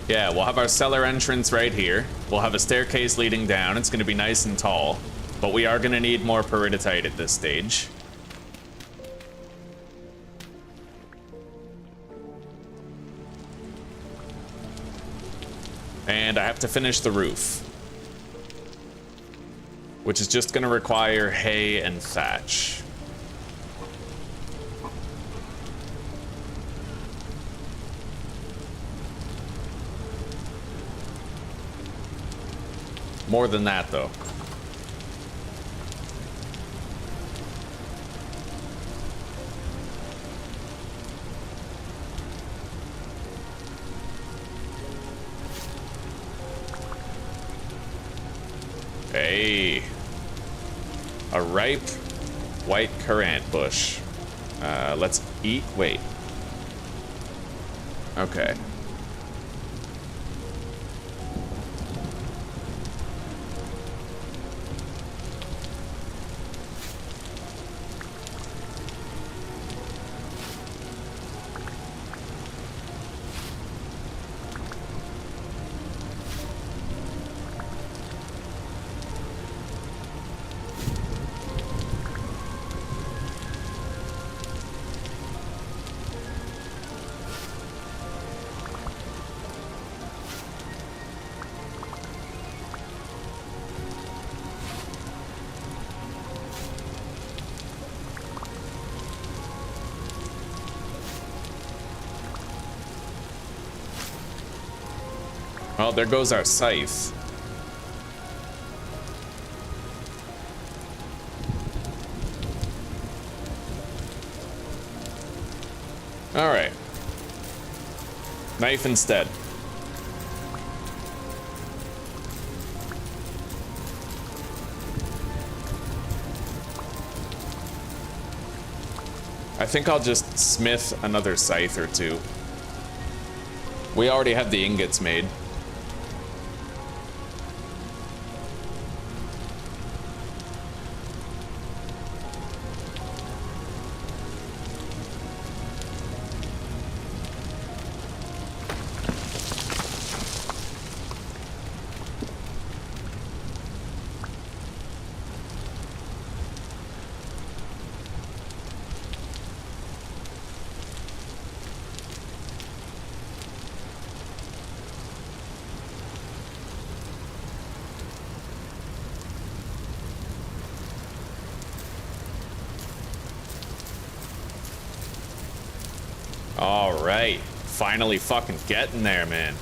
Yeah, we'll have our cellar entrance right here. We'll have a staircase leading down. It's going to be nice and tall, but we are going to need more peridotite at this stage. And I have to finish the roof, which is just going to require hay and thatch. More than that, though. Hey. A ripe white currant bush. Let's eat. Wait. Okay. Well, there goes our scythe. All right. Knife instead. I think I'll just smith another scythe or two. We already have the ingots made. All right, finally fucking getting there, man.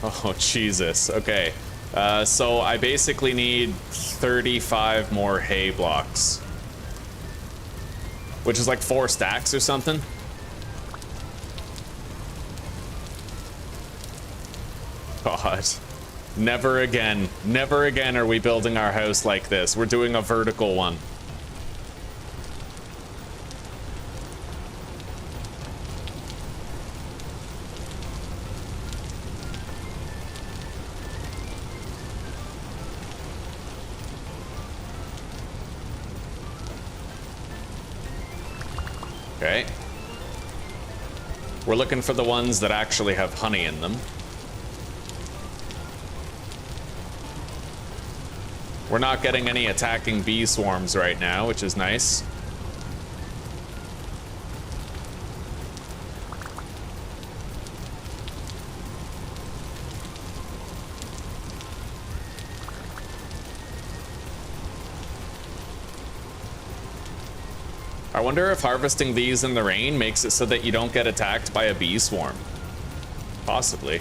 Oh, Jesus. Okay. So I basically need 35 more hay blocks. Which is like 4 stacks or something. God. Never again. Never again are we building our house like this. We're doing a vertical one. Okay. We're looking for the ones that actually have honey in them. We're not getting any attacking bee swarms right now, which is nice. I wonder if harvesting these in the rain makes it so that you don't get attacked by a bee swarm. Possibly.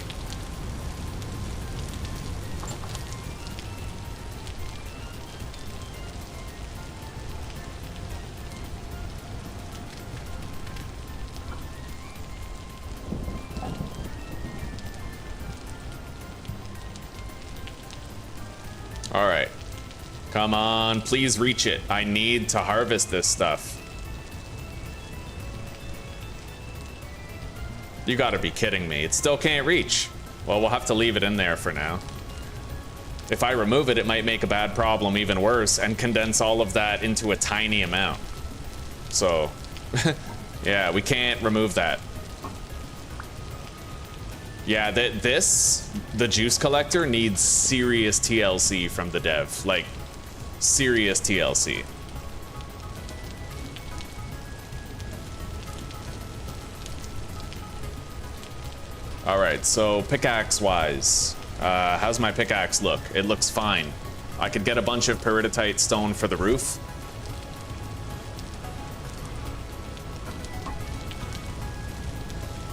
All right. Come on, please reach it. I need to harvest this stuff. You gotta be kidding me. It still can't reach. Well, we'll have to leave it in there for now. If I remove it, it might make a bad problem even worse and condense all of that into a tiny amount. So, yeah, we can't remove that. Yeah, the juice collector needs serious TLC from the dev. Like, serious TLC. All right, so pickaxe-wise, how's my pickaxe look? It looks fine. I could get a bunch of peridotite stone for the roof.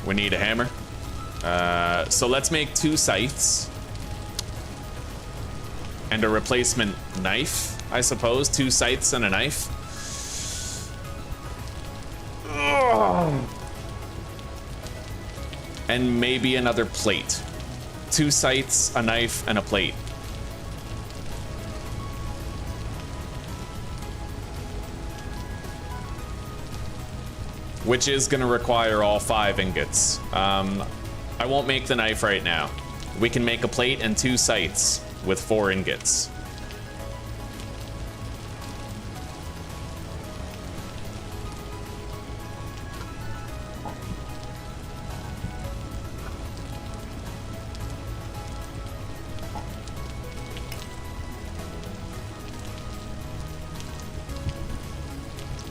We need a hammer. So let's make 2 scythes. And a replacement knife, I suppose. 2 scythes and a knife. Ugh. And maybe another plate. 2 scythes, a knife, and a plate. Which is gonna require all 5 ingots. I won't make the knife right now. We can make a plate and 2 scythes with 4 ingots.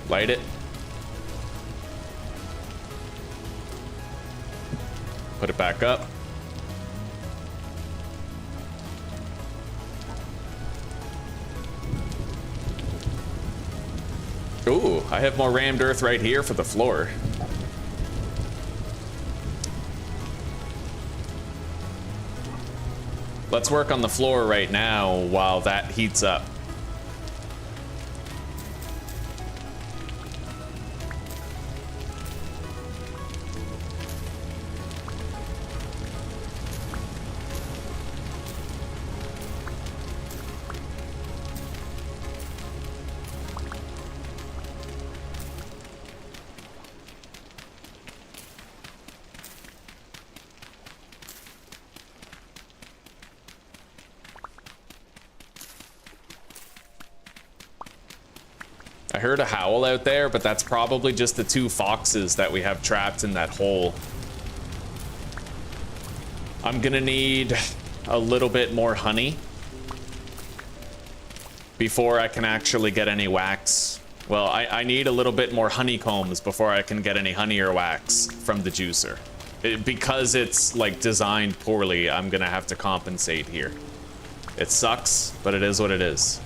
Light it. Put it back up. Ooh, I have more rammed earth right here for the floor. Let's work on the floor right now while that heats up. I heard a howl out there, but that's probably just the 2 foxes that we have trapped in that hole. I'm gonna need a little bit more honey before I can actually get any wax. Well, I need a little bit more honeycombs before I can get any honey or wax from the juicer. Because it's like designed poorly, I'm gonna have to compensate here. It sucks, but it is what it is.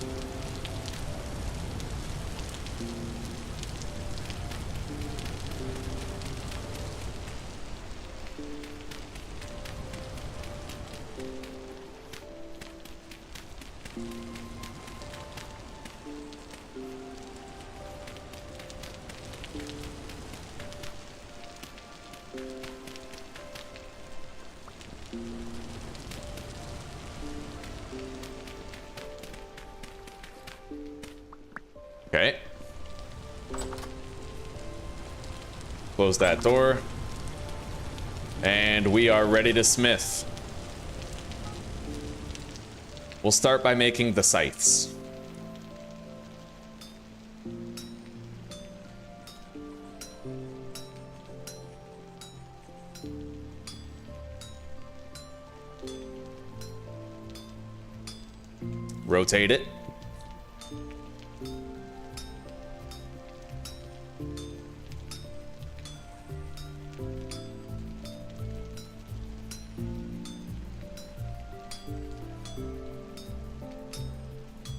Okay. Close that door. And we are ready to smith. We'll start by making the scythes. Rotate it.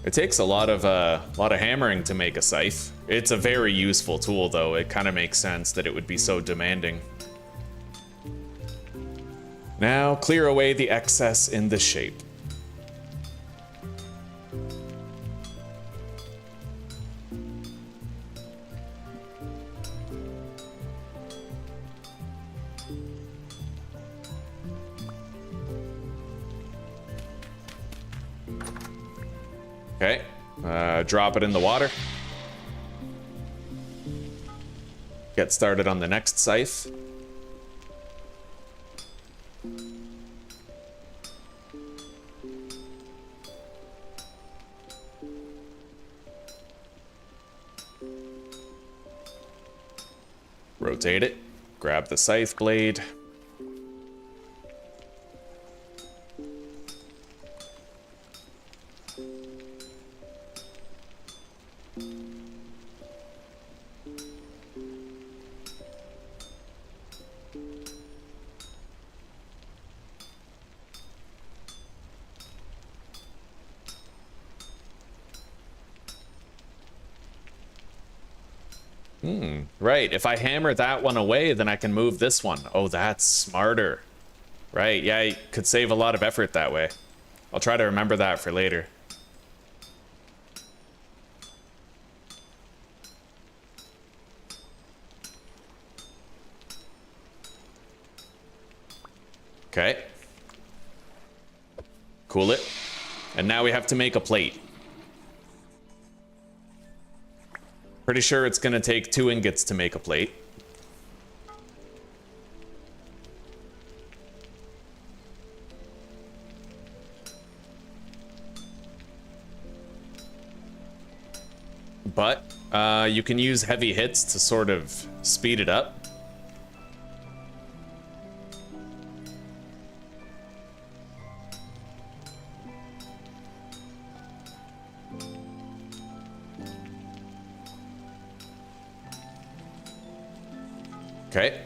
It takes a lot of hammering to make a scythe. It's a very useful tool, though. It kind of makes sense that it would be so demanding. Now, clear away the excess in this shape. Okay, drop it in the water. Get started on the next scythe. Rotate it, grab the scythe blade. Right, if I hammer that one away, then I can move this one. Oh, that's smarter. Right, yeah, I could save a lot of effort that way. I'll try to remember that for later. Okay. Cool it. And now we have to make a plate. Pretty sure it's gonna take 2 ingots to make a plate. But you can use heavy hits to sort of speed it up. Okay.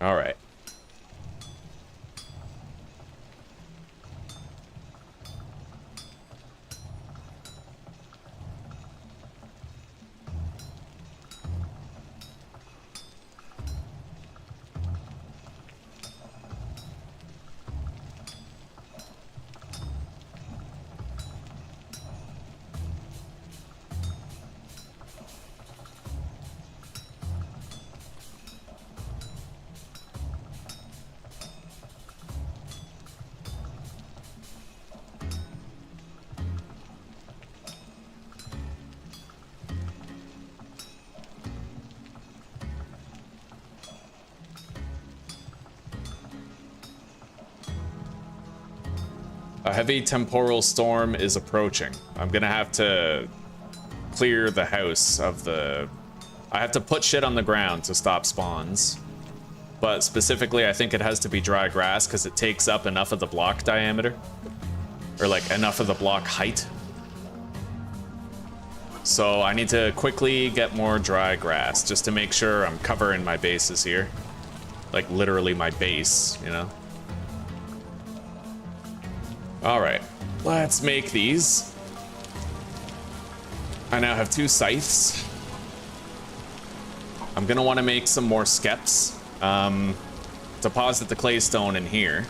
All right. A heavy temporal storm is approaching. I'm gonna have to clear the house of the... I have to put shit on the ground to stop spawns. But specifically, I think it has to be dry grass because it takes up enough of the block diameter. Or like enough of the block height. So I need to quickly get more dry grass just to make sure I'm covering my bases here. Like literally my base, you know? All right, let's make these. I now have 2 scythes. I'm gonna want to make some more skeps. Deposit the claystone in here.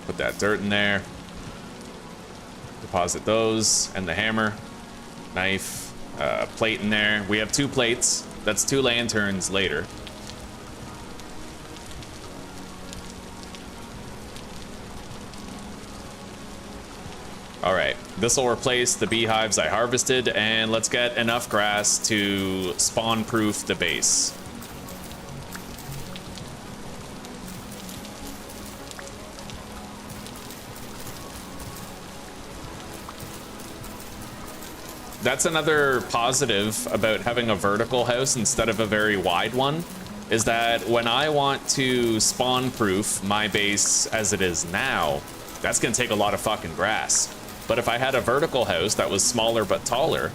Put that dirt in there. Deposit those and the hammer, knife. Plate in there. We have 2 plates. That's 2 lanterns later. All right, this will replace the beehives I harvested, and let's get enough grass to spawn-proof the base. That's another positive about having a vertical house instead of a very wide one, is that when I want to spawn-proof my base as it is now, that's gonna take a lot of fucking grass. But if I had a vertical house that was smaller but taller,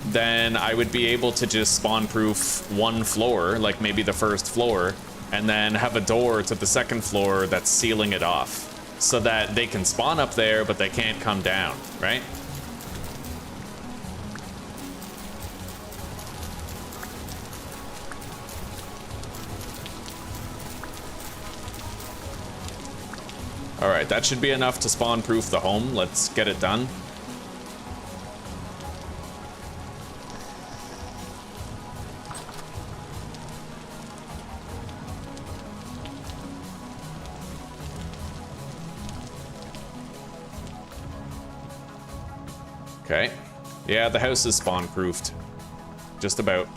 then I would be able to just spawn-proof 1 floor, like maybe the first floor, and then have a door to the 2nd floor that's sealing it off, so that they can spawn up there, but they can't come down, right? All right, that should be enough to spawn-proof the home. Let's get it done. Okay. Yeah, the house is spawn-proofed. Just about.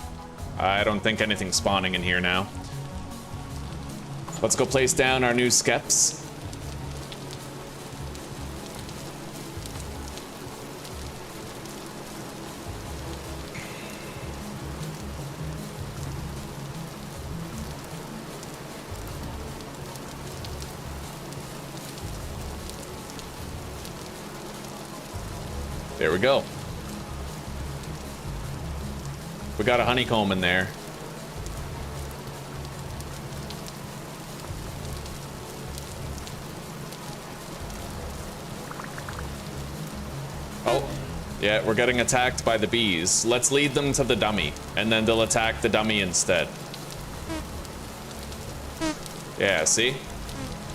I don't think anything's spawning in here now. Let's go place down our new skeps. There we go. We got a honeycomb in there. Oh, yeah, we're getting attacked by the bees. Let's lead them to the dummy, and then they'll attack the dummy instead. Yeah, see?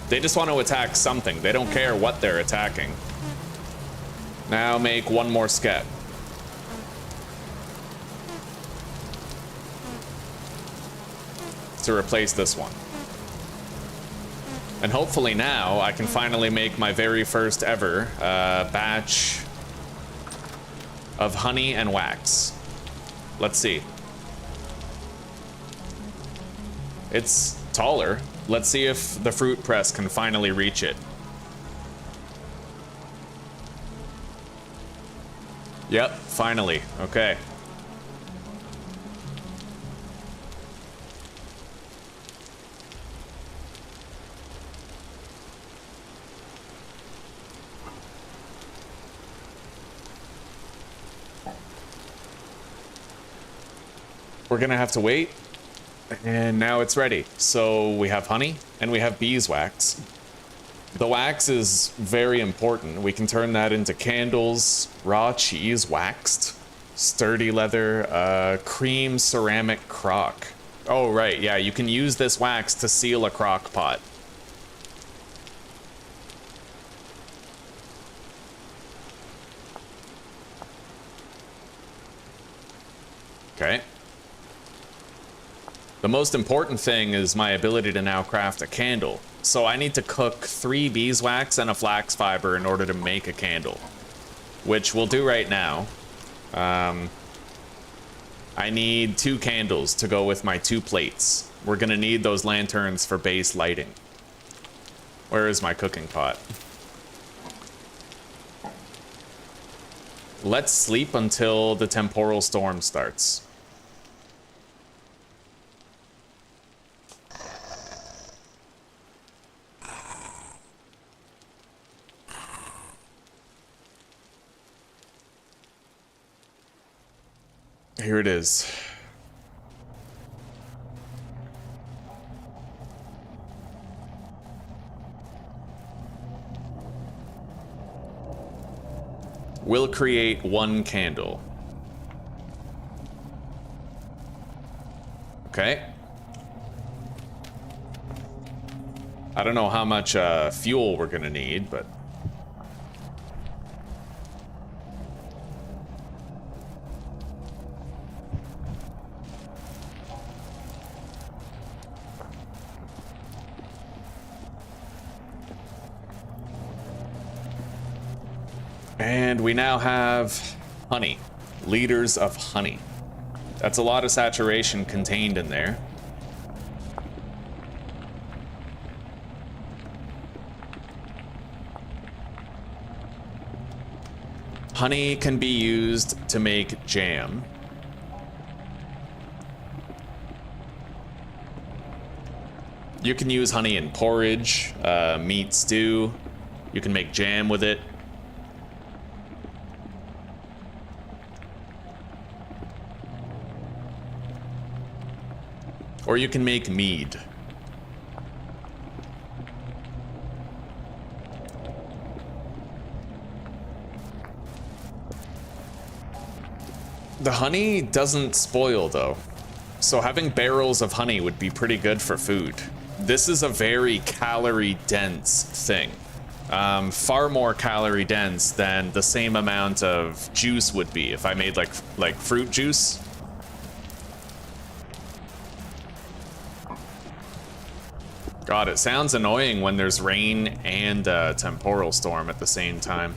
They just want to attack something. They don't care what they're attacking. Now make 1 more skep. To replace this one. And hopefully now I can finally make my very first ever batch of honey and wax. Let's see. It's taller. Let's see if the fruit press can finally reach it. Yep, finally. Okay. we're gonna have to wait. And now it's ready. So we have honey and we have beeswax. The wax is very important. We can turn that into candles, raw cheese waxed, sturdy leather, cream ceramic crock. Oh, right, yeah, you can use this wax to seal a crock pot. Okay. The most important thing is my ability to now craft a candle. So I need to cook 3 beeswax and a flax fiber in order to make a candle, which we'll do right now. I need 2 candles to go with my 2 plates. We're gonna need those lanterns for base lighting. Where is my cooking pot? Let's sleep until the temporal storm starts. Here it is. We'll create 1 candle. Okay. I don't know how much fuel we're gonna need, but... And we now have honey, liters of honey. That's a lot of saturation contained in there. Honey can be used to make jam. You can use honey in porridge, meat stew. You can make jam with it. Or you can make mead. The honey doesn't spoil though, so having barrels of honey would be pretty good for food. This is a very calorie dense thing. Far more calorie dense than the same amount of juice would be if I made like fruit juice. God, it sounds annoying when there's rain and a temporal storm at the same time.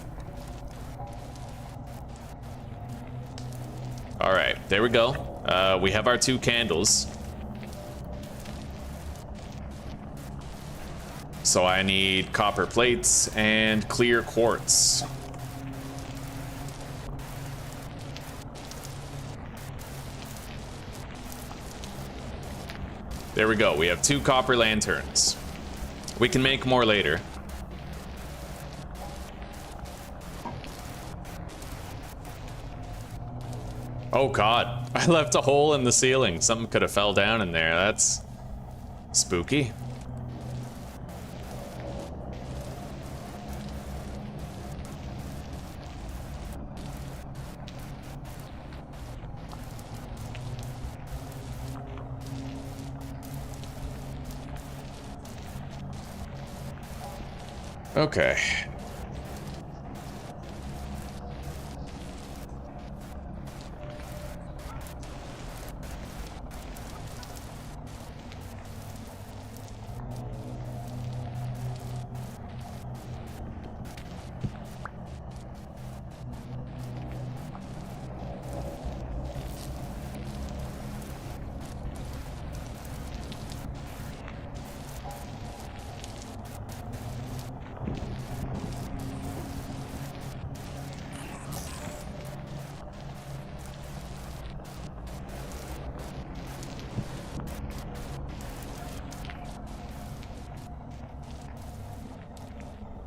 All right, there we go. We have our 2 candles. So I need copper plates and clear quartz. There we go, we have 2 copper lanterns. We can make more later. Oh God, I left a hole in the ceiling. Something could have fell down in there. That's spooky. Okay.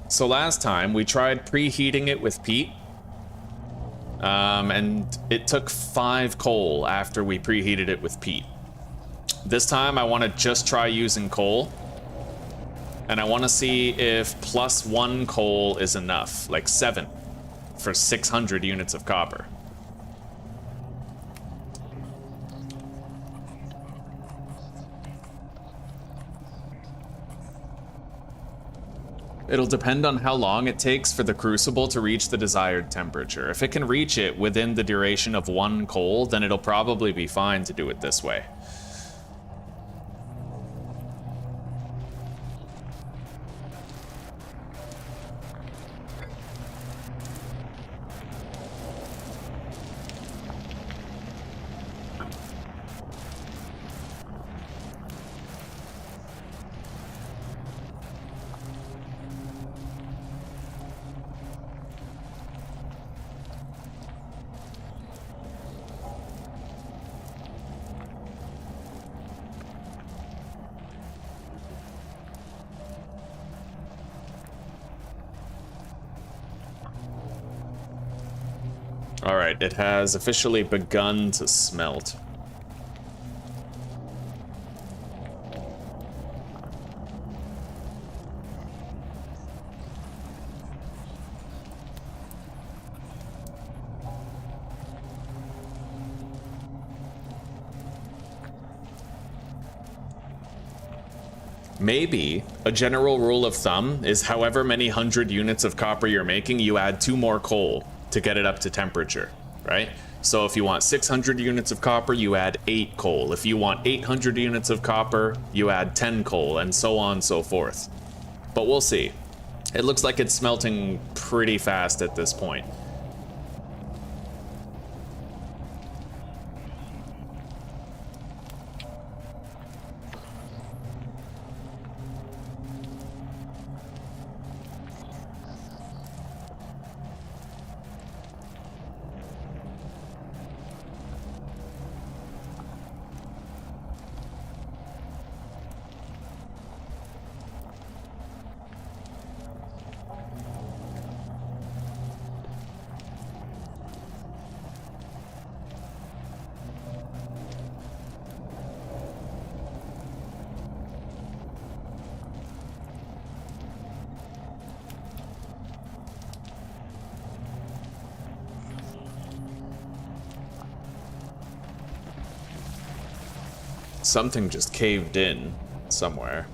So last time we tried preheating it with peat, and it took 5 coal after we preheated it with peat. This time I want to just try using coal, and I want to see if +1 coal is enough, like 7, for 600 units of copper. It'll depend on how long it takes for the crucible to reach the desired temperature. If it can reach it within the duration of 1 coal, then it'll probably be fine to do it this way. Alright, it has officially begun to smelt. Maybe a general rule of thumb is however many 100 units of copper you're making, you add 2 more coal to get it up to temperature, right? So if you want 600 units of copper, you add 8 coal. If you want 800 units of copper, you add 10 coal, and so on and so forth. But we'll see. It looks like it's smelting pretty fast at this point. Something just caved in somewhere.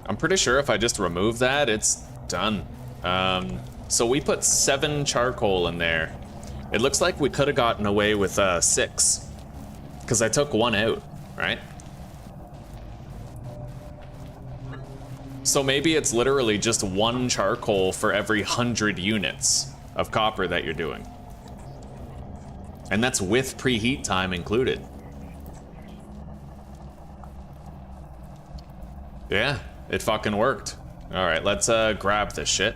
I'm pretty sure if I just remove that, it's done. So we put 7 charcoal in there. It looks like we could have gotten away with 6, because I took 1 out, right? So maybe it's literally just 1 charcoal for every 100 units of copper that you're doing. And that's with preheat time included. Yeah. It fucking worked. Alright, let's grab this shit.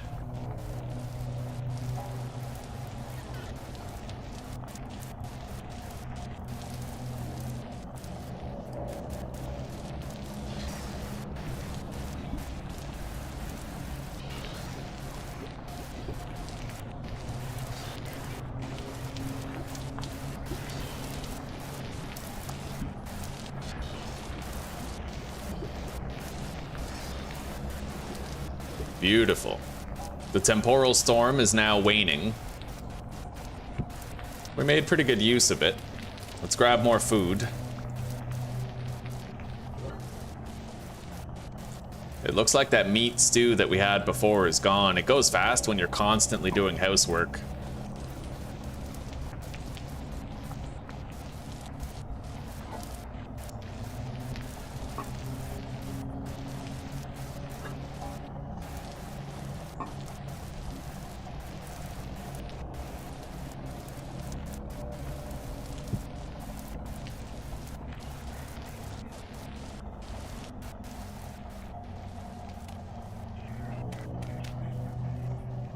Beautiful. The temporal storm is now waning. We made pretty good use of it. Let's grab more food. It looks like that meat stew that we had before is gone. It goes fast when you're constantly doing housework.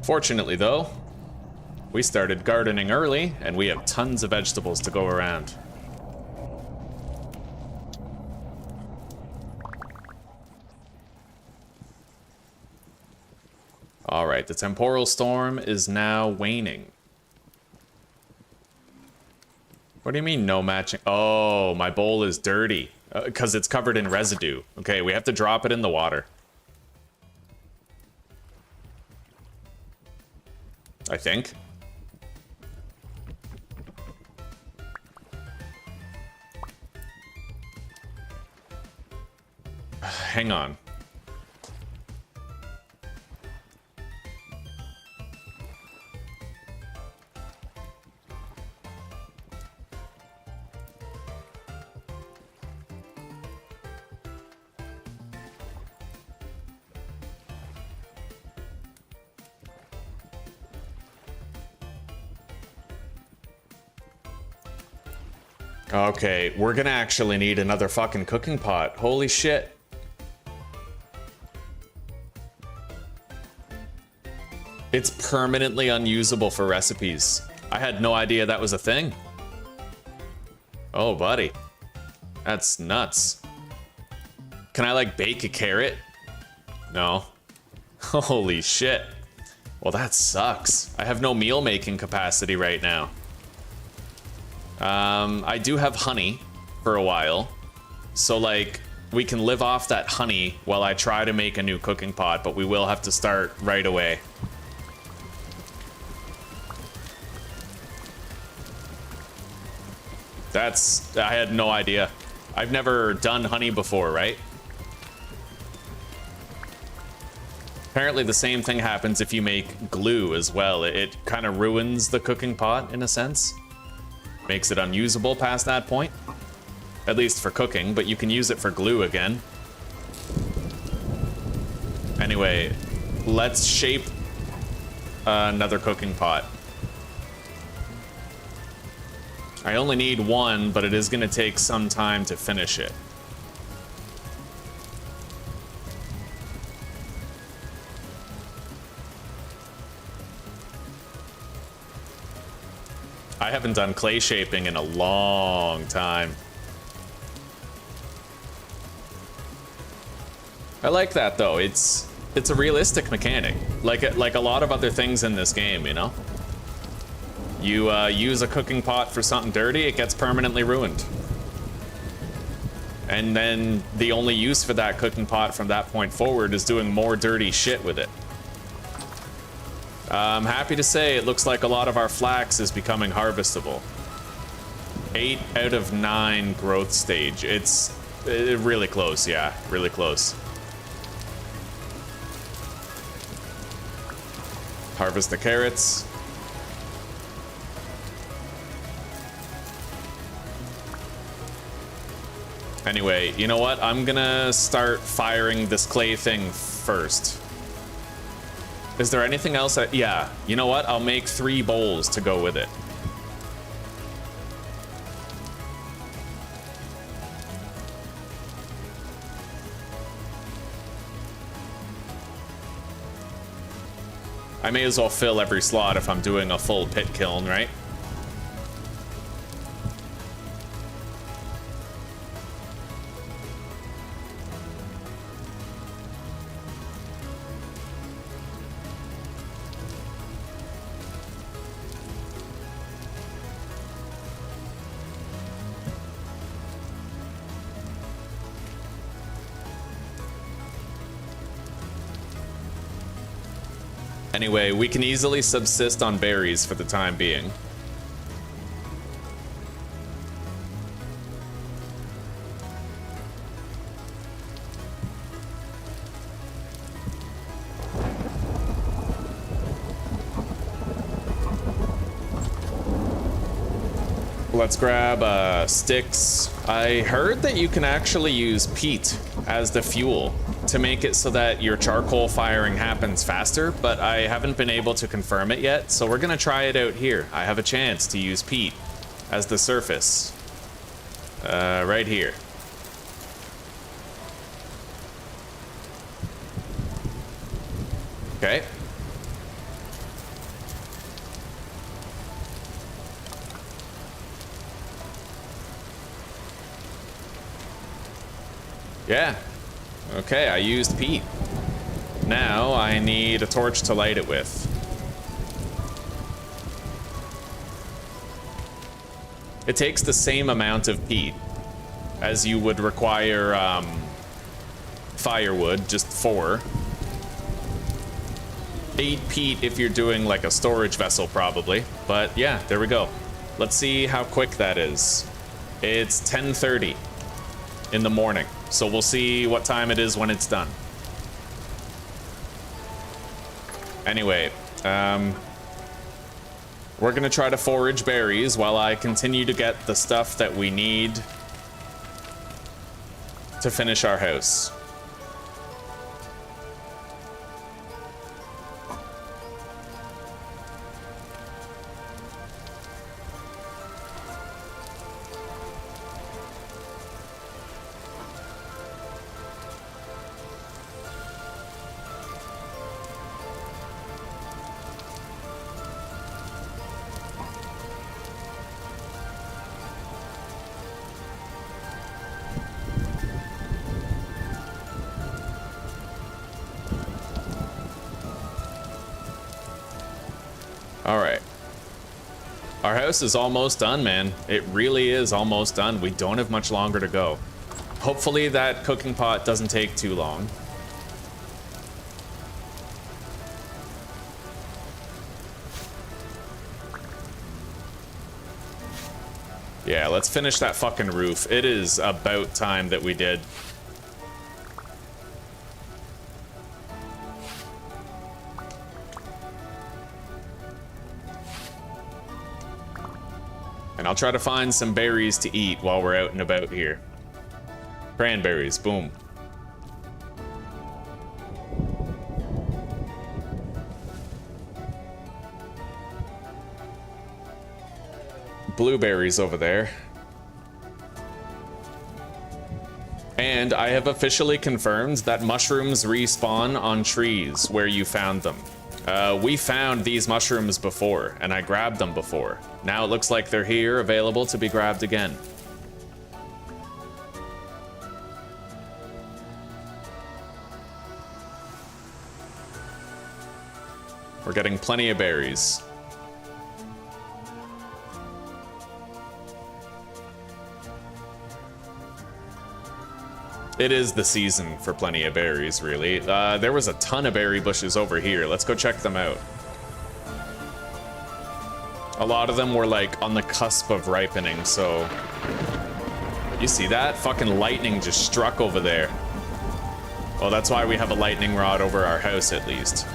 Fortunately, though, we started gardening early, and we have tons of vegetables to go around. All right, the temporal storm is now waning. What do you mean, no matching? Oh, my bowl is dirty, because it's covered in residue. Okay, we have to drop it in the water. I think. Hang on. Okay, we're gonna actually need another fucking cooking pot. Holy shit. It's permanently unusable for recipes. I had no idea that was a thing. Oh, buddy. That's nuts. Can I, like, bake a carrot? No. Holy shit. Well, that sucks. I have no meal making capacity right now. I do have honey for a while, so like we can live off that honey while I try to make a new cooking pot, but we will have to start right away. I had no idea. I've never done honey before, right? Apparently the same thing happens if you make glue as well. It kind of ruins the cooking pot in a sense. Makes it unusable past that point. At least for cooking, but you can use it for glue again. Anyway, let's shape another cooking pot. I only need one, but it is going to take some time to finish it. I haven't done clay shaping in a long time. I like that though. It's a realistic mechanic, like a lot of other things in this game, you know. You use a cooking pot for something dirty, it gets permanently ruined. And then the only use for that cooking pot from that point forward is doing more dirty shit with it. I'm happy to say it looks like a lot of our flax is becoming harvestable. 8 out of 9 growth stage. It's really close, yeah, really close. Harvest the carrots. Anyway, you know what? I'm gonna start firing this clay thing first. Is there anything else? Yeah, you know what? I'll make 3 bowls to go with it. I may as well fill every slot if I'm doing a full pit kiln, right? Anyway, we can easily subsist on berries for the time being. Let's grab sticks. I heard that you can actually use peat as the fuel to make it so that your charcoal firing happens faster, but I haven't been able to confirm it yet, so we're gonna try it out here. I have a chance to use peat as the surface. Right here. Okay. Yeah. Okay, I used peat. Now I need a torch to light it with. It takes the same amount of peat as you would require firewood, just 4. 8 peat if you're doing like a storage vessel probably. But yeah, there we go. Let's see how quick that is. It's 10:30 in the morning. So we'll see what time it is when it's done. Anyway, we're gonna try to forage berries while I continue to get the stuff that we need to finish our house. All right. Our house is almost done, man. It really is almost done. We don't have much longer to go. Hopefully that cooking pot doesn't take too long. Yeah, let's finish that fucking roof. It is about time that we did. And I'll try to find some berries to eat while we're out and about here. Cranberries, boom. Blueberries over there. And I have officially confirmed that mushrooms respawn on trees where you found them. We found these mushrooms before, and I grabbed them before. Now it looks like they're here, available to be grabbed again. We're getting plenty of berries. It is the season for plenty of berries, really. There was a ton of berry bushes over here. Let's go check them out. A lot of them were like on the cusp of ripening, so... You see that? Fucking lightning just struck over there. Well, that's why we have a lightning rod over our house, at least.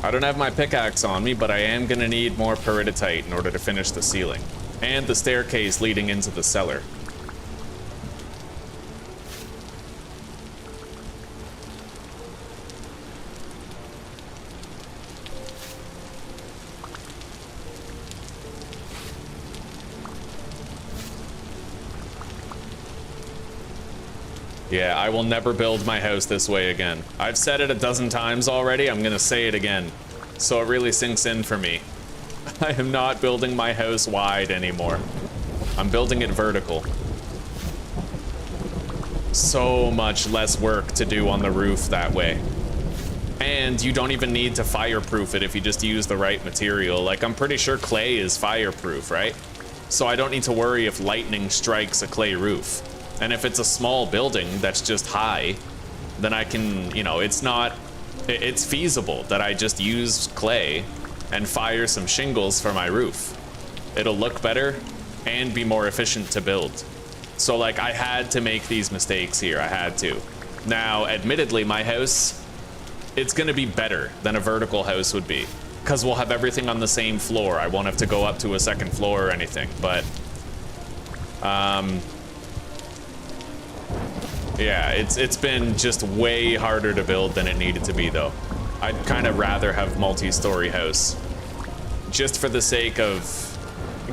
I don't have my pickaxe on me, but I am gonna need more peridotite in order to finish the ceiling. And the staircase leading into the cellar. Yeah, I will never build my house this way again. I've said it a dozen times already, I'm gonna say it again. So it really sinks in for me. I am not building my house wide anymore. I'm building it vertical. So much less work to do on the roof that way. And you don't even need to fireproof it if you just use the right material. Like, I'm pretty sure clay is fireproof, right? So I don't need to worry if lightning strikes a clay roof. And if it's a small building that's just high, then I can, you know, it's feasible that I just use clay and fire some shingles for my roof. It'll look better and be more efficient to build. So like, I had to make these mistakes here, I had to. Now, admittedly, my house, it's gonna be better than a vertical house would be, because we'll have everything on the same floor. I won't have to go up to a second floor or anything, but yeah, it's been just way harder to build than it needed to be, though. I'd kind of rather have multi-story house, just for the sake of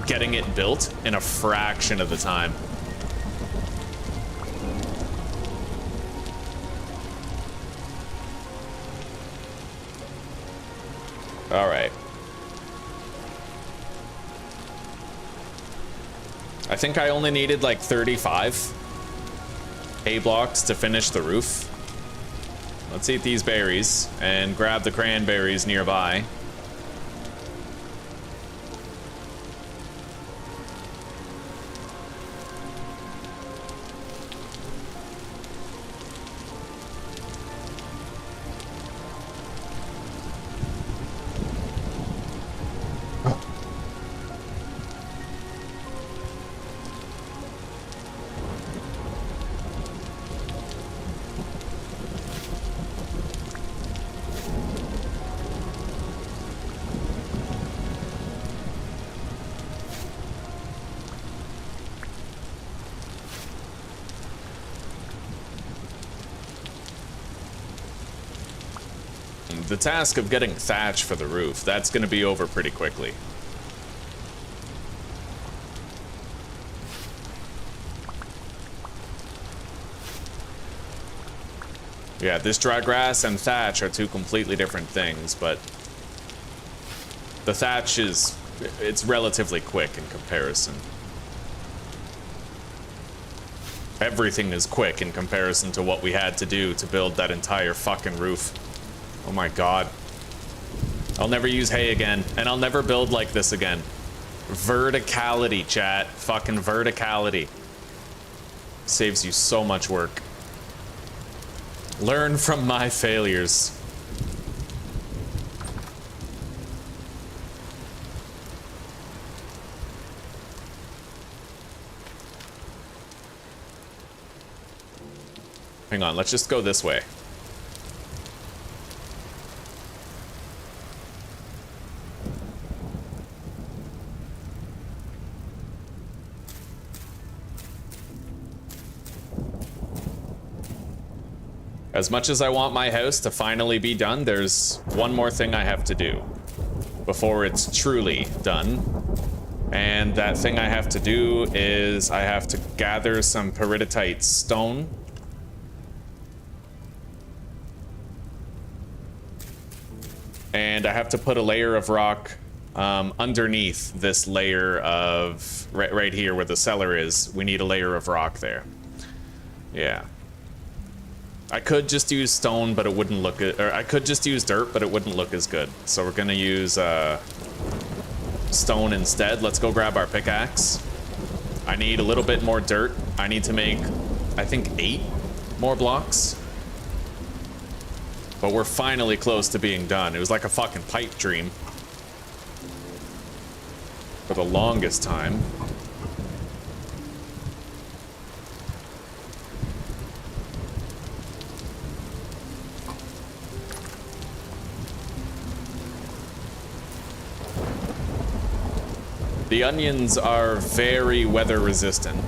getting it built in a fraction of the time. All right. I think I only needed like 35 A blocks to finish the roof. Let's eat these berries and grab the cranberries nearby. The task of getting thatch for the roof, that's going to be over pretty quickly. Yeah, this dry grass and thatch are two completely different things, but the thatch it's relatively quick in comparison. Everything is quick in comparison to what we had to do to build that entire fucking roof. Oh my god. I'll never use hay again, and I'll never build like this again. Verticality, chat. Fucking verticality. Saves you so much work. Learn from my failures. Hang on, let's just go this way. As much as I want my house to finally be done, there's one more thing I have to do before it's truly done. And that thing I have to do is I have to gather some peridotite stone. And I have to put a layer of rock underneath this layer of... Right here where the cellar is, we need a layer of rock there. Yeah. I could just use stone, but it wouldn't look good. Or I could just use dirt, but it wouldn't look as good. So we're gonna use stone instead. Let's go grab our pickaxe. I need a little bit more dirt. I need to make, I think, 8 more blocks. But we're finally close to being done. It was like a fucking pipe dream for the longest time. The onions are very weather resistant.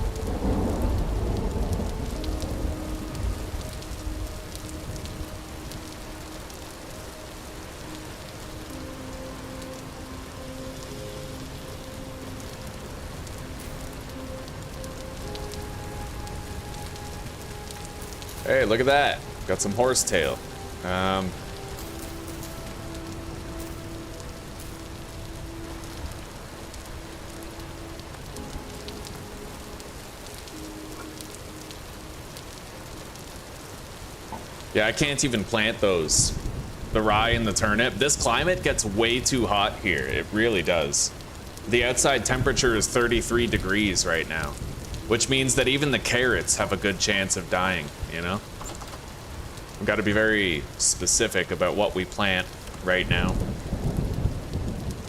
Hey, look at that. Got some horsetail. Yeah, I can't even plant those. The rye and the turnip. This climate gets way too hot here. It really does. The outside temperature is 33 degrees right now, which means that even the carrots have a good chance of dying, you know? We've got to be very specific about what we plant right now.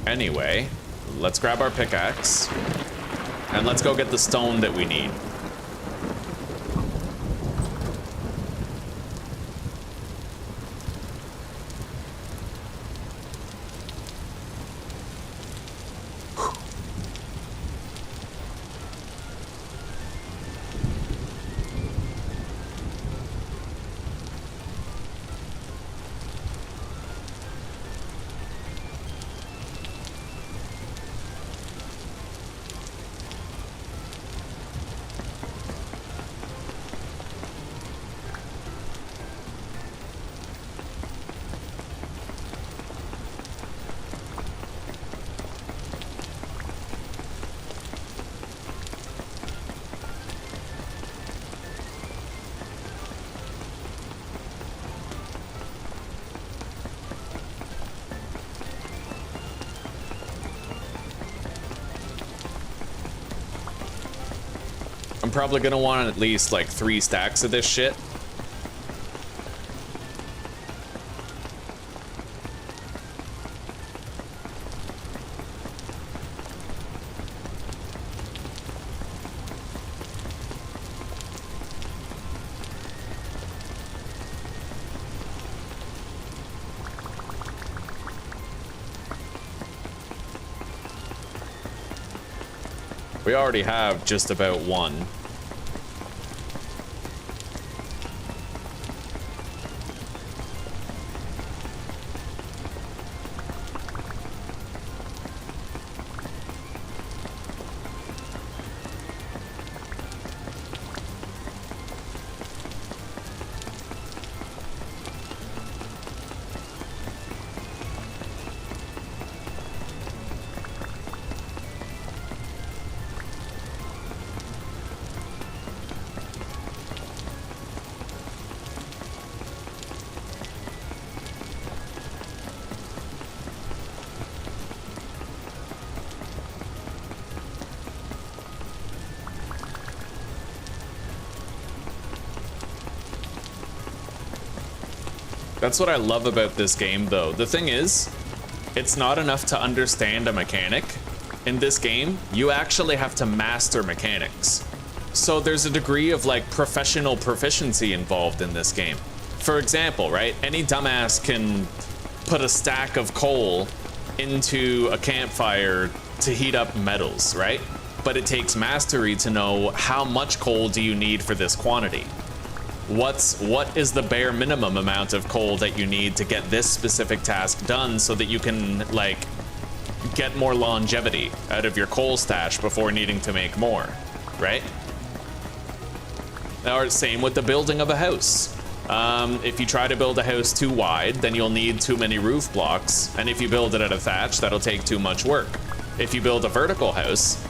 Anyway, let's grab our pickaxe and let's go get the stone that we need. I'm probably gonna want at least like 3 stacks of this shit. We already have just about 1. That's what I love about this game, though. The thing is, it's not enough to understand a mechanic. In this game, you actually have to master mechanics. So there's a degree of like professional proficiency involved in this game. For example, right? Any dumbass can put a stack of coal into a campfire to heat up metals, right? But it takes mastery to know how much coal do you need for this quantity. What is the bare minimum amount of coal that you need to get this specific task done so that you can like get more longevity out of your coal stash before needing to make more, right? Or same with the building of a house. If you try to build a house too wide, then you'll need too many roof blocks, and if you build it at a thatch, that'll take too much work. If you build a vertical house,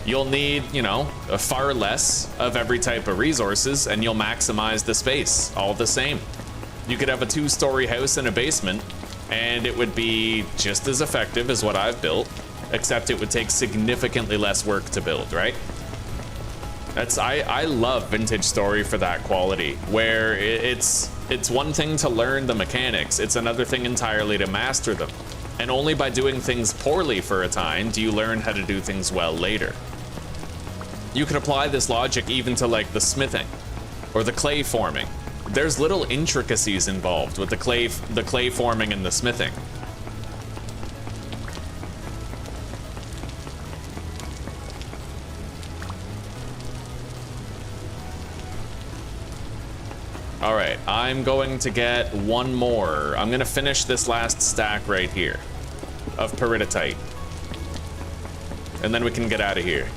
you'll need, you know, far less of every type of resources, and you'll maximize the space all the same. You could have a 2-story house in a basement, and it would be just as effective as what I've built, except it would take significantly less work to build, right? I love Vintage Story for that quality, where it's one thing to learn the mechanics, it's another thing entirely to master them. And only by doing things poorly for a time do you learn how to do things well later. You can apply this logic even to like the smithing or the clay forming. There's little intricacies involved with the clay forming and the smithing. All right, I'm going to get 1 more. I'm gonna finish this last stack right here of peridotite, and then we can get out of here.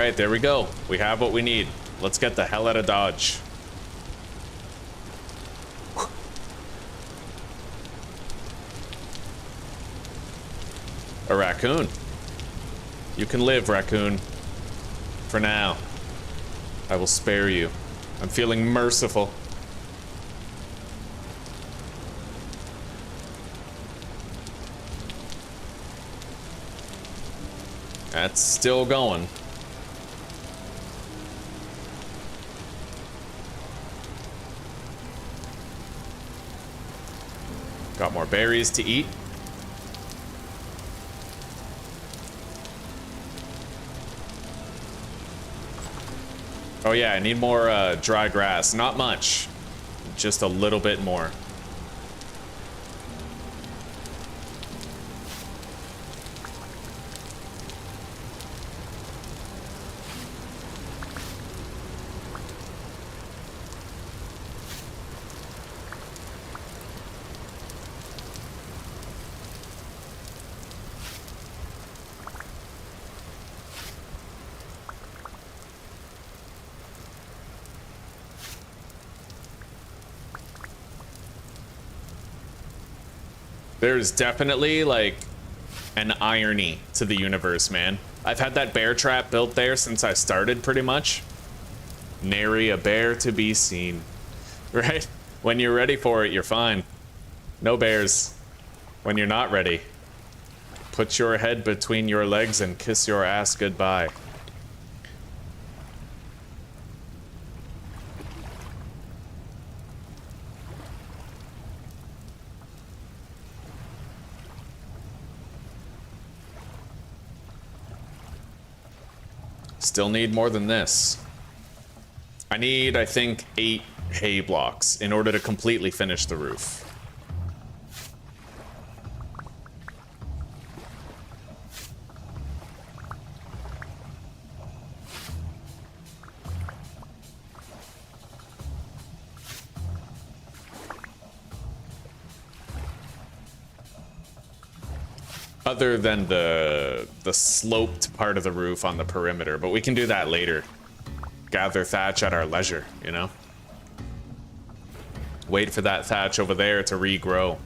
right, there we go. We have what we need. Let's get the hell out of Dodge. A raccoon. You can live, raccoon. For now. I will spare you. I'm feeling merciful. That's still going. Got more berries to eat. Oh yeah, I need more dry grass. Not much. Just a little bit more. There's definitely, like, an irony to the universe, man. I've had that bear trap built there since I started, pretty much. Nary a bear to be seen. Right? When you're ready for it, you're fine. No bears. When you're not ready, put your head between your legs and kiss your ass goodbye. Still need more than this. I need, I think, 8 hay blocks in order to completely finish the roof. Other than the sloped part of the roof on the perimeter, but we can do that later. Gather thatch at our leisure, you know? Wait for that thatch over there to regrow.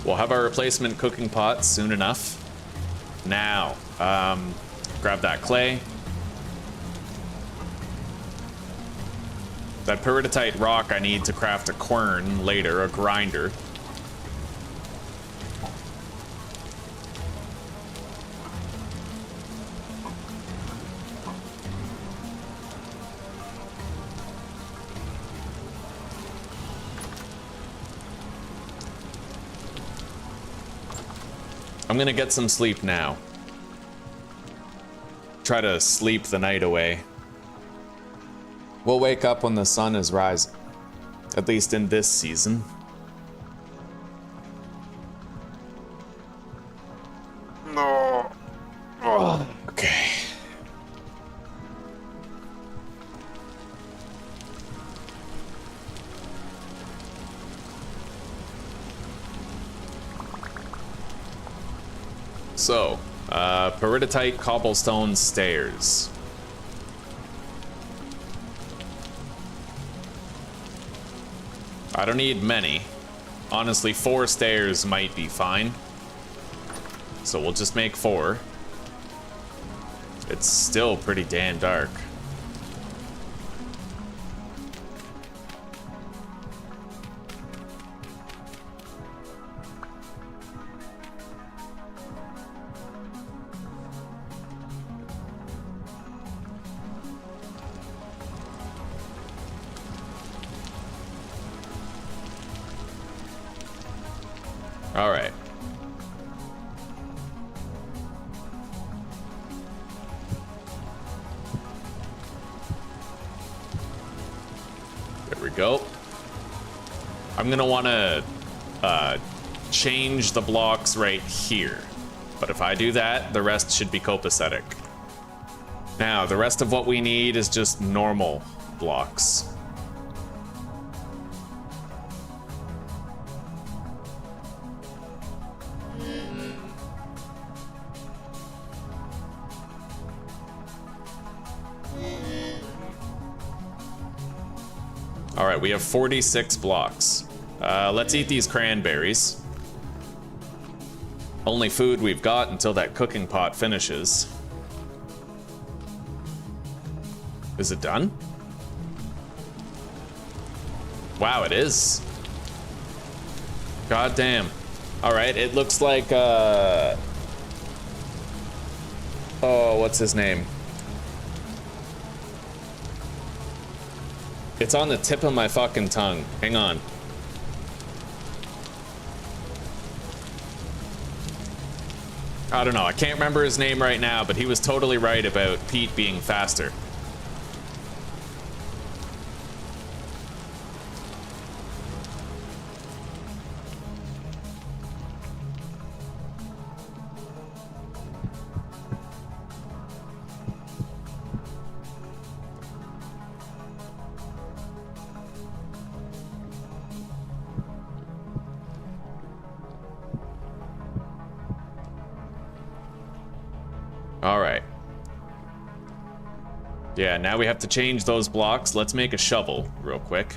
We'll have our replacement cooking pot soon enough. Now, grab that clay. That peridotite rock I need to craft a quern later, a grinder. I'm gonna get some sleep now. Try to sleep the night away. We'll wake up when the sun is rising. At least in this season. No. Oh, okay. So, peridotite cobblestone stairs. I don't need many. Honestly, 4 stairs might be fine. So we'll just make 4. It's still pretty damn dark. All right. There we go. I'm gonna want to change the blocks right here. But if I do that, the rest should be copacetic. Now, the rest of what we need is just normal blocks. All right, we have 46 blocks. Let's eat these cranberries. Only food we've got until that cooking pot finishes. Is it done? Wow, it is. God damn. All right, it looks like, oh, what's his name? It's on the tip of my fucking tongue. Hang on. I don't know, I can't remember his name right now, but he was totally right about Pete being faster. All right. Yeah, now we have to change those blocks. Let's make a shovel real quick.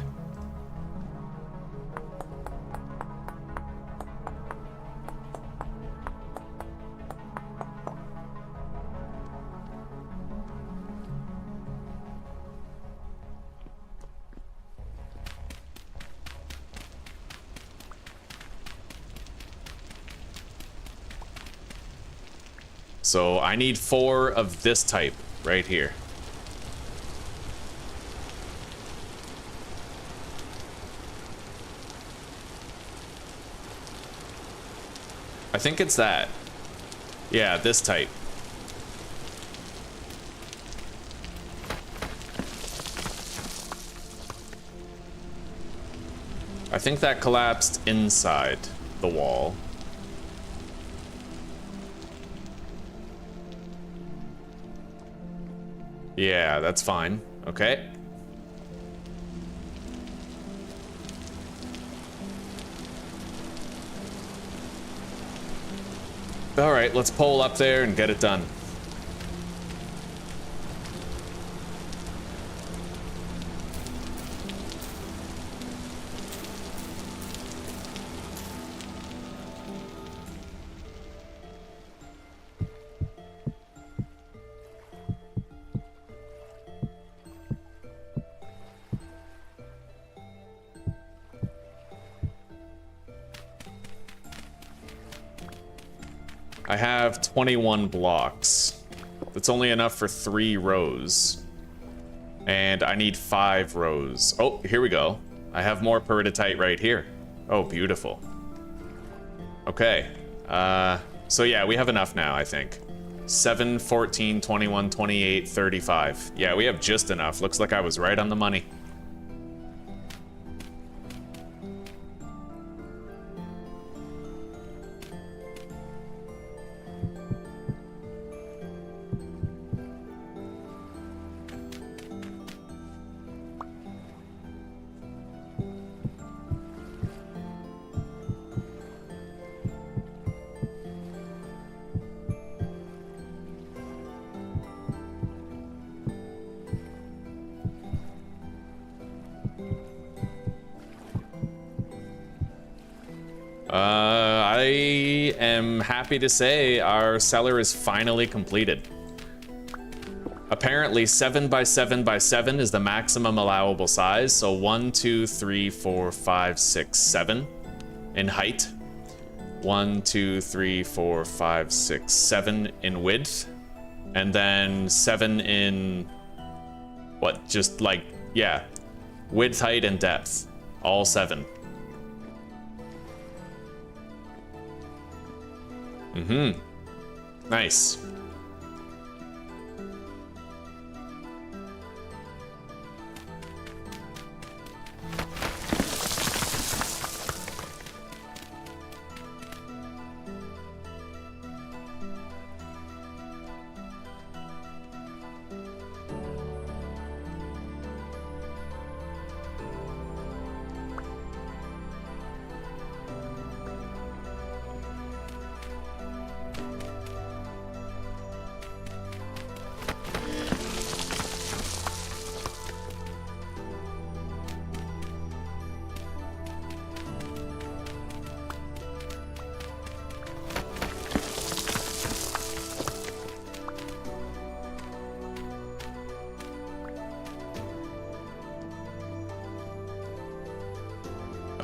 So I need 4 of this type right here. I think it's that. Yeah, this type. I think that collapsed inside the wall. Yeah, that's fine. Okay. All right, let's pole up there and get it done. I have 21 blocks. That's only enough for 3 rows. And I need 5 rows. Oh, here we go. I have more peridotite right here. Oh, beautiful. Okay. So yeah, we have enough now, I think. 7, 14, 21, 28, 35. Yeah, we have just enough. Looks like I was right on the money. I am happy to say our cellar is finally completed. Apparently 7 by 7 by 7 is the maximum allowable size, so 1, 2, 3, 4, 5, 6, 7 in height. 1, 2, 3, 4, 5, 6, 7 in width. And then 7 in... what? Just like, yeah. Width, height, and depth. All 7. Mm-hmm. Nice.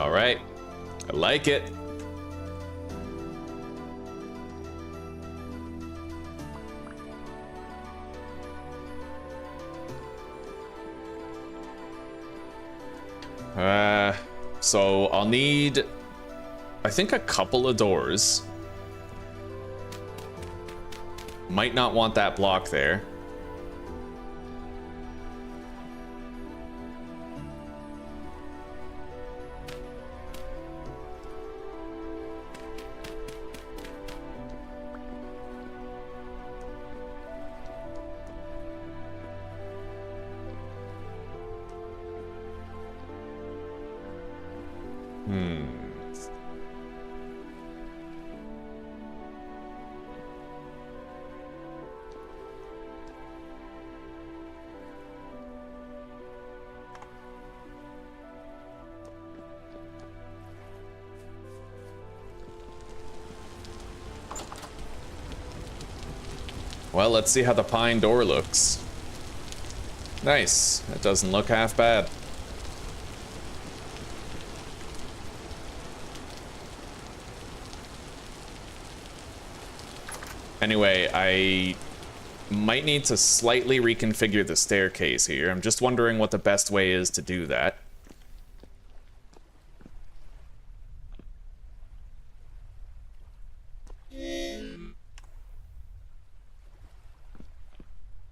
All right. I like it. So I'll need, I think, a couple of doors. Might not want that block there. Well, let's see how the pine door looks. Nice. That doesn't look half bad. Anyway, I might need to slightly reconfigure the staircase here. I'm just wondering what the best way is to do that.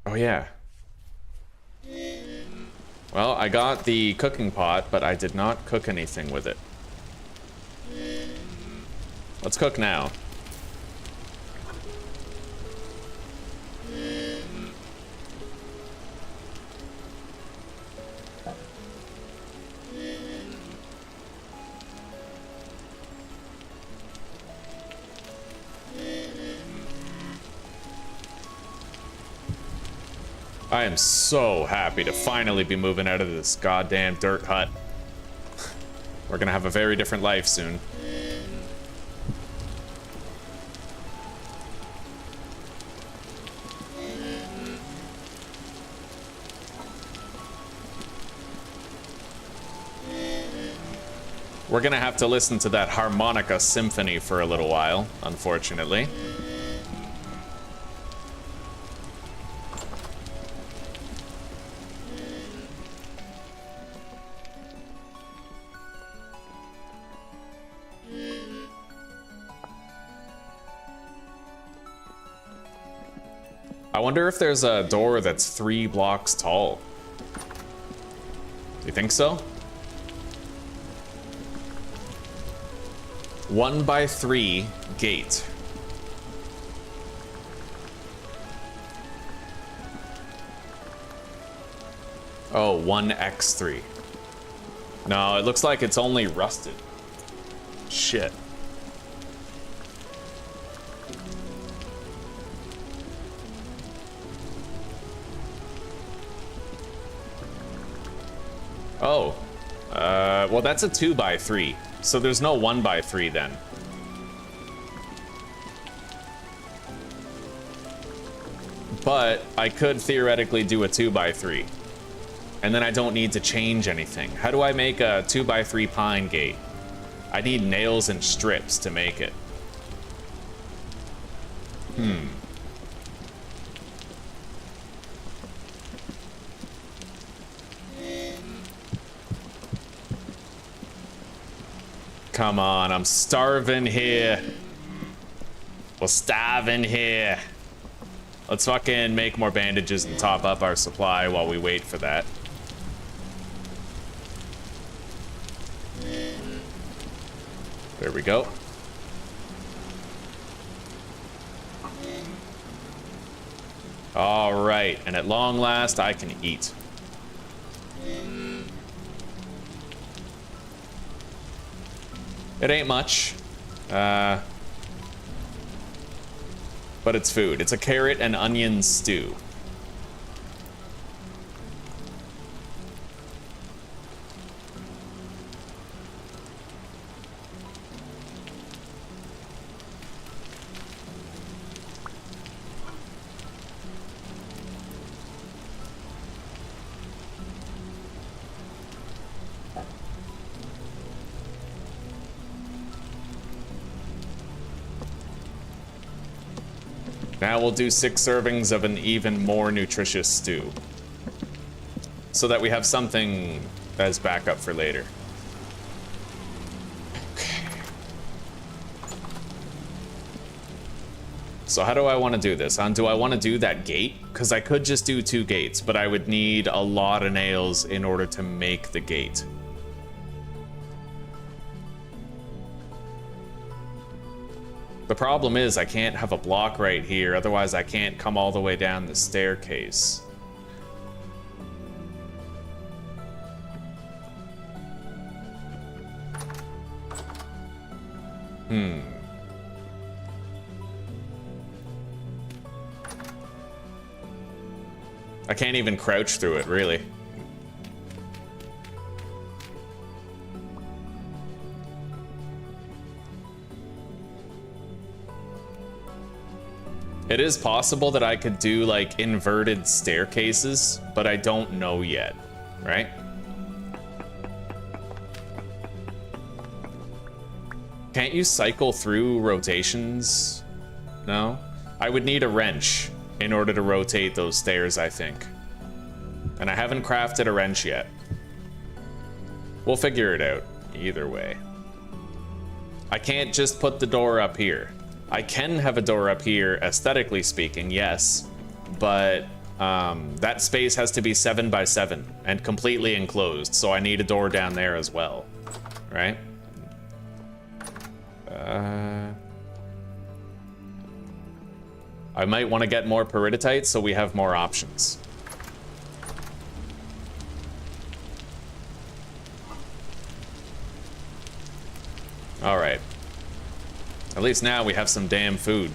Oh, yeah. Well, I got the cooking pot, but I did not cook anything with it. Let's cook now. I am so happy to finally be moving out of this goddamn dirt hut. We're gonna have a very different life soon. We're gonna have to listen to that harmonica symphony for a little while, unfortunately. I wonder if there's a door that's 3 blocks tall. Do you think so? 1x3 gate. Oh, 1x3. No, it looks like it's only rusted. Shit. Oh, well, that's a 2x3, so there's no 1x3 then. But I could theoretically do a 2x3, and then I don't need to change anything. How do I make a 2x3 pine gate? I need nails and strips to make it. Come on, I'm starving here. We're starving here. Let's fucking make more bandages and top up our supply while we wait for that. There we go. All right, and at long last, I can eat. It ain't much, but it's food. It's a carrot and onion stew. Now we'll do 6 servings of an even more nutritious stew, so that we have something as backup for later. Okay. So how do I want to do this? Do I want to do that gate? Because I could just do 2 gates, but I would need a lot of nails in order to make the gate. The problem is I can't have a block right here, otherwise I can't come all the way down the staircase. I can't even crouch through it, really. It is possible that I could do like inverted staircases, but I don't know yet, right? Can't you cycle through rotations? No? I would need a wrench in order to rotate those stairs, I think. And I haven't crafted a wrench yet. We'll figure it out, either way. I can't just put the door up here. I can have a door up here, aesthetically speaking, yes, but that space has to be 7 by 7 and completely enclosed, so I need a door down there as well, right? I might want to get more peridotite so we have more options. All right. At least now we have some damn food.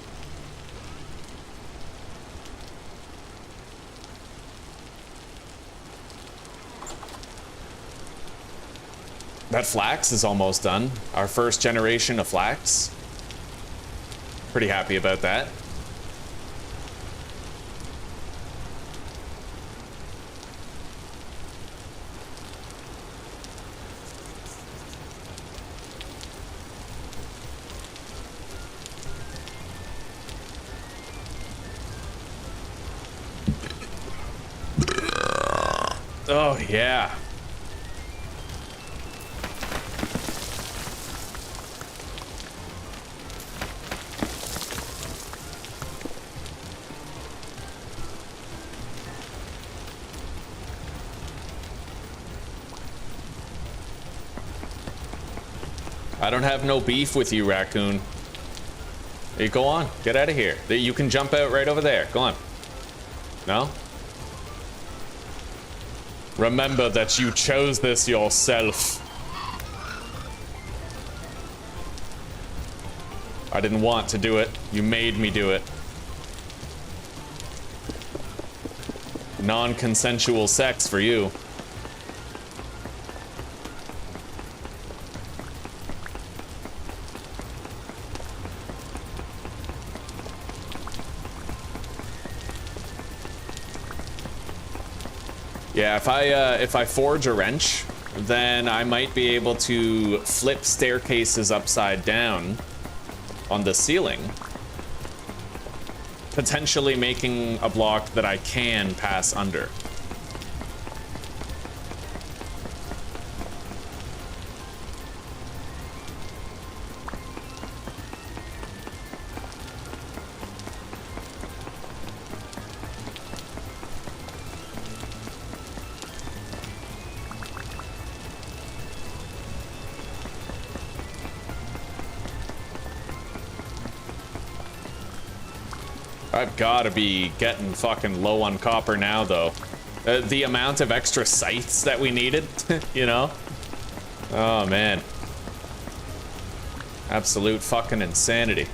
That flax is almost done. Our first generation of flax. Pretty happy about that. Oh, yeah. I don't have no beef with you, raccoon. Hey, go on. Get out of here. You can jump out right over there. Go on. No? Remember that you chose this yourself. I didn't want to do it. You made me do it. Non-consensual sex for you. Yeah, if I forge a wrench, then I might be able to flip staircases upside down on the ceiling, potentially making a block that I can pass under. I've gotta be getting fucking low on copper now, though. The amount of extra sights that we needed, you know? Oh, man. Absolute fucking insanity.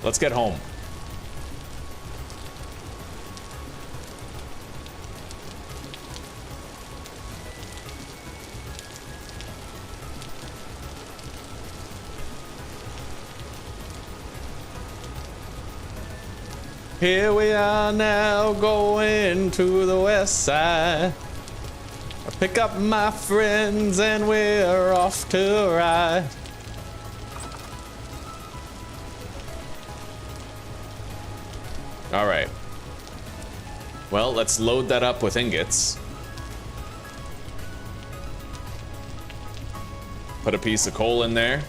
Let's get home. Here we are now going to the west side. I pick up my friends and we're off to ride. All right. Well, let's load that up with ingots. Put a piece of coal in there.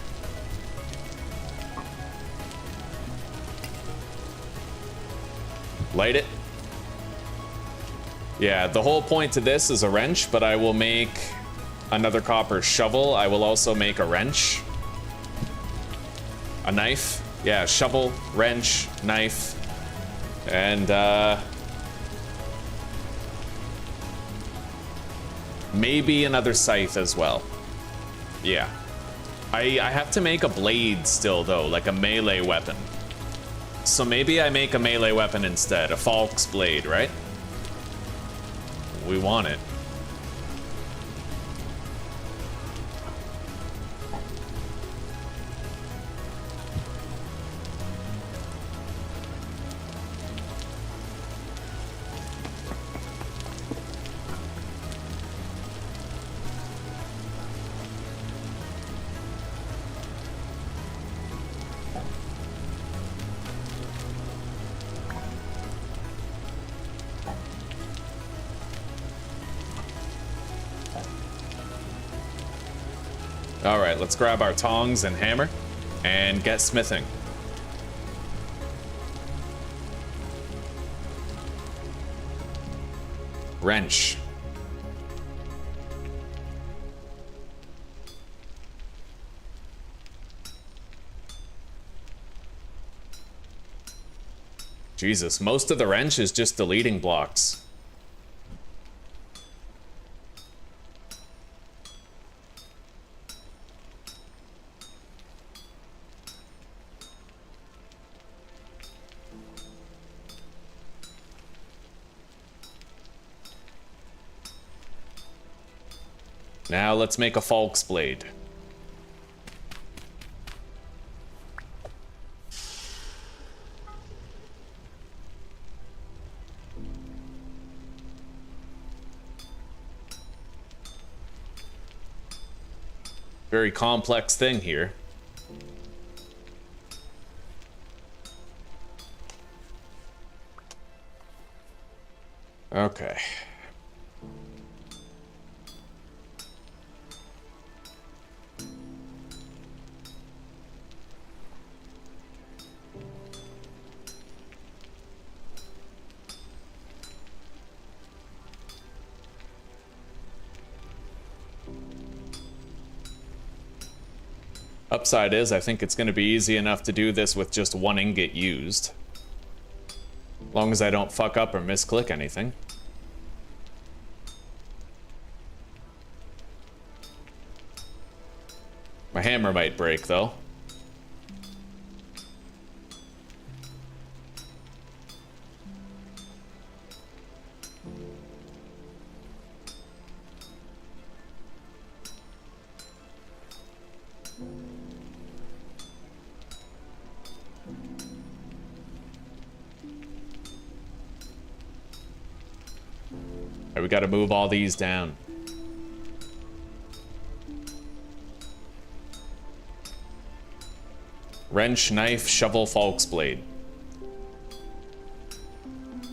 Light it. Yeah, the whole point to this is a wrench, but I will make another copper shovel. I will also make a wrench. A knife. Yeah, shovel, wrench, knife. And, maybe another scythe as well. Yeah. I have to make a blade still, though, like a melee weapon. So maybe I make a melee weapon instead. A Falk's blade, right? We want it. All right, let's grab our tongs and hammer and get smithing. Wrench. Jesus, most of the wrench is just deleting blocks. Now let's make a Falk's blade. Very complex thing here. Okay. Upside is, I think it's going to be easy enough to do this with just one ingot used. As long as I don't fuck up or misclick anything. My hammer might break, though. We got to move all these down. Wrench, knife, shovel, Falk's blade.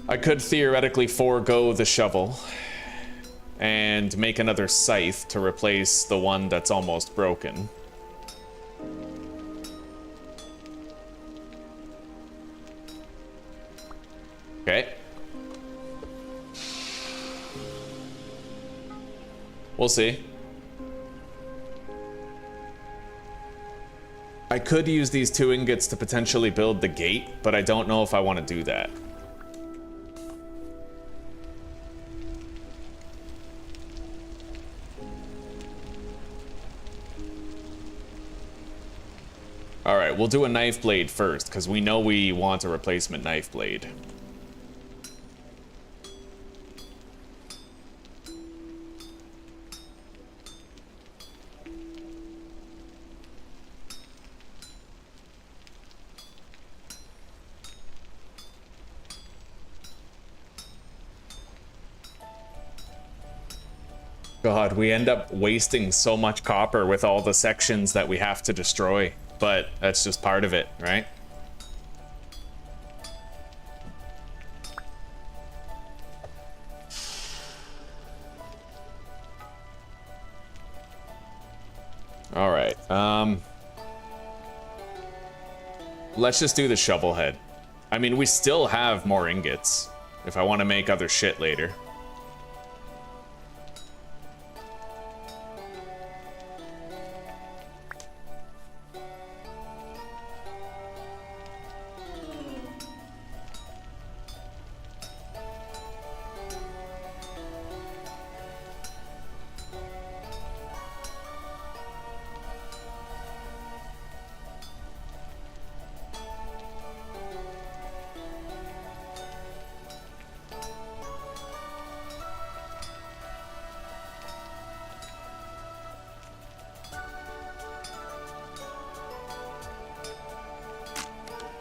I could theoretically forego the shovel and make another scythe to replace the one that's almost broken. Okay. We'll see. I could use these 2 ingots to potentially build the gate, but I don't know if I want to do that. Alright, we'll do a knife blade first, because we know we want a replacement knife blade. God, we end up wasting so much copper with all the sections that we have to destroy, but that's just part of it, right? All right. Let's just do the shovel head. I mean, we still have more ingots if I want to make other shit later.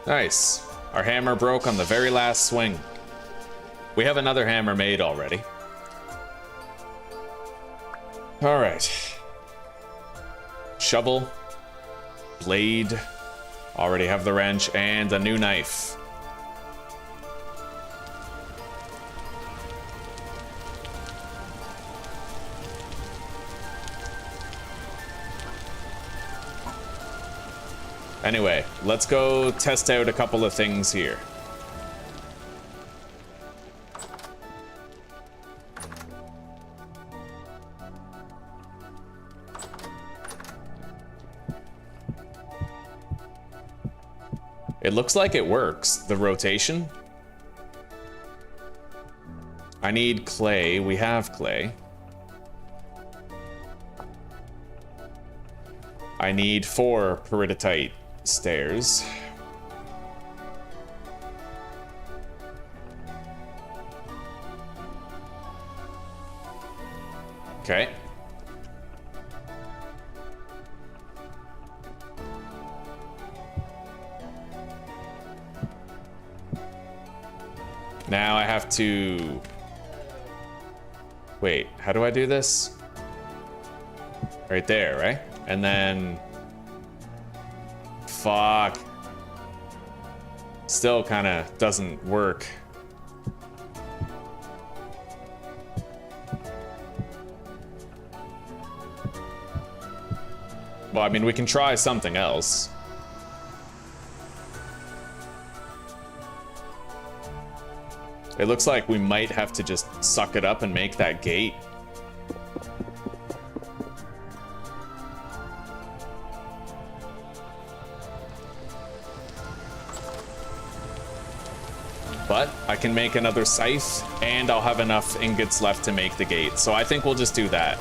Nice. Our hammer broke on the very last swing. We have another hammer made already. All right. Shovel, blade, already have the wrench, and a new knife. Anyway, let's go test out a couple of things here. It looks like it works, the rotation. I need clay. We have clay. I need 4 peridotite stairs. Okay. Now I have to... Wait, how do I do this? Right there, right? And then... Fuck. Still kind of doesn't work. Well, I mean, we can try something else. It looks like we might have to just suck it up and make that gate. But I can make another scythe, and I'll have enough ingots left to make the gate. So I think we'll just do that.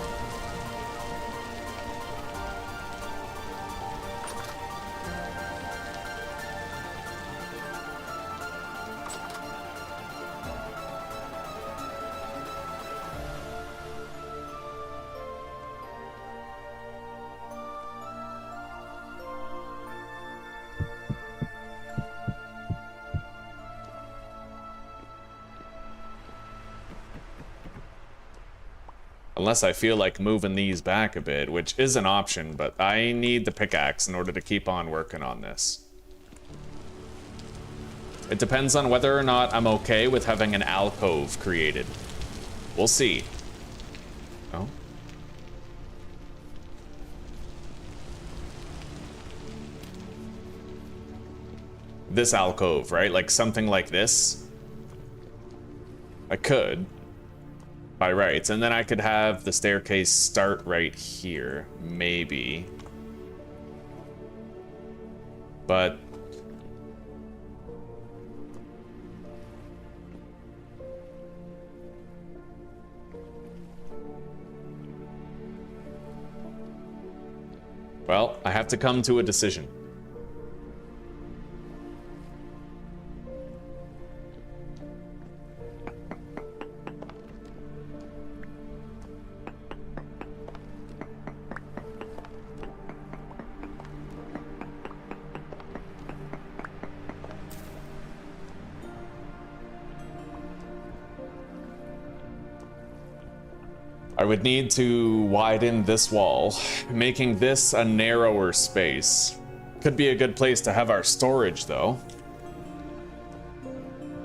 Unless I feel like moving these back a bit, which is an option, but I need the pickaxe in order to keep on working on this. It depends on whether or not I'm okay with having an alcove created. We'll see. Oh. This alcove, right? Like something like this. I could. By rights, and then I could have the staircase start right here, maybe. But well, I have to come to a decision. I would need to widen this wall, making this a narrower space. Could be a good place to have our storage, though.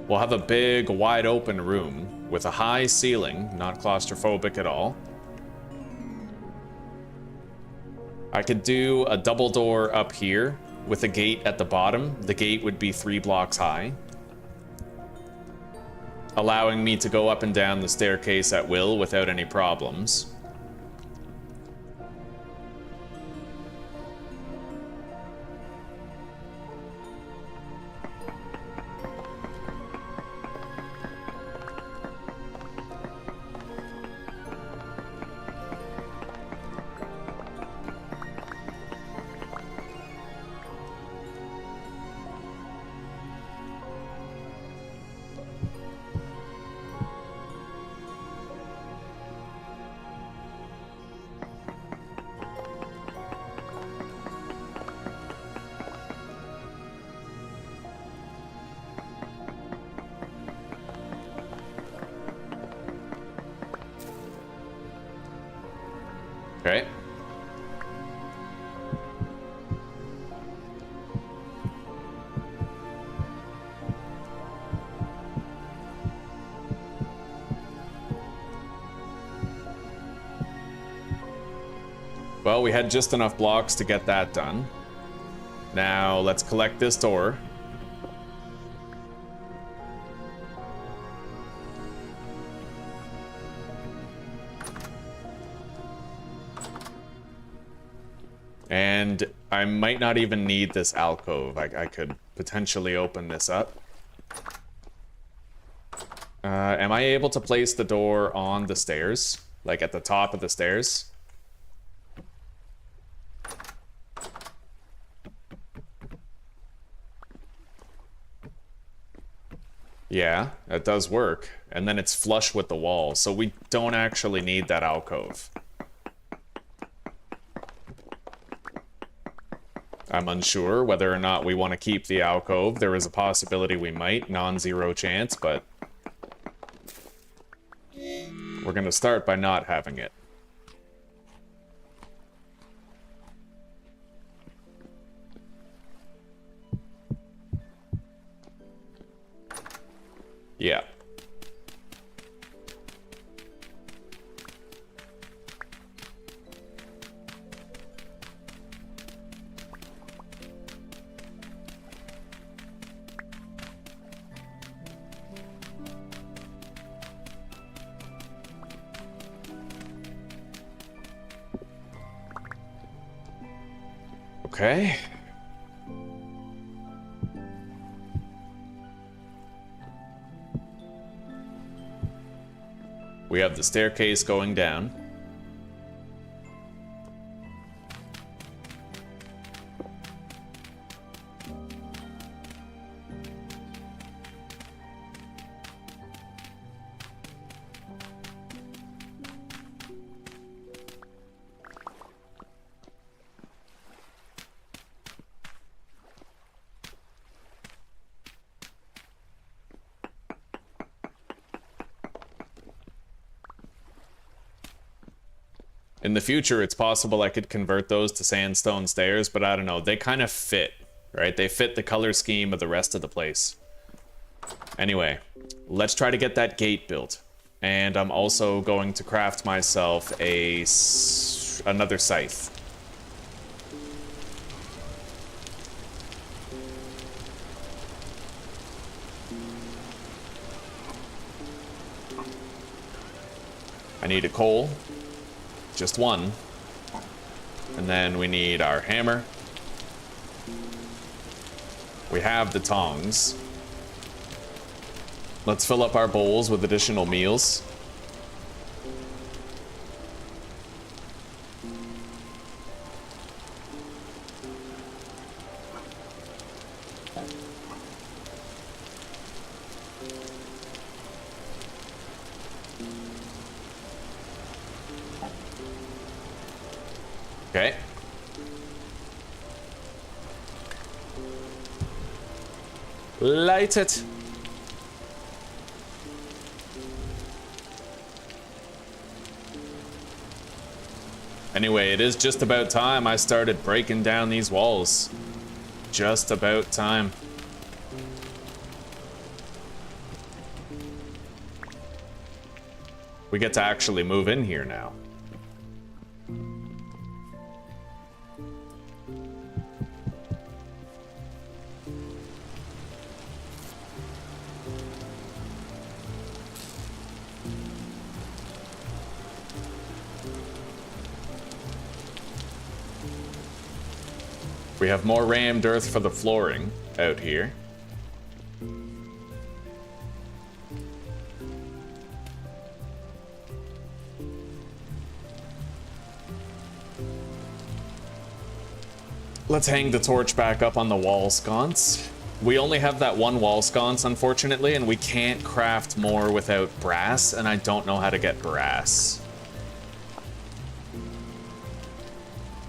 We'll have a big, wide open room with a high ceiling, not claustrophobic at all. I could do a double door up here with a gate at the bottom. The gate would be 3 blocks high, allowing me to go up and down the staircase at will without any problems. Okay. Well, we had just enough blocks to get that done. Now, let's collect this door. And I might not even need this alcove. I could potentially open this up. Am I able to place the door on the stairs? Like at the top of the stairs? Yeah, that does work. And then it's flush with the wall, so we don't actually need that alcove. I'm unsure whether or not we want to keep the alcove. There is a possibility we might, non-zero chance, but we're going to start by not having it. Yeah. Okay. We have the staircase going down. In the future, it's possible I could convert those to sandstone stairs, but I don't know. They kind of fit, right? They fit the color scheme of the rest of the place. Anyway, let's try to get that gate built. And I'm also going to craft myself another scythe. I need a coal. Just one. And then we need our hammer. We have the tongs. Let's fill up our bowls with additional meals. Okay. Light it. Anyway, it is just about time I started breaking down these walls. Just about time. We get to actually move in here now. We have more rammed earth for the flooring out here. Let's hang the torch back up on the wall sconce. We only have that one wall sconce, unfortunately, and we can't craft more without brass, and I don't know how to get brass.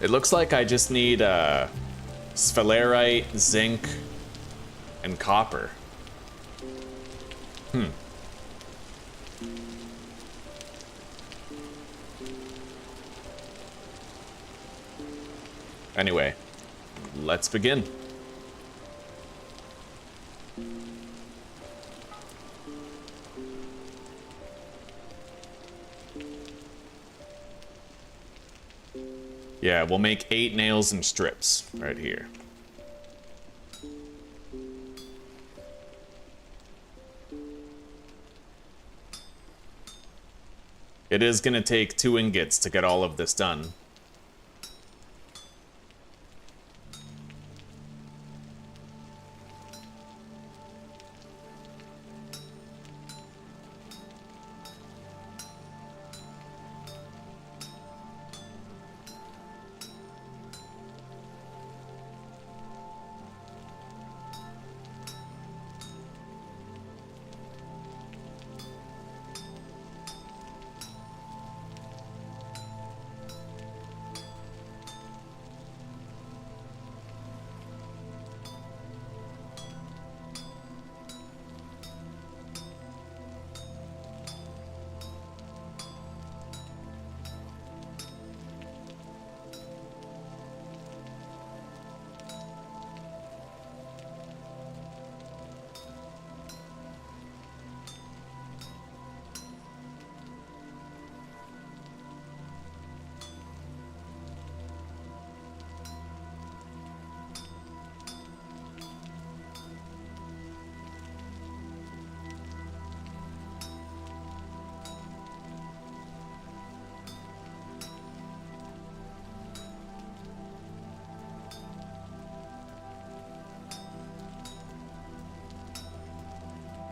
It looks like I just need sphalerite, zinc, and copper. Anyway, let's begin. Yeah, we'll make 8 nails and strips right here. It is gonna take 2 ingots to get all of this done.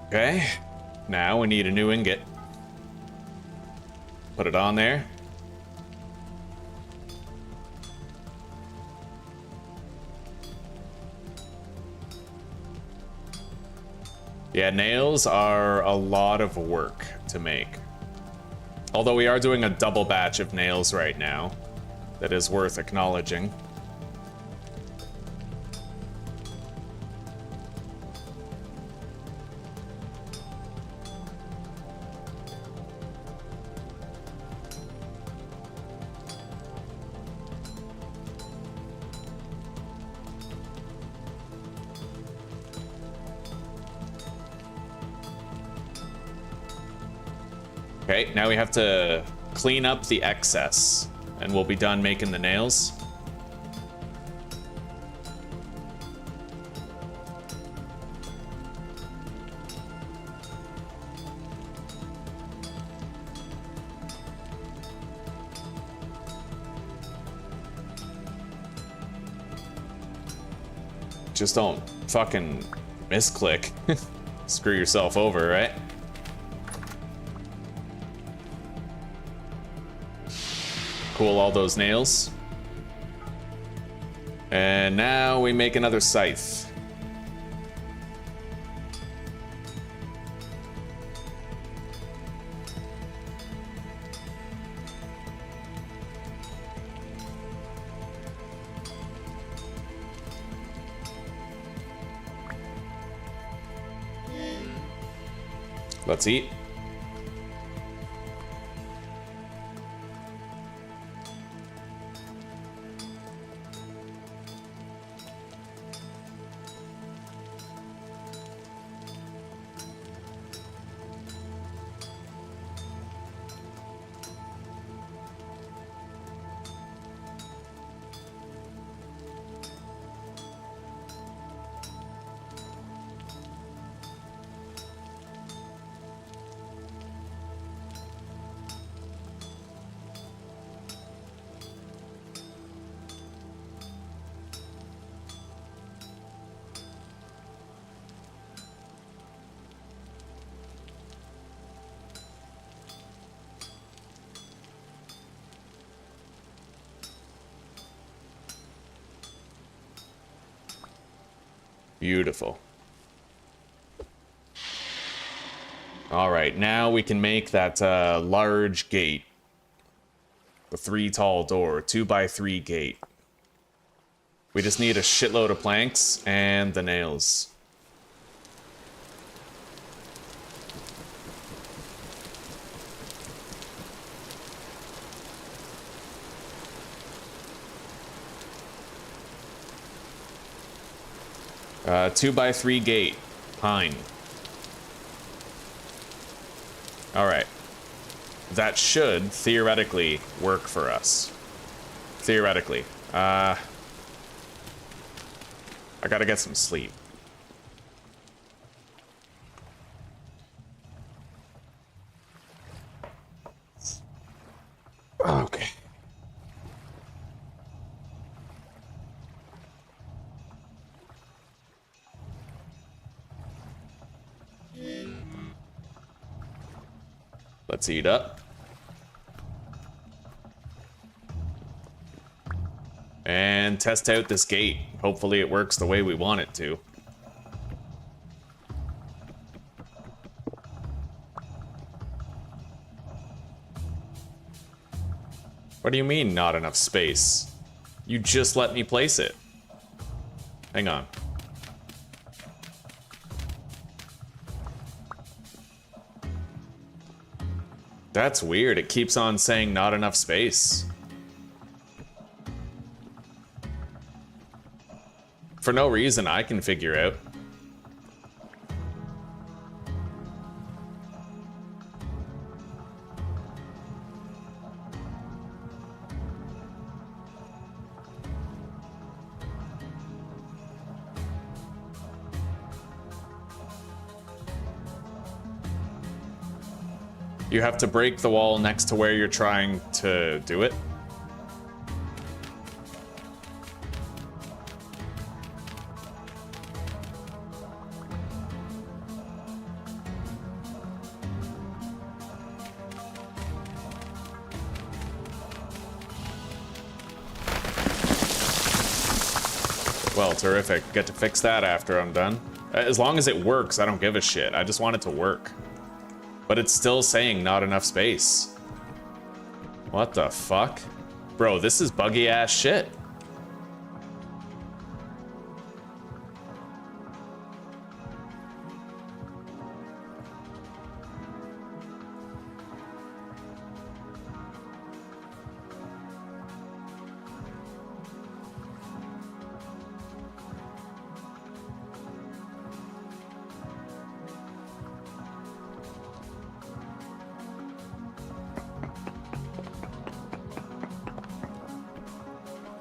Okay, now we need a new ingot. Put it on there. Yeah, nails are a lot of work to make. Although we are doing a double batch of nails right now. That is worth acknowledging. Okay, now we have to clean up the excess, and we'll be done making the nails. Just don't fucking misclick. Screw yourself over, right? Cool all those nails. And now we make another scythe. Let's eat. Beautiful. All right, now we can make that large gate. The 3 tall door, 2x3 gate. We just need a shitload of planks and the nails. Uh, 2x3 gate, pine. All right. That should theoretically work for us. Theoretically. I gotta get some sleep. Okay. Let's eat up. And test out this gate. Hopefully it works the way we want it to. What do you mean, not enough space? You just let me place it. Hang on. That's weird. It keeps on saying not enough space. For no reason I can figure out. You have to break the wall next to where you're trying to do it. Well, terrific. Get to fix that after I'm done. As long as it works, I don't give a shit. I just want it to work. But it's still saying not enough space. What the fuck? Bro, this is buggy ass shit.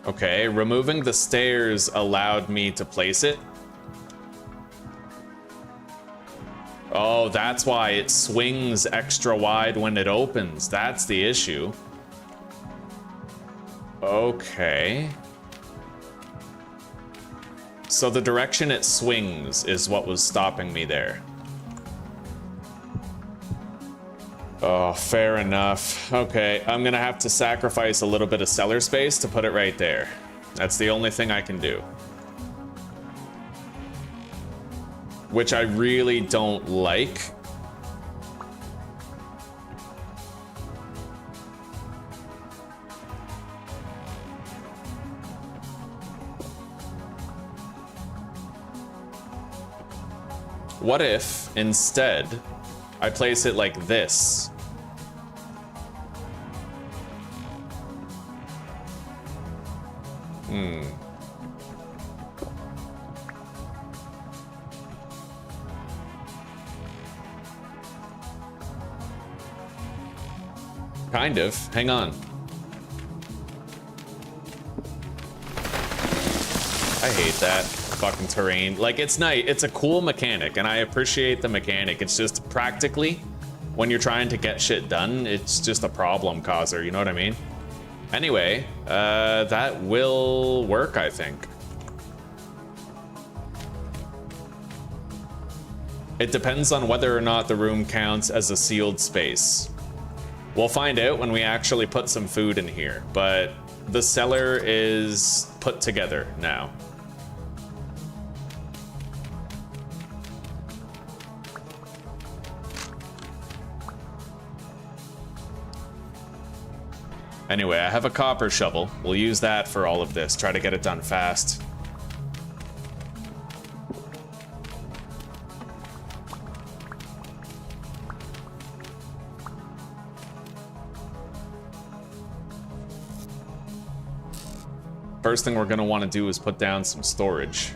Okay, removing the stairs allowed me to place it. Oh, that's why it swings extra wide when it opens. That's the issue. Okay. So the direction it swings is what was stopping me there. Oh, fair enough. Okay, I'm gonna have to sacrifice a little bit of cellar space to put it right there. That's the only thing I can do. Which I really don't like. What if, instead, I place it like this? Kind of. Hang on. I hate that fucking terrain. Like, it's nice. It's a cool mechanic, and I appreciate the mechanic. It's just practically, when you're trying to get shit done, it's just a problem causer. You know what I mean? Anyway, that will work, I think. It depends on whether or not the room counts as a sealed space. We'll find out when we actually put some food in here, but the cellar is put together now. Anyway, I have a copper shovel. We'll use that for all of this. Try to get it done fast. First thing we're going to want to do is put down some storage.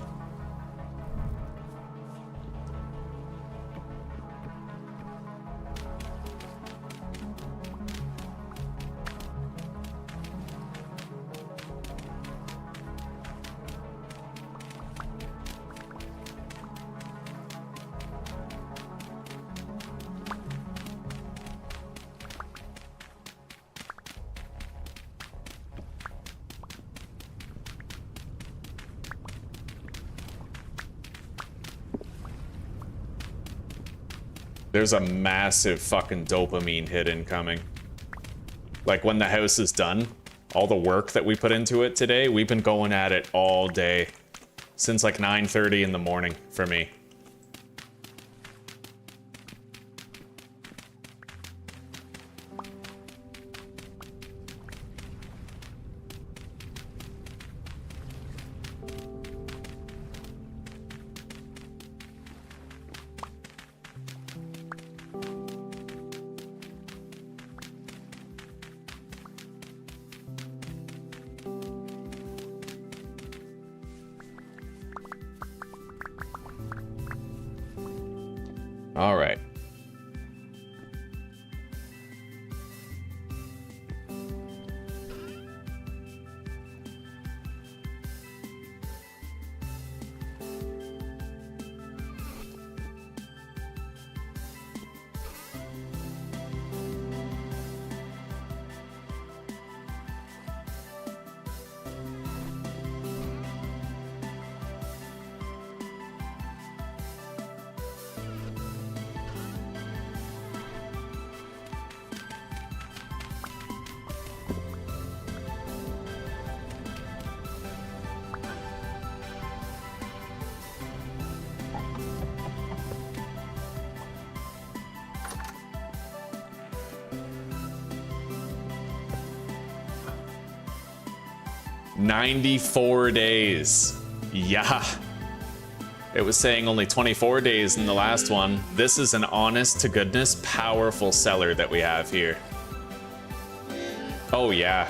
There's a massive fucking dopamine hit incoming. Like when the house is done, all the work that we put into it today, we've been going at it all day. Since like 9:30 in the morning for me. All right. $94 days. Yeah. It was saying only 24 days in the last one. This is an honest to goodness, powerful seller that we have here. Oh, yeah.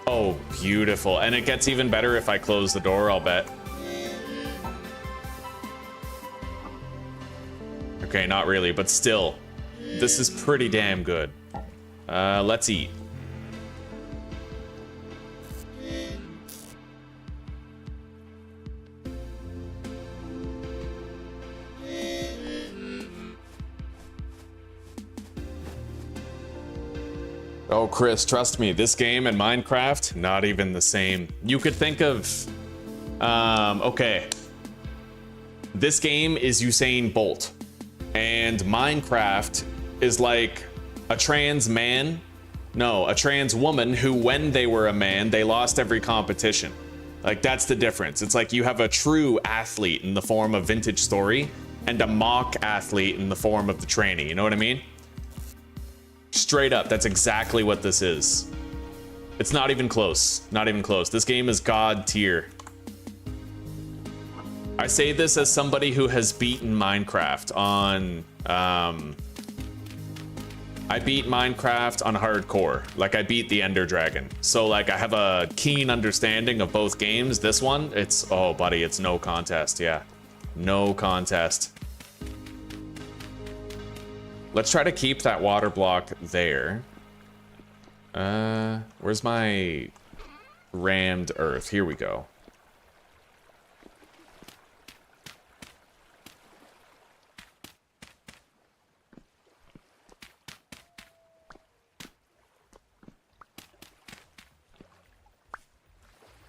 Oh, beautiful. And it gets even better if I close the door, I'll bet. Okay, not really, but still. This is pretty damn good. Let's eat. Oh, Chris, trust me, this game and Minecraft, not even the same. You could think of, okay. This game is Usain Bolt, and Minecraft is like a trans man, no, a trans woman who, when they were a man, they lost every competition. Like, that's the difference. It's like you have a true athlete in the form of Vintage Story, and a mock athlete in the form of the trainee, you know what I mean? Straight up, that's exactly what this is. It's not even close. Not even close. This game is God tier. I say this as somebody who has beaten Minecraft on... I beat Minecraft on hardcore. Like, I beat the Ender Dragon. So, like, I have a keen understanding of both games. This one, it's... Oh, buddy, it's no contest, yeah. No contest. Let's try to keep that water block there. Where's my rammed earth? Here we go.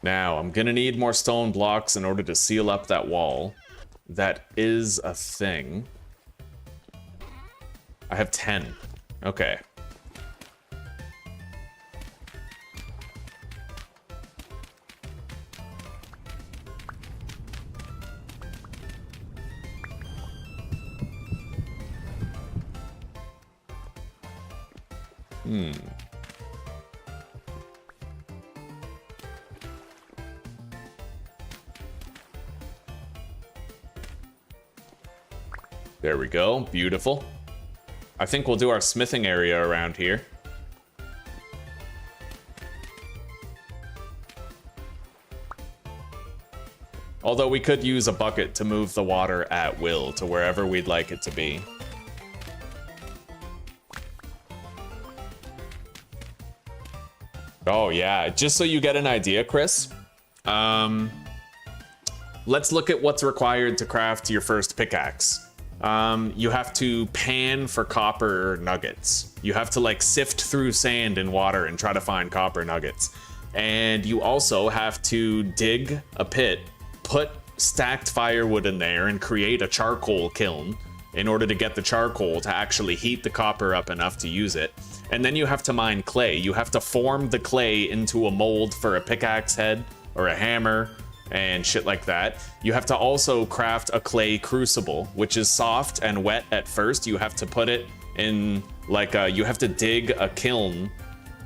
Now, I'm gonna need more stone blocks in order to seal up that wall. That is a thing. I have 10. Okay. There we go. Beautiful. I think we'll do our smithing area around here. Although we could use a bucket to move the water at will to wherever we'd like it to be. Oh yeah, just so you get an idea, Chris. Let's look at what's required to craft your first pickaxe. You have to pan for copper nuggets. You have to like sift through sand and water and try to find copper nuggets. And you also have to dig a pit, put stacked firewood in there and create a charcoal kiln in order to get the charcoal to actually heat the copper up enough to use it. And then you have to mine clay. You have to form the clay into a mold for a pickaxe head or a hammer and shit like that. You have to also craft a clay crucible, which is soft and wet at first. You have to put it in like you have to dig a kiln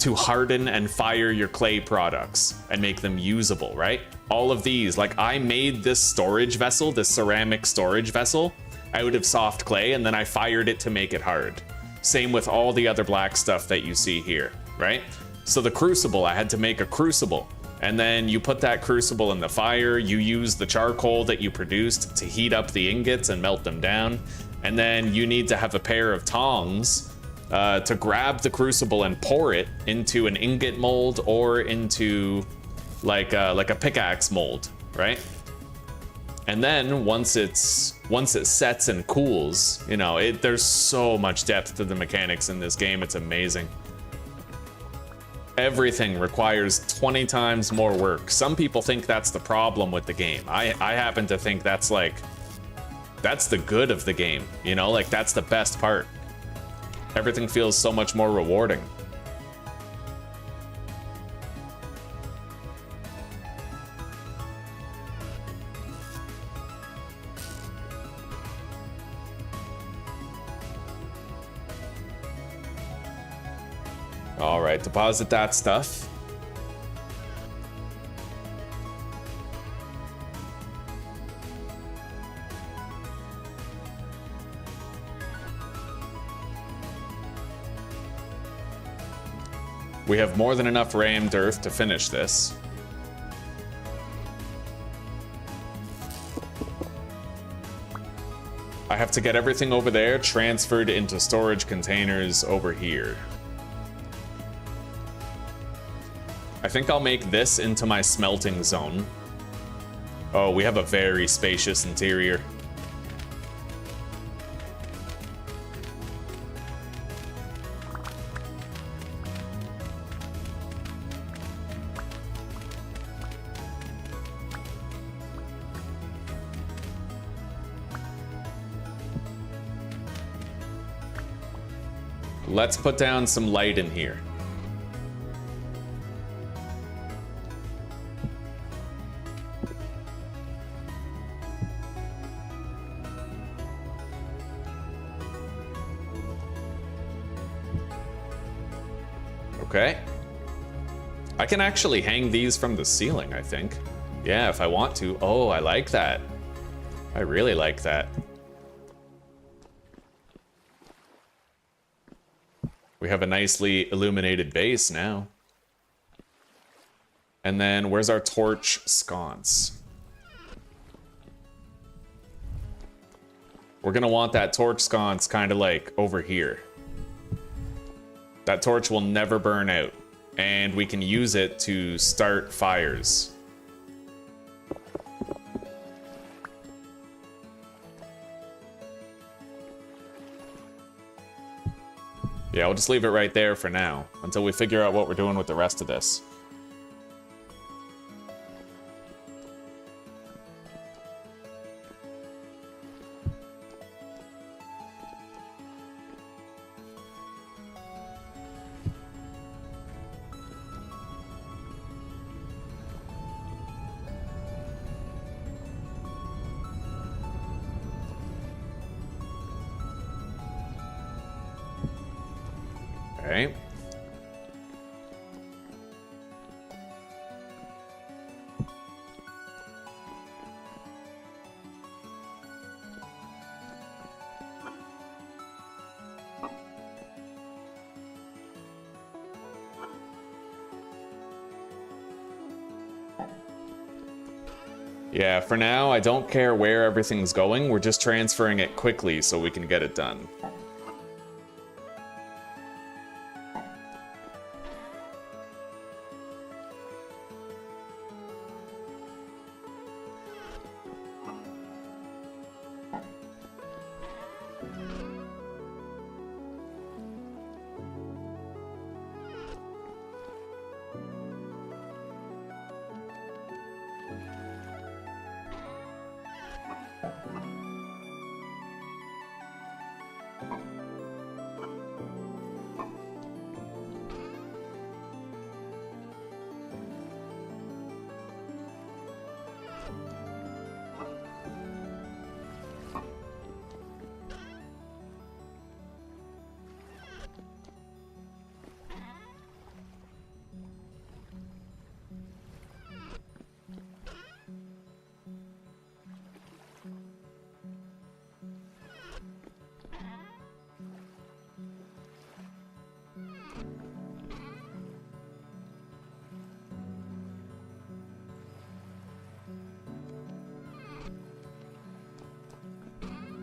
to harden and fire your clay products and make them usable, right? All of these, like I made this storage vessel, this ceramic storage vessel, out of soft clay, and then I fired it to make it hard. Same with all the other black stuff that you see here, right? So the crucible, I had to make a crucible. And then you put that crucible in the fire, you use the charcoal that you produced to heat up the ingots and melt them down. And then you need to have a pair of tongs to grab the crucible and pour it into an ingot mold or into like a pickaxe mold, right? And then once it sets and cools, you know, there's so much depth to the mechanics in this game. It's amazing. Everything requires 20 times more work. Some people think that's the problem with the game. I happen to think that's the good of the game, you know, like that's the best part. Everything feels so much more rewarding. All right, deposit that stuff. We have more than enough rammed earth to finish this. I have to get everything over there transferred into storage containers over here. I think I'll make this into my smelting zone. Oh, we have a very spacious interior. Let's put down some light in here. Okay. I can actually hang these from the ceiling, I think. Yeah, if I want to. Oh, I like that. I really like that. We have a nicely illuminated base now. And then where's our torch sconce? We're gonna want that torch sconce kind of like over here. That torch will never burn out, and we can use it to start fires. Yeah, we'll just leave it right there for now, until we figure out what we're doing with the rest of this. Okay. Yeah, for now, I don't care where everything's going. We're just transferring it quickly so we can get it done.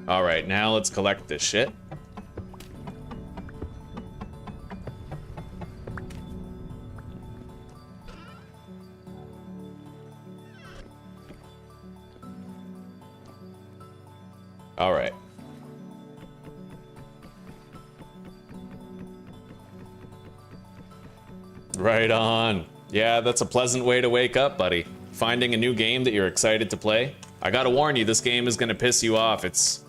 Alright, now let's collect this shit. Alright. Right on. Yeah, that's a pleasant way to wake up, buddy. Finding a new game that you're excited to play. I gotta warn you, this game is gonna piss you off. It's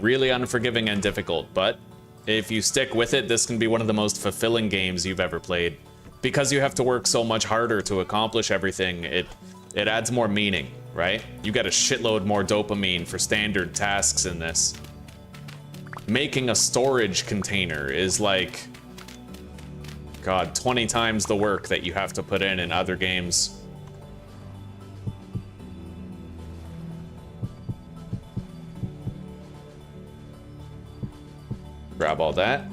really unforgiving and difficult, but if you stick with it, this can be one of the most fulfilling games you've ever played. Because you have to work so much harder to accomplish everything, it adds more meaning, right? You get a shitload more dopamine for standard tasks in this. Making a storage container is like, God, 20 times the work that you have to put in other games. Grab all that.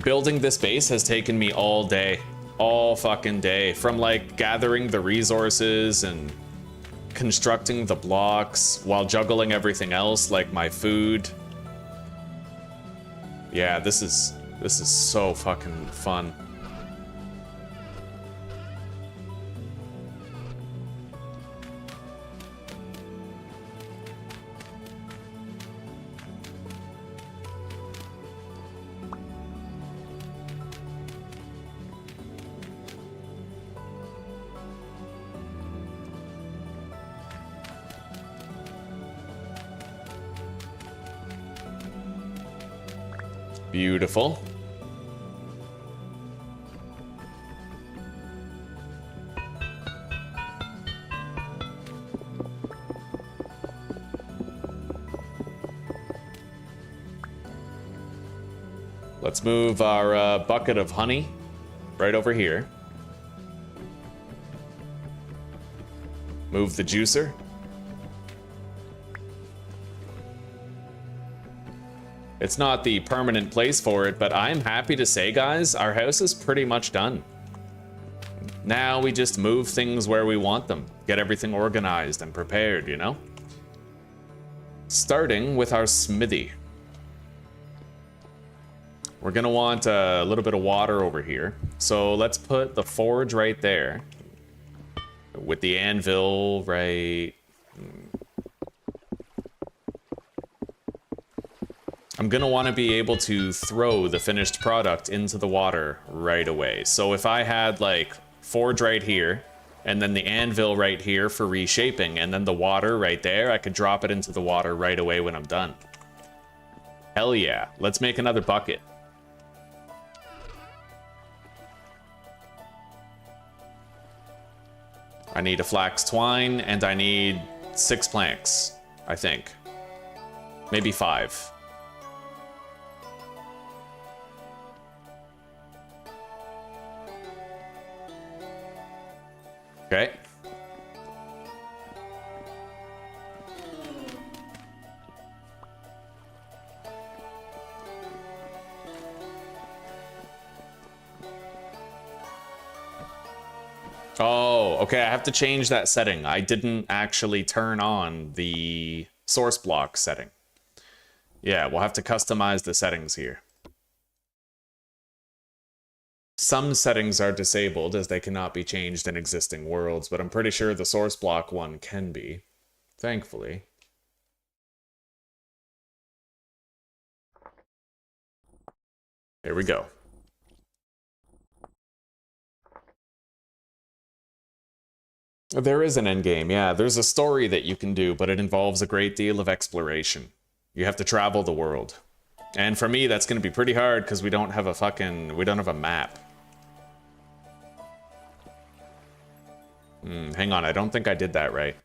Building this base has taken me all day. All fucking day. From like gathering the resources and constructing the blocks while juggling everything else like my food. Yeah, this is so fucking fun. Beautiful. Let's move our bucket of honey right over here. Move the juicer. It's not the permanent place for it, but I'm happy to say, guys, our house is pretty much done. Now we just move things where we want them. Get everything organized and prepared, you know? Starting with our smithy. We're gonna want a little bit of water over here. So let's put the forge right there. With the anvil right... I'm gonna want to be able to throw the finished product into the water right away. So if I had like forge right here, and then the anvil right here for reshaping, and then the water right there, I could drop it into the water right away when I'm done. Hell yeah, let's make another bucket. I need a flax twine, and I need 6 planks, I think. Maybe 5. Okay. Oh, okay, I have to change that setting. I didn't actually turn on the source block setting. Yeah, we'll have to customize the settings here. Some settings are disabled as they cannot be changed in existing worlds, but I'm pretty sure the source block one can be, thankfully. Here we go. There is an endgame, yeah. There's a story that you can do, but it involves a great deal of exploration. You have to travel the world. And for me, that's going to be pretty hard because we don't have a map. Hang on, I don't think I did that right.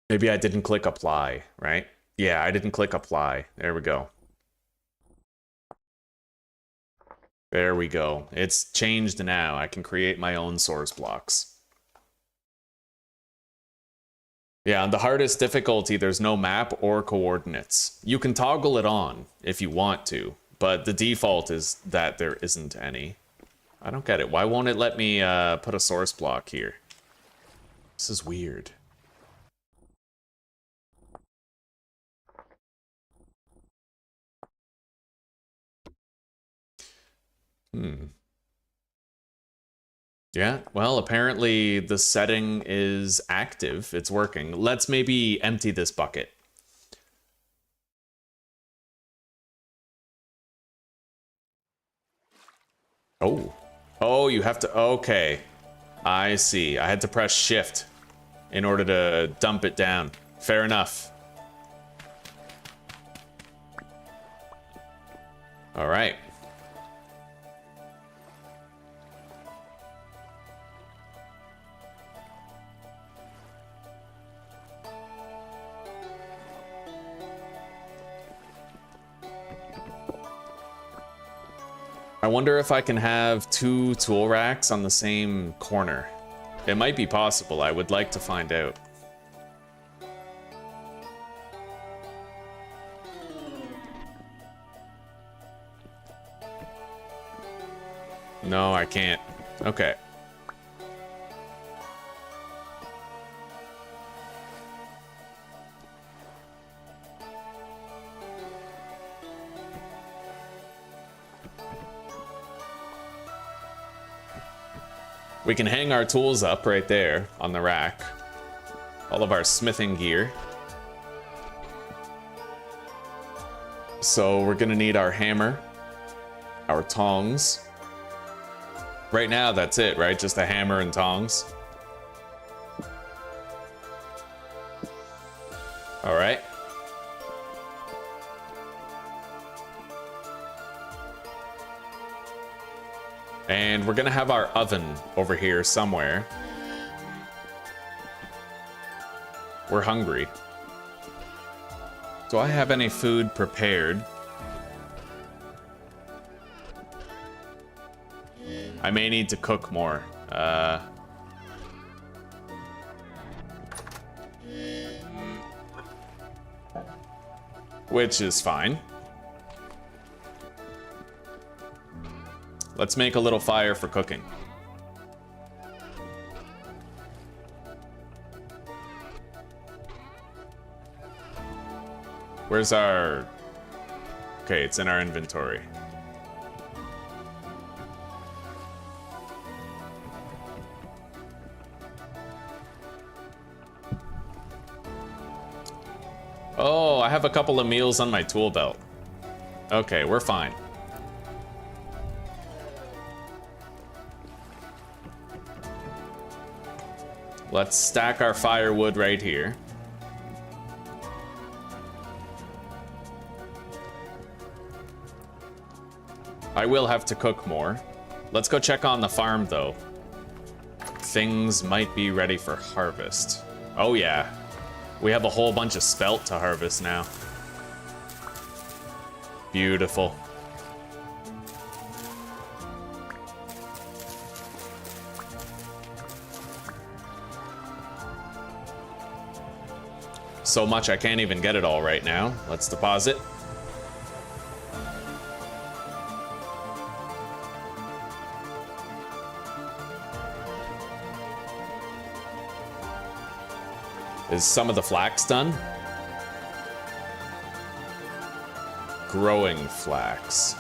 Maybe I didn't click apply, right? Yeah, I didn't click apply. There we go. There we go. It's changed now. I can create my own source blocks. Yeah, on the hardest difficulty, there's no map or coordinates. You can toggle it on if you want to, but the default is that there isn't any. I don't get it. Why won't it let me put a source block here? This is weird. Yeah, well, apparently the setting is active. It's working. Let's maybe empty this bucket. Oh. Oh, you have to... Okay. I see. I had to press shift in order to dump it down. Fair enough. All right. I wonder if I can have 2 tool racks on the same corner. It might be possible. I would like to find out. No, I can't. Okay. We can hang our tools up right there on the rack. All of our smithing gear. So we're gonna need our hammer, our tongs. Right now, that's it, right? Just a hammer and tongs. All right. And we're gonna have our oven over here somewhere. We're hungry. Do I have any food prepared? I may need to cook more. Which is fine. Let's make a little fire for cooking. Where's our... Okay, it's in our inventory. Oh, I have a couple of meals on my tool belt. Okay, we're fine. Let's stack our firewood right here. I will have to cook more. Let's go check on the farm, though. Things might be ready for harvest. Oh, yeah. We have a whole bunch of spelt to harvest now. Beautiful. So much I can't even get it all right now. Let's deposit. Is some of the flax done? Growing flax.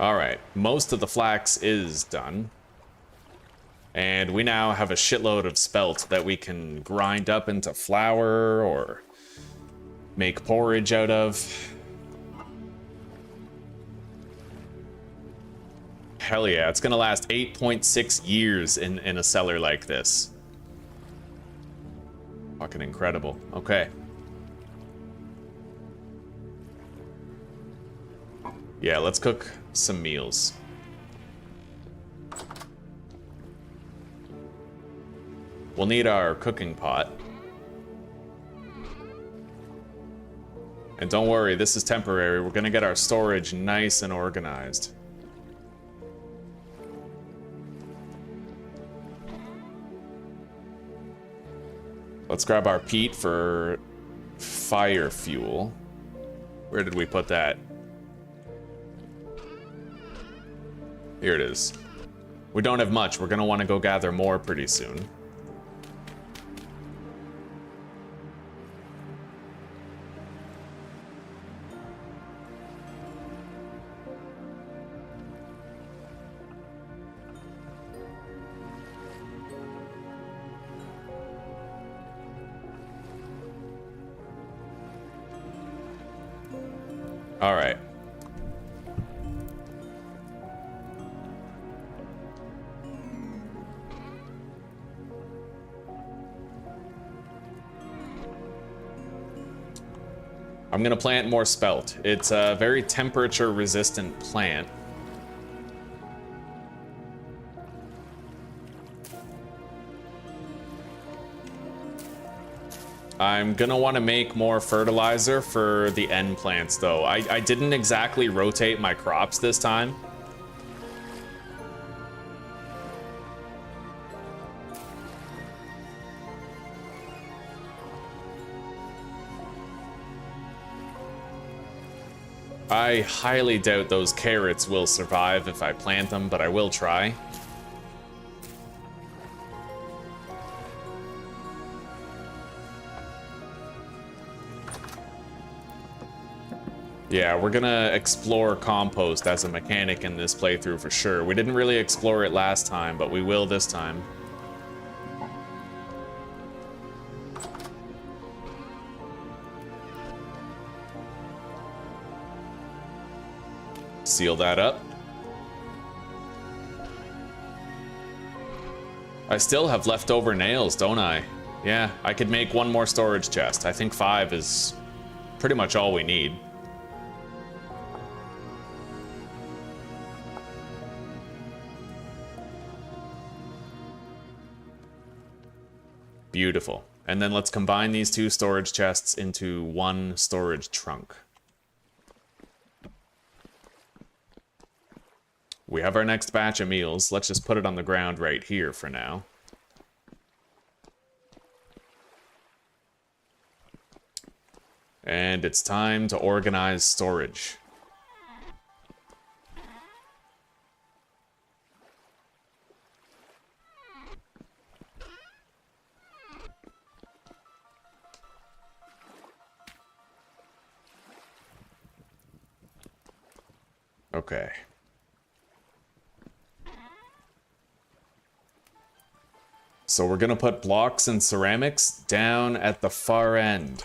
Alright, most of the flax is done. And we now have a shitload of spelt that we can grind up into flour or make porridge out of. Hell yeah, it's gonna last 8.6 years in a cellar like this. Fucking incredible. Okay. Yeah, let's cook some meals. We'll need our cooking pot. And don't worry, this is temporary. We're gonna get our storage nice and organized. Let's grab our peat for fire fuel. Where did we put that? Here it is. We don't have much. We're gonna want to go gather more pretty soon. All right. I'm gonna plant more spelt. It's a very temperature resistant plant. I'm gonna want to make more fertilizer for the end plants though. I didn't exactly rotate my crops this time. I highly doubt those carrots will survive if I plant them, but I will try. Yeah, we're gonna explore compost as a mechanic in this playthrough for sure. We didn't really explore it last time, but we will this time. Seal that up. I still have leftover nails, don't I? Yeah, I could make one more storage chest. I think 5 is pretty much all we need. Beautiful. And then let's combine these 2 storage chests into 1 storage trunk. We have our next batch of meals. Let's just put it on the ground right here for now. And it's time to organize storage. Okay. So we're gonna put blocks and ceramics down at the far end.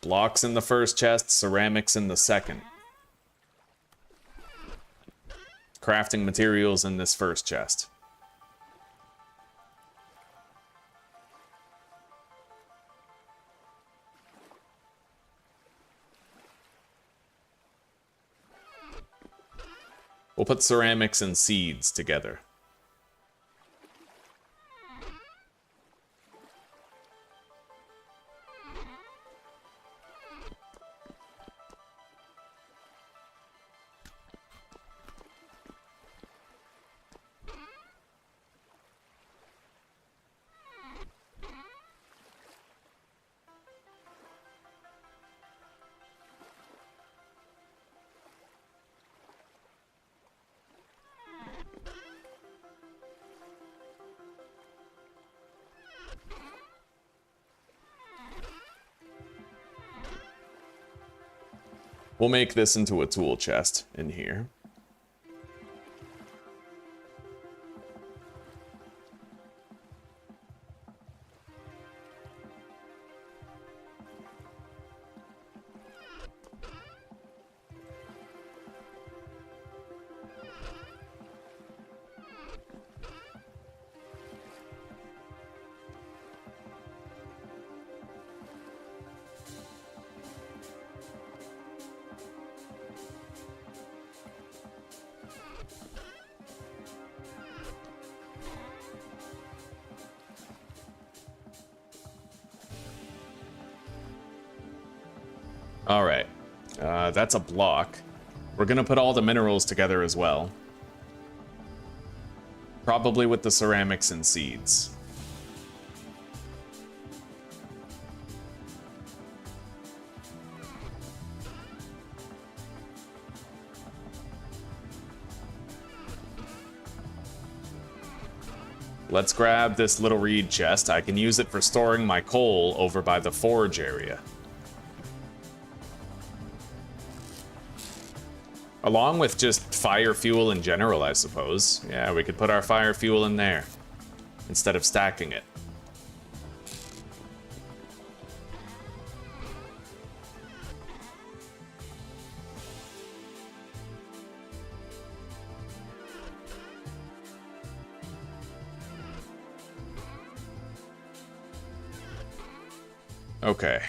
Blocks in the first chest, ceramics in the second. Crafting materials in this first chest. We'll put ceramics and seeds together. We'll make this into a tool chest in here. All right, that's a block. We're gonna put all the minerals together as well. Probably with the ceramics and seeds. Let's grab this little reed chest. I can use it for storing my coal over by the forge area. Along with just fire fuel in general, I suppose. Yeah, we could put our fire fuel in there instead of stacking it. Okay.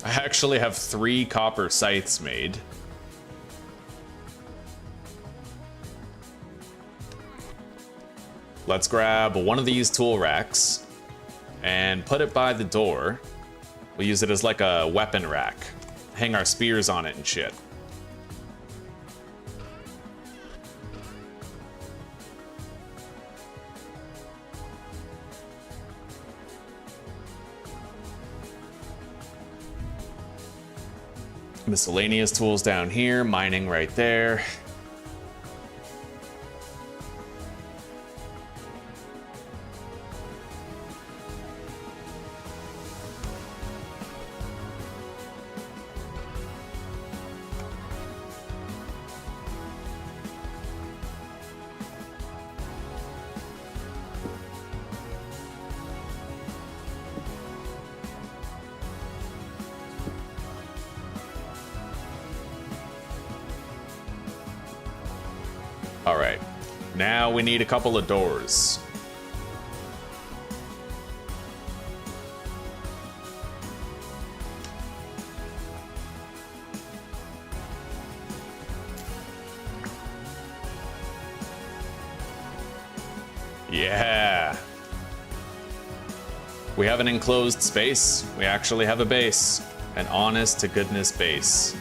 I actually have 3 copper scythes made. Let's grab one of these tool racks and put it by the door. We'll use it as like a weapon rack. Hang our spears on it and shit. Miscellaneous tools down here, mining right there. All right, now we need a couple of doors. Yeah. We have an enclosed space. We actually have a base. An honest to goodness base.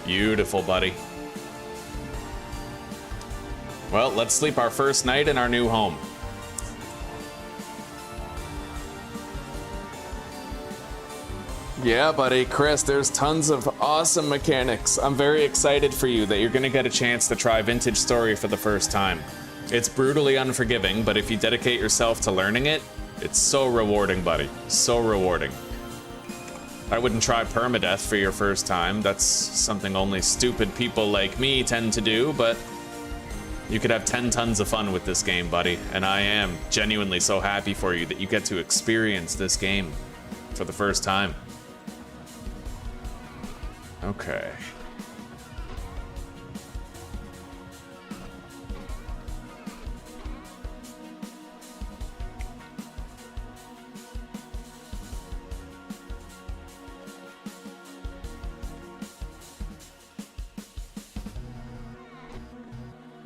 Beautiful, buddy. Well, let's sleep our first night in our new home. Yeah, buddy, Chris, there's tons of awesome mechanics. I'm very excited for you that you're gonna get a chance to try Vintage Story for the first time. It's brutally unforgiving, but if you dedicate yourself to learning it, it's so rewarding, buddy. So rewarding. I wouldn't try Permadeath for your first time. That's something only stupid people like me tend to do, but you could have 10 tons of fun with this game, buddy. And I am genuinely so happy for you that you get to experience this game for the first time. Okay.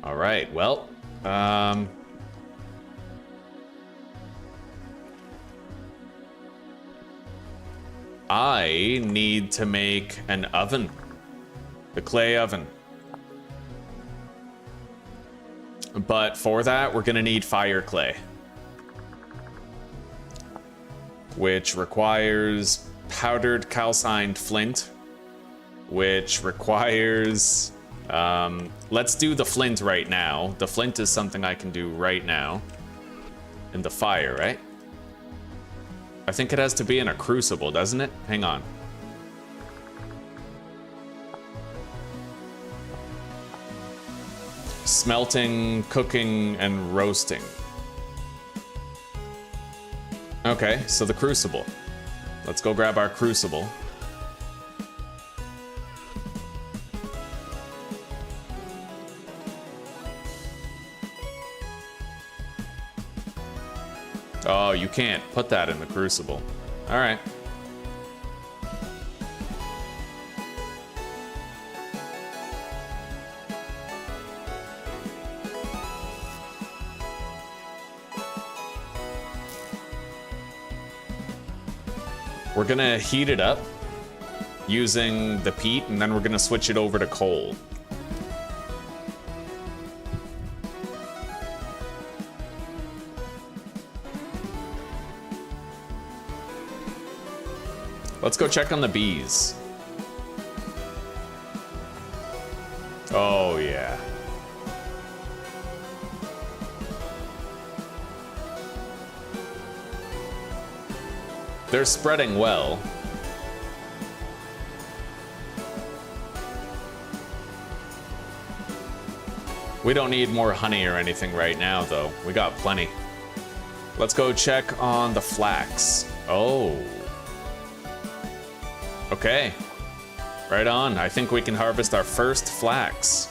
All right, well, I need to make an oven, the clay oven. But for that, we're gonna need fire clay, which requires powdered calcined flint, which requires, let's do the flint right now. The flint is something I can do right now. In the fire, right? I think it has to be in a crucible, doesn't it? Hang on. Smelting, cooking, and roasting. Okay, so the crucible. Let's go grab our crucible. Oh, you can't put that in the crucible. All right. We're gonna heat it up using the peat, and then we're gonna switch it over to coal. Let's go check on the bees. Oh, yeah. They're spreading well. We don't need more honey or anything right now, though. We got plenty. Let's go check on the flax. Oh. Okay. Right on. I think we can harvest our first flax.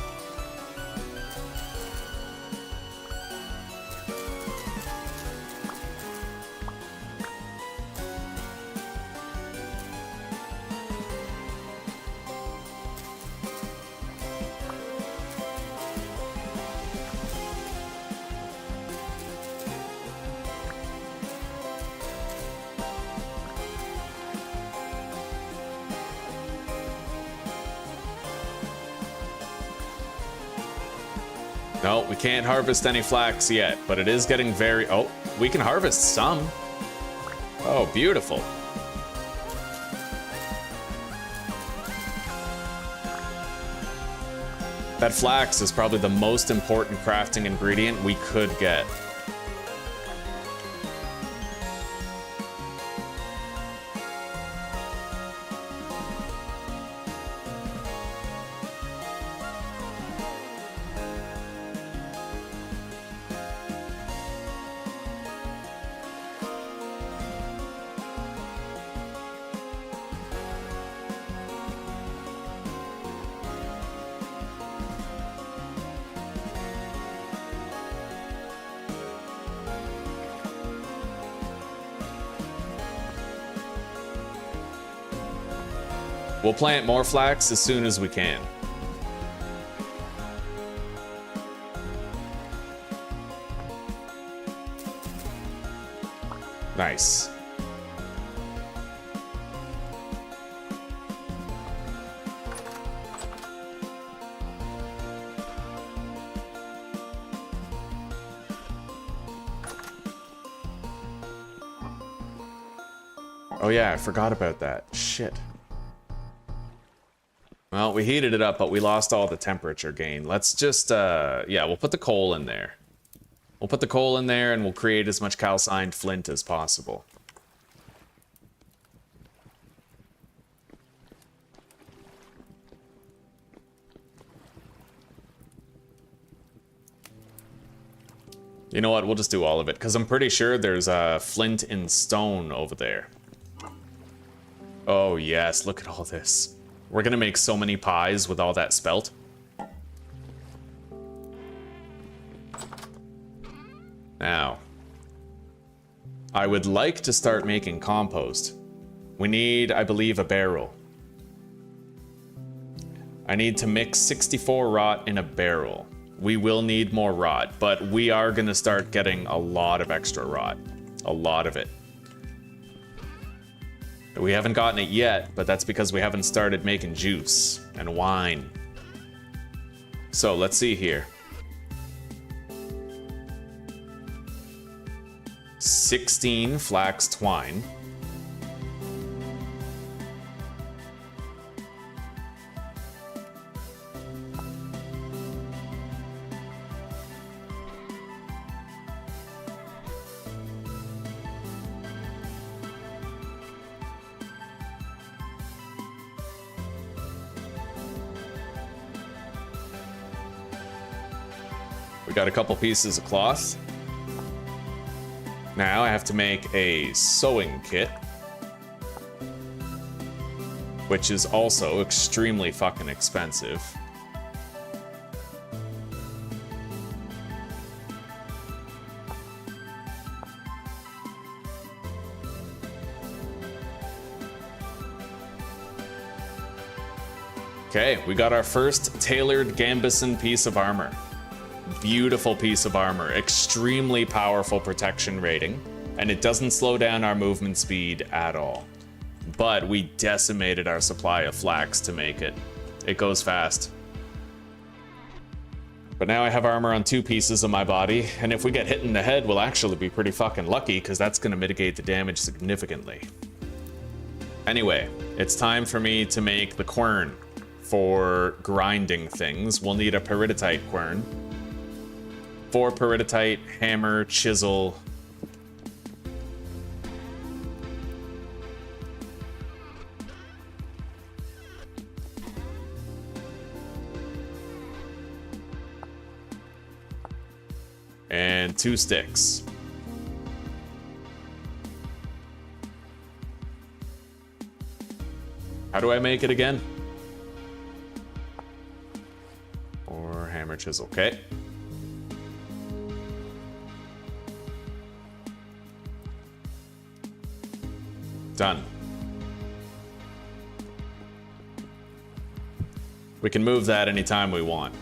No, we can't harvest any flax yet, but it is getting very... Oh, we can harvest some. Oh, beautiful. That flax is probably the most important crafting ingredient we could get. We'll plant more flax as soon as we can. Nice. Oh yeah, I forgot about that. Shit. Well, we heated it up, but we lost all the temperature gain. Let's just, yeah, we'll put the coal in there. We'll put the coal in there, and we'll create as much calcined flint as possible. You know what? We'll just do all of it, because I'm pretty sure there's flint and stone over there. Oh, yes, look at all this. We're gonna make so many pies with all that spelt. Now, I would like to start making compost. We need, I believe, a barrel. I need to mix 64 rot in a barrel. We will need more rot, but we are going to start getting a lot of extra rot. A lot of it. We haven't gotten it yet, but that's because we haven't started making juice and wine. So let's see here. 16 flax twine. We got a couple pieces of cloth. Now I have to make a sewing kit, which is also extremely fucking expensive. Okay, we got our first tailored Gambeson piece of armor. Beautiful piece of armor, extremely powerful protection rating, and it doesn't slow down our movement speed at all. But we decimated our supply of flax to make it. It goes fast. But now I have armor on 2 pieces of my body, and if we get hit in the head, we'll actually be pretty fucking lucky, because that's going to mitigate the damage significantly. Anyway, it's time for me to make the quern. For grinding things, we'll need a peridotite quern. 4 peridotite, hammer, chisel. And 2 sticks. How do I make it again? Or hammer, chisel, okay. Done. We can move that anytime we want.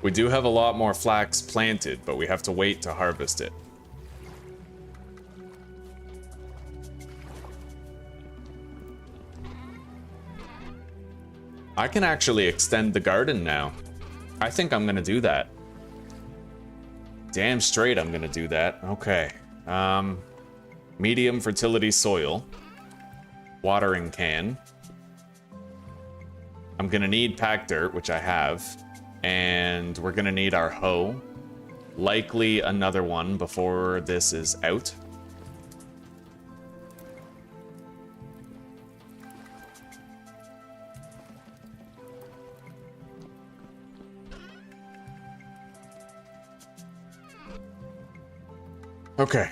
We do have a lot more flax planted, but we have to wait to harvest it. I can actually extend the garden now. I think I'm gonna do that. Damn straight I'm gonna do that. Okay. Medium fertility soil. Watering can. I'm gonna need packed dirt, which I have. And we're gonna need our hoe. Likely another one before this is out. Okay,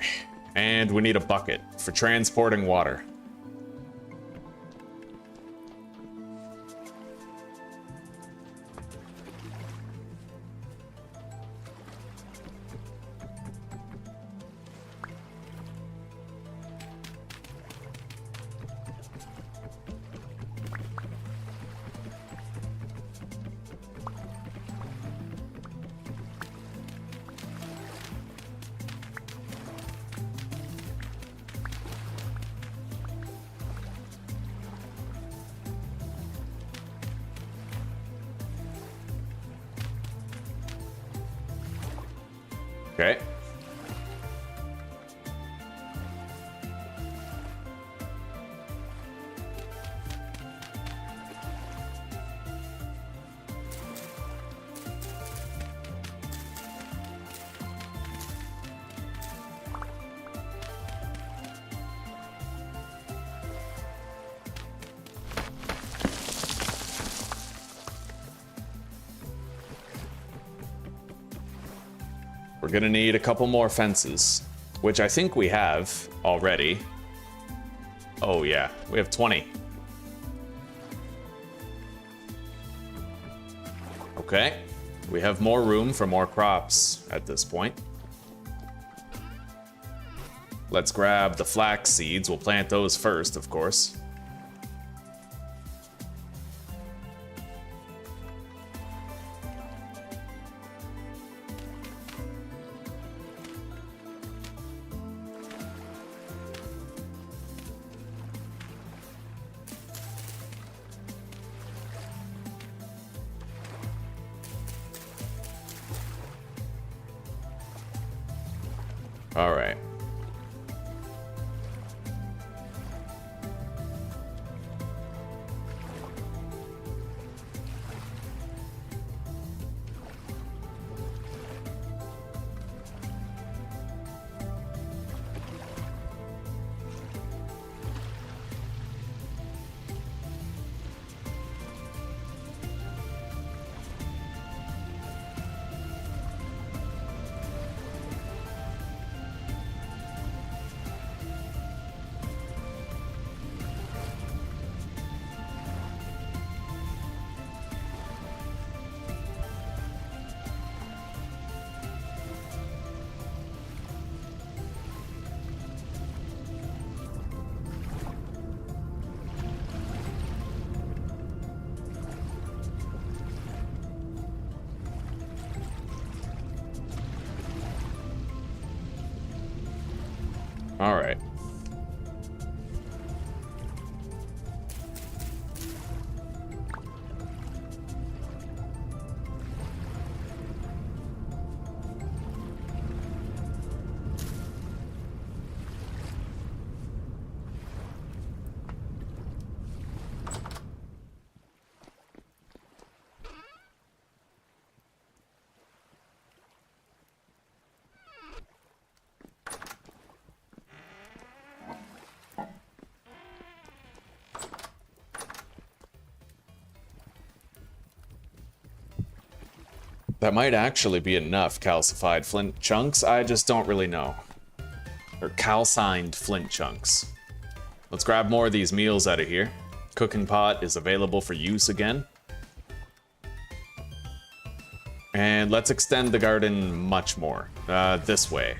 and we need a bucket for transporting water. Okay. We're gonna need a couple more fences, which I think we have already. Oh yeah, we have 20. Okay, we have more room for more crops at this point. Let's grab the flax seeds. We'll plant those first, of course. All right. All right. That might actually be enough calcified flint chunks, I just don't really know. Or calcined flint chunks. Let's grab more of these meals out of here. Cooking pot is available for use again. And let's extend the garden much more. This way.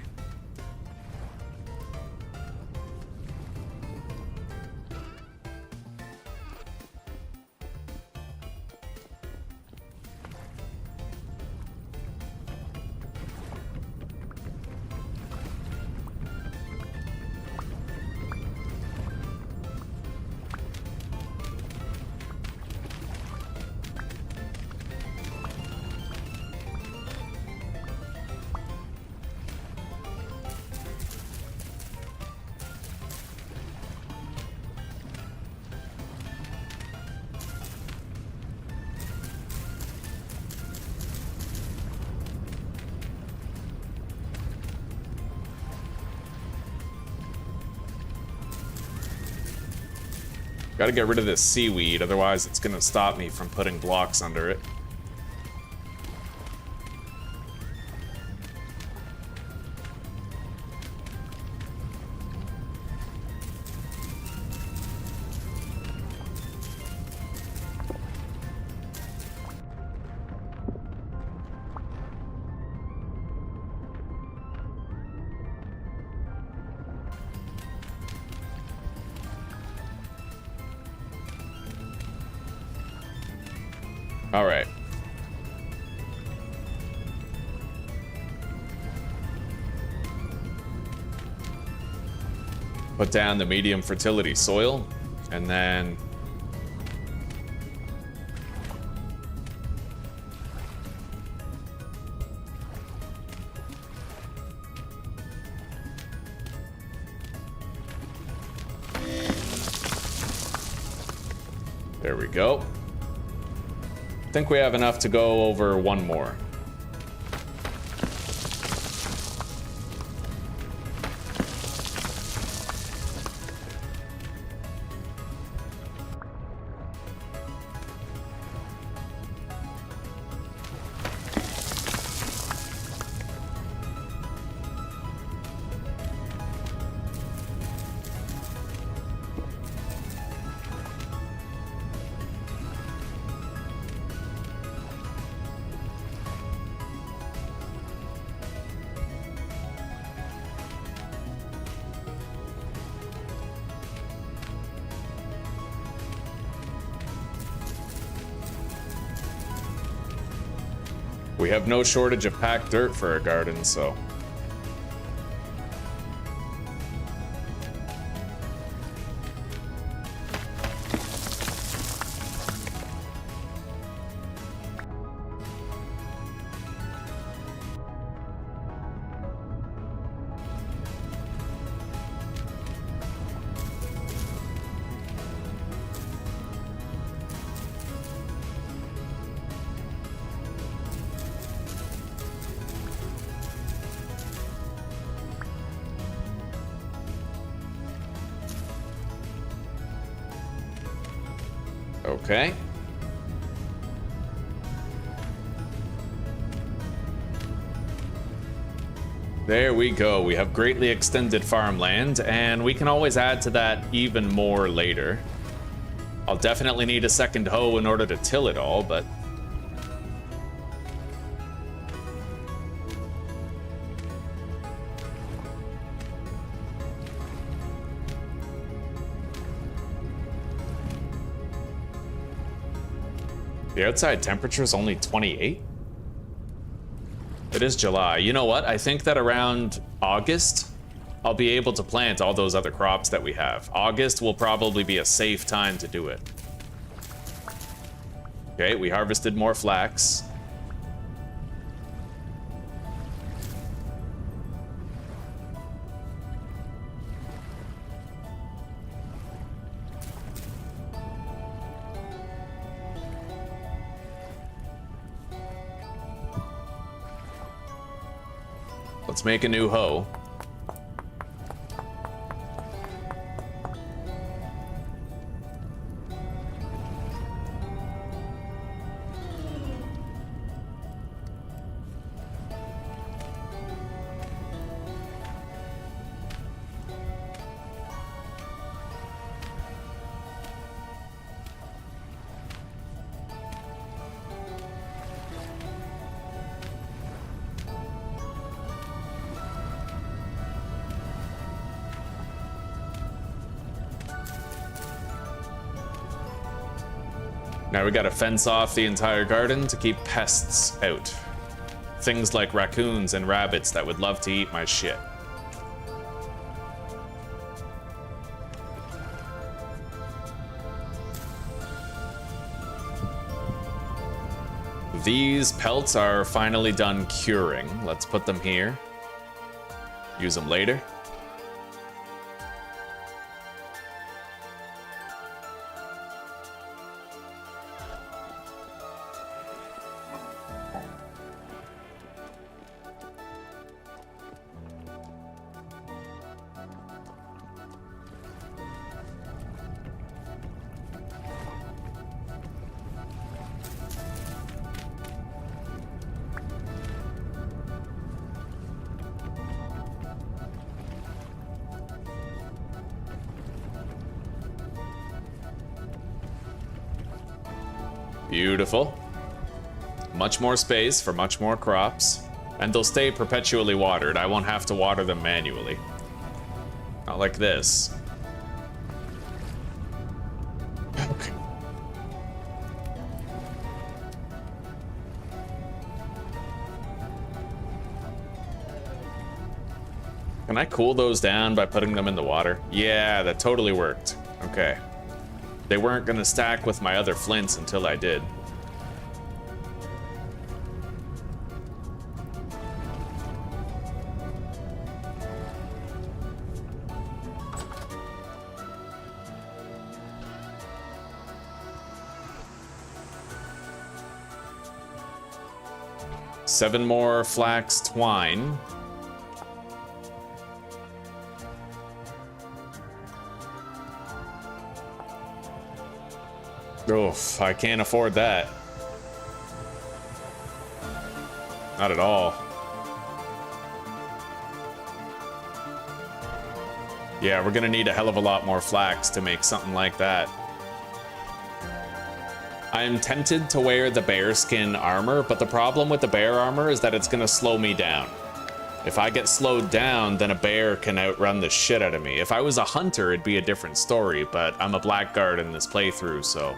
Gotta get rid of this seaweed, otherwise it's gonna stop me from putting blocks under it. All right. Put down the medium fertility soil, and then there we go. I think we have enough to go over one more. We have no shortage of packed dirt for our garden, so... Okay. There we go. We have greatly extended farmland, and we can always add to that even more later. I'll definitely need a second hoe in order to till it all, but... The outside temperature is only 28? It is July. You know what? I think that around August, I'll be able to plant all those other crops that we have. August will probably be a safe time to do it. Okay, we harvested more flax. Let's make a new hoe. Now we gotta fence off the entire garden to keep pests out. Things like raccoons and rabbits that would love to eat my shit. These pelts are finally done curing. Let's put them here. Use them later. Beautiful. Much more space for much more crops. And they'll stay perpetually watered. I won't have to water them manually. Not like this. Okay. Can I cool those down by putting them in the water? Yeah, that totally worked. Okay. They weren't gonna stack with my other flints until I did. Seven more flax twine. Oof, I can't afford that. Not at all. Yeah, we're gonna need a hell of a lot more flax to make something like that. I am tempted to wear the bearskin armor, but the problem with the bear armor is that it's gonna slow me down. If I get slowed down, then a bear can outrun the shit out of me. If I was a hunter, it'd be a different story, but I'm a blackguard in this playthrough, so...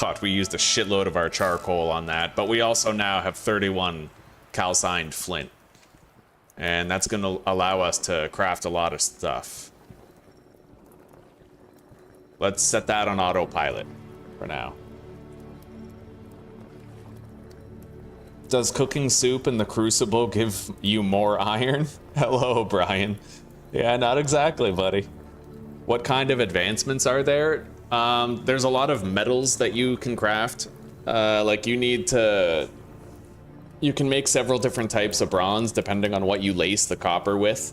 God, we used a shitload of our charcoal on that, but we also now have 31 calcined flint. And that's going to allow us to craft a lot of stuff. Let's set that on autopilot for now. Does cooking soup in the crucible give you more iron? Hello, Brian. Yeah, not exactly, buddy. What kind of advancements are there? There's a lot of metals that you can craft. Like you can make several different types of bronze depending on what you lace the copper with.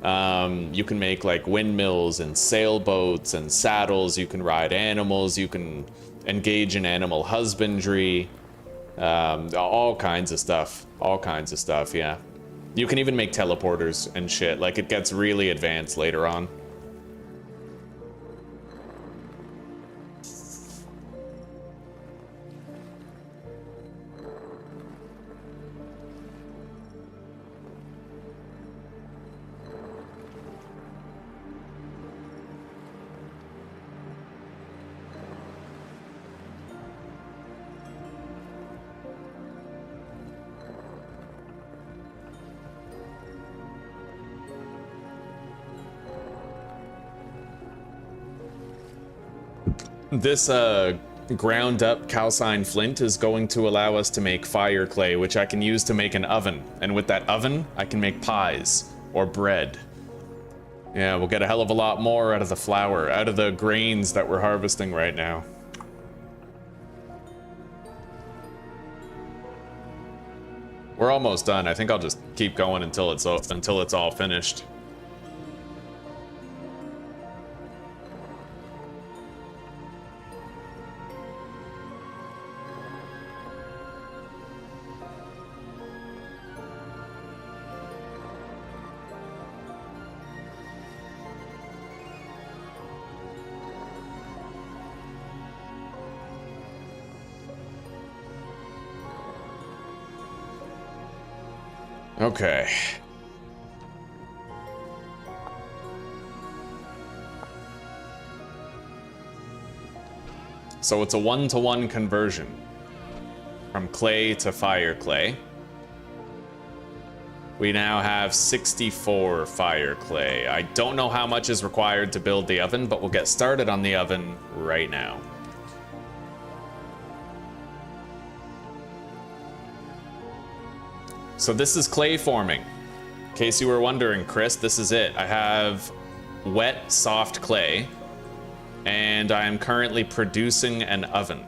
You can make like windmills and sailboats and saddles. You can ride animals. You can engage in animal husbandry. All kinds of stuff. All kinds of stuff, yeah. You can even make teleporters and shit. Like, it gets really advanced later on. This ground up calcined flint is going to allow us to make fire clay, which I can use to make an oven. And with that oven, I can make pies or bread. Yeah, we'll get a hell of a lot more out of the flour, out of the grains that we're harvesting right now. We're almost done. I think I'll just keep going until it's all finished. Okay. So it's a 1-to-1 conversion from clay to fire clay. We now have 64 fire clay. I don't know how much is required to build the oven, but we'll get started on the oven right now. So this is clay forming. In case you were wondering, Chris, this is it. I have wet, soft clay, and I am currently producing an oven.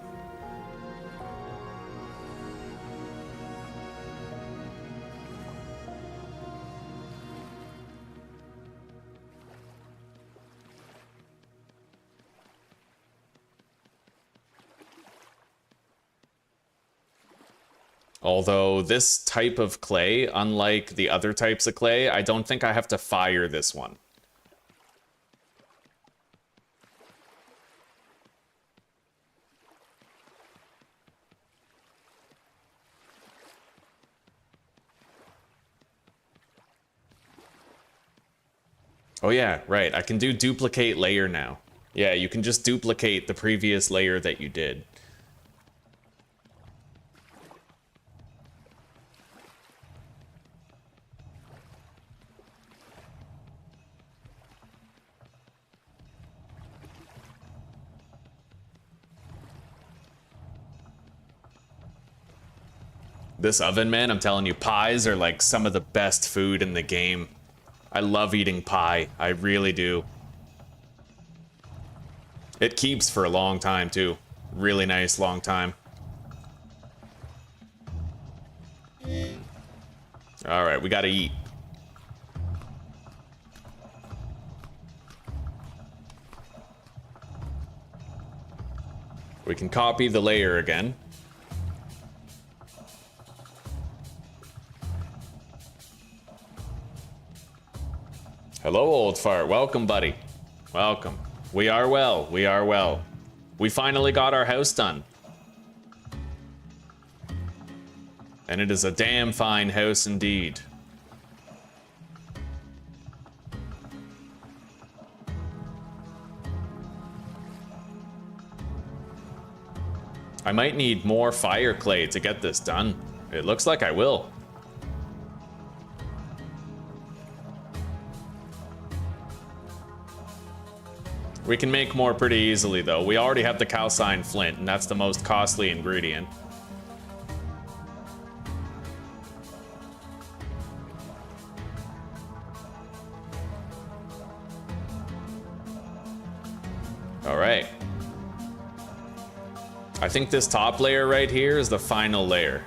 Although this type of clay, unlike the other types of clay, I don't think I have to fire this one. Oh yeah, right. I can do duplicate layer now. Yeah, you can just duplicate the previous layer that you did. This oven, man, I'm telling you, pies are like some of the best food in the game. I love eating pie. I really do. It keeps for a long time, too. Really nice long time. All right, we gotta eat. We can copy the layer again. Hello, old fart. Welcome, buddy. Welcome. We are well. We are well. We finally got our house done. And it is a damn fine house indeed. I might need more fire clay to get this done. It looks like I will. We can make more pretty easily, though. We already have the calcine flint, and that's the most costly ingredient. All right. I think this top layer right here is the final layer.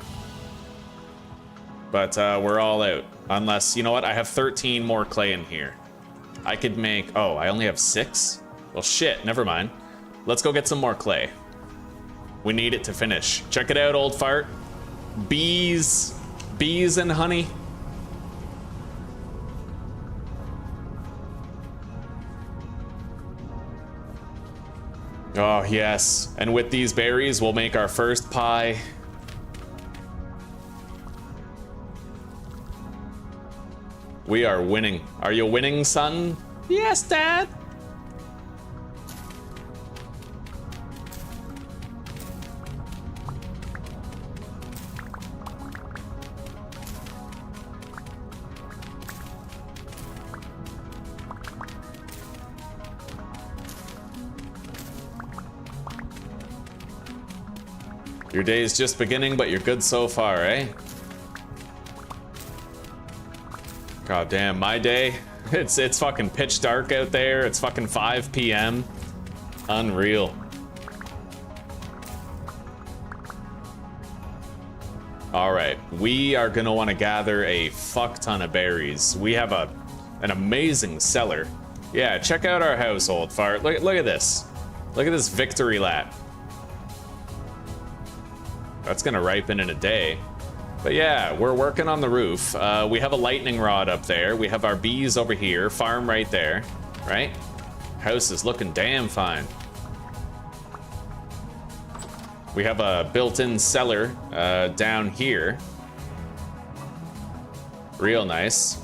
But we're all out. Unless, you know what? I have 13 more clay in here. I could make... Oh, I only have 6? Well, shit. Never mind. Let's go get some more clay. We need it to finish. Check it out, old fart. Bees. Bees and honey. Oh, yes. And with these berries, we'll make our first pie. We are winning. Are you winning, son? Yes, Dad. Your day is just beginning, but you're good so far, eh? God damn, my day. It's fucking pitch dark out there. It's fucking 5 p.m. Unreal. All right, we are gonna want to gather a fuck ton of berries. We have an amazing cellar. Yeah, check out our house, old fart. Look at this. Look at this victory lap. That's gonna ripen in a day. But yeah, we're working on the roof. We have a lightning rod up there. We have our bees over here, farm right there, right? House is looking damn fine. We have a built-in cellar down here. Real nice.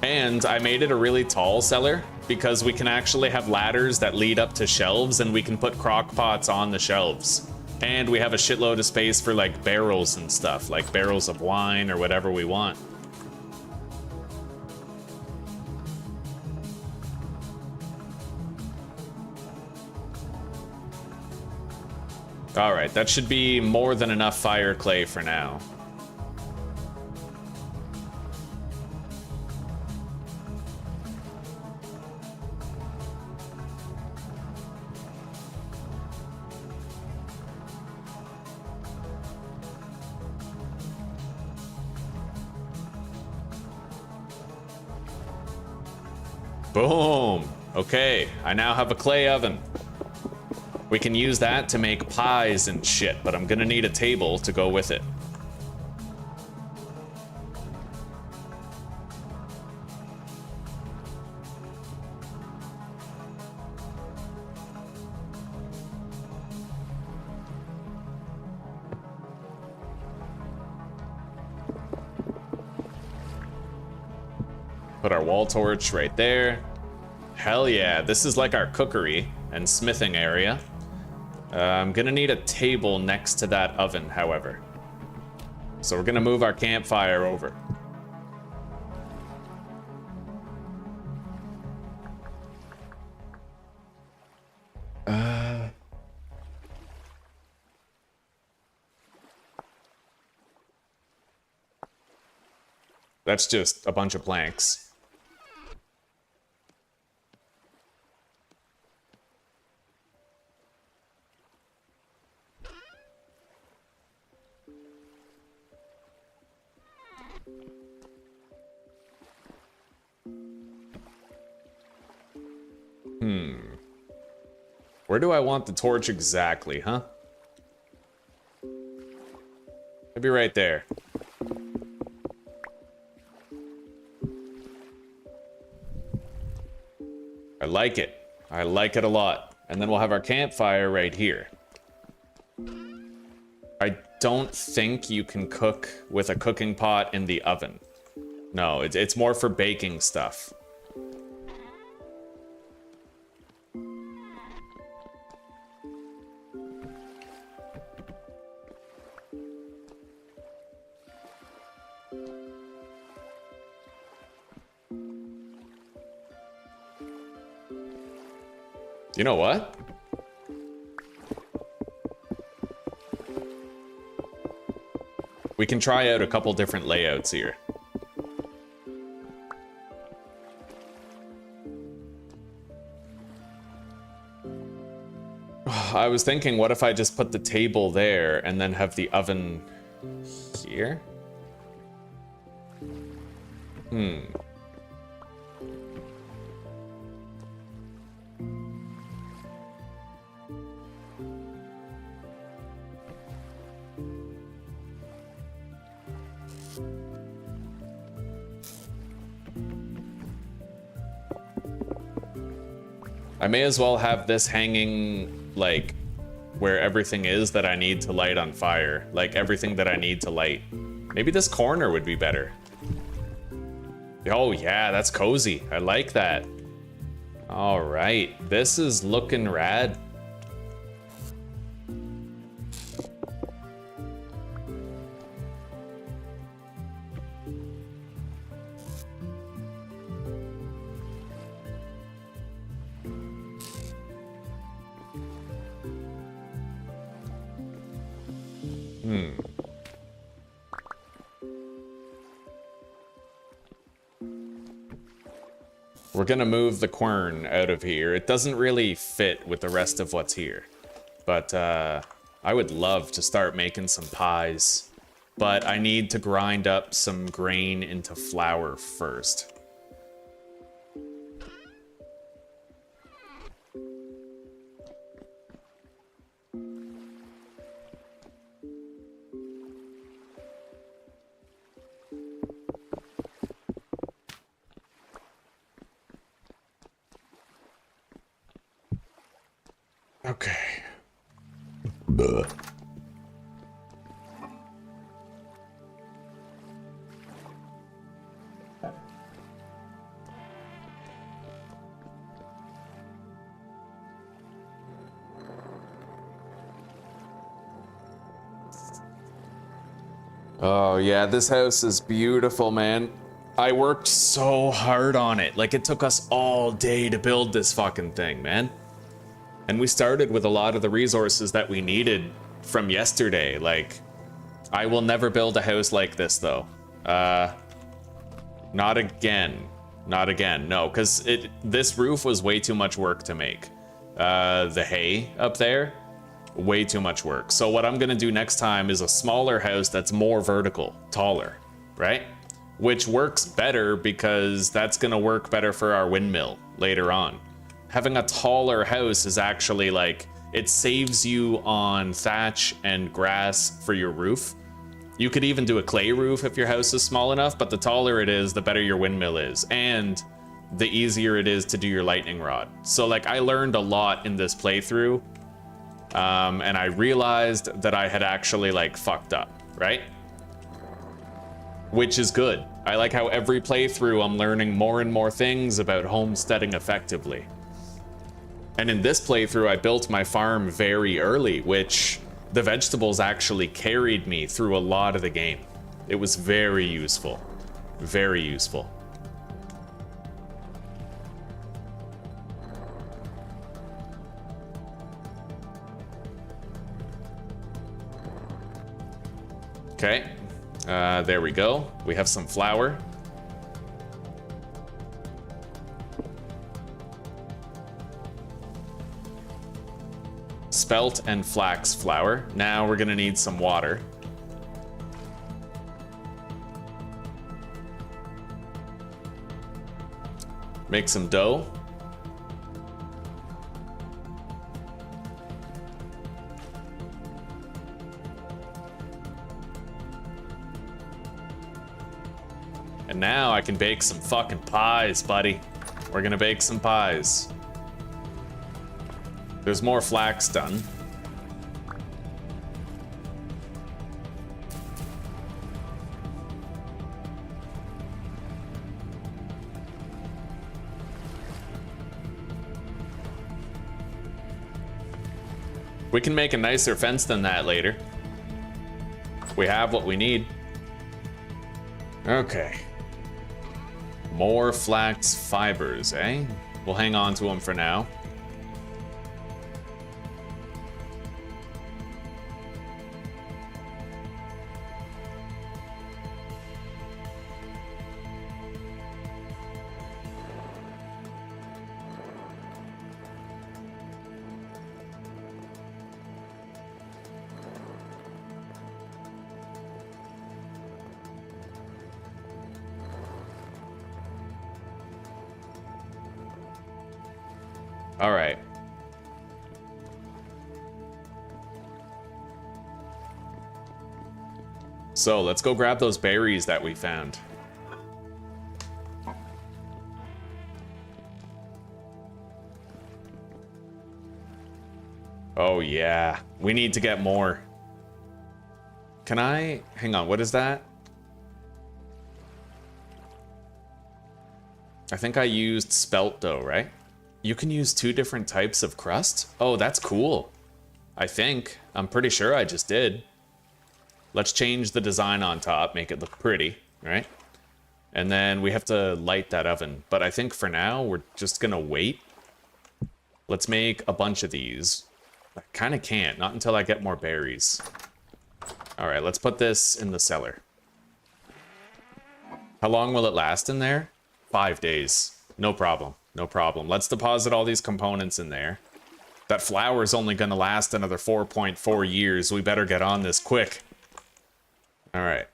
And I made it a really tall cellar because we can actually have ladders that lead up to shelves and we can put crock pots on the shelves. And we have a shitload of space for like barrels and stuff, like barrels of wine or whatever we want. All right, that should be more than enough fire clay for now. Boom. Okay, I now have a clay oven. We can use that to make pies and shit, but I'm gonna need a table to go with it. Put our wall torch right there. Hell yeah, this is like our cookery and smithing area. I'm gonna need a table next to that oven, however. So we're gonna move our campfire over. That's just a bunch of planks. Where do I want the torch exactly, huh? Maybe right there. I like it. I like it a lot. And then we'll have our campfire right here. I don't think you can cook with a cooking pot in the oven. No, it's more for baking stuff. You know what? We can try out a couple different layouts here. I was thinking, what if I just put the table there and then have the oven here? I may as well have this hanging, like, where everything is that I need to light on fire. Like, everything that I need to light. Maybe this corner would be better. Oh, yeah, that's cozy. I like that. All right, this is looking rad. We're gonna move the quern out of here. It doesn't really fit with the rest of what's here. But I would love to start making some pies. But I need to grind up some grain into flour first. Okay. Ugh. Oh yeah, this house is beautiful, man. I worked so hard on it. Like, it took us all day to build this fucking thing, man. And we started with a lot of the resources that we needed from yesterday. Like, I will never build a house like this, though. Not again. Not again, no, because this roof was way too much work to make. The hay up there, way too much work. So what I'm gonna do next time is a smaller house that's more vertical, taller, right? Which works better because that's gonna work better for our windmill later on. Having a taller house is actually like, it saves you on thatch and grass for your roof. You could even do a clay roof if your house is small enough, but the taller it is, the better your windmill is, and the easier it is to do your lightning rod. So like, I learned a lot in this playthrough, and I realized that I had actually like fucked up, right? Which is good. I like how every playthrough I'm learning more and more things about homesteading effectively. And in this playthrough, I built my farm very early, which the vegetables actually carried me through a lot of the game. It was very useful. Very useful. Okay, there we go. We have some flour. Spelt and flax flour. Now we're gonna need some water. Make some dough. And now I can bake some fucking pies, buddy. We're gonna bake some pies. There's more flax done. We can make a nicer fence than that later. We have what we need. Okay. More flax fibers, eh? We'll hang on to them for now. All right. So let's go grab those berries that we found. Oh yeah, we need to get more. Can I, hang on, what is that? I think I used spelt dough, right? You can use 2 different types of crust? Oh, that's cool. I think, I'm pretty sure I just did. Let's change the design on top, make it look pretty, right? And then we have to light that oven. But I think for now, we're just gonna wait. Let's make a bunch of these. I kind of can't, not until I get more berries. All right, let's put this in the cellar. How long will it last in there? 5 days. No problem, no problem. Let's deposit all these components in there. That flour is only gonna last another 4.4 years. We better get on this quick. All right.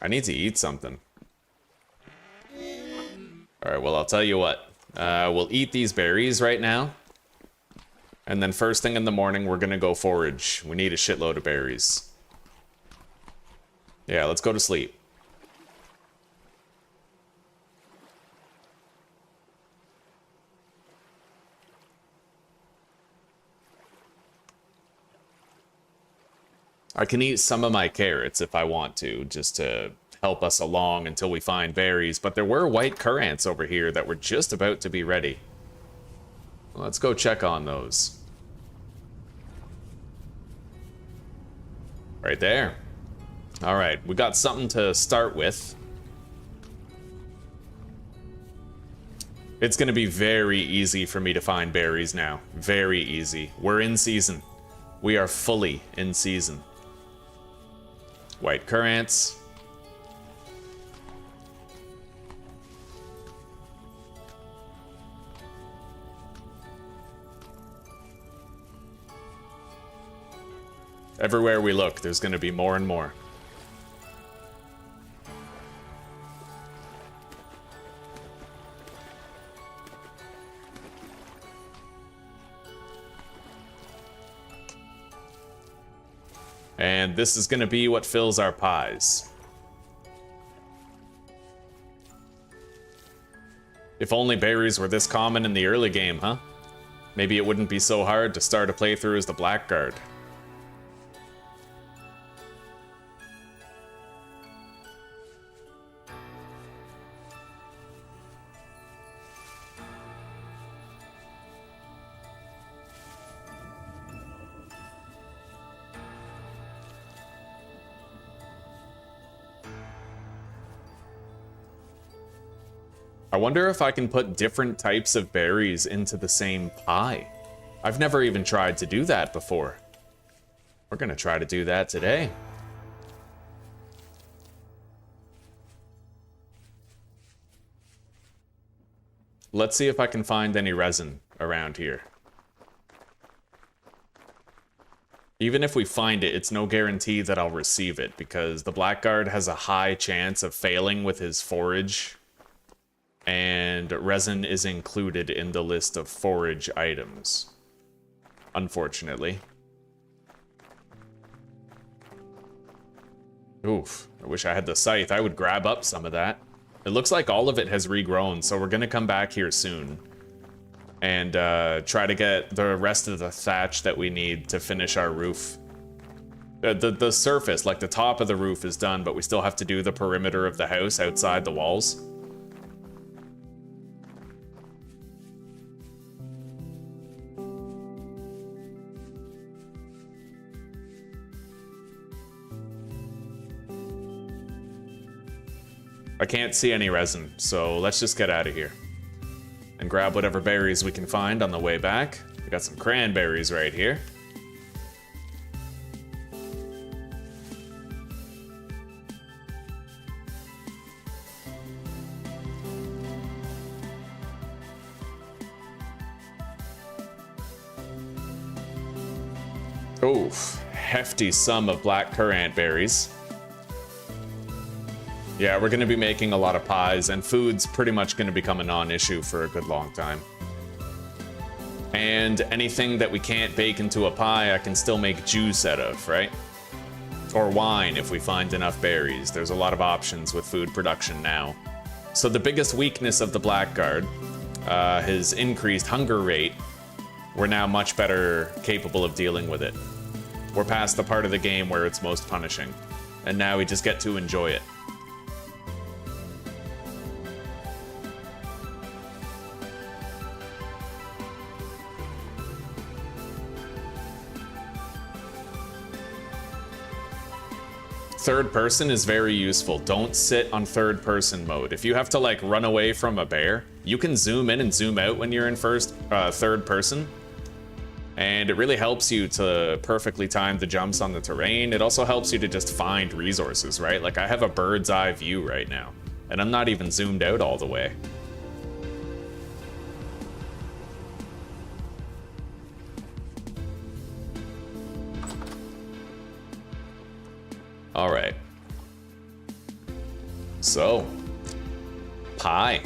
I need to eat something. All right, well, I'll tell you what. We'll eat these berries right now. And then first thing in the morning, we're gonna go forage. We need a shitload of berries. Yeah, let's go to sleep. I can eat some of my carrots if I want to, just to help us along until we find berries. But there were white currants over here that were just about to be ready. Let's go check on those. Right there. All right, we got something to start with. It's gonna be very easy for me to find berries now. Very easy. We're in season. We are fully in season. White currants. Everywhere we look, there's going to be more and more. And this is going to be what fills our pies. If only berries were this common in the early game, huh? Maybe it wouldn't be so hard to start a playthrough as the Blackguard. I wonder if I can put different types of berries into the same pie. I've never even tried to do that before. We're gonna try to do that today. Let's see if I can find any resin around here. Even if we find it, it's no guarantee that I'll receive it, because the Blackguard has a high chance of failing with his forage. And resin is included in the list of forage items, unfortunately. Oof, I wish I had the scythe. I would grab up some of that. It looks like all of it has regrown, so we're gonna come back here soon and try to get the rest of the thatch that we need to finish our roof. The surface, like the top of the roof, is done, but we still have to do the perimeter of the house outside the walls. I can't see any resin, so let's just get out of here and grab whatever berries we can find on the way back. We got some cranberries right here. Oof, hefty sum of black currant berries. Yeah, we're gonna be making a lot of pies, and food's pretty much gonna become a non-issue for a good long time. And anything that we can't bake into a pie, I can still make juice out of, right? Or wine if we find enough berries. There's a lot of options with food production now. So the biggest weakness of the Blackguard, his increased hunger rate, we're now much better capable of dealing with it. We're past the part of the game where it's most punishing, and now we just get to enjoy it. Third person is very useful. Don't sit on third person mode. If you have to like run away from a bear, you can zoom in and zoom out when you're in third person. And it really helps you to perfectly time the jumps on the terrain. It also helps you to just find resources, right? Like I have a bird's eye view right now, and I'm not even zoomed out all the way. All right. So, pie.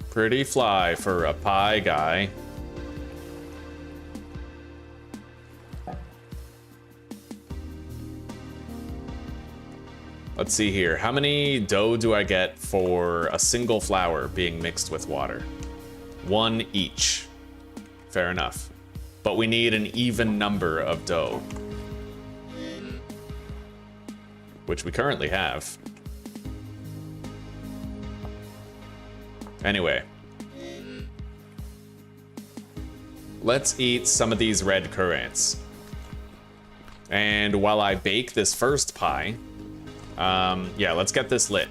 Pretty fly for a pie guy. Let's see here. How many dough do I get for a single flour being mixed with water? 1 each. Fair enough. But we need an even number of dough, which we currently have. Anyway. Let's eat some of these red currants. And while I bake this first pie, yeah, let's get this lit.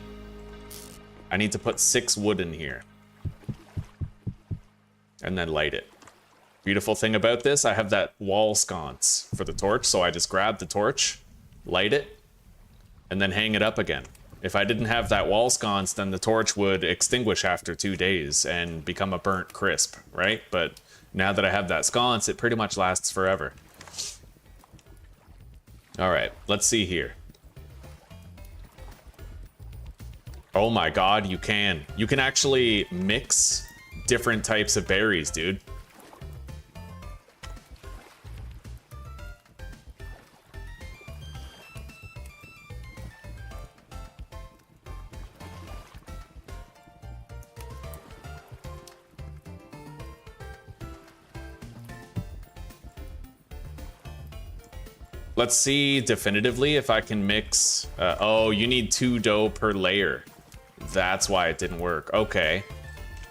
I need to put 6 wood in here. And then light it. Beautiful thing about this, I have that wall sconce for the torch, so I just grab the torch, light it, and then hang it up again. If I didn't have that wall sconce, then the torch would extinguish after 2 days and become a burnt crisp, right? But now that I have that sconce, it pretty much lasts forever. All right, let's see here. Oh my god, you can. You can actually mix different types of berries, dude. Let's see definitively if I can mix. Oh, you need 2 dough per layer. That's why it didn't work. Okay.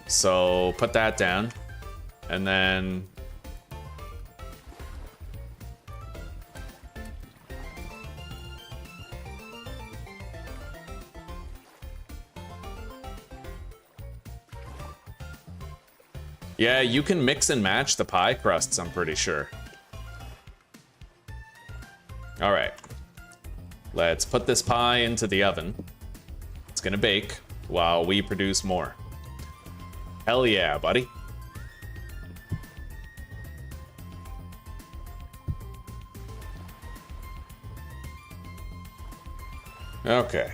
So put that down. And then... yeah, you can mix and match the pie crusts, I'm pretty sure. All right, let's put this pie into the oven. It's gonna bake while we produce more. Hell yeah, buddy. Okay.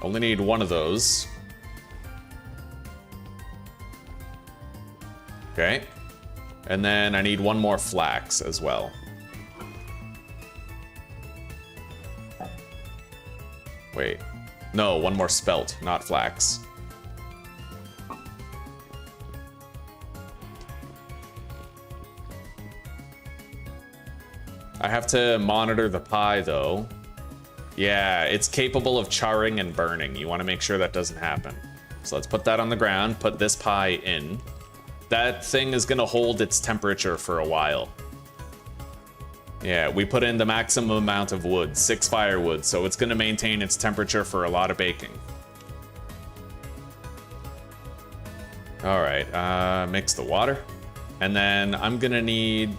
Only need 1 of those. Okay. And then I need 1 more flax as well. Wait. No, 1 more spelt, not flax. I have to monitor the pie, though. Yeah, it's capable of charring and burning. You want to make sure that doesn't happen. So let's put that on the ground, put this pie in. That thing is going to hold its temperature for a while. Yeah, we put in the maximum amount of wood, 6 firewood, so it's going to maintain its temperature for a lot of baking. All right, mix the water. And then I'm going to need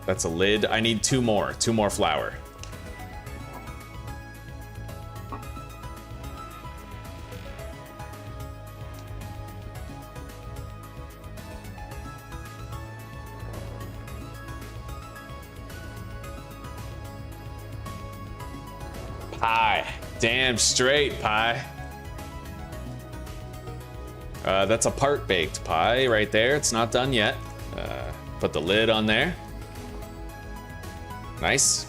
That's a lid. I need two more flour. Pie. Damn straight, pie. That's a part baked pie right there. It's not done yet. Put the lid on there. Nice.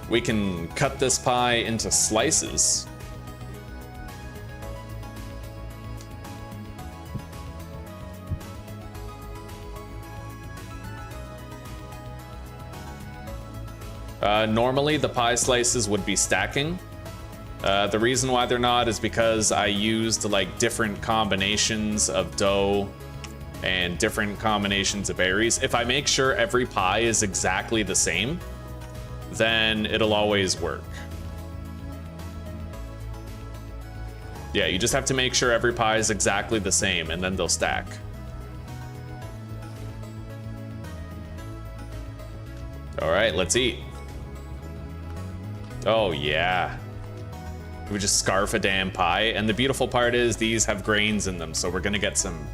We can cut this pie into slices. Normally, the pie slices would be stacking. The reason why they're not is because I used like different combinations of dough and different combinations of berries. If I make sure every pie is exactly the same, then it'll always work. Yeah, you just have to make sure every pie is exactly the same, and then they'll stack. All right, let's eat. Oh yeah. We just scarf a damn pie, and the beautiful part is these have grains in them, so we're gonna get some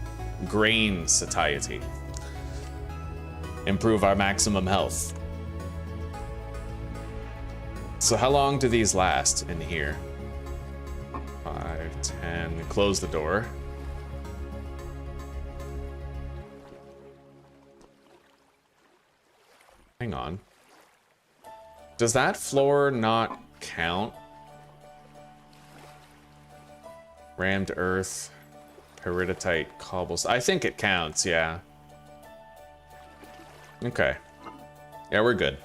grain satiety. Improve our maximum health. So how long do these last in here? 5, 10, close the door. Hang on. Does that floor not count? Rammed earth, peridotite, cobbles. I think it counts, yeah. Okay. Yeah, we're good.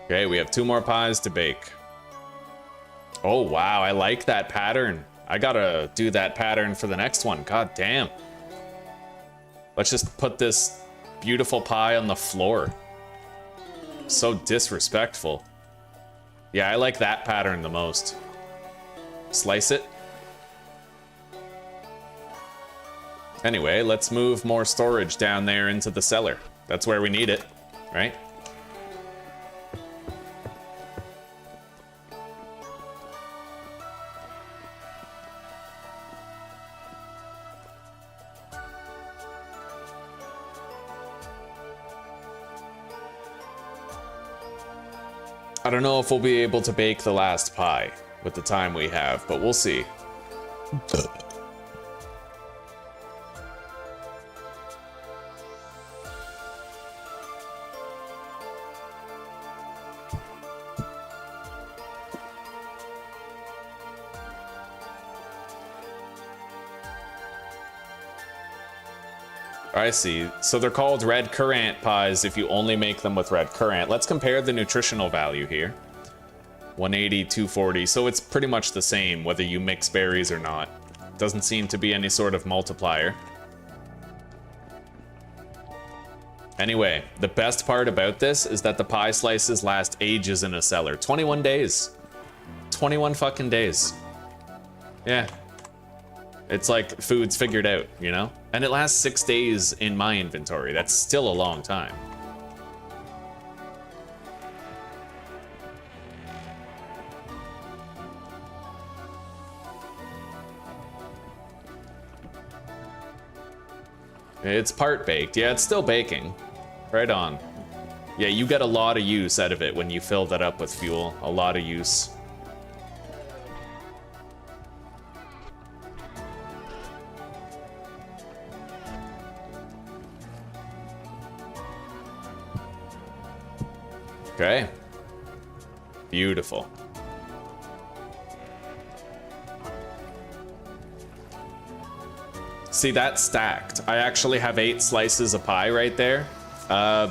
Okay, we have 2 more pies to bake. Oh, wow, I like that pattern. I gotta do that pattern for the next one. God damn. Let's just put this beautiful pie on the floor. So disrespectful. Yeah, I like that pattern the most. Slice it. Anyway, let's move more storage down there into the cellar. That's where we need it, right? I don't know if we'll be able to bake the last pie with the time we have, but we'll see. I see. So they're called red currant pies if you only make them with red currant. Let's compare the nutritional value here. 180, 240. So it's pretty much the same whether you mix berries or not. Doesn't seem to be any sort of multiplier. Anyway, the best part about this is that the pie slices last ages in a cellar. 21 days. 21 fucking days. Yeah. It's like food's figured out, you know? And it lasts 6 days in my inventory. That's still a long time. It's part baked. Yeah, it's still baking. Right on. Yeah, you get a lot of use out of it when you fill that up with fuel. A lot of use. Okay. Beautiful. See, that's stacked. I actually have 8 slices of pie right there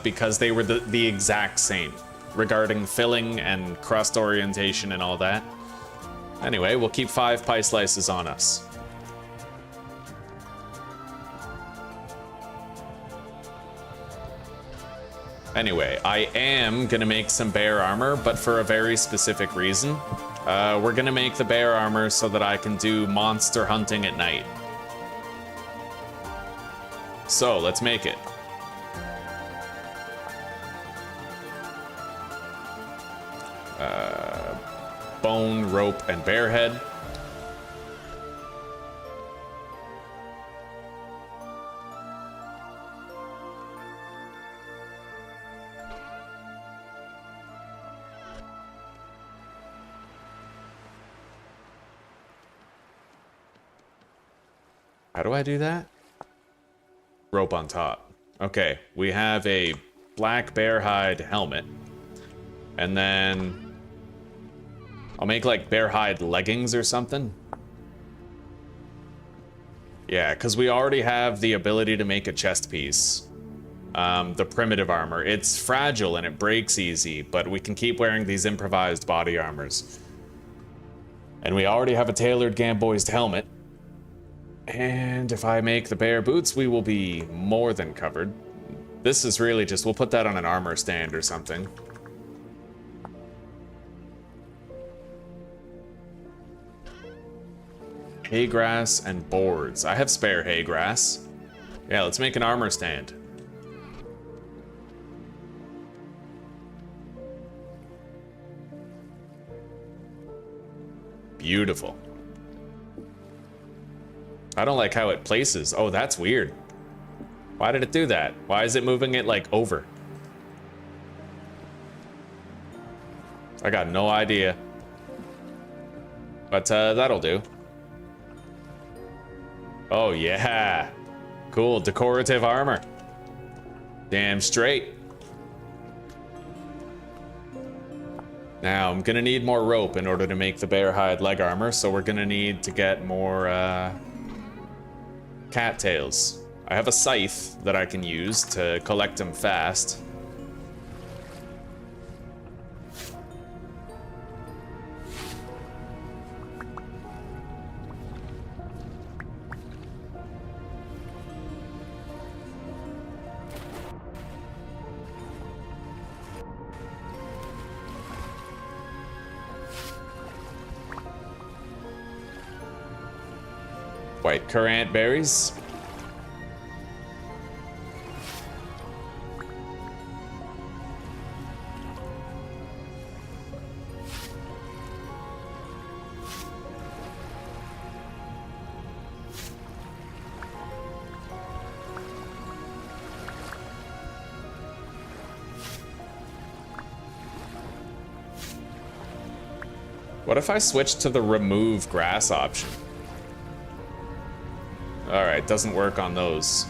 because they were the exact same regarding filling and crust orientation and all that. Anyway, we'll keep 5 pie slices on us. Anyway, I am gonna make some bear armor, but for a very specific reason. We're gonna make the bear armor so that I can do monster hunting at night. So, let's make it. Bone, rope, and bear head. How do I do that? Rope on top. Okay, we have a black bear hide helmet. And then I'll make like bear hide leggings or something. Yeah, because we already have the ability to make a chest piece. The primitive armor. It's fragile and it breaks easy, but we can keep wearing these improvised body armors. And we already have a tailored gamboized helmet. And if I make the bear boots, we will be more than covered. This is really just, we'll put that on an armor stand or something. Hay grass and boards. I have spare hay grass. Yeah, let's make an armor stand. Beautiful. I don't like how it places. Oh, that's weird. Why did it do that? Why is it moving it like over? I got no idea. But that'll do. Oh yeah. Cool, decorative armor. Damn straight. Now, I'm gonna need more rope in order to make the bear hide leg armor, so we're gonna need to get more cattails. I have a scythe that I can use to collect them fast. White currant berries. What if I switch to the remove grass option? Alright, doesn't work on those.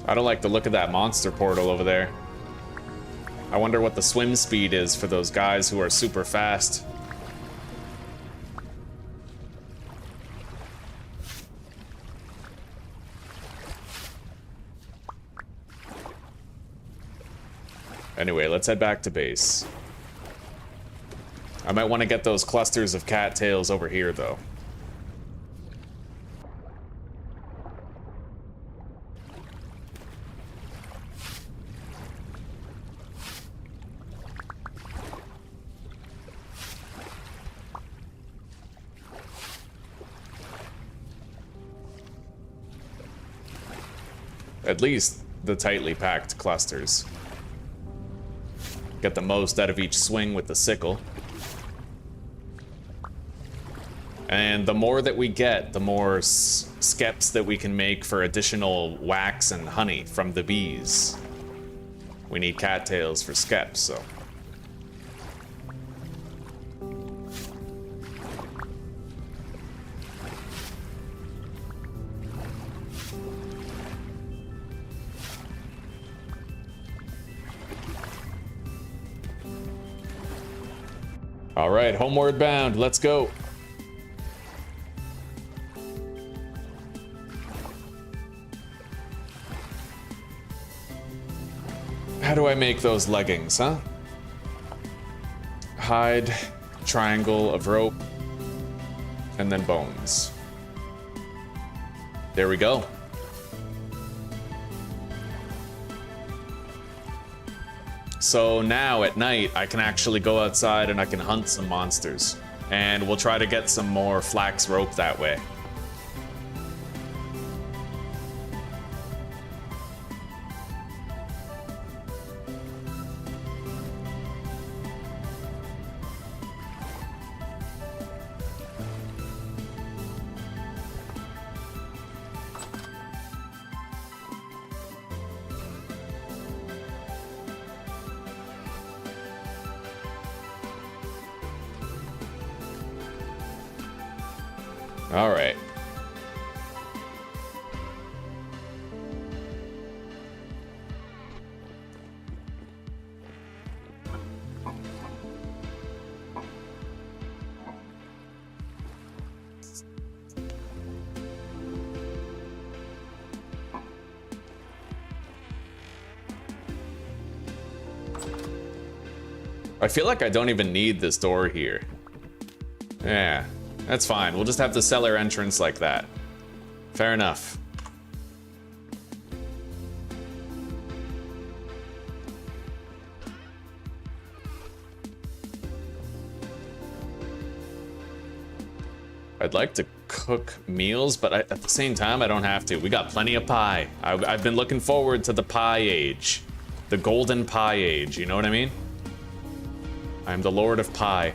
I don't like the look of that monster portal over there. I wonder what the swim speed is for those guys who are super fast. Anyway, let's head back to base. I might want to get those clusters of cattails over here, though. At least the tightly packed clusters. Get the most out of each swing with the sickle. And the more that we get, the more skeps that we can make for additional wax and honey from the bees. We need cattails for skeps, so. All right, homeward bound, let's go. do I make those leggings, huh? Hide, triangle of rope, and then bones. There we go. So now at night, I can actually go outside and I can hunt some monsters. And we'll try to get some more flax rope that way. All right. I feel like I don't even need this door here. Yeah. That's fine. We'll just have the cellar entrance like that. Fair enough. I'd like to cook meals, but at the same time, I don't have to. We got plenty of pie. I've been looking forward to the pie age. The golden pie age, you know what I mean? I'm the Lord of Pie.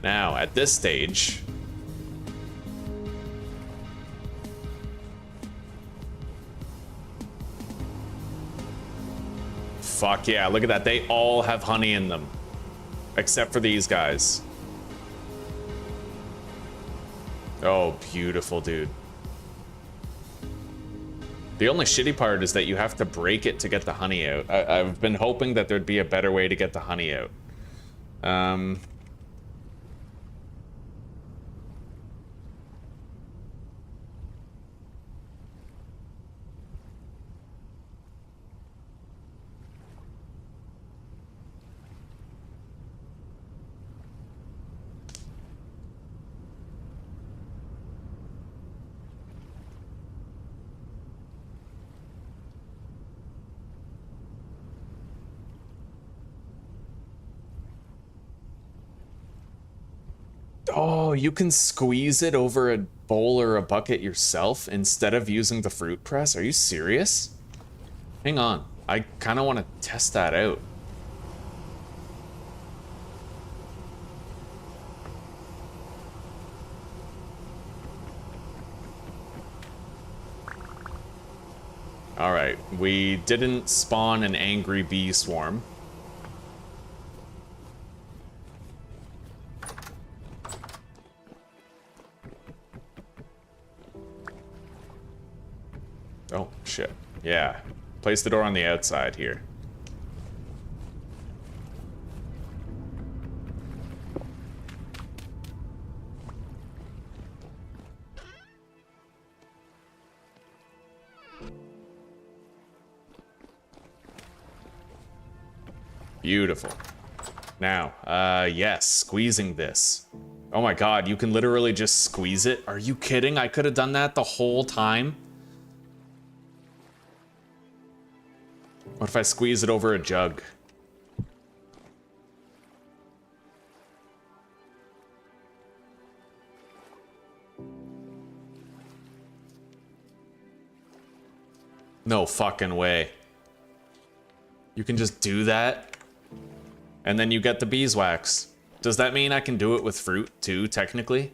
Now, at this stage... Fuck yeah, look at that. They all have honey in them. Except for these guys. Oh, beautiful, dude. The only shitty part is that you have to break it to get the honey out. I've been hoping that there'd be a better way to get the honey out. Oh, you can squeeze it over a bowl or a bucket yourself instead of using the fruit press? Are you serious? Hang on. I kind of want to test that out. All right. We didn't spawn an angry bee swarm. Oh, shit. Yeah. Place the door on the outside here. Beautiful. Now, yes, squeezing this. Oh my god, you can literally just squeeze it? Are you kidding? I could have done that the whole time? What if I squeeze it over a jug? No fucking way. You can just do that? And then you get the beeswax. Does that mean I can do it with fruit too, technically?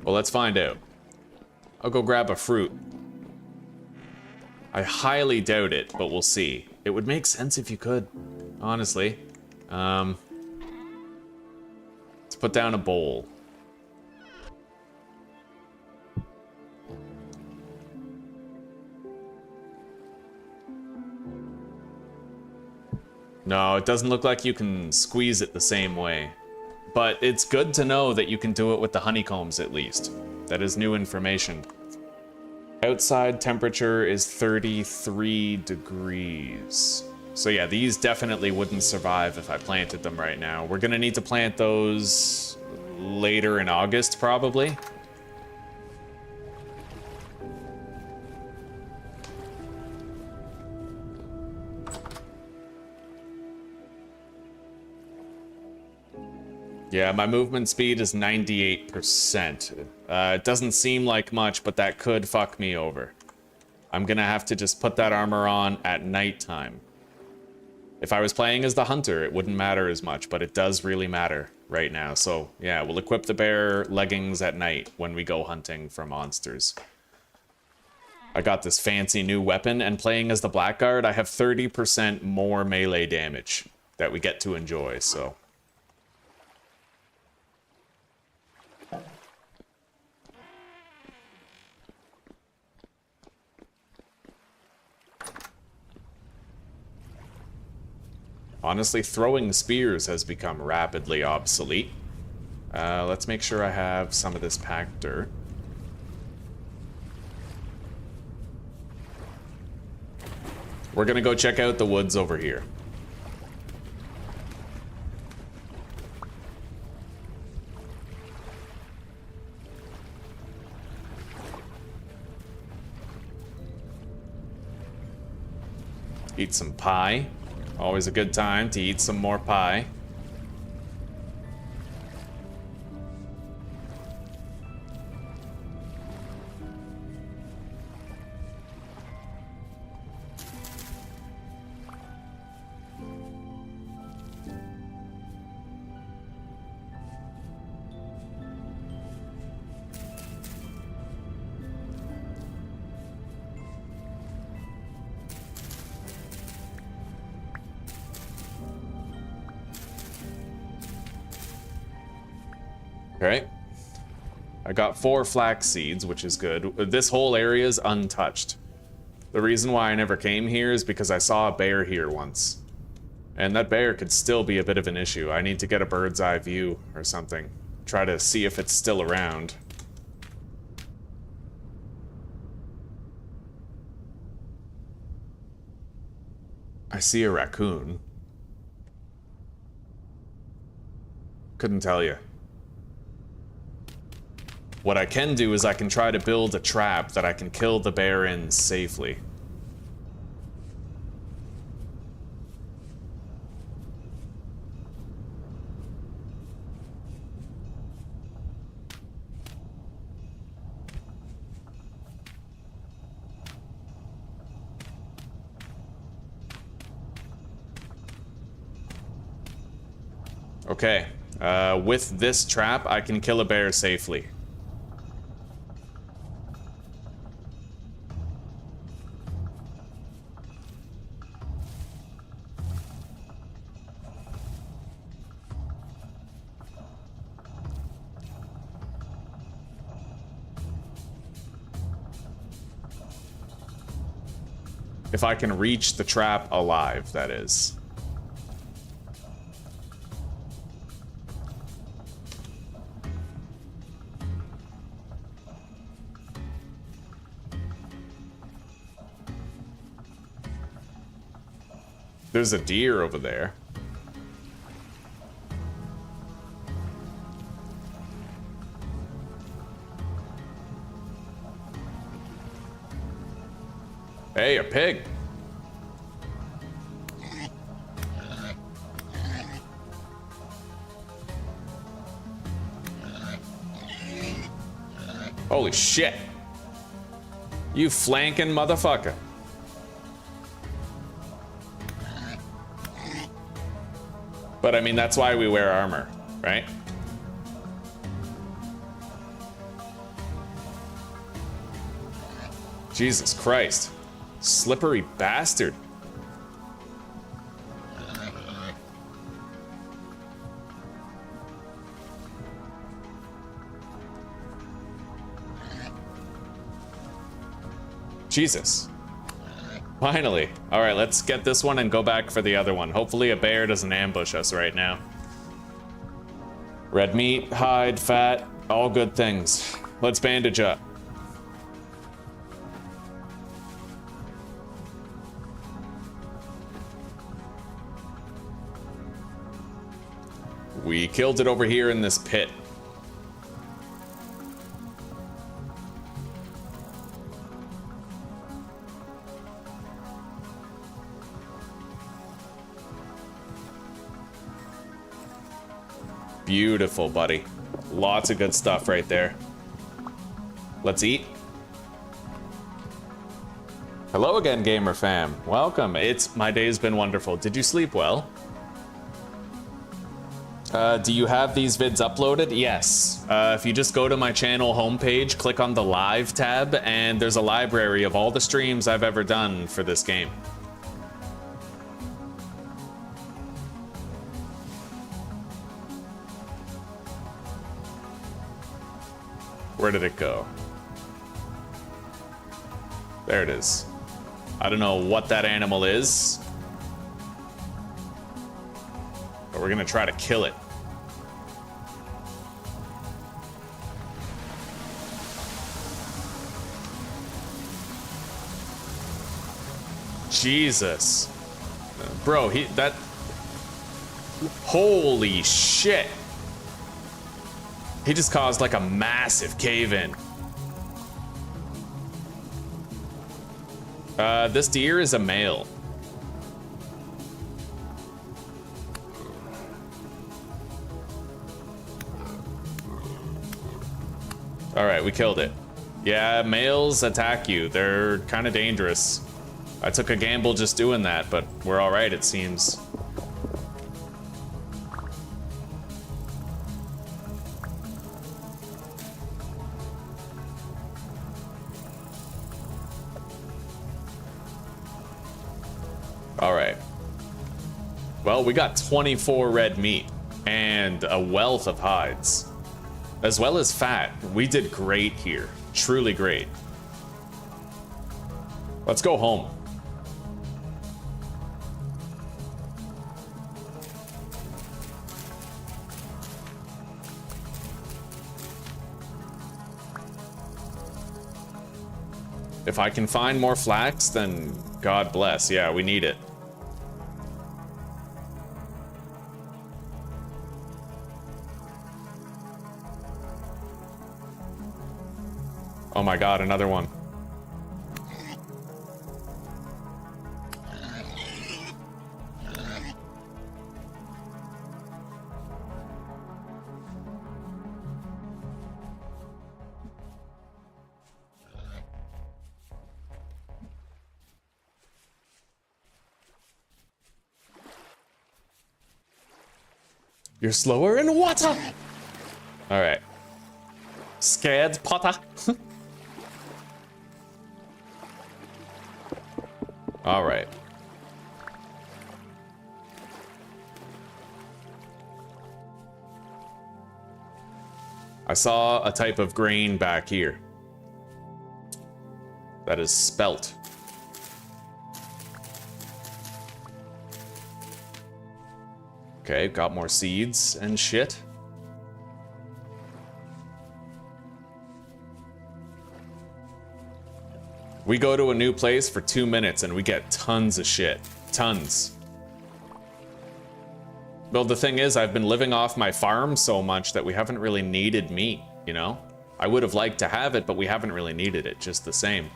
Well, let's find out. I'll go grab a fruit. I highly doubt it, but we'll see. It would make sense if you could, honestly. Let's put down a bowl. No, it doesn't look like you can squeeze it the same way. But it's good to know that you can do it with the honeycombs at least. That is new information. Outside temperature is 33 degrees. So yeah, these definitely wouldn't survive if I planted them right now. We're gonna need to plant those later in August, probably. Yeah, my movement speed is 98%. It doesn't seem like much, but that could fuck me over. I'm gonna have to just put that armor on at nighttime. If I was playing as the hunter, it wouldn't matter as much, but it does really matter right now. So yeah, we'll equip the bear leggings at night when we go hunting for monsters. I got this fancy new weapon, and playing as the Blackguard, I have 30% more melee damage that we get to enjoy, so... Honestly, throwing spears has become rapidly obsolete. Let's make sure I have some of this packed dirt. We're gonna go check out the woods over here. Eat some pie. Always a good time to eat some more pie. Okay. I got 4 flax seeds, which is good. This whole area is untouched. The reason why I never came here is because I saw a bear here once. And that bear could still be a bit of an issue. I need to get a bird's eye view or something. Try to see if it's still around. I see a raccoon. Couldn't tell you. What I can do is I can try to build a trap that I can kill the bear in safely. Okay, with this trap, I can kill a bear safely. If I can reach the trap alive, that is. There's a deer over there. Hey, a pig. Holy shit. You flanking motherfucker. But I mean, that's why we wear armor, right? Jesus Christ. Slippery bastard. Jesus. Finally. All right, let's get this one and go back for the other one. Hopefully a bear doesn't ambush us right now. Red meat, hide, fat, all good things. Let's bandage up. We killed it over here in this pit. Beautiful, buddy. Lots of good stuff right there. Let's eat. Hello again, gamer fam. Welcome. My day's been wonderful. Did you sleep well? Do you have these vids uploaded? Yes. If you just go to my channel homepage, click on the live tab, and there's a library of all the streams I've ever done for this game. Where did it go? There it is. I don't know what that animal is, but we're gonna try to kill it. Jesus. Bro, holy shit. He just caused like a massive cave-in. This deer is a male. All right, we killed it. Yeah, males attack you. They're kind of dangerous. I took a gamble just doing that, but we're all right, it seems. All right. Well, we got 24 red meat and a wealth of hides, as well as fat. We did great here. Truly great. Let's go home. If I can find more flax, then God bless. Yeah, we need it. Oh my God, another one. You're slower in water. All right. Scared, Potter? All right. I saw a type of grain back here. That is spelt. Okay, got more seeds and shit. We go to a new place for 2 minutes and we get tons of shit. Tons. Well, the thing is, I've been living off my farm so much that we haven't really needed meat, you know? I would have liked to have it, but we haven't really needed it, just the same.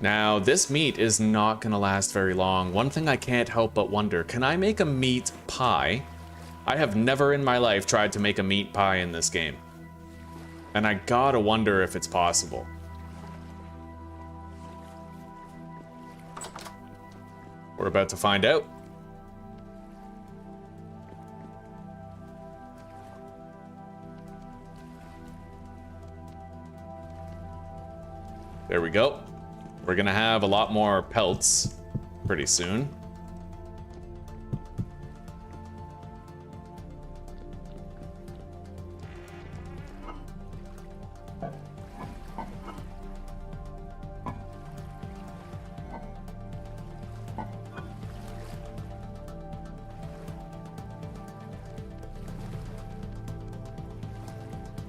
Now, this meat is not gonna last very long. One thing I can't help but wonder, can I make a meat pie? I have never in my life tried to make a meat pie in this game. And I gotta wonder if it's possible. We're about to find out. There we go. We're gonna have a lot more pelts pretty soon.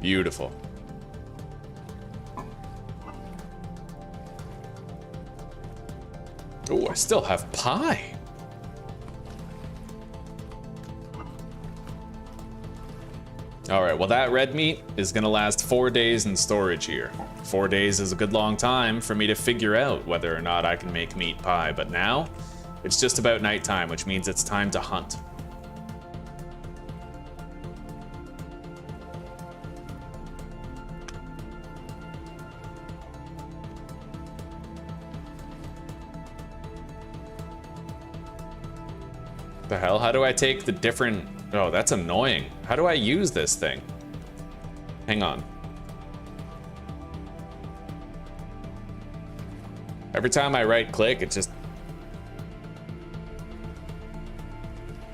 Beautiful. Oh, I still have pie. All right, well, that red meat is gonna last 4 days in storage here. 4 days is a good long time for me to figure out whether or not I can make meat pie, but now it's just about nighttime, which means it's time to hunt. The hell? How do I take the different... Oh, that's annoying. How do I use this thing? Hang on. Every time I right click, it just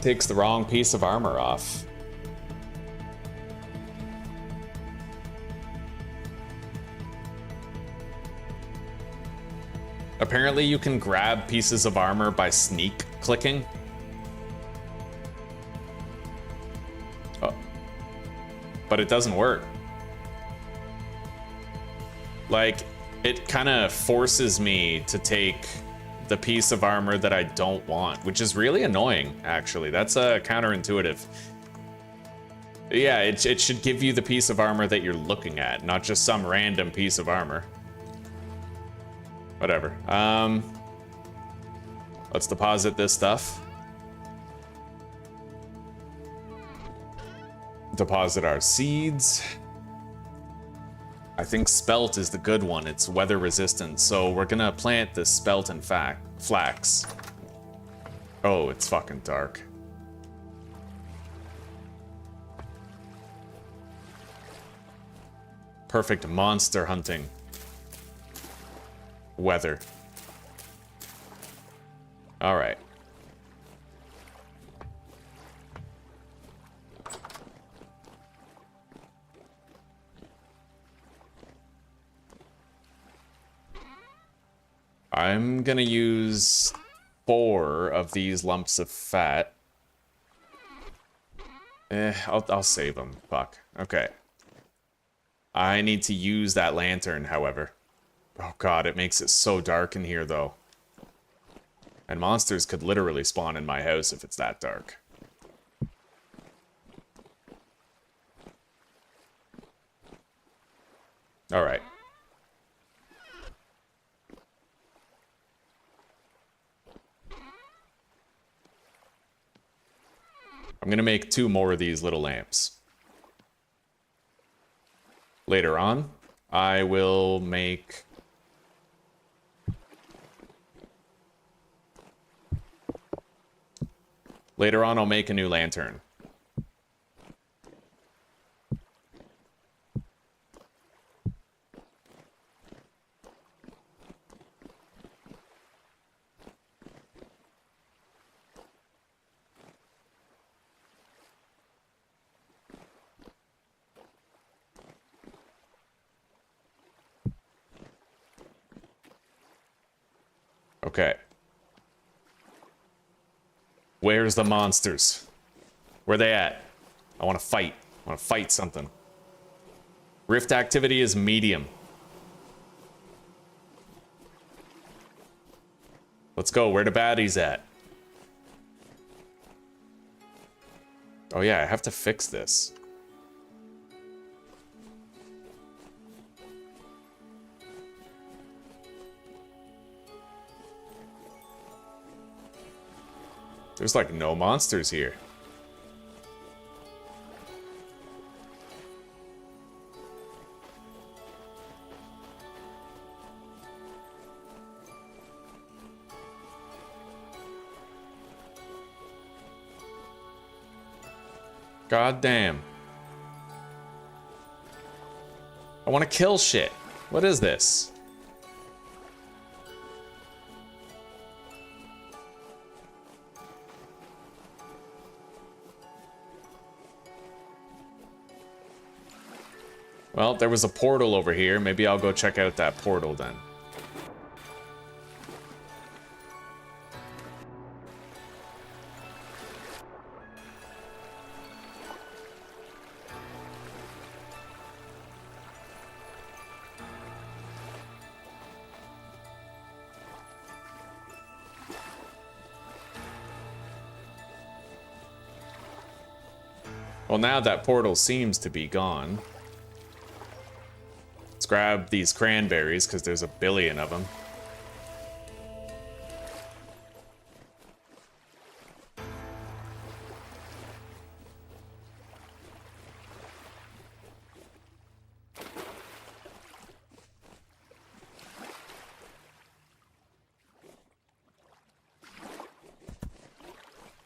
takes the wrong piece of armor off. Apparently you can grab pieces of armor by sneak clicking. But it doesn't work. Like, it kind of forces me to take the piece of armor that I don't want, which is really annoying, actually. That's counterintuitive. Yeah, it should give you the piece of armor that you're looking at, not just some random piece of armor. Whatever. Let's deposit this stuff. Deposit our seeds. I think spelt is the good one. It's weather resistant, so we're gonna plant the spelt and flax. Oh, it's fucking dark. Perfect monster hunting weather. All right. I'm gonna use 4 of these lumps of fat. I'll save them. Fuck. Okay. I need to use that lantern, however. Oh god, it makes it so dark in here, though. And monsters could literally spawn in my house if it's that dark. Alright. I'm gonna make 2 more of these little lamps. Later on, I will make... Later on, I'll make a new lantern. Okay. Where's the monsters? Where they at? I want to fight. I want to fight something. Rift activity is medium. Let's go. Where the baddies at? Oh yeah, I have to fix this. There's like no monsters here. God damn. I want to kill shit. What is this? Well, there was a portal over here. Maybe I'll go check out that portal then. Well, now that portal seems to be gone. Let's grab these cranberries, because there's a billion of them.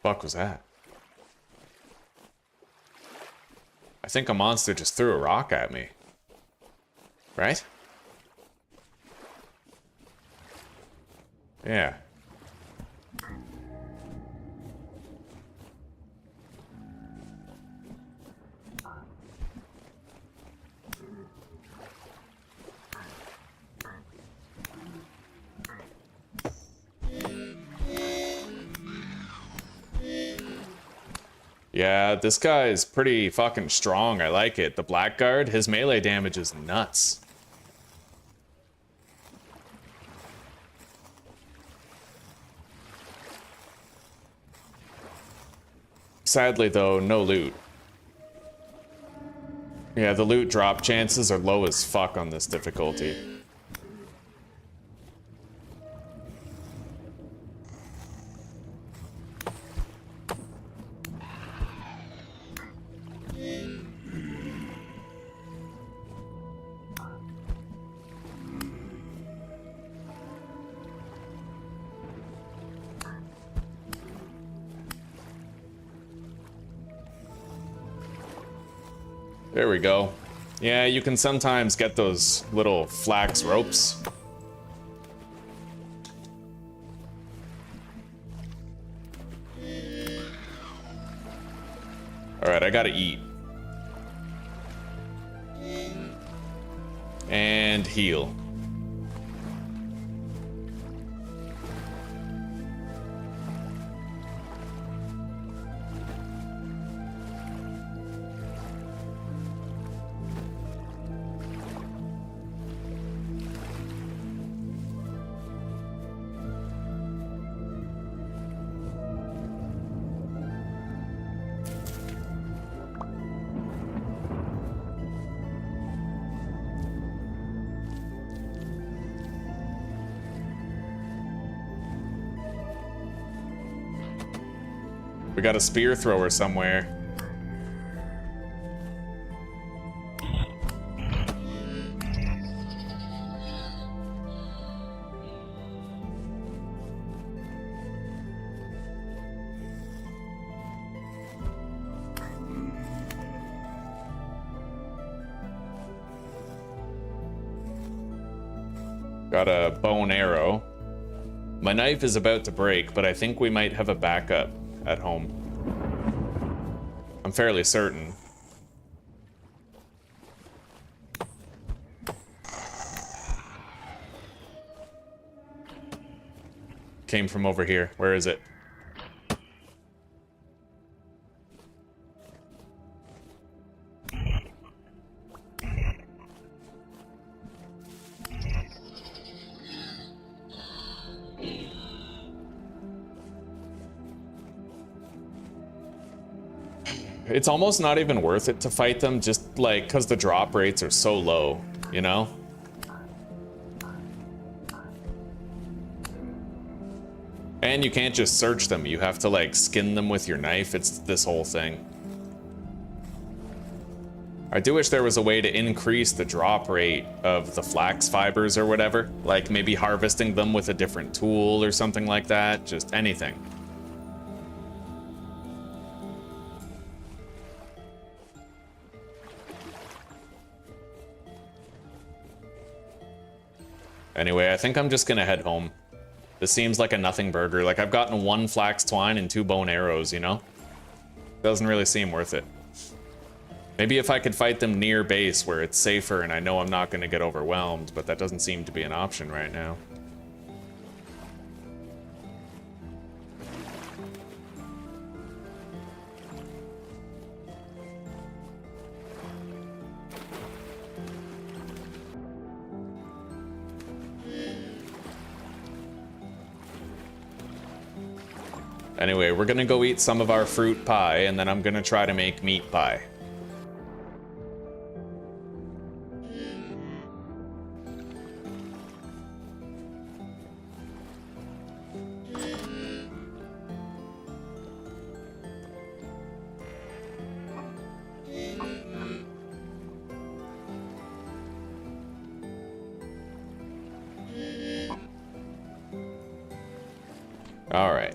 Fuck was that? I think a monster just threw a rock at me. Right? Yeah. Yeah, this guy is pretty fucking strong. I like it. The Blackguard, his melee damage is nuts. Sadly, though, no loot. Yeah, the loot drop chances are low as fuck on this difficulty. There we go. Yeah, you can sometimes get those little flax ropes. Alright, I gotta eat. And heal. We got a spear thrower somewhere. Got a bow and arrow. My knife is about to break, but I think we might have a backup at home. I'm fairly certain. Came from over here. Where is it? It's almost not even worth it to fight them, just like because the drop rates are so low, you know? And you can't just search them, you have to like skin them with your knife. It's this whole thing. I do wish there was a way to increase the drop rate of the flax fibers or whatever, like maybe harvesting them with a different tool or something like that, just anything. Anyway, I think I'm just gonna head home. This seems like a nothing burger. Like, I've gotten 1 flax twine and 2 bone arrows, you know? Doesn't really seem worth it. Maybe if I could fight them near base where it's safer and I know I'm not gonna get overwhelmed, but that doesn't seem to be an option right now. Anyway, we're gonna go eat some of our fruit pie, and then I'm gonna try to make meat pie. All right.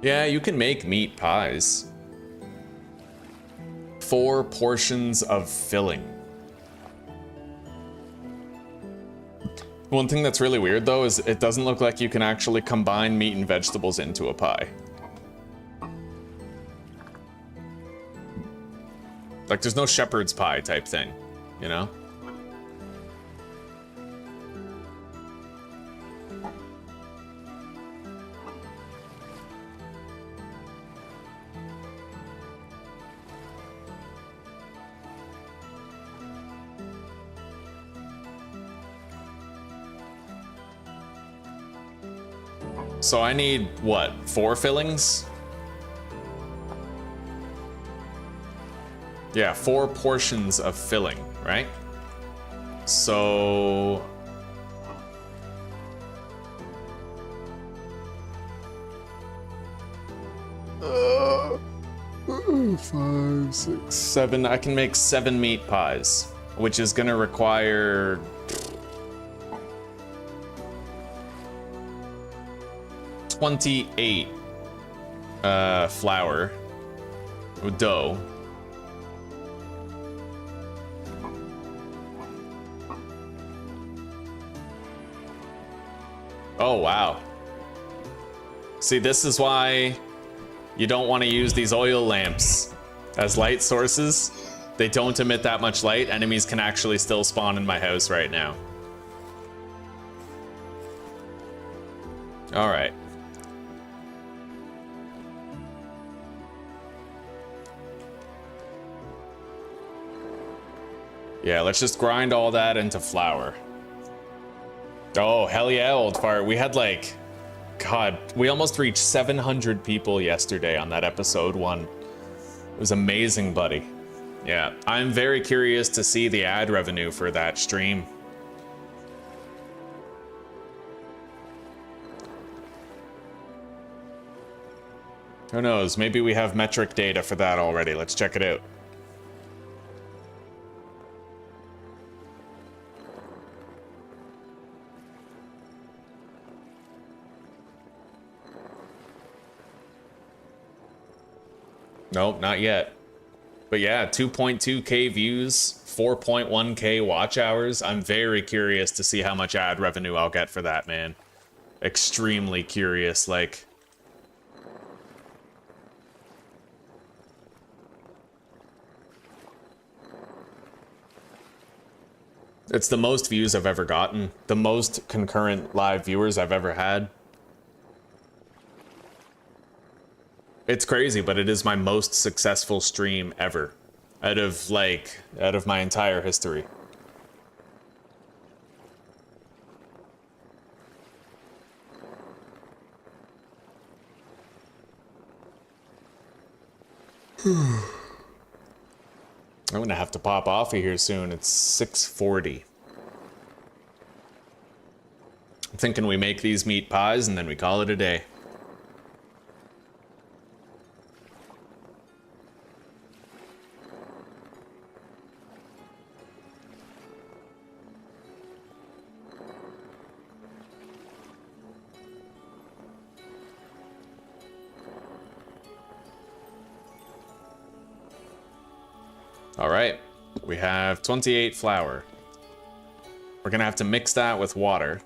Yeah, you can make meat pies. 4 portions of filling. One thing that's really weird though is it doesn't look like you can actually combine meat and vegetables into a pie. Like there's no shepherd's pie type thing, you know? So I need, what, 4 fillings? Yeah, 4 portions of filling, right? So... five, 6, 7. I can make 7 meat pies, which is gonna require... 28 flour dough. Oh wow. See, this is why you don't want to use these oil lamps as light sources. They don't emit that much light. Enemies can actually still spawn in my house right now. All right. Yeah, let's just grind all that into flour. Oh, hell yeah, old fart. We had like, God, we almost reached 700 people yesterday on that episode 1. It was amazing, buddy. Yeah, I'm very curious to see the ad revenue for that stream. Who knows, maybe we have metric data for that already. Let's check it out. Nope, not yet. But yeah, 2.2k views, 4.1k watch hours. I'm very curious to see how much ad revenue I'll get for that, man. Extremely curious, like... It's the most views I've ever gotten. The most concurrent live viewers I've ever had. It's crazy, but it is my most successful stream ever. Out of my entire history. I'm gonna have to pop off of here soon. It's 6:40. I'm thinking we make these meat pies and then we call it a day. All right, we have 28 flour. We're gonna have to mix that with water.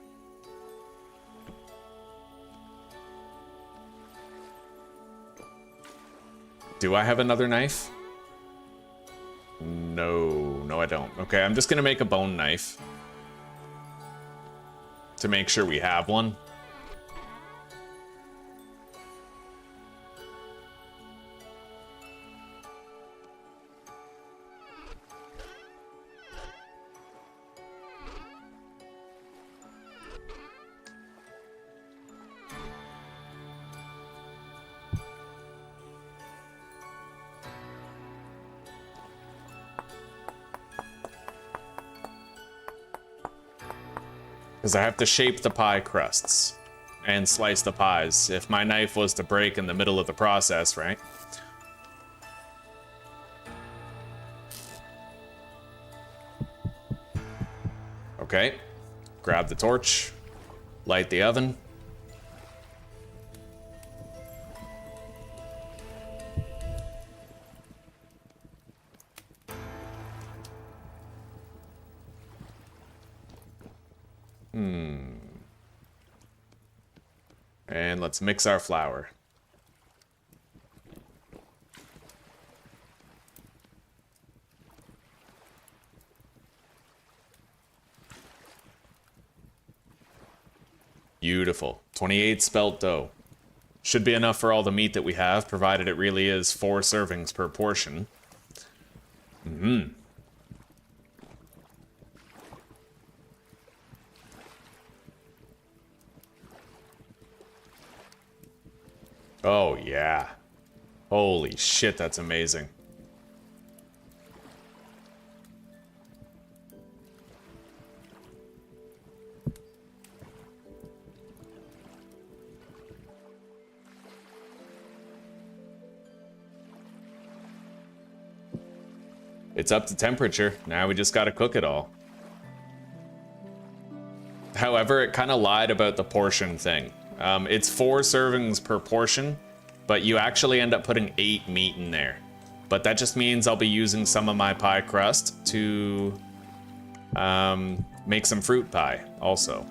Do I have another knife? No, I don't. Okay, I'm just gonna make a bone knife to make sure we have one. Because I have to shape the pie crusts and slice the pies if my knife was to break in the middle of the process, right? Okay, grab the torch, light the oven. And let's mix our flour. Beautiful. 28 spelt dough. Should be enough for all the meat that we have, provided it really is 4 servings per portion. Oh, yeah. Holy shit, that's amazing. It's up to temperature. Now we just gotta cook it all. However, it kind of lied about the portion thing. It's 4 servings per portion, but you actually end up putting 8 meat in there. But that just means I'll be using some of my pie crust to make some fruit pie also.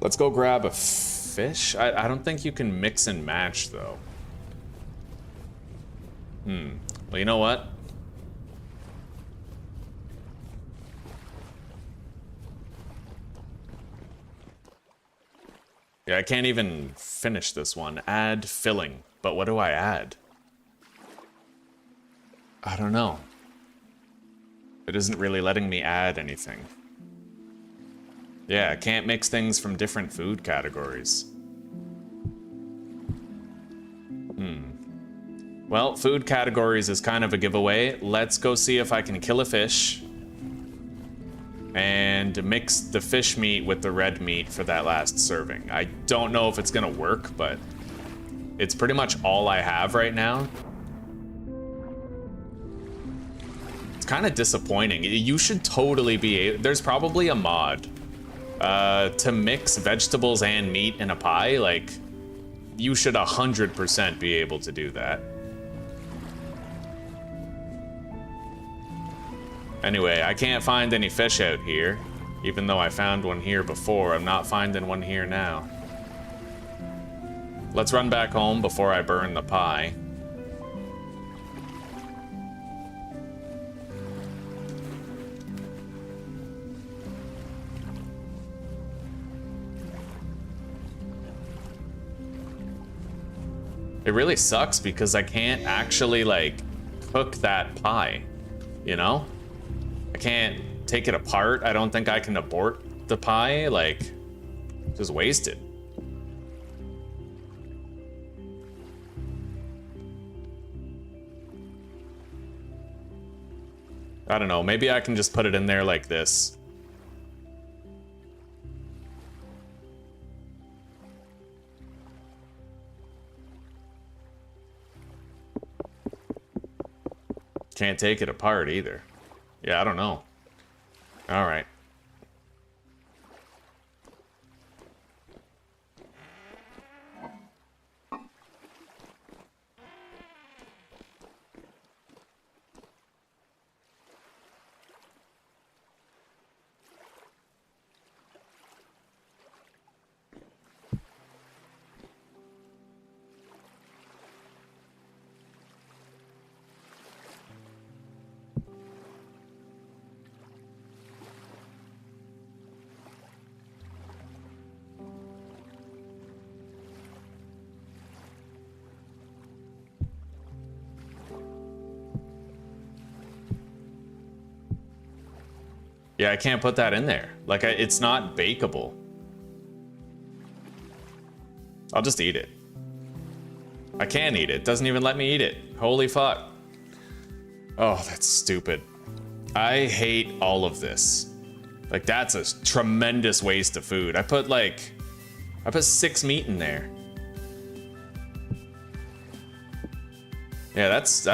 Let's go grab a fish. I don't think you can mix and match, though. Well, you know what? Yeah, I can't even finish this one. Add filling. But what do I add? I don't know. It isn't really letting me add anything. Yeah, I can't mix things from different food categories. Well, food categories is kind of a giveaway. Let's go see if I can kill a fish and mix the fish meat with the red meat for that last serving. I don't know if it's gonna work, but it's pretty much all I have right now. It's kind of disappointing. You should totally be there's probably a mod to mix vegetables and meat in a pie. Like, you should 100% be able to do that. Anyway, I can't find any fish out here, even though I found one here before. I'm not finding one here now. Let's run back home before I burn the pie. It really sucks because I can't actually, like, cook that pie, you know? I can't take it apart. I don't think I can abort the pie, like, just wasted. I don't know, maybe I can just put it in there like this. Can't take it apart either. Yeah, I don't know. All right. Yeah, I can't put that in there. Like, it's not bakeable. I'll just eat it. I can't eat it. It doesn't even let me eat it. Holy fuck. Oh, that's stupid. I hate all of this. Like, that's a tremendous waste of food. I put 6 meat in there. Yeah, that's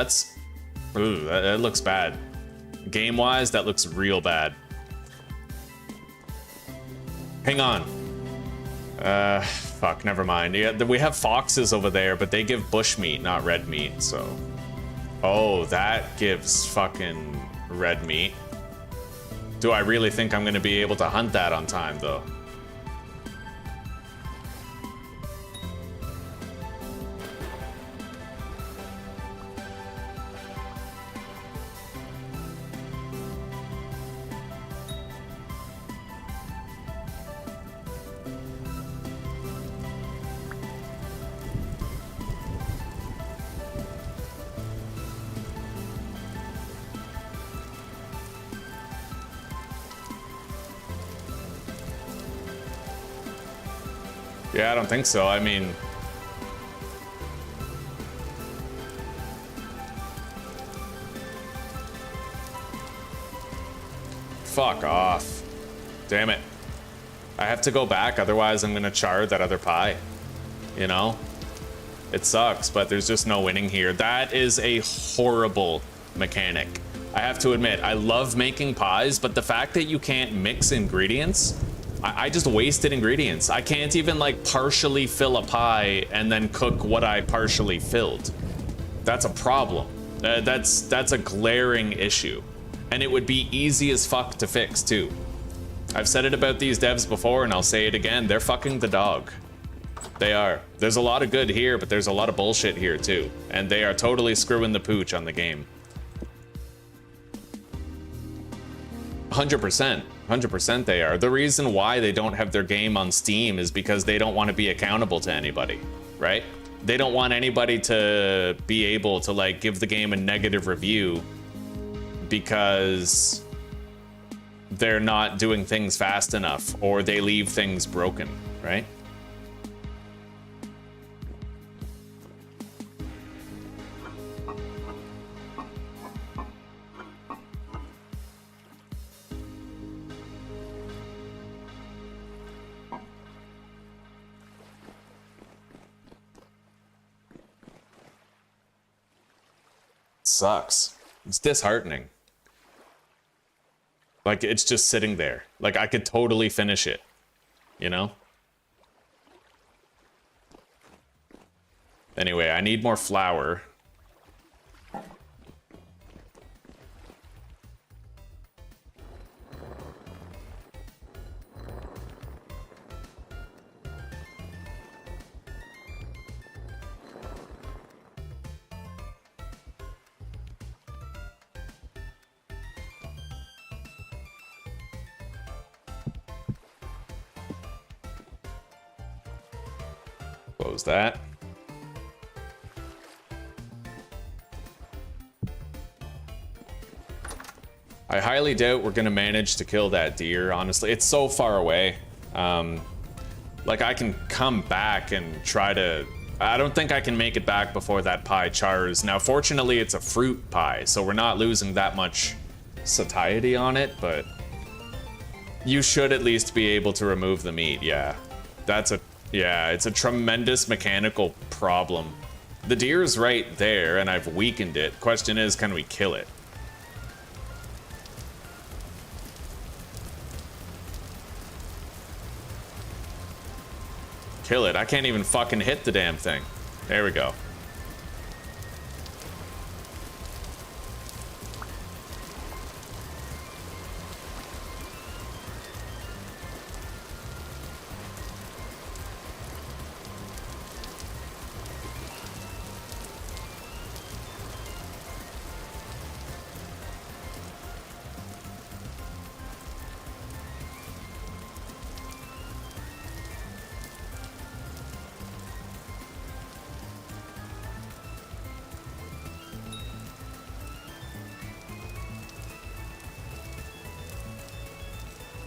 ooh, that looks bad. Game-wise, that looks real bad. Hang on. Fuck, never mind. Yeah, we have foxes over there, but they give bush meat, not red meat, so... Oh, that gives fucking red meat. Do I really think I'm gonna be able to hunt that on time, though? Yeah, I don't think so. I mean... Fuck off. Damn it. I have to go back, otherwise I'm gonna char that other pie. You know? It sucks, but there's just no winning here. That is a horrible mechanic. I have to admit, I love making pies, but the fact that you can't mix ingredients... I just wasted ingredients. I can't even like partially fill a pie and then cook what I partially filled. That's a problem. That's a glaring issue. And it would be easy as fuck to fix too. I've said it about these devs before and I'll say it again. They're fucking the dog. They are. There's a lot of good here, but there's a lot of bullshit here too. And they are totally screwing the pooch on the game. 100%. 100% they are. The reason why they don't have their game on Steam is because they don't want to be accountable to anybody, right? They don't want anybody to be able to like give the game a negative review because they're not doing things fast enough or they leave things broken, right? Sucks. It's disheartening. Like, it's just sitting there. Like, I could totally finish it. You know? Anyway, I need more flour. Close that. I highly doubt we're gonna manage to kill that deer, honestly. It's so far away. Like, I can come back and try to... I don't think I can make it back before that pie chars. Now, fortunately, it's a fruit pie, so we're not losing that much satiety on it, but... You should at least be able to remove the meat, yeah. That's a... Yeah, it's a tremendous mechanical problem. The deer's right there, and I've weakened it. Question is, can we kill it? Kill it. I can't even fucking hit the damn thing. There we go.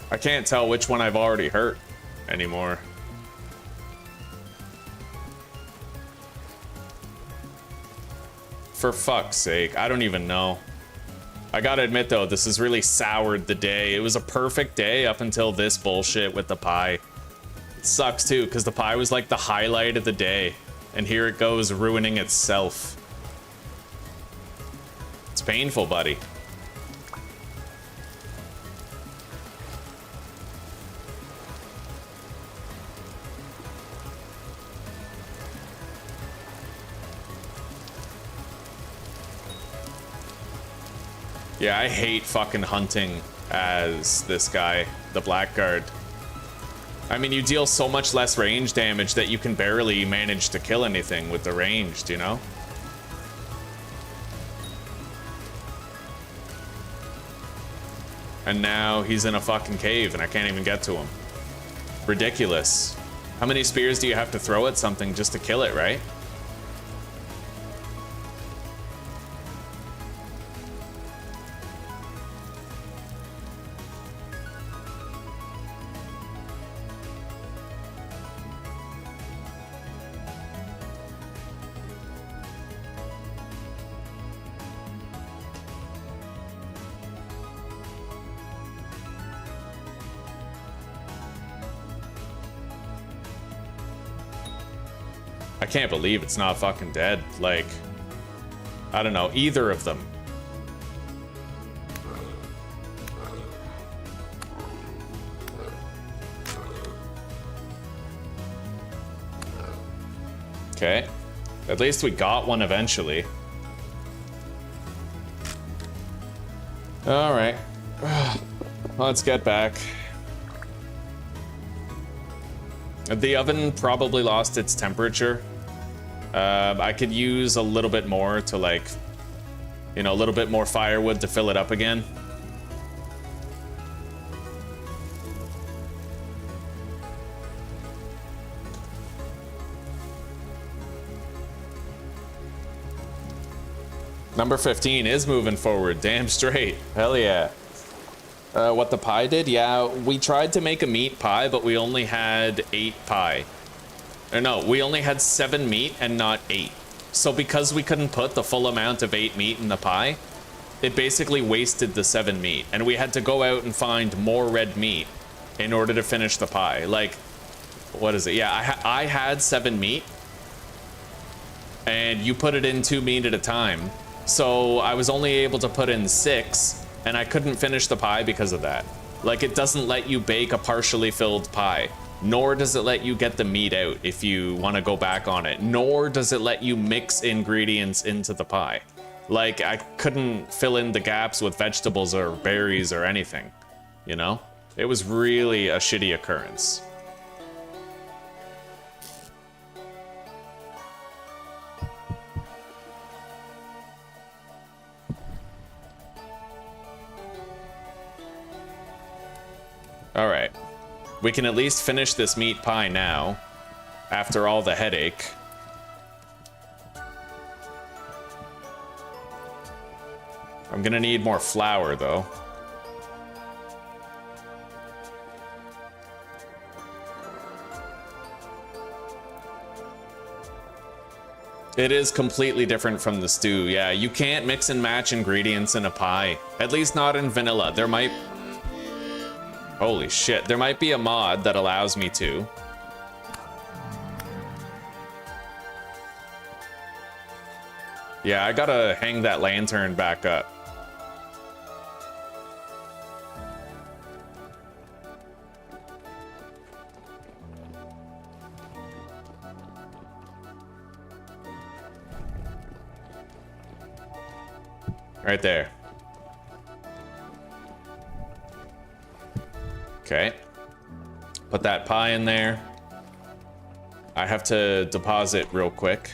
I can't tell which one I've already hurt anymore. For fuck's sake, I don't even know. I gotta admit though, this has really soured the day. It was a perfect day up until this bullshit with the pie. It sucks too, because the pie was like the highlight of the day. And here it goes, ruining itself. It's painful, buddy. Yeah, I hate fucking hunting as this guy, the Blackguard. I mean, you deal so much less range damage that you can barely manage to kill anything with the ranged, you know? And now he's in a fucking cave and I can't even get to him. Ridiculous. How many spears do you have to throw at something just to kill it, right? I can't believe it's not fucking dead. Like, I don't know, either of them. Okay. At least we got one eventually. All right. Let's get back. The oven probably lost its temperature. I could use a little bit more to, like, you know, a little bit more firewood to fill it up again. Number 15 is moving forward, damn straight. Hell yeah. What the pie did? Yeah, we tried to make a meat pie, but we only had 8 pie. Or no, we only had 7 meat and not 8. So because we couldn't put the full amount of 8 meat in the pie, it basically wasted the 7 meat. And we had to go out and find more red meat in order to finish the pie. Like, what is it? Yeah, I had 7 meat. And you put it in 2 meat at a time. So I was only able to put in 6. And I couldn't finish the pie because of that. Like, it doesn't let you bake a partially filled pie. Nor does it let you get the meat out if you want to go back on it. Nor does it let you mix ingredients into the pie. Like, I couldn't fill in the gaps with vegetables or berries or anything. You know? It was really a shitty occurrence. All right, we can at least finish this meat pie now, after all the headache. I'm gonna need more flour though. It is completely different from the stew, yeah. You can't mix and match ingredients in a pie, at least not in vanilla. There might... Holy shit, there might be a mod that allows me to. Yeah, I gotta hang that lantern back up. Right there. Okay. Put that pie in there. I have to deposit real quick.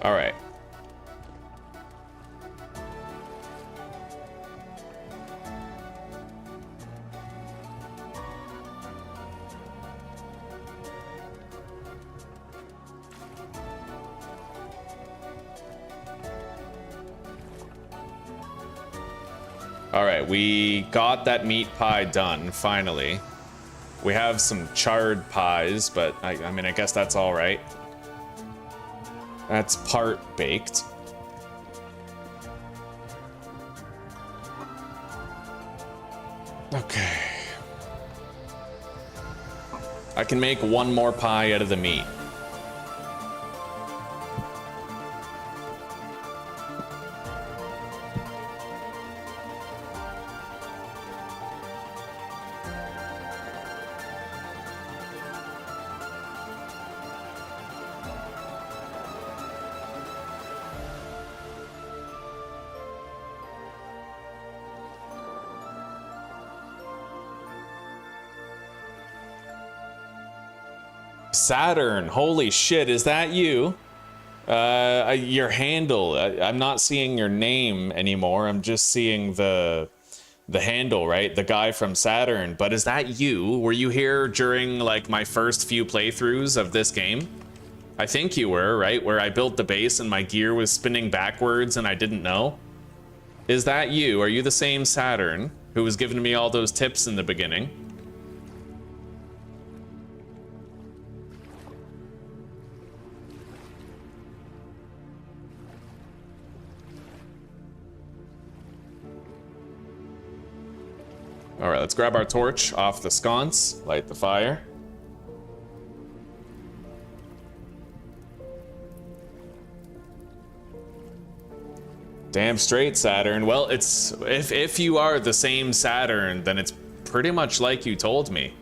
All right. All right, we got that meat pie done, finally. We have some charred pies, but I mean, I guess that's all right. That's part baked. Okay. I can make one more pie out of the meat. Saturn, holy shit, is that you? Your handle, I'm not seeing your name anymore, I'm just seeing the handle, right? The guy from Saturn, but is that you? Were you here during like my first few playthroughs of this game? I think you were, right? Where I built the base and my gear was spinning backwards and I didn't know? Is that you? Are you the same Saturn who was giving me all those tips in the beginning? All right, let's grab our torch off the sconce, light the fire. Damn straight, Saturn. Well, it's if you are the same Saturn, then it's pretty much like you told me.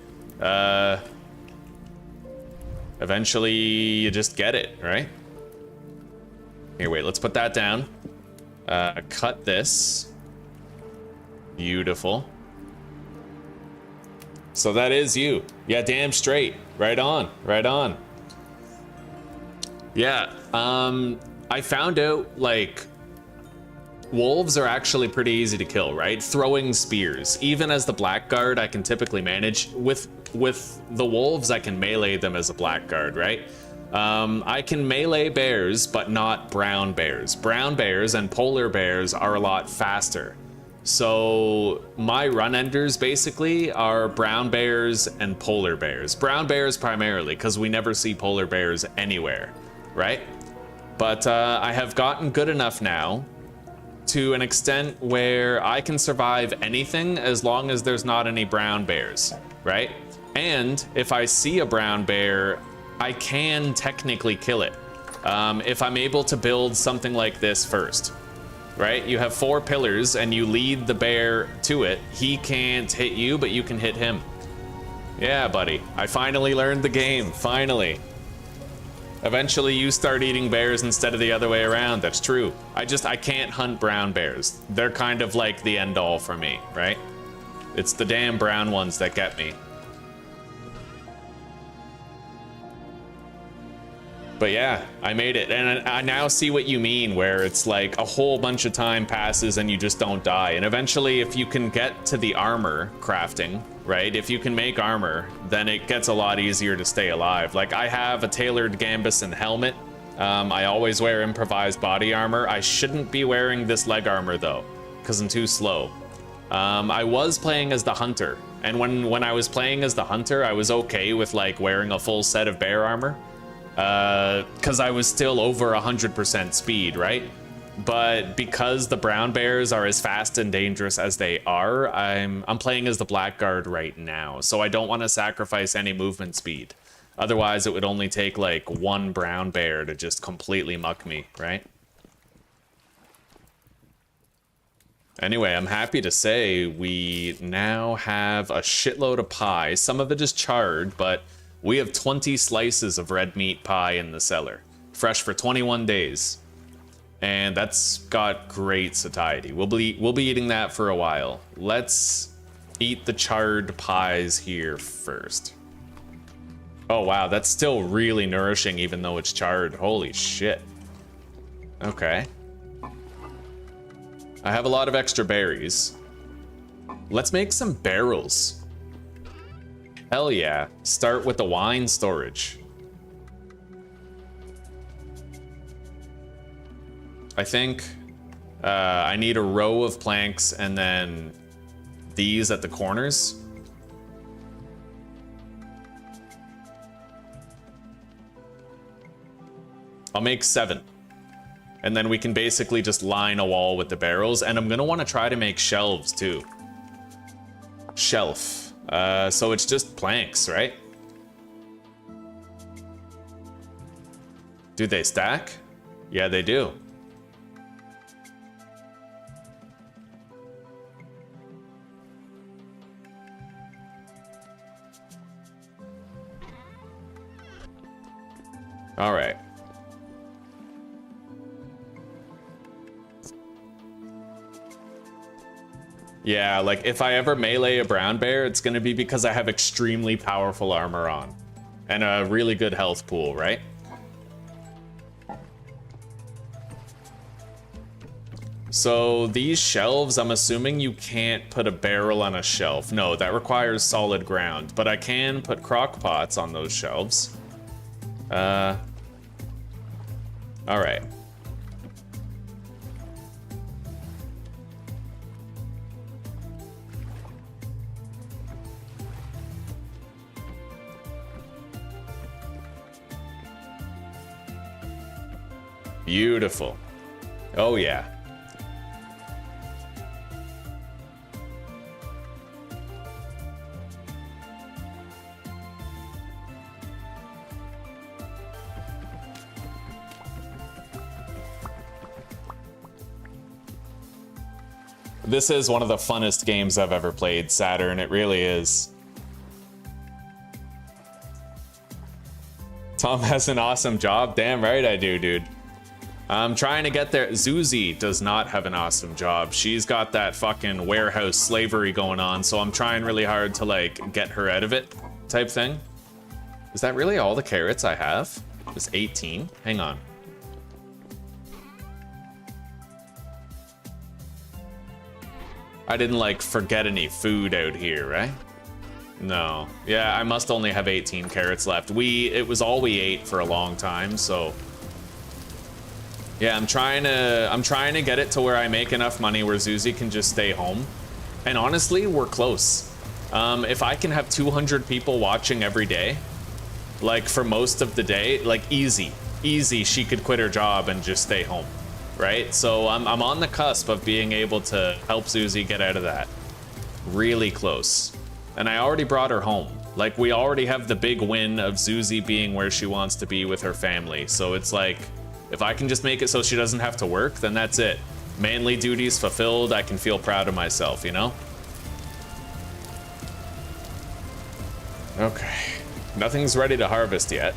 Eventually you just get it, right? Here, wait, let's put that down. Cut this. Beautiful. So that is you. Yeah, damn straight. Right on, right on. Yeah, I found out, like, wolves are actually pretty easy to kill, right? Throwing spears. Even as the blackguard, I can typically manage. With the wolves, I can melee them as a blackguard, right? I can melee bears, but not brown bears. Brown bears and polar bears are a lot faster. So my run enders basically are brown bears and polar bears. Brown bears primarily, because we never see polar bears anywhere, right? But I have gotten good enough now to an extent where I can survive anything as long as there's not any brown bears, right? And if I see a brown bear, I can technically kill it if I'm able to build something like this first. Right? You have 4 pillars and you lead the bear to it. He can't hit you, but you can hit him. Yeah, buddy. I finally learned the game. Finally. Eventually you start eating bears instead of the other way around. That's true. I can't hunt brown bears. They're kind of like the end all for me, right? It's the damn brown ones that get me. But yeah, I made it, and I now see what you mean, where it's like a whole bunch of time passes and you just don't die. And eventually, if you can get to the armor crafting, right? If you can make armor, then it gets a lot easier to stay alive. Like, I have a tailored gambus and helmet. I always wear improvised body armor. I shouldn't be wearing this leg armor though, because I'm too slow. I was playing as the hunter, and when I was playing as the hunter, I was okay with like wearing a full set of bear armor. Because I was still over 100% speed, right? But because the brown bears are as fast and dangerous as they are, I'm playing as the blackguard right now, so I don't want to sacrifice any movement speed. Otherwise, it would only take like 1 brown bear to just completely muck me, right? Anyway, I'm happy to say we now have a shitload of pie. Some of it is charred, but we have 20 slices of red meat pie in the cellar, fresh for 21 days. And that's got great satiety. We'll be eating that for a while. Let's eat the charred pies here first. Oh wow, that's still really nourishing even though it's charred. Holy shit. Okay. I have a lot of extra berries. Let's make some barrels. Hell yeah. Start with the wine storage. I think I need a row of planks and then these at the corners. I'll make 7. And then we can basically just line a wall with the barrels. And I'm gonna want to try to make shelves too. Shelf. So it's just planks, right? Do they stack? Yeah, they do. All right. Yeah, like if I ever melee a brown bear, it's gonna be because I have extremely powerful armor on and a really good health pool, right? So these shelves, I'm assuming you can't put a barrel on a shelf. No, that requires solid ground, but I can put crock pots on those shelves. All right. Beautiful. Oh yeah. This is one of the funnest games I've ever played, Saturn. It really is. Tom has an awesome job. Damn right I do, dude. I'm trying to get there. Zuzi does not have an awesome job. She's got that fucking warehouse slavery going on, so I'm trying really hard to, like, get her out of it type thing. Is that really all the carrots I have? It's 18? Hang on. I didn't, like, forget any food out here, right? No. Yeah, I must only have 18 carrots left. It was all we ate for a long time, so... Yeah, I'm trying to get it to where I make enough money where Zuzi can just stay home. And honestly, we're close. If I can have 200 people watching every day, like for most of the day, like easy, she could quit her job and just stay home, right? So I'm on the cusp of being able to help Zuzi get out of that. Really close. And I already brought her home. Like, we already have the big win of Zuzi being where she wants to be with her family. So it's like, if I can just make it so she doesn't have to work, then that's it. Manly duties fulfilled, I can feel proud of myself, you know? Okay. Nothing's ready to harvest yet.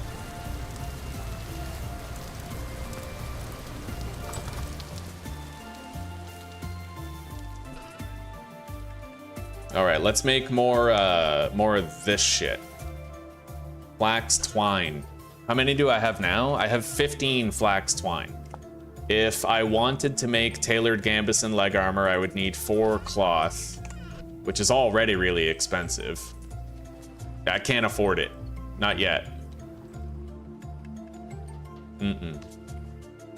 All right, let's make more of this shit. Flax twine. How many do I have now? I have 15 flax twine. If I wanted to make tailored gambeson leg armor, I would need 4 cloth, which is already really expensive. I can't afford it. Not yet.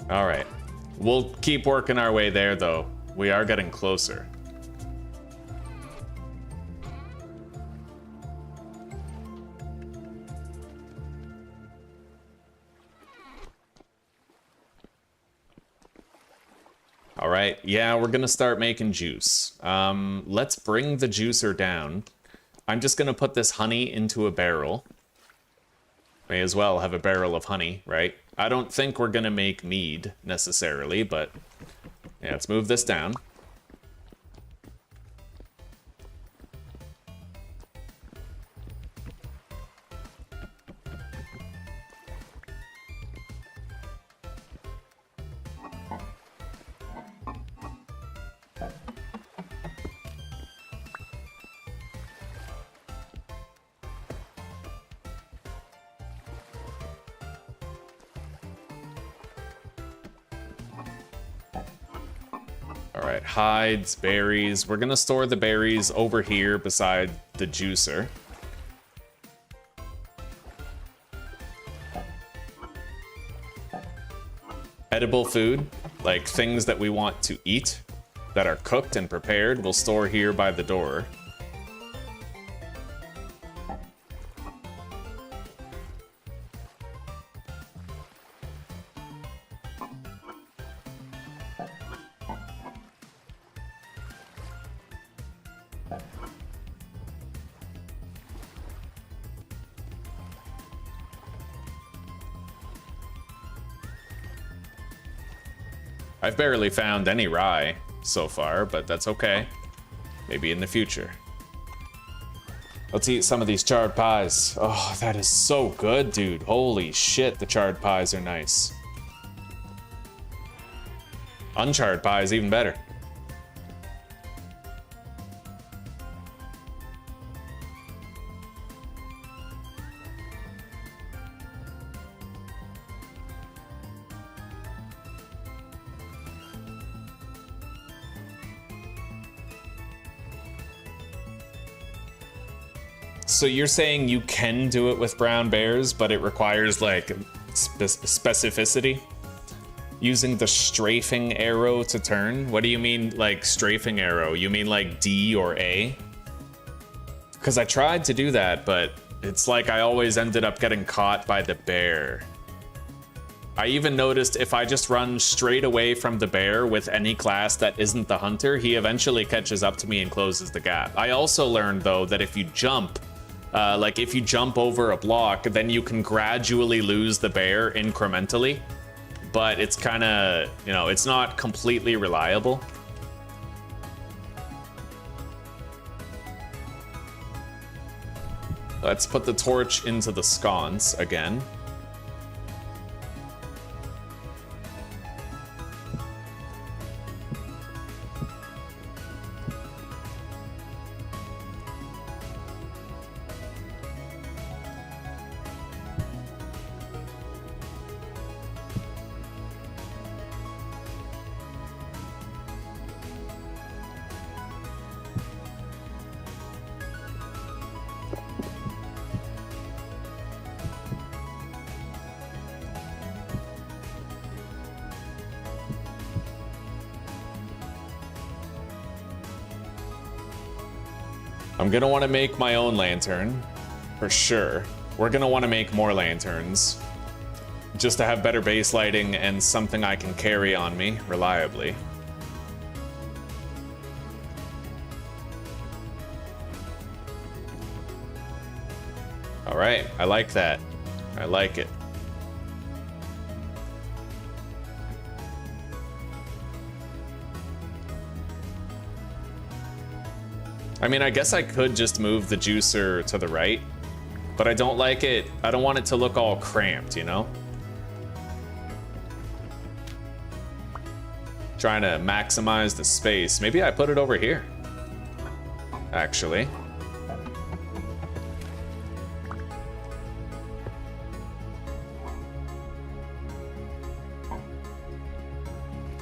All right. We'll keep working our way there, though. We are getting closer. All right, yeah, we're gonna start making juice. Let's bring the juicer down. I'm just gonna put this honey into a barrel. May as well have a barrel of honey, right? I don't think we're gonna make mead necessarily, but yeah, let's move this down. Hides, berries. We're gonna store the berries over here beside the juicer. Edible food. Like things that we want to eat that are cooked and prepared, we'll store here by the door. I've barely found any rye so far, but that's okay. Maybe in the future. Let's eat some of these charred pies. Oh, that is so good, dude. Holy shit, the charred pies are nice. Uncharred pies, even better. So you're saying you can do it with brown bears, but it requires like specificity? Using the strafing arrow to turn? What do you mean like strafing arrow? You mean like D or A? Because I tried to do that, but it's like I always ended up getting caught by the bear. I even noticed if I just run straight away from the bear with any class that isn't the hunter, he eventually catches up to me and closes the gap. I also learned though that if you jump, like if you jump over a block, then you can gradually lose the bear incrementally, but it's kind of, you know, it's not completely reliable. Let's put the torch into the sconce again. I'm gonna want to make my own lantern, for sure. We're gonna want to make more lanterns, just to have better base lighting and something I can carry on me reliably. All right, I like that. I like it. I mean, I guess I could just move the juicer to the right, but I don't like it. I don't want it to look all cramped, you know? Trying to maximize the space. Maybe I put it over here, actually.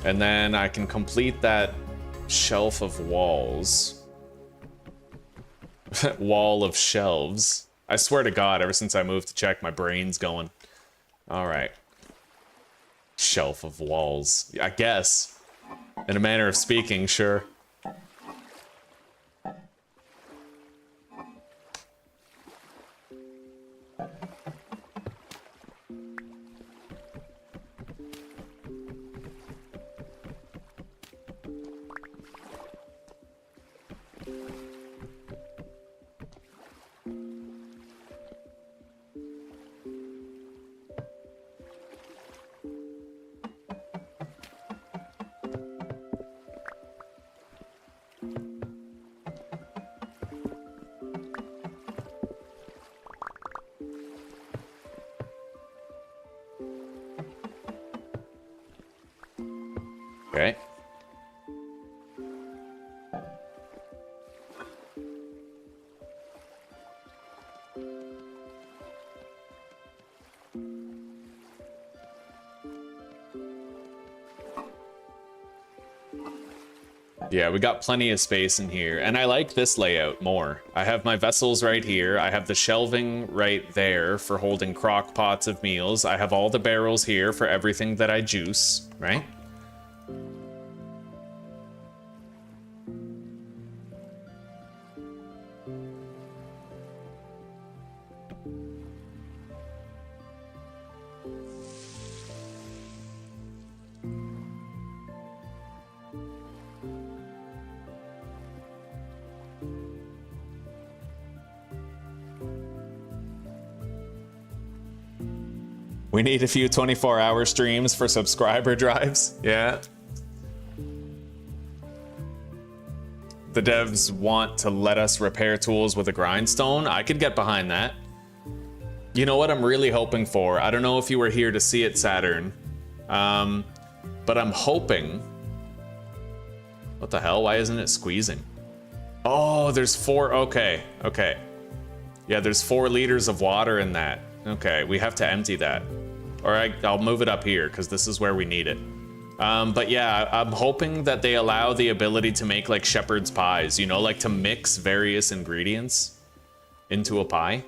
And then I can complete that shelf of walls. Wall of shelves. I swear to God, ever since I moved to check, my brain's going. All right. Shelf of walls. I guess. In a manner of speaking, sure. Okay. Yeah, we got plenty of space in here, and I like this layout more. I have my vessels right here, I have the shelving right there for holding crock pots of meals, I have all the barrels here for everything that I juice, right? We need a few 24-hour streams for subscriber drives. Yeah. The devs want to let us repair tools with a grindstone. I could get behind that. You know what I'm really hoping for? I don't know if you were here to see it, Saturn. But I'm hoping... What the hell? Why isn't it squeezing? Oh, there's 4... Okay, okay. Yeah, there's 4 liters of water in that. Okay, we have to empty that. Or I'll move it up here, because this is where we need it. But yeah, I'm hoping that they allow the ability to make, like, shepherd's pies. You know, like to mix various ingredients into a pie.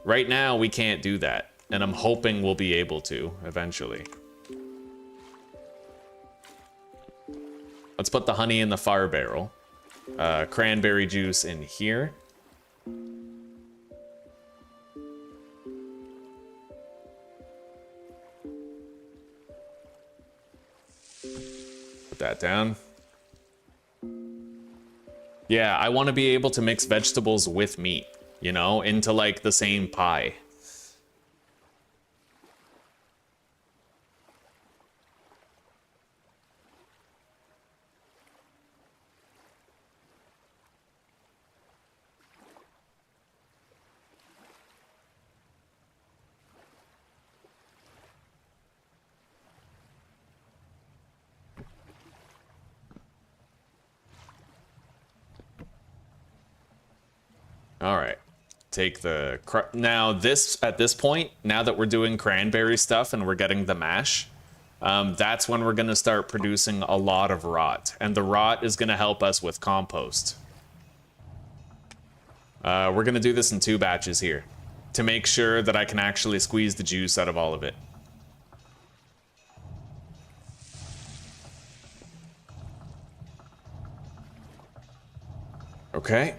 Right now, we can't do that. And I'm hoping we'll be able to, eventually. Let's put the honey in the fire barrel. Cranberry juice in here. Put that down. Yeah, I want to be able to mix vegetables with meat, you know, into like the same pie. All right, take the now this at this point, now that we're doing cranberry stuff and we're getting the mash, that's when we're gonna start producing a lot of rot, and the rot is gonna help us with compost. We're gonna do this in 2 batches here to make sure that I can actually squeeze the juice out of all of it. Okay.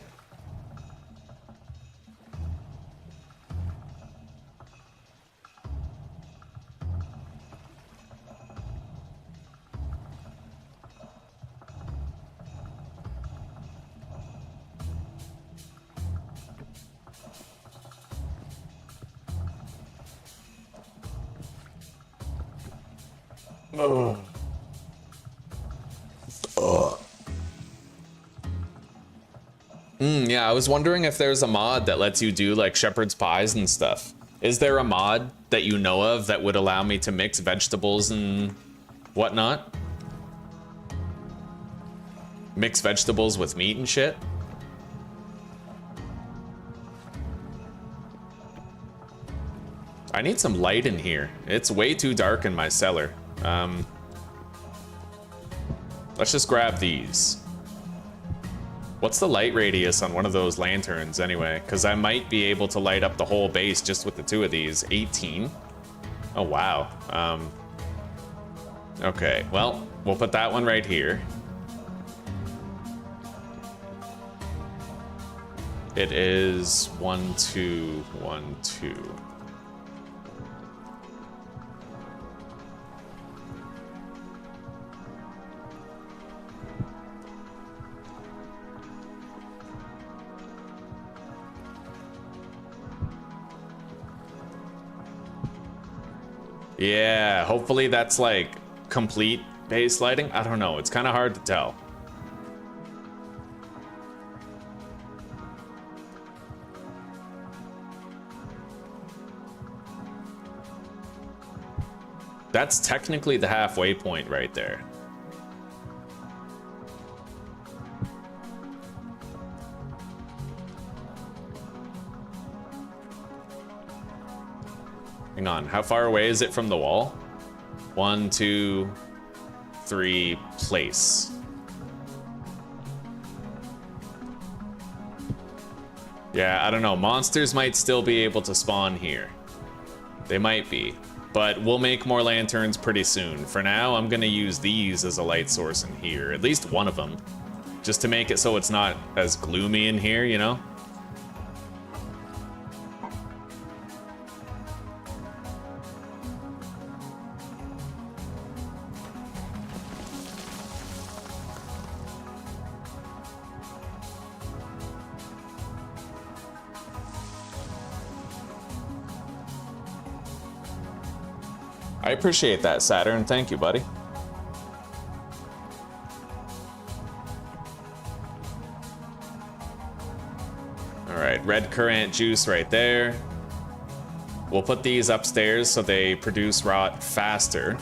Oh. Yeah, I was wondering if there's a mod that lets you do like shepherd's pies and stuff. Is there a mod that you know of that would allow me to mix vegetables and whatnot? Mix vegetables with meat and shit? I need some light in here. It's way too dark in my cellar. Let's just grab these. What's the light radius on one of those lanterns anyway? Because I might be able to light up the whole base just with the 2 of these. 18? Oh, wow. Okay, well, we'll put that one right here. It is 1, 2, 1, 2. Yeah, hopefully that's like complete base lighting. I don't know, it's kind of hard to tell. That's technically the halfway point right there. Hang on, how far away is it from the wall? 1, 2, 3, place. Yeah, I don't know. Monsters might still be able to spawn here. They might be. But we'll make more lanterns pretty soon. For now, I'm gonna use these as a light source in here. At least one of them. Just to make it so it's not as gloomy in here, you know? I appreciate that, Saturn. Thank you, buddy. All right, red currant juice right there. We'll put these upstairs so they produce rot faster.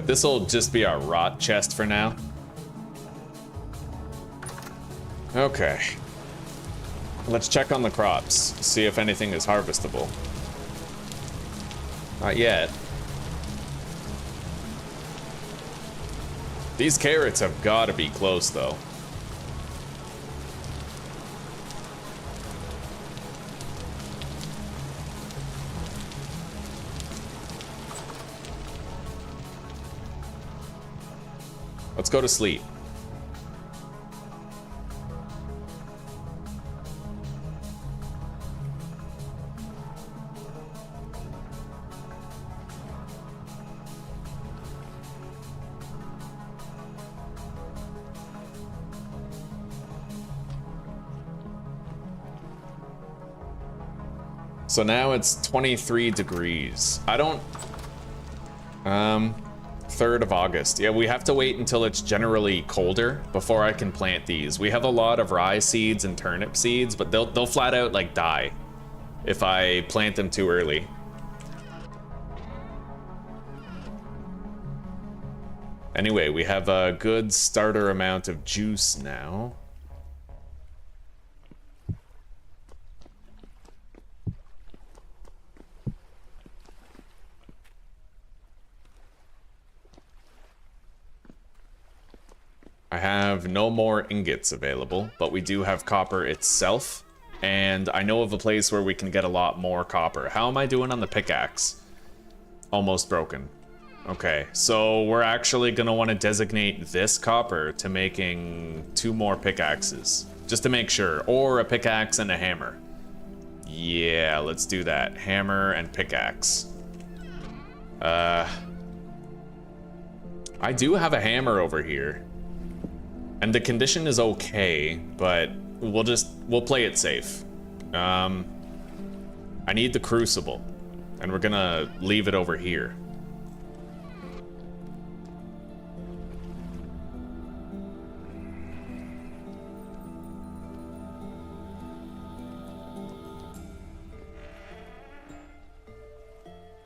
This'll just be our rot chest for now. Okay. Let's check on the crops, see if anything is harvestable. Not yet. These carrots have got to be close, though. Let's go to sleep. So now it's 23 degrees. I don't... 3rd of August. Yeah, we have to wait until it's generally colder before I can plant these. We have a lot of rye seeds and turnip seeds, but they'll flat out like die if I plant them too early. Anyway, we have a good starter amount of juice now. I have no more ingots available, but we do have copper itself, and I know of a place where we can get a lot more copper. How am I doing on the pickaxe? Almost broken. Okay, so we're actually gonna want to designate this copper to making 2 more pickaxes, just to make sure, or a pickaxe and a hammer. Yeah, let's do that. Hammer and pickaxe. I do have a hammer over here. And the condition is okay, but we'll play it safe. I need the crucible, and we're gonna leave it over here.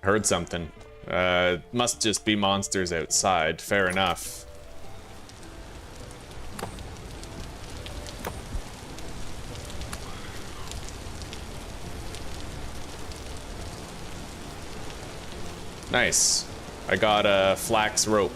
Heard something. Must just be monsters outside. Fair enough. Nice. I got a flax rope.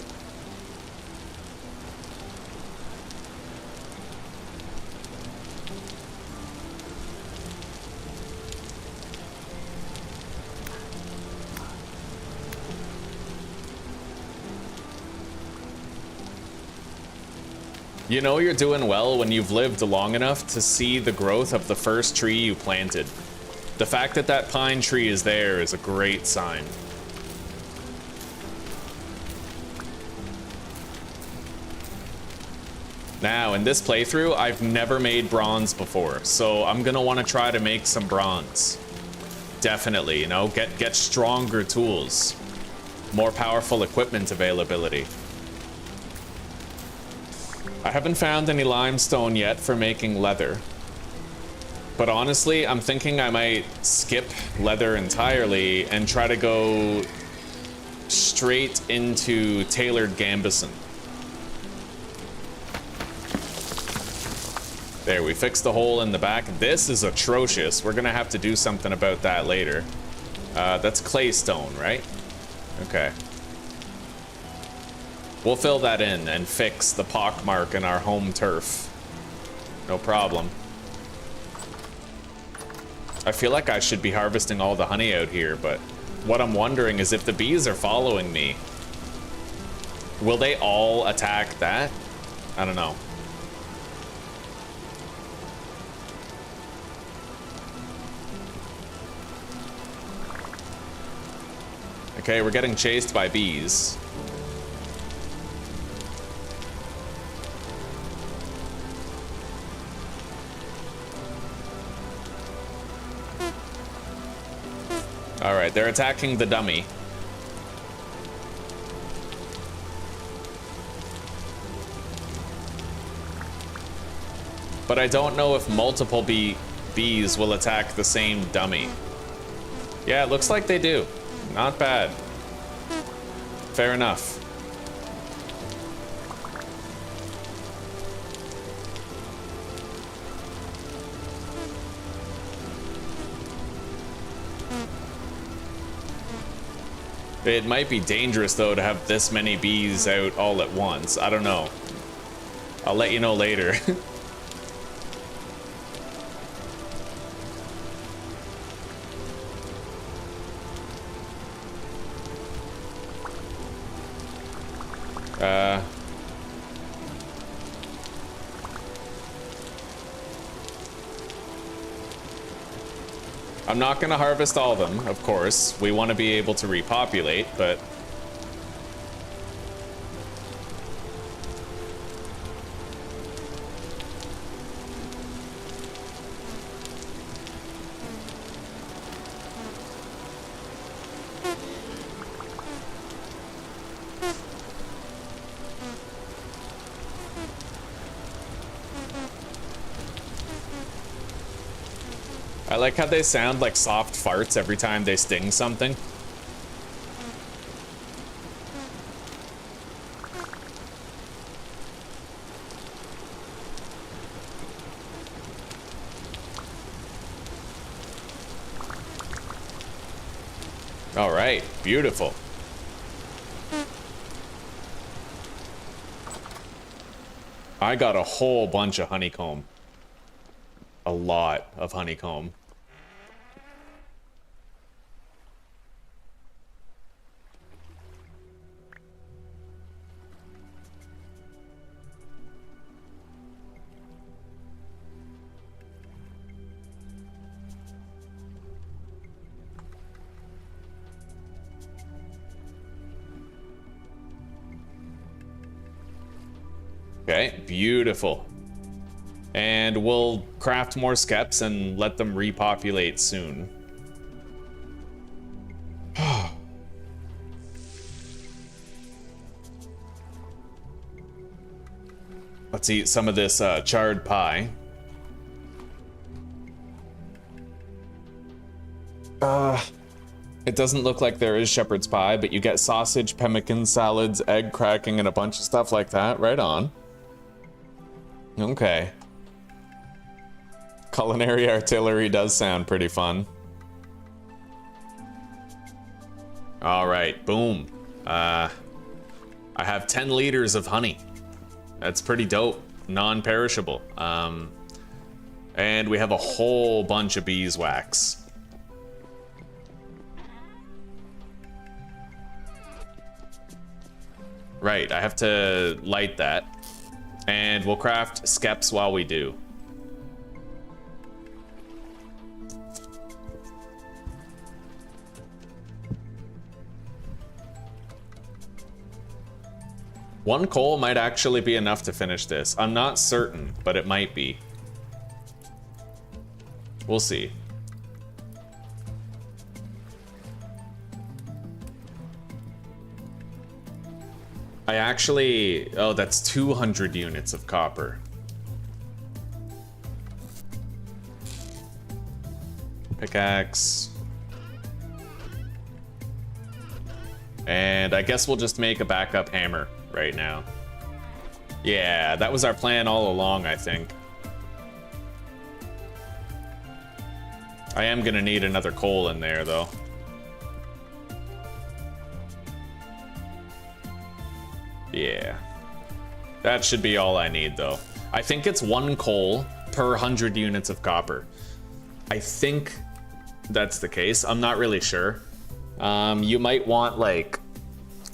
You know you're doing well when you've lived long enough to see the growth of the first tree you planted. The fact that that pine tree is there is a great sign. Now, in this playthrough, I've never made bronze before, so I'm gonna want to try to make some bronze. Definitely, you know, get stronger tools. More powerful equipment availability. I haven't found any limestone yet for making leather. But honestly, I'm thinking I might skip leather entirely and try to go straight into tailored gambeson. There, we fixed the hole in the back. This is atrocious. We're gonna have to do something about that later. That's claystone, right? Okay. We'll fill that in and fix the pockmark in our home turf. No problem. I feel like I should be harvesting all the honey out here, but what I'm wondering is if the bees are following me, will they all attack that? I don't know. Okay, we're getting chased by bees. All right, they're attacking the dummy. But I don't know if multiple bees will attack the same dummy. Yeah, it looks like they do. Not bad. Fair enough. It might be dangerous, though, to have this many bees out all at once. I don't know. I'll let you know later. I'm not gonna harvest all of them, of course. We want to be able to repopulate, but... I like how they sound like soft farts every time they sting something. All right, beautiful. I got a whole bunch of honeycomb. A lot of honeycomb. Okay, beautiful. And we'll craft more skeps and let them repopulate soon. Let's eat some of this charred pie. It doesn't look like there is shepherd's pie, but you get sausage, pemmican, salads, egg cracking, and a bunch of stuff like that. Right on. Okay. Culinary artillery does sound pretty fun. All right, boom. I have 10 liters of honey. That's pretty dope. Non-perishable. And we have a whole bunch of beeswax. Right, I have to light that. And we'll craft skeps while we do. One coal might actually be enough to finish this. I'm not certain, but it might be. We'll see. I actually... Oh, that's 200 units of copper. Pickaxe. And I guess we'll just make a backup hammer right now. Yeah, that was our plan all along, I think. I am gonna need another coal in there, though. Yeah. That should be all I need, though. I think it's 1 coal per 100 units of copper. I think that's the case. I'm not really sure. You might want, like,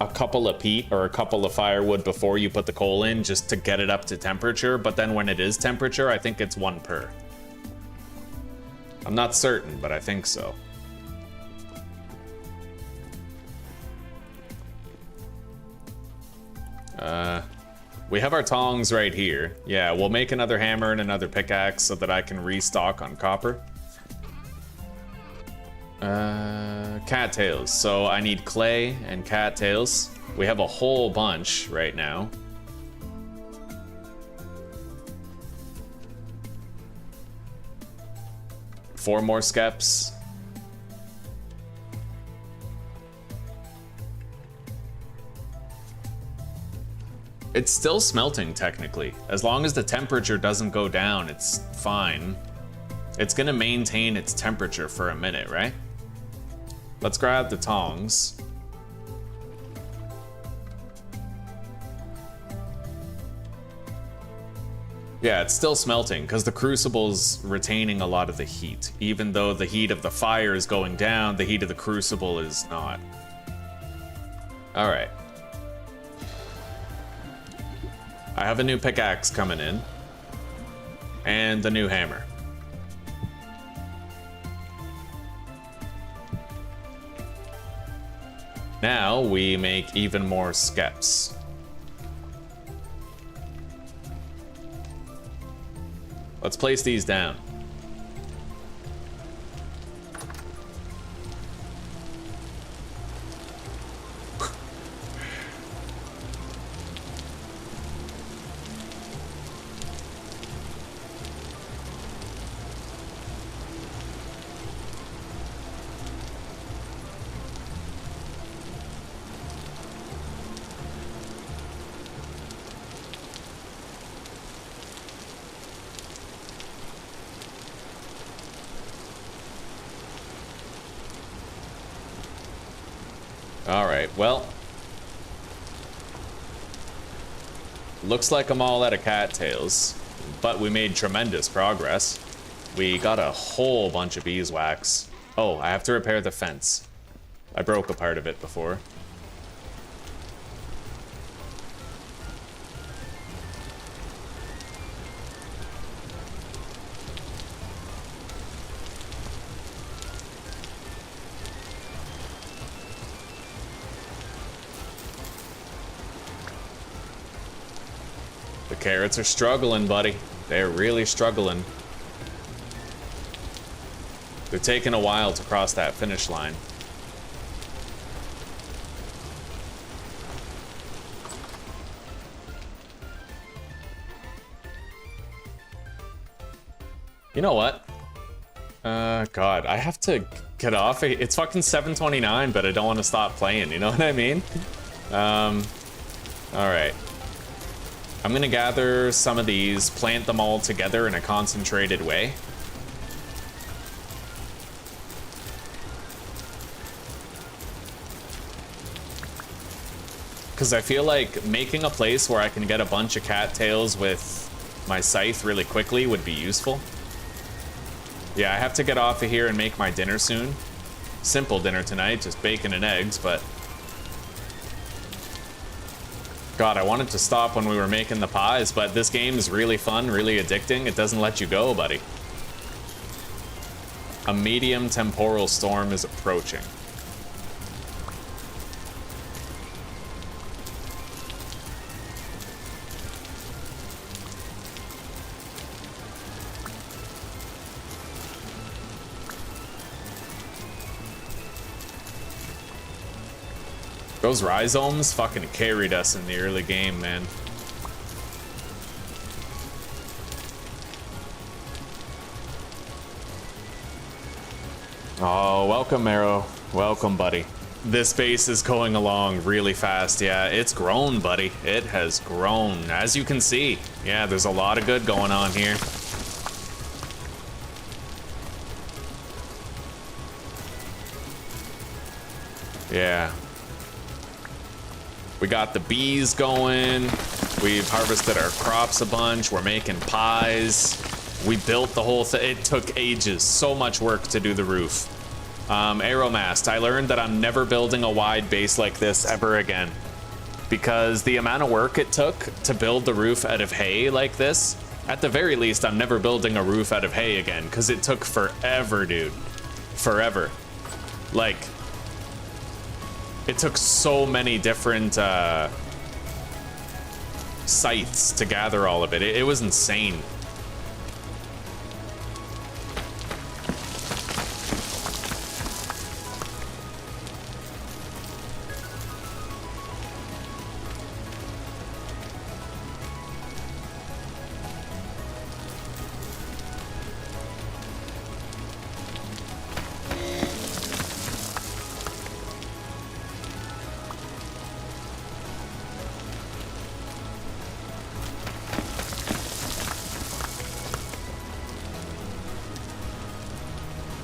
a couple of peat or a couple of firewood before you put the coal in, just to get it up to temperature. But then when it is temperature, I think it's 1 per. I'm not certain, but I think so. We have our tongs right here. Yeah, we'll make another hammer and another pickaxe so that I can restock on copper. Cattails. So I need clay and cattails. We have a whole bunch right now. Four more skeps. It's still smelting, technically. As long as the temperature doesn't go down, it's fine. It's gonna maintain its temperature for a minute, right? Let's grab the tongs. Yeah, it's still smelting, because the crucible's retaining a lot of the heat. Even though the heat of the fire is going down, the heat of the crucible is not. Alright. I have a new pickaxe coming in. And the new hammer. Now we make even more skeps. Let's place these down. Alright, well. Looks like I'm all out of cattails, but we made tremendous progress. We got a whole bunch of beeswax. Oh, I have to repair the fence. I broke a part of it before. Carrots are struggling, buddy. They're really struggling. They're taking a while to cross that finish line. You know what? God, I have to get off. It's fucking 7:29, but I don't want to stop playing, you know what I mean? Alright. I'm gonna gather some of these, plant them all together in a concentrated way. Because I feel like making a place where I can get a bunch of cattails with my scythe really quickly would be useful. Yeah, I have to get off of here and make my dinner soon. Simple dinner tonight, just bacon and eggs, but... God, I wanted to stop when we were making the pies, but this game is really fun, really addicting. It doesn't let you go, buddy. A medium temporal storm is approaching. Those rhizomes fucking carried us in the early game, man. Oh, welcome, Marrow. Welcome, buddy. This base is going along really fast. Yeah, it's grown, buddy. It has grown, as you can see. Yeah, there's a lot of good going on here. Yeah. We got the bees going. We've harvested our crops a bunch. We're making pies. We built the whole thing. It took ages. So much work to do the roof. Aeromast. I learned that I'm never building a wide base like this ever again. Because the amount of work it took to build the roof out of hay like this, at the very least, I'm never building a roof out of hay again. Because it took forever, dude. Forever. Like... It took so many different scythes to gather all of it. It was insane.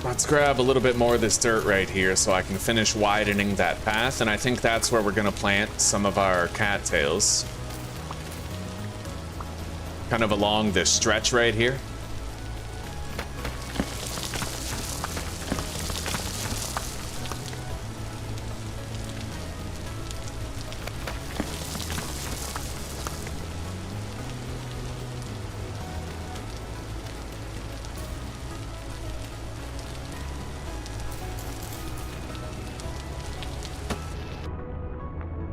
Let's grab a little bit more of this dirt right here so I can finish widening that path, and I think that's where we're gonna plant some of our cattails. Kind of along this stretch right here.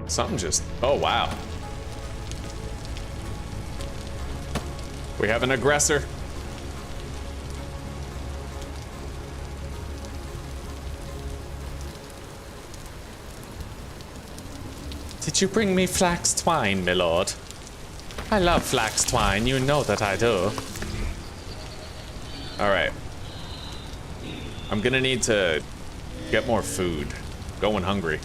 Something just, oh wow. We have an aggressor. Did you bring me flax twine, my lord? I love flax twine, you know that I do. Alright. I'm gonna need to get more food. Going hungry.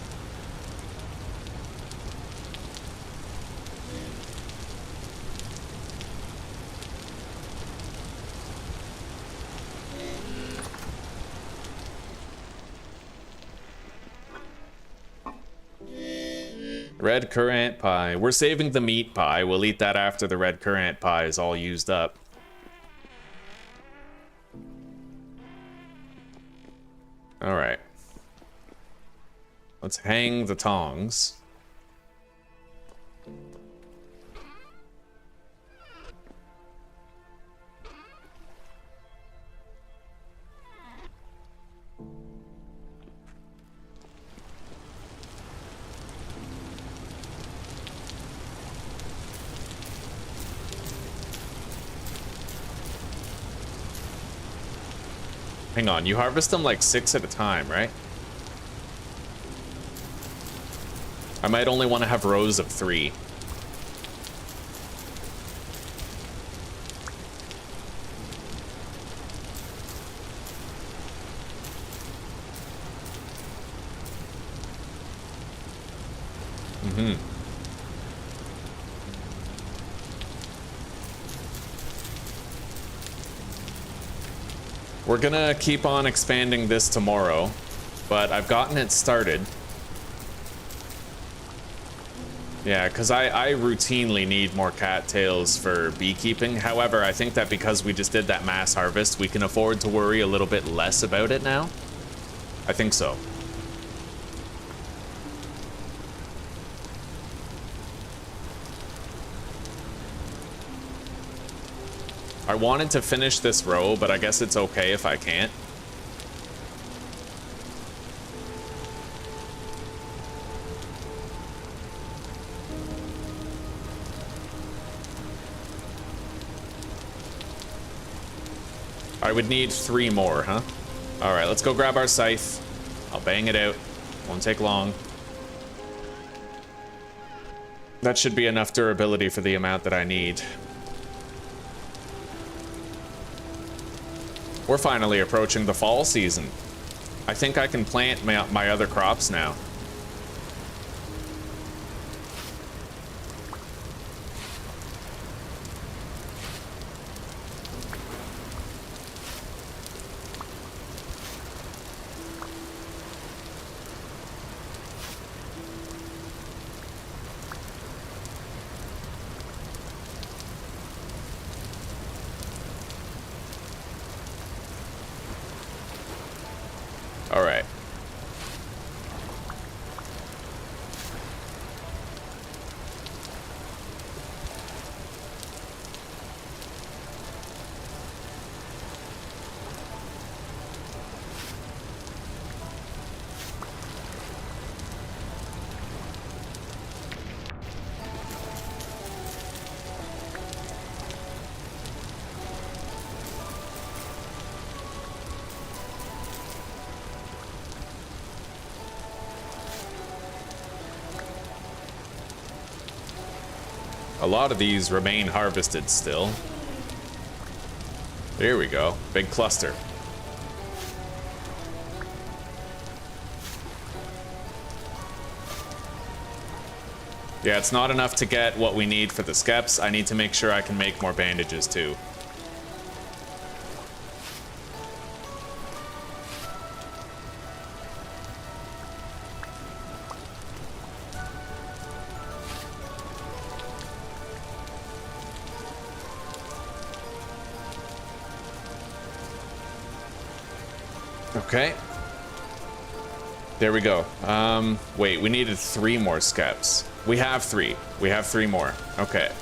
Red currant pie. We're saving the meat pie. We'll eat that after the red currant pie is all used up. All right. Let's hang the tongs. Hang on, you harvest them like 6 at a time, right? I might only want to have rows of 3. Mm-hmm. We're gonna keep on expanding this tomorrow, but I've gotten it started. Yeah, because I routinely need more cattails for beekeeping. However, I think that because we just did that mass harvest, we can afford to worry a little bit less about it now. I think so. I wanted to finish this row, but I guess it's okay if I can't. I would need 3 more, huh? All right, let's go grab our scythe. I'll bang it out. Won't take long. That should be enough durability for the amount that I need. We're finally approaching the fall season. I think I can plant my other crops now. All right. A lot of these remain harvested still. There we go. Big cluster. Yeah, it's not enough to get what we need for the skeps. I need to make sure I can make more bandages too. Okay. There we go. Wait, we needed 3 more skeps. We have 3. We have 3 more. Okay.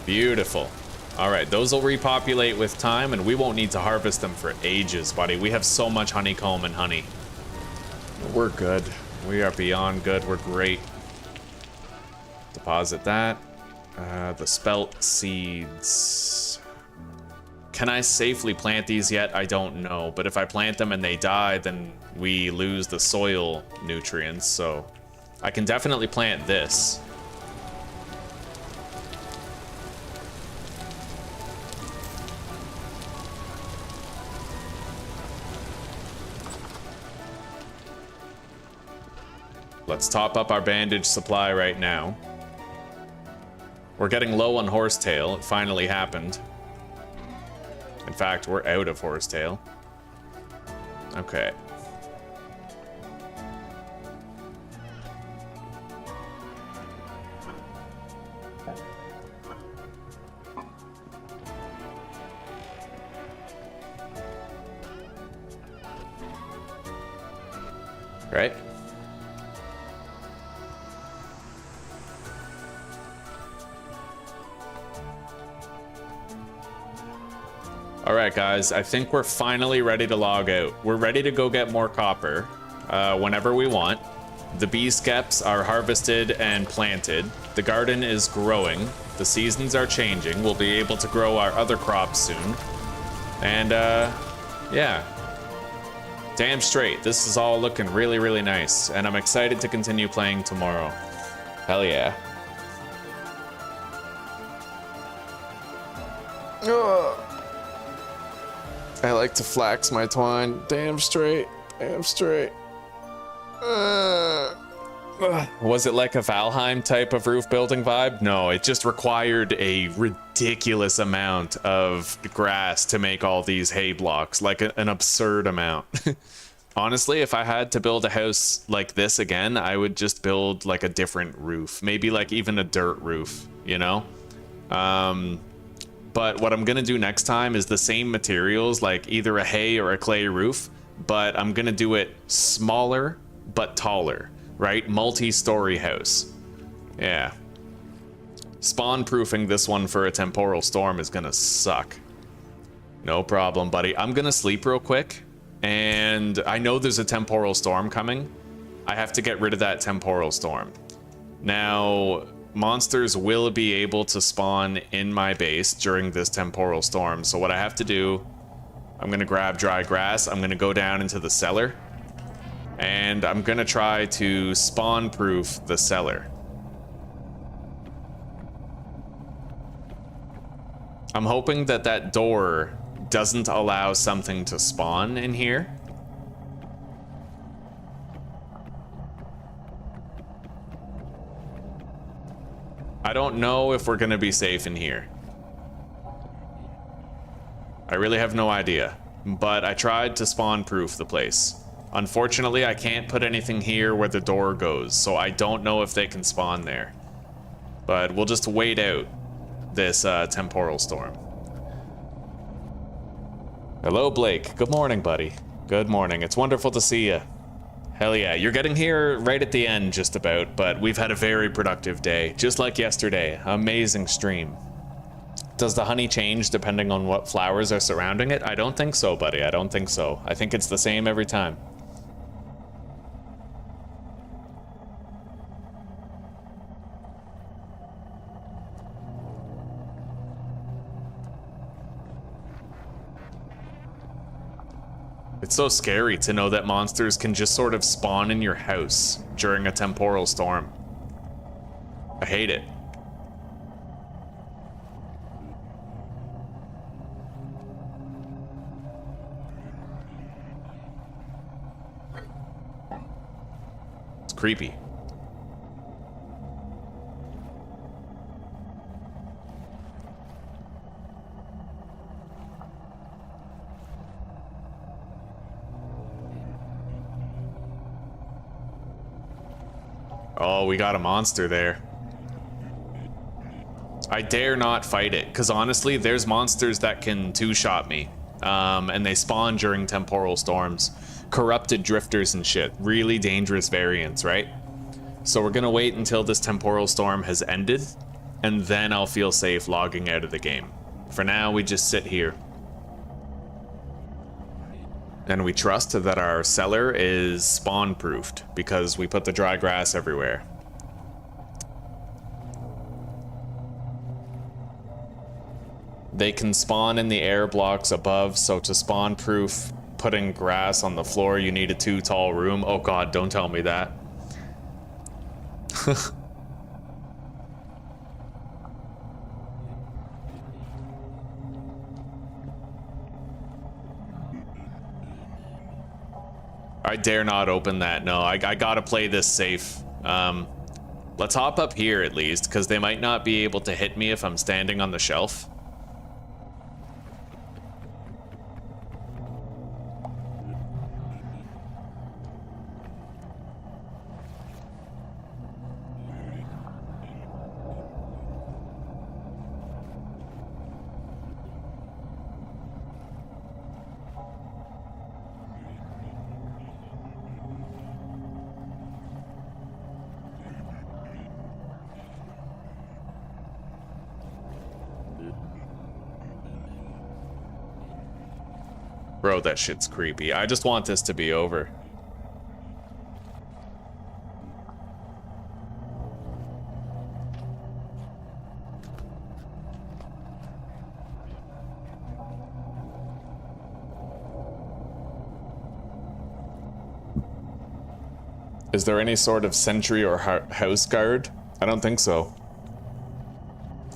Beautiful. All right, those will repopulate with time, and we won't need to harvest them for ages, buddy. We have so much honeycomb and honey. We're good. We are beyond good. We're great. Deposit that. The spelt seeds. Can I safely plant these yet? I don't know. But if I plant them and they die, then we lose the soil nutrients. So I can definitely plant this. Let's top up our bandage supply right now. We're getting low on horsetail. It finally happened. In fact, we're out of horsetail. Okay. Right. All right, guys, I think we're finally ready to log out. We're ready to go get more copper whenever we want. The bee skeps are harvested and planted. The garden is growing. The seasons are changing. We'll be able to grow our other crops soon. And, yeah. Damn straight. This is all looking really, really nice. And I'm excited to continue playing tomorrow. Hell yeah. Ugh. I like to flax my twine. Damn straight. Damn straight. Was it like a Valheim type of roof building vibe? No, it just required a ridiculous amount of grass to make all these hay blocks. Like an absurd amount. Honestly, if I had to build a house like this again, I would just build like a different roof. Maybe like even a dirt roof, you know? But what I'm gonna do next time is the same materials, like either a hay or a clay roof, but I'm gonna do it smaller but taller, right? Multi-story house. Yeah. Spawn-proofing this one for a temporal storm is gonna suck. No problem, buddy. I'm gonna sleep real quick, and I know there's a temporal storm coming. I have to get rid of that temporal storm. Now, monsters will be able to spawn in my base during this temporal storm. So what I have to do, I'm gonna grab dry grass. I'm gonna go down into the cellar, and I'm gonna try to spawn proof the cellar. I'm hoping that that door doesn't allow something to spawn in here. I don't know if we're gonna be safe in here. I really have no idea, but I tried to spawn proof the place. Unfortunately, I can't put anything here where the door goes, so I don't know if they can spawn there. But we'll just wait out this temporal storm. Hello, Blake. Good morning, buddy. Good morning. It's wonderful to see you. Hell yeah, you're getting here right at the end just about, but we've had a very productive day, just like yesterday. Amazing stream. Does the honey change depending on what flowers are surrounding it? I don't think so, buddy. I don't think so. I think it's the same every time. It's so scary to know that monsters can just sort of spawn in your house during a temporal storm. I hate it. It's creepy. Oh, we got a monster there. I dare not fight it, because honestly, there's monsters that can two-shot me. And they spawn during temporal storms. Corrupted drifters and shit. Really dangerous variants, right? So we're gonna wait until this temporal storm has ended, and then I'll feel safe logging out of the game. For now, we just sit here. And we trust that our cellar is spawn-proofed, because we put the dry grass everywhere. They can spawn in the air blocks above, so to spawn-proof putting grass on the floor, you need a 2-tall room. Oh god, don't tell me that. I dare not open that. No, I gotta play this safe. Let's hop up here at least, because they might not be able to hit me if I'm standing on the shelf. Bro, that shit's creepy. I just want this to be over. Is there any sort of sentry or house guard? I don't think so.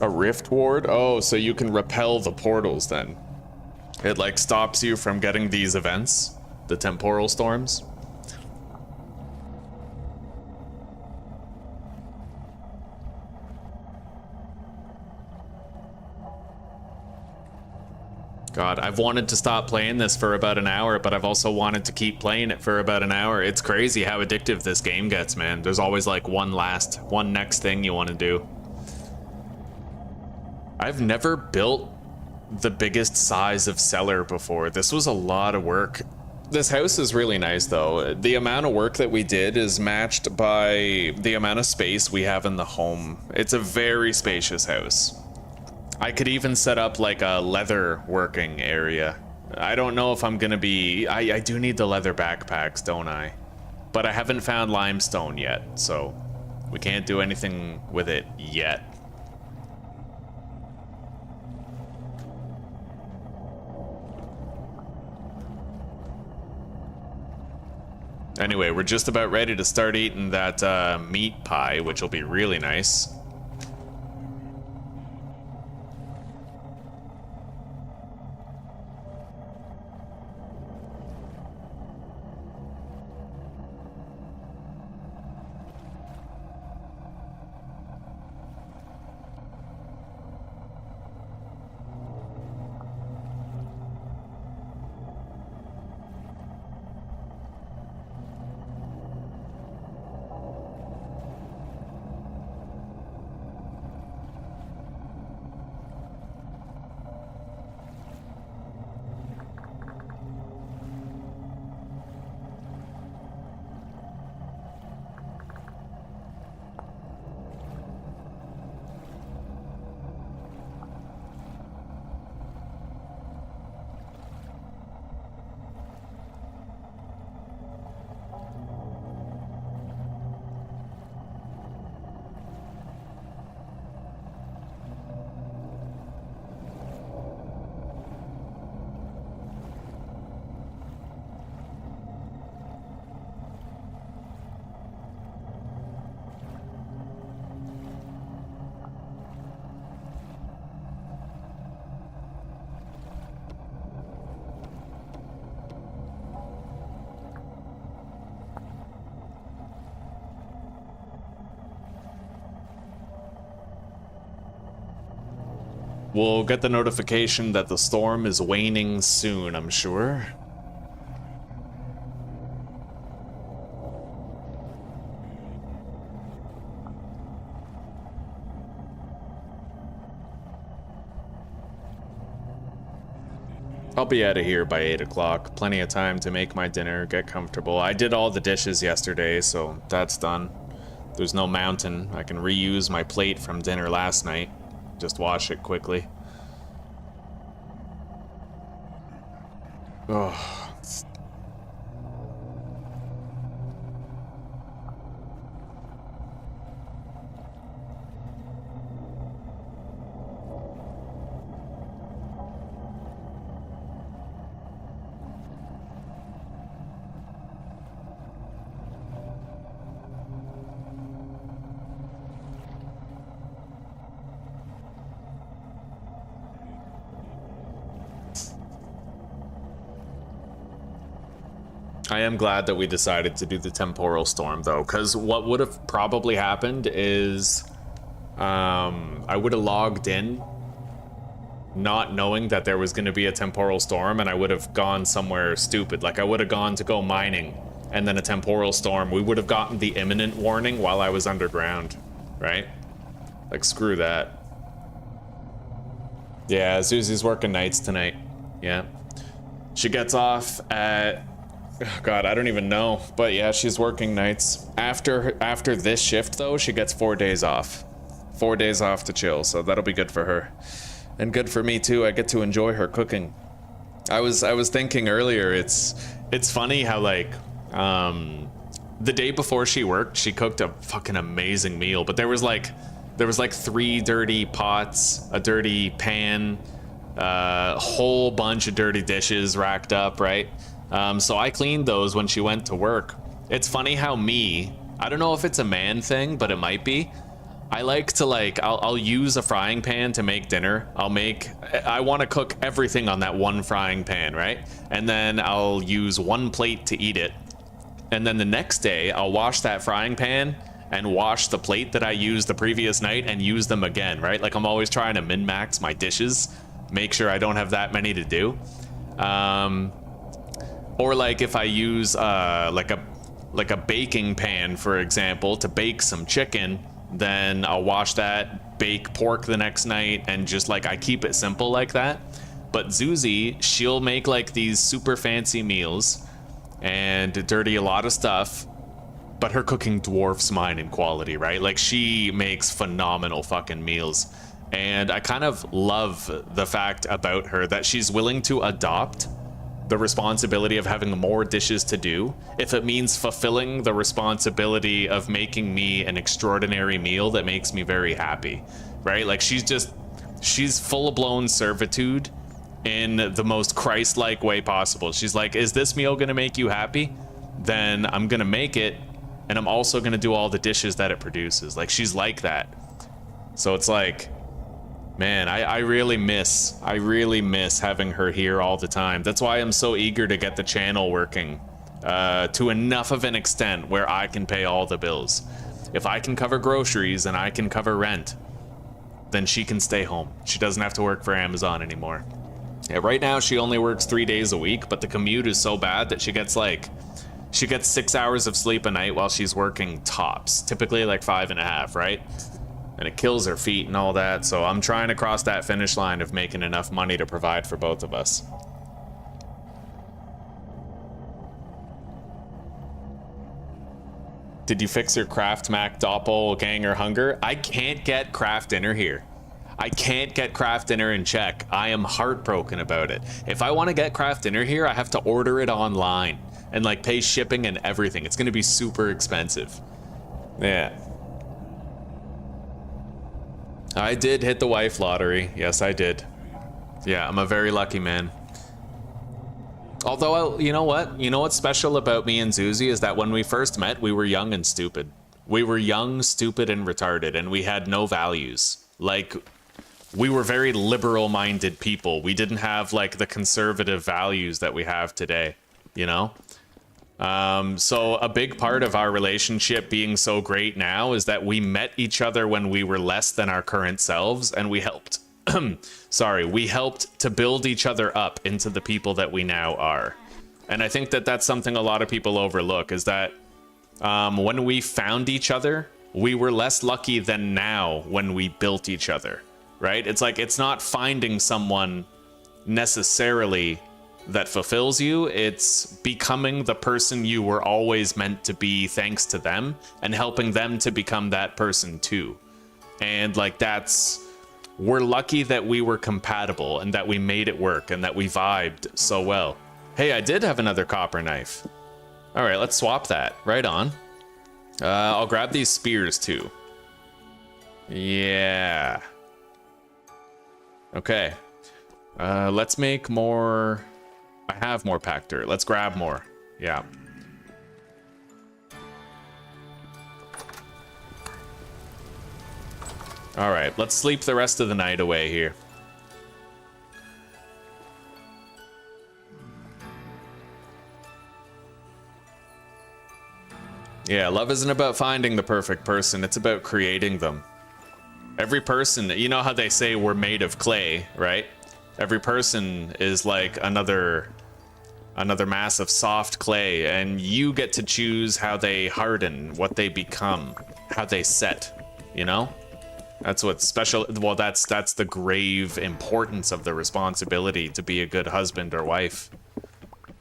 A rift ward? Oh, so you can repel the portals then. It like stops you from getting these events, the temporal storms. God, I've wanted to stop playing this for about an hour, but I've also wanted to keep playing it for about an hour. It's crazy how addictive this game gets, man. There's always like one next thing you want to do. I've never built the biggest size of cellar before. This was a lot of work. This house is really nice though. The amount of work that we did is matched by the amount of space we have in the home. It's a very spacious house. I could even set up like a leather working area. I don't know if I'm gonna be... I do need the leather backpacks, don't I? But I haven't found limestone yet, so we can't do anything with it yet. Anyway, we're just about ready to start eating that meat pie, which will be really nice. We'll get the notification that the storm is waning soon, I'm sure. I'll be out of here by 8 o'clock. Plenty of time to make my dinner, get comfortable. I did all the dishes yesterday, so that's done. There's no mountain. I can reuse my plate from dinner last night. Just wash it quickly. Oh. I am glad that we decided to do the temporal storm, though, because what would have probably happened is I would have logged in not knowing that there was going to be a temporal storm, and I would have gone somewhere stupid. Like, I would have gone to go mining, and then a temporal storm. We would have gotten the imminent warning while I was underground, right? Like, screw that. Yeah, Susie's working nights tonight. Yeah. She gets off at... Oh God, I don't even know. But yeah, she's working nights. After this shift, though, she gets 4 days off. 4 days off to chill, so that'll be good for her. And good for me, too. I get to enjoy her cooking. I was thinking earlier, it's funny how, like, the day before she worked, she cooked a fucking amazing meal. But there was like 3 dirty pots, a dirty pan, a whole bunch of dirty dishes racked up, right? So I cleaned those when she went to work. It's funny how I don't know if it's a man thing, but it might be. I like to I'll use a frying pan to make dinner. I want to cook everything on that one frying pan, right? And then I'll use one plate to eat it. And then the next day I'll wash that frying pan and wash the plate that I used the previous night and use them again, right? Like, I'm always trying to min-max my dishes, make sure I don't have that many to do. Or like if I use like a baking pan, for example, to bake some chicken, then I'll wash that, bake pork the next night, and just like I keep it simple like that. But Zuzi, she'll make like these super fancy meals and dirty a lot of stuff, but her cooking dwarfs mine in quality, right? Like, she makes phenomenal fucking meals. And I kind of love the fact about her that she's willing to adopt the responsibility of having more dishes to do if it means fulfilling the responsibility of making me an extraordinary meal that makes me very happy, right? Like, she's full-blown servitude in the most Christ-like way possible. She's like, is this meal gonna make you happy? Then I'm gonna make it, and I'm also gonna do all the dishes that it produces. Like, she's like that. So it's like, man, I really miss having her here all the time. That's why I'm so eager to get the channel working to enough of an extent where I can pay all the bills. If I can cover groceries and I can cover rent, then she can stay home. She doesn't have to work for Amazon anymore. Yeah, right now she only works 3 days a week, but the commute is so bad that she gets 6 hours of sleep a night while she's working tops, typically like 5.5, right? And it kills her feet and all that, so I'm trying to cross that finish line of making enough money to provide for both of us. Did you fix your Kraft Mac doppelganger hunger? I can't get Kraft Dinner here. I can't get Kraft Dinner in check. I am heartbroken about it. If I want to get Kraft Dinner here, I have to order it online and like pay shipping and everything. It's going to be super expensive. Yeah. I did hit the wife lottery. Yes, I did. Yeah, I'm a very lucky man. Although, you know what? You know what's special about me and Zuzi is that when we first met, we were young and stupid. We were young, stupid, and retarded, and we had no values. Like, we were very liberal-minded people. We didn't have, like, the conservative values that we have today, you know? So a big part of our relationship being so great now is that we met each other when we were less than our current selves, and we helped sorry, we helped to build each other up into the people that we now are. And I think that that's something a lot of people overlook, is that when we found each other, we were less lucky than now when we built each other, right? It's like, it's not finding someone necessarily that fulfills you, it's becoming the person you were always meant to be thanks to them, and helping them to become that person too. And like, we're lucky that we were compatible and that we made it work and that we vibed so well. Hey, I did have another copper knife. All right, let's swap that. Right on. I'll grab these spears too. Yeah. Okay. Let's make more. I have more pack dirt. Let's grab more. Yeah. All right, let's sleep the rest of the night away here. Yeah, love isn't about finding the perfect person, it's about creating them. Every person, you know how they say we're made of clay, right? Every person is like another mass of soft clay, and you get to choose how they harden, what they become, how they set, you know? That's what's special. Well, that's the grave importance of the responsibility to be a good husband or wife.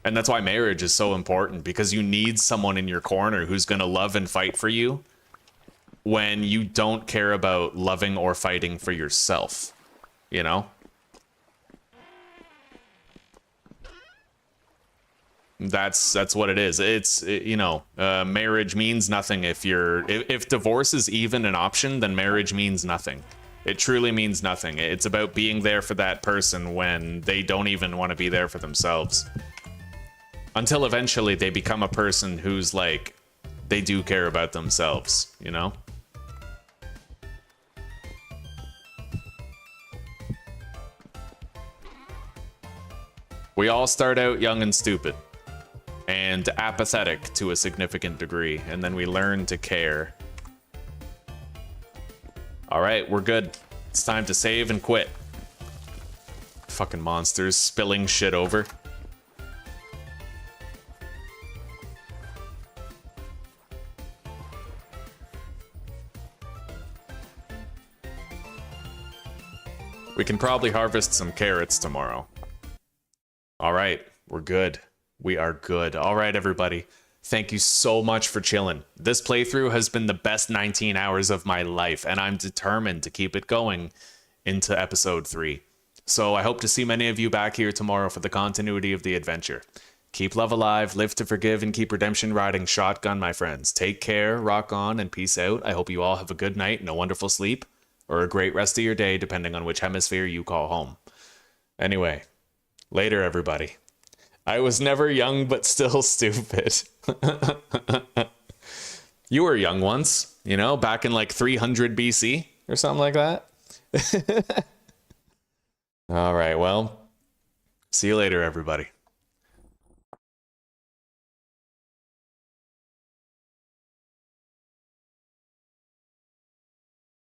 And that's why marriage is so important, because you need someone in your corner who's going to love and fight for you when you don't care about loving or fighting for yourself, you know? That's what it is. It's, you know, marriage means nothing if divorce is even an option, then marriage means nothing. It truly means nothing. It's about being there for that person when they don't even want to be there for themselves. Until eventually they become a person who's like, they do care about themselves, you know? We all start out young and stupid and apathetic to a significant degree, and then we learn to care. All right, we're good. It's time to save and quit. Fucking monsters spilling shit over. We can probably harvest some carrots tomorrow. All right, we're good. We are good. All right, everybody. Thank you so much for chilling. This playthrough has been the best 19 hours of my life, and I'm determined to keep it going into episode 3. So I hope to see many of you back here tomorrow for the continuity of the adventure. Keep love alive, live to forgive, and keep redemption riding shotgun, my friends. Take care, rock on, and peace out. I hope you all have a good night and a wonderful sleep, or a great rest of your day, depending on which hemisphere you call home. Anyway, later, everybody. I was never young, but still stupid. You were young once, you know, back in like 300 BC or something like that. All right, well, see you later, everybody.